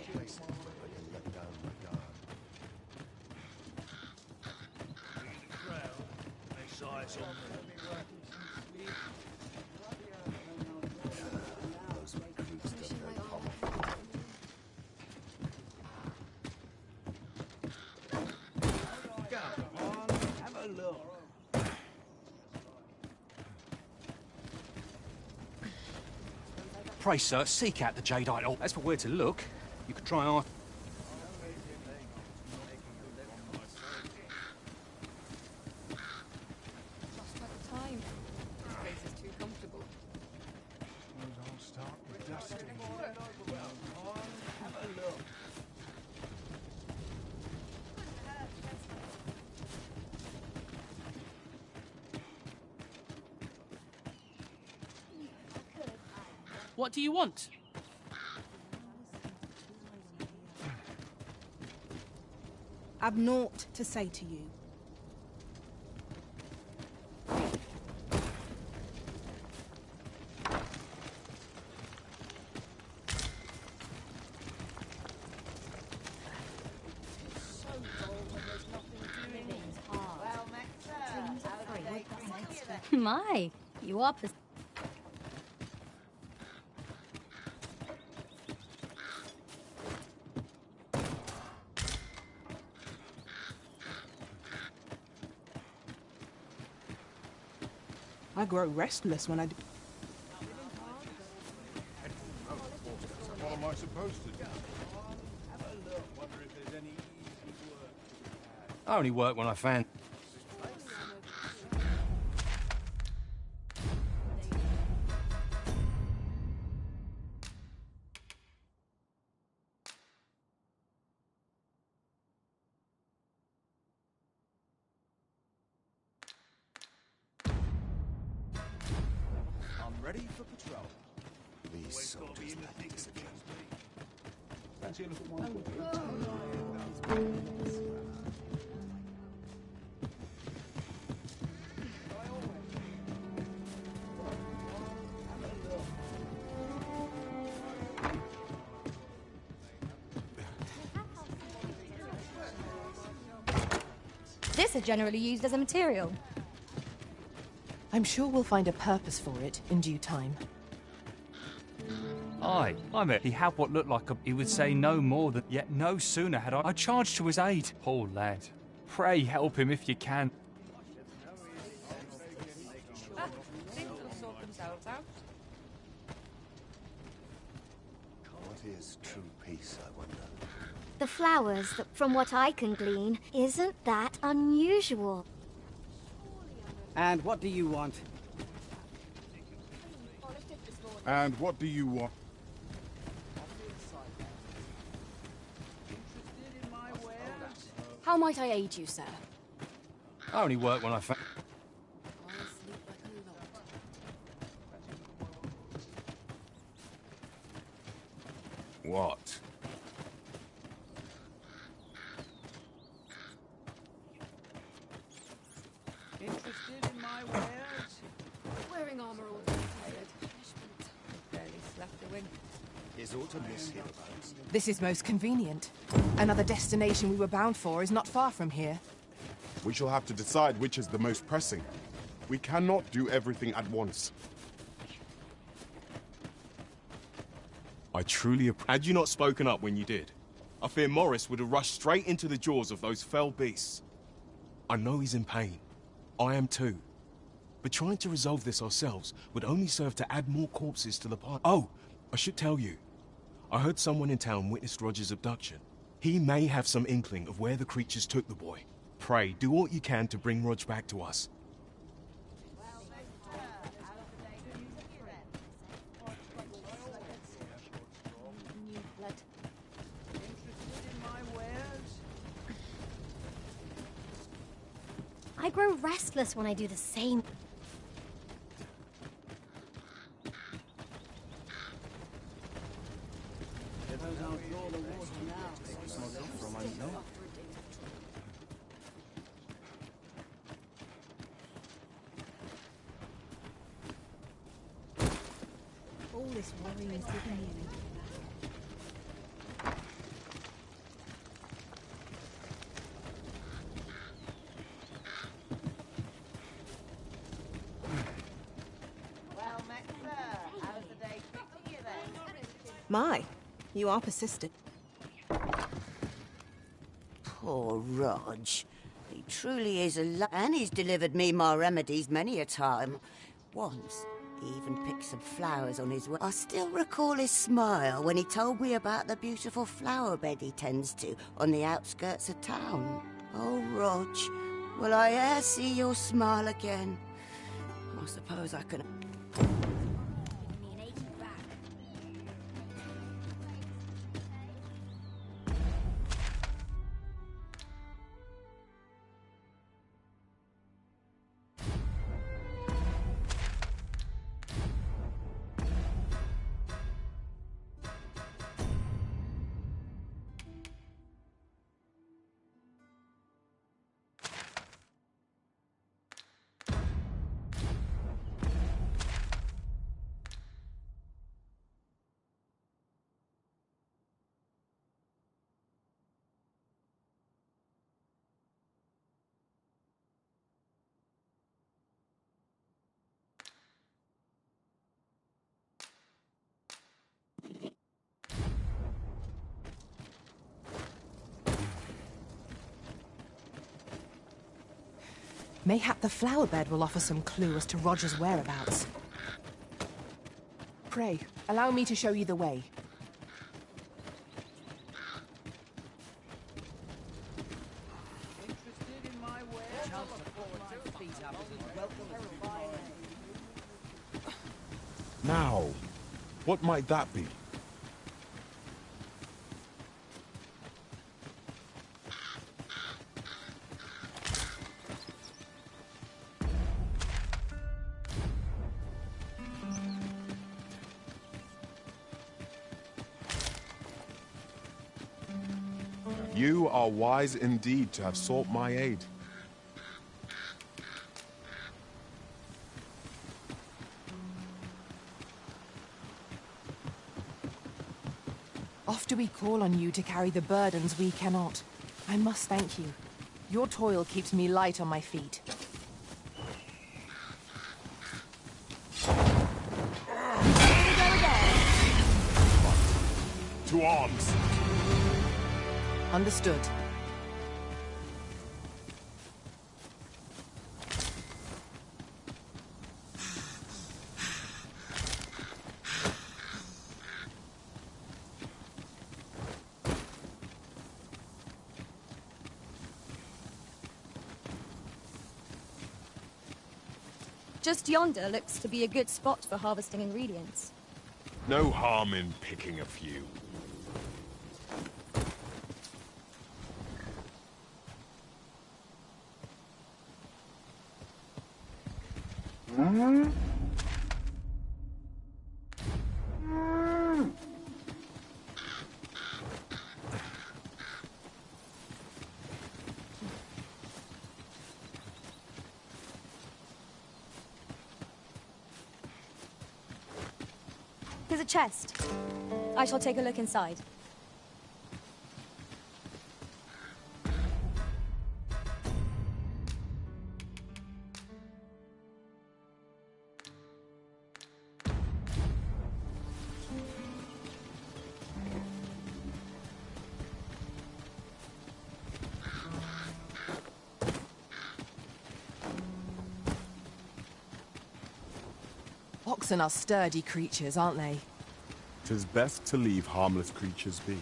Speaker 8: Pray, sir, seek out the jade idol. As for where to look, you could try our...
Speaker 1: Lost track of time. This place is too comfortable.
Speaker 23: I'll start with dusting.
Speaker 20: Have a look.
Speaker 22: What do you want? I've naught to say to you.
Speaker 21: My, you are...
Speaker 22: I grow restless when I do.
Speaker 23: What am I supposed to do? Wonder if there's any easy work.
Speaker 8: I only work when I fan...
Speaker 13: I'm ready for patrol. These soldiers lack discipline.
Speaker 16: Fancy a look at one?
Speaker 21: This is generally used as a material.
Speaker 6: I'm sure we'll find a purpose for it in due time.
Speaker 3: Aye, I met. He had what looked like he would say no more than, yet no sooner had I charged to his aid. Poor lad. Pray help him if you can.
Speaker 1: Things will sort themselves out.
Speaker 13: What is true peace, I wonder?
Speaker 5: The flowers, from what I can glean, isn't that unusual.
Speaker 4: And what do you want?
Speaker 23: And what do you want?
Speaker 21: How might I aid you, sir?
Speaker 3: I only work when I found.
Speaker 23: What?
Speaker 7: Interested in my wares?
Speaker 21: Wearing armor all day, punishment. Barely slept a wink.
Speaker 13: Is Autumnus hereabouts?
Speaker 6: This is most convenient. Another destination we were bound for is not far from here.
Speaker 2: We shall have to decide which is the most pressing. We cannot do everything at once.
Speaker 20: I truly had you not spoken up when you did, I fear Morris would have rushed straight into the jaws of those fell beasts. I know he's in pain. I am too. But trying to resolve this ourselves would only serve to add more corpses to the pile. Oh, I should tell you. I heard someone in town witnessed Roger's abduction. He may have some inkling of where the creatures took the boy. Pray, do what you can to bring Rog back to us.
Speaker 5: I grow restless when I do the same.
Speaker 22: All this worrying is giving me an
Speaker 6: My, you are persistent.
Speaker 17: Poor Rog. He truly is and he's delivered me my remedies many a time. Once, he even picked some flowers on his way. I still recall his smile when he told me about the beautiful flower bed he tends to on the outskirts of town. Oh, Rog, will I e'er see your smile again? I suppose I can...
Speaker 6: Mayhap the flower bed will offer some clue as to Roger's whereabouts. Pray, allow me to show you the way.
Speaker 2: Now, what might that be? You are wise indeed to have sought my aid.
Speaker 6: Oft do we call on you to carry the burdens we cannot. I must thank you. Your toil keeps me light on my feet.
Speaker 2: To arms!
Speaker 6: Understood.
Speaker 21: Just yonder looks to be a good spot for harvesting ingredients.
Speaker 2: No harm in picking a few.
Speaker 21: Here's a chest. I shall take a look inside.
Speaker 6: Oxen are sturdy creatures, aren't they?
Speaker 2: 'Tis best to leave harmless creatures be.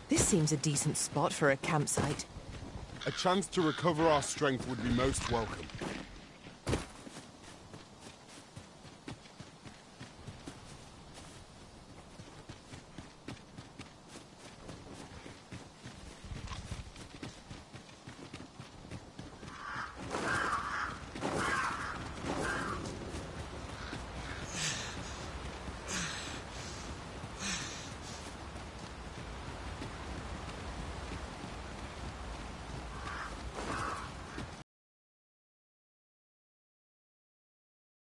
Speaker 6: This seems a decent spot for a campsite.
Speaker 2: A chance to recover our strength would be most welcome.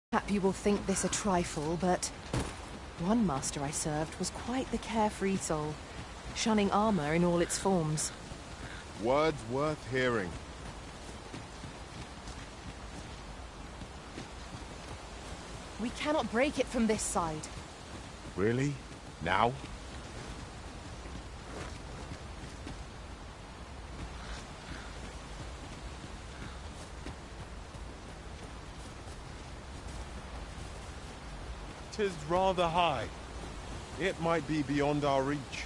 Speaker 6: Perhaps you will think this a trifle, but one master I served was quite the carefree soul, shunning armor in all its forms.
Speaker 2: Words worth hearing.
Speaker 6: We cannot break it from this side.
Speaker 2: Really? Now? Tis rather high. It might be beyond our reach.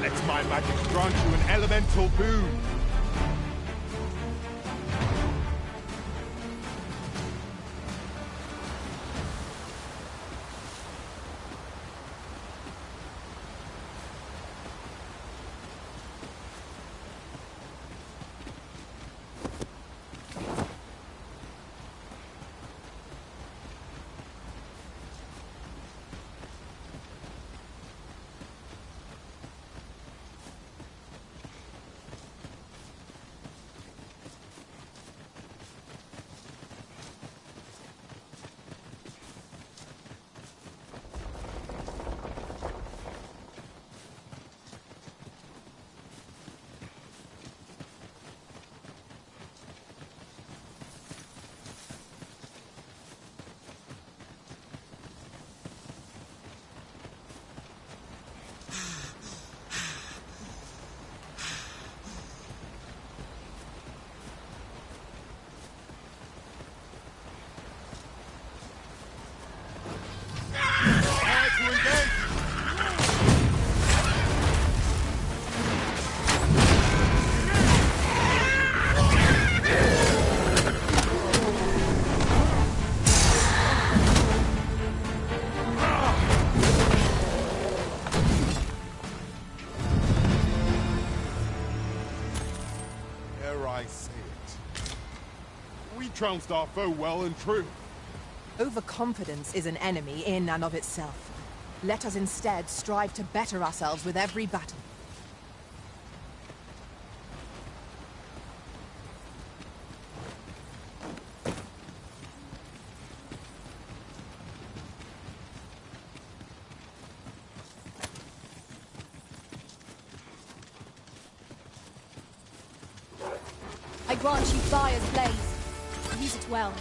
Speaker 2: Let my magic grant you an elemental boon. Trounced our foe well and true.
Speaker 6: Overconfidence is an enemy in and of itself. Let us instead strive to better ourselves with every battle.
Speaker 21: I grant you fire's blaze. Use it well.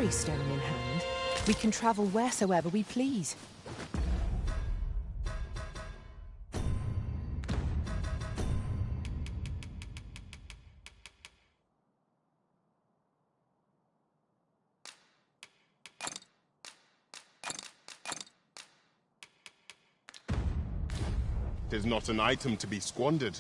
Speaker 6: Stone in hand, we can travel wheresoever we please.
Speaker 2: Tis not an item to be squandered.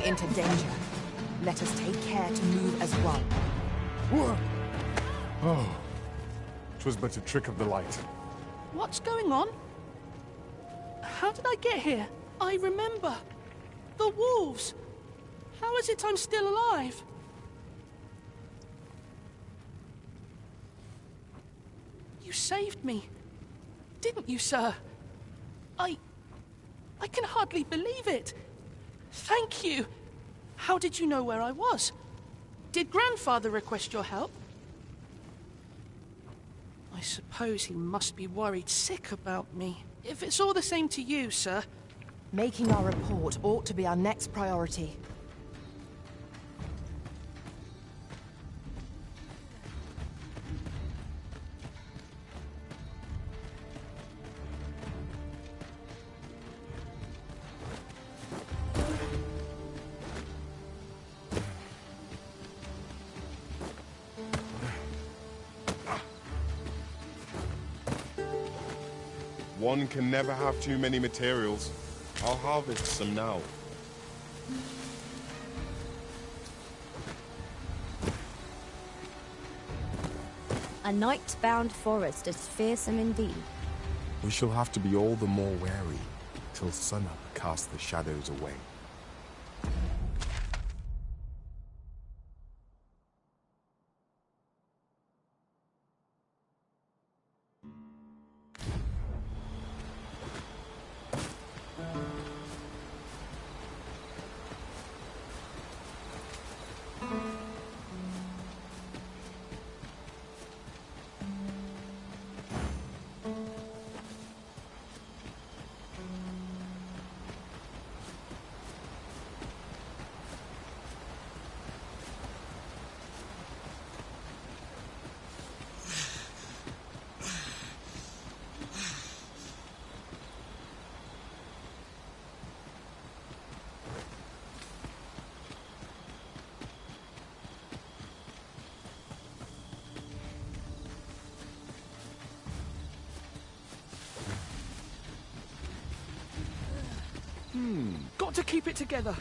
Speaker 6: Into danger. Let us take care to move as one.
Speaker 10: Oh, 'twas but a trick of the light.
Speaker 15: What's going on? How did I get here? I remember. The wolves. How is it I'm still alive? You saved me. Didn't you, sir? I can hardly believe it. Thank you. How did you know where I was? Did Grandfather request your help? I suppose he must be worried sick about me. If it's all the same to you, sir.
Speaker 6: Making our report ought to be our next priority.
Speaker 2: One can never have too many materials. I'll harvest some now.
Speaker 21: A night-bound forest is fearsome indeed.
Speaker 2: We shall have to be all the more wary till sunup casts the shadows away.
Speaker 15: Got to keep it together.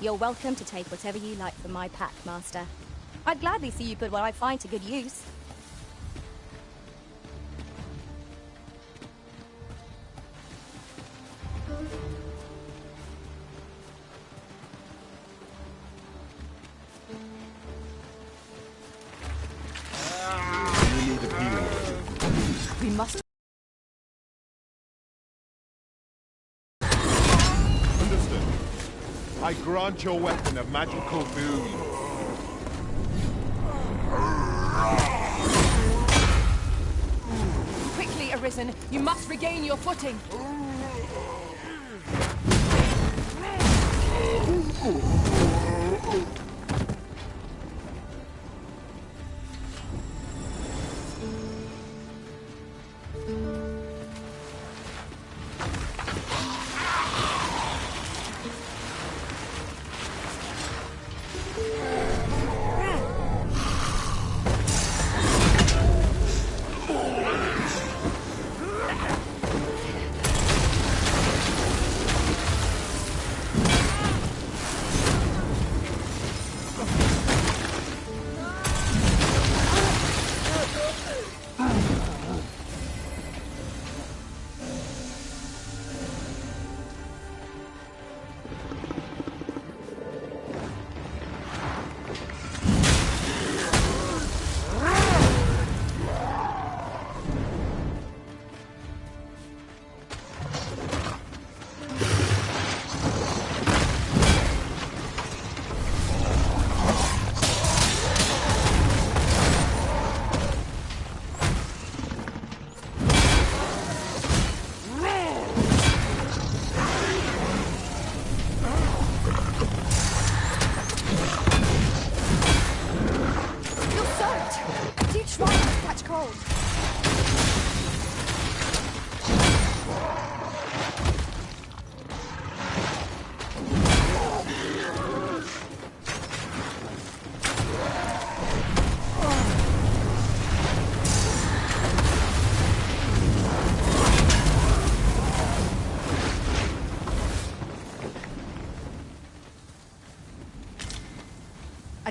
Speaker 21: You're welcome to take whatever you like from my pack, Master. I'd gladly see you put what I find to good use.
Speaker 2: You need a healing.
Speaker 21: We must...
Speaker 2: Understood. I grant your weapon a magical boon.
Speaker 6: Quickly, Arisen. You must regain your footing.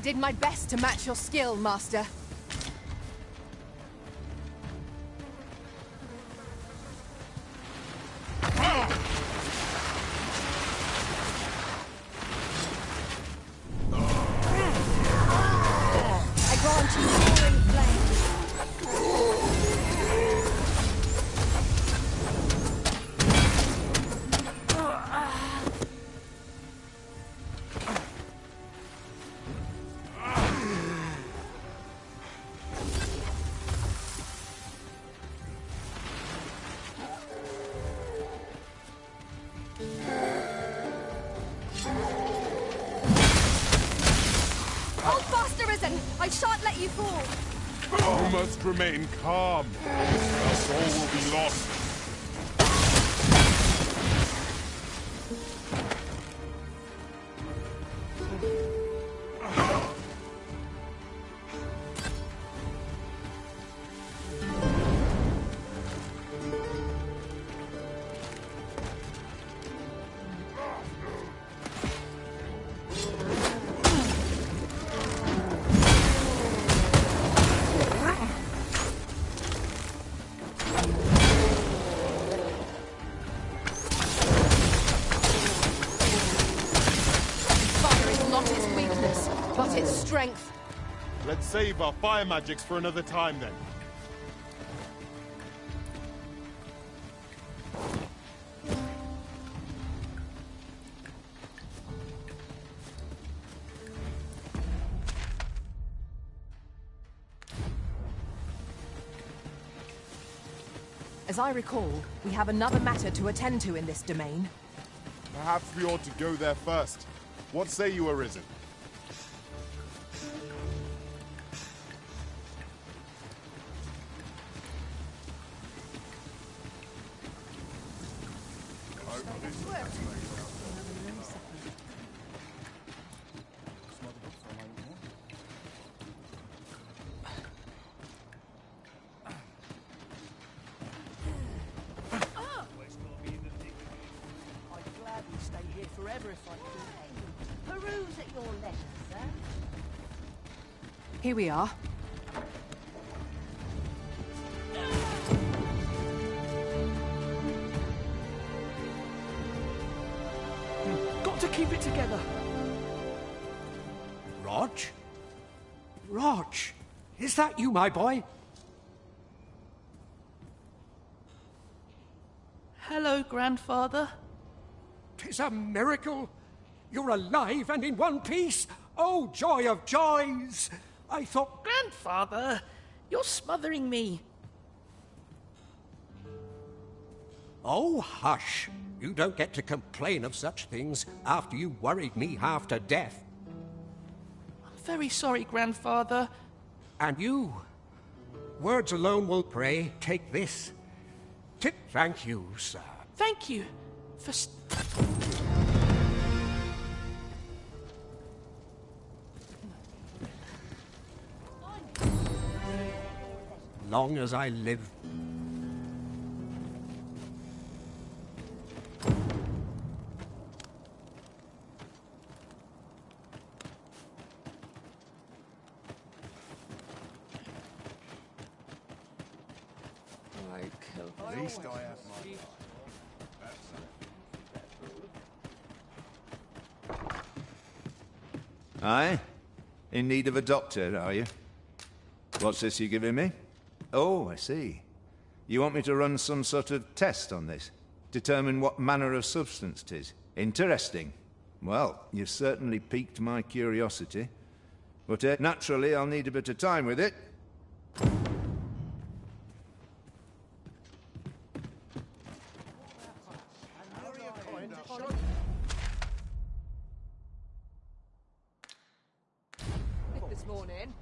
Speaker 6: I did my best to match your skill, Master.
Speaker 21: I grant you roaring flame.
Speaker 1: Hold fast, Arisen! I shan't let you fall!
Speaker 2: You must remain calm, else all will be lost.
Speaker 6: Fire is not its weakness, but its strength.
Speaker 2: Let's save our fire magics for another time then.
Speaker 6: As I recall, we have another matter to attend to in this domain.
Speaker 2: Perhaps we ought to go there first. What say you, Arisen?
Speaker 7: I'd gladly stay here forever if I could. Peruse at your leisure, sir.
Speaker 6: Here we are.
Speaker 15: Got to keep it together.
Speaker 19: Rog? Rog, is that you, my boy?
Speaker 15: Hello, Grandfather.
Speaker 19: 'Tis a miracle. You're alive and in one piece. Oh, joy of joys! I thought...
Speaker 15: Grandfather, you're smothering me.
Speaker 19: Oh, hush. You don't get to complain of such things after you worried me half to death.
Speaker 15: I'm very sorry, Grandfather.
Speaker 19: And you? Words alone will pray. Take this. Thank you, sir.
Speaker 15: Thank you for...
Speaker 19: Long as I live.
Speaker 23: At least I have my...
Speaker 9: Aye? In need of a doctor, are you? What's this you're giving me? Oh, I see. You want me to run some sort of test on this? Determine what manner of substance 'tis? Interesting. Well, you've certainly piqued my curiosity. But naturally, I'll need a bit of time with it.
Speaker 6: This morning.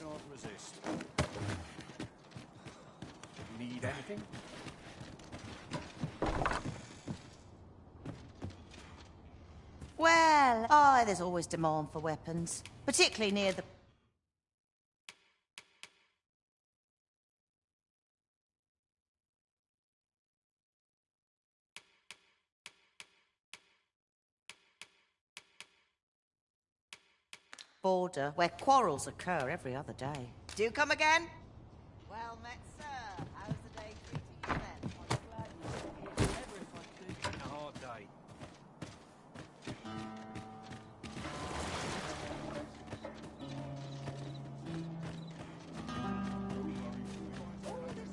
Speaker 8: Shan't resist. Need anything?
Speaker 17: Well, there's always demand for weapons, particularly near the... border, where quarrels occur every other day. Do you come again? Well met, sir. How's the day treating you then? I'm glad
Speaker 8: It's been a hard day.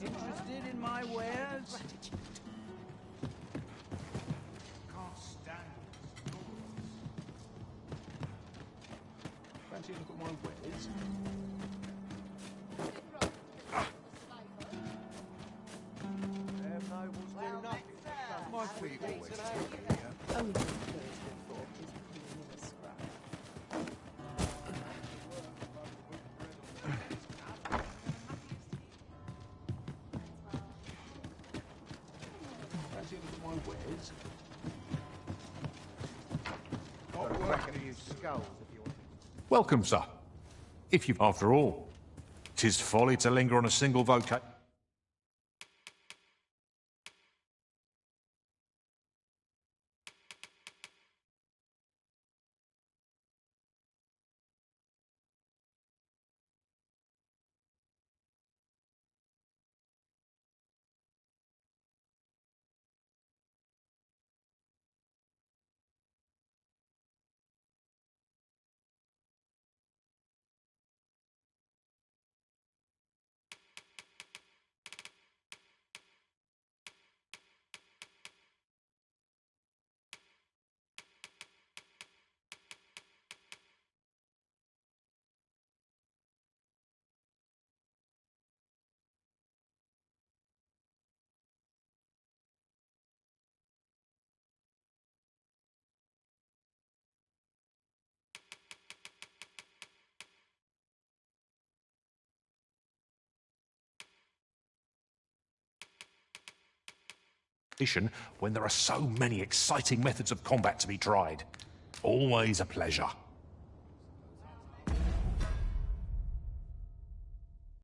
Speaker 7: Interested in my wares?
Speaker 8: Fancy a look at my wares?
Speaker 9: My feet always
Speaker 6: Only the first before is clean in a scrap.
Speaker 8: Fancy a look at my wares?
Speaker 16: Welcome, sir. If you, after all, 'tis folly to linger on a single vocation. When there are so many exciting methods of combat to be tried. Always a pleasure.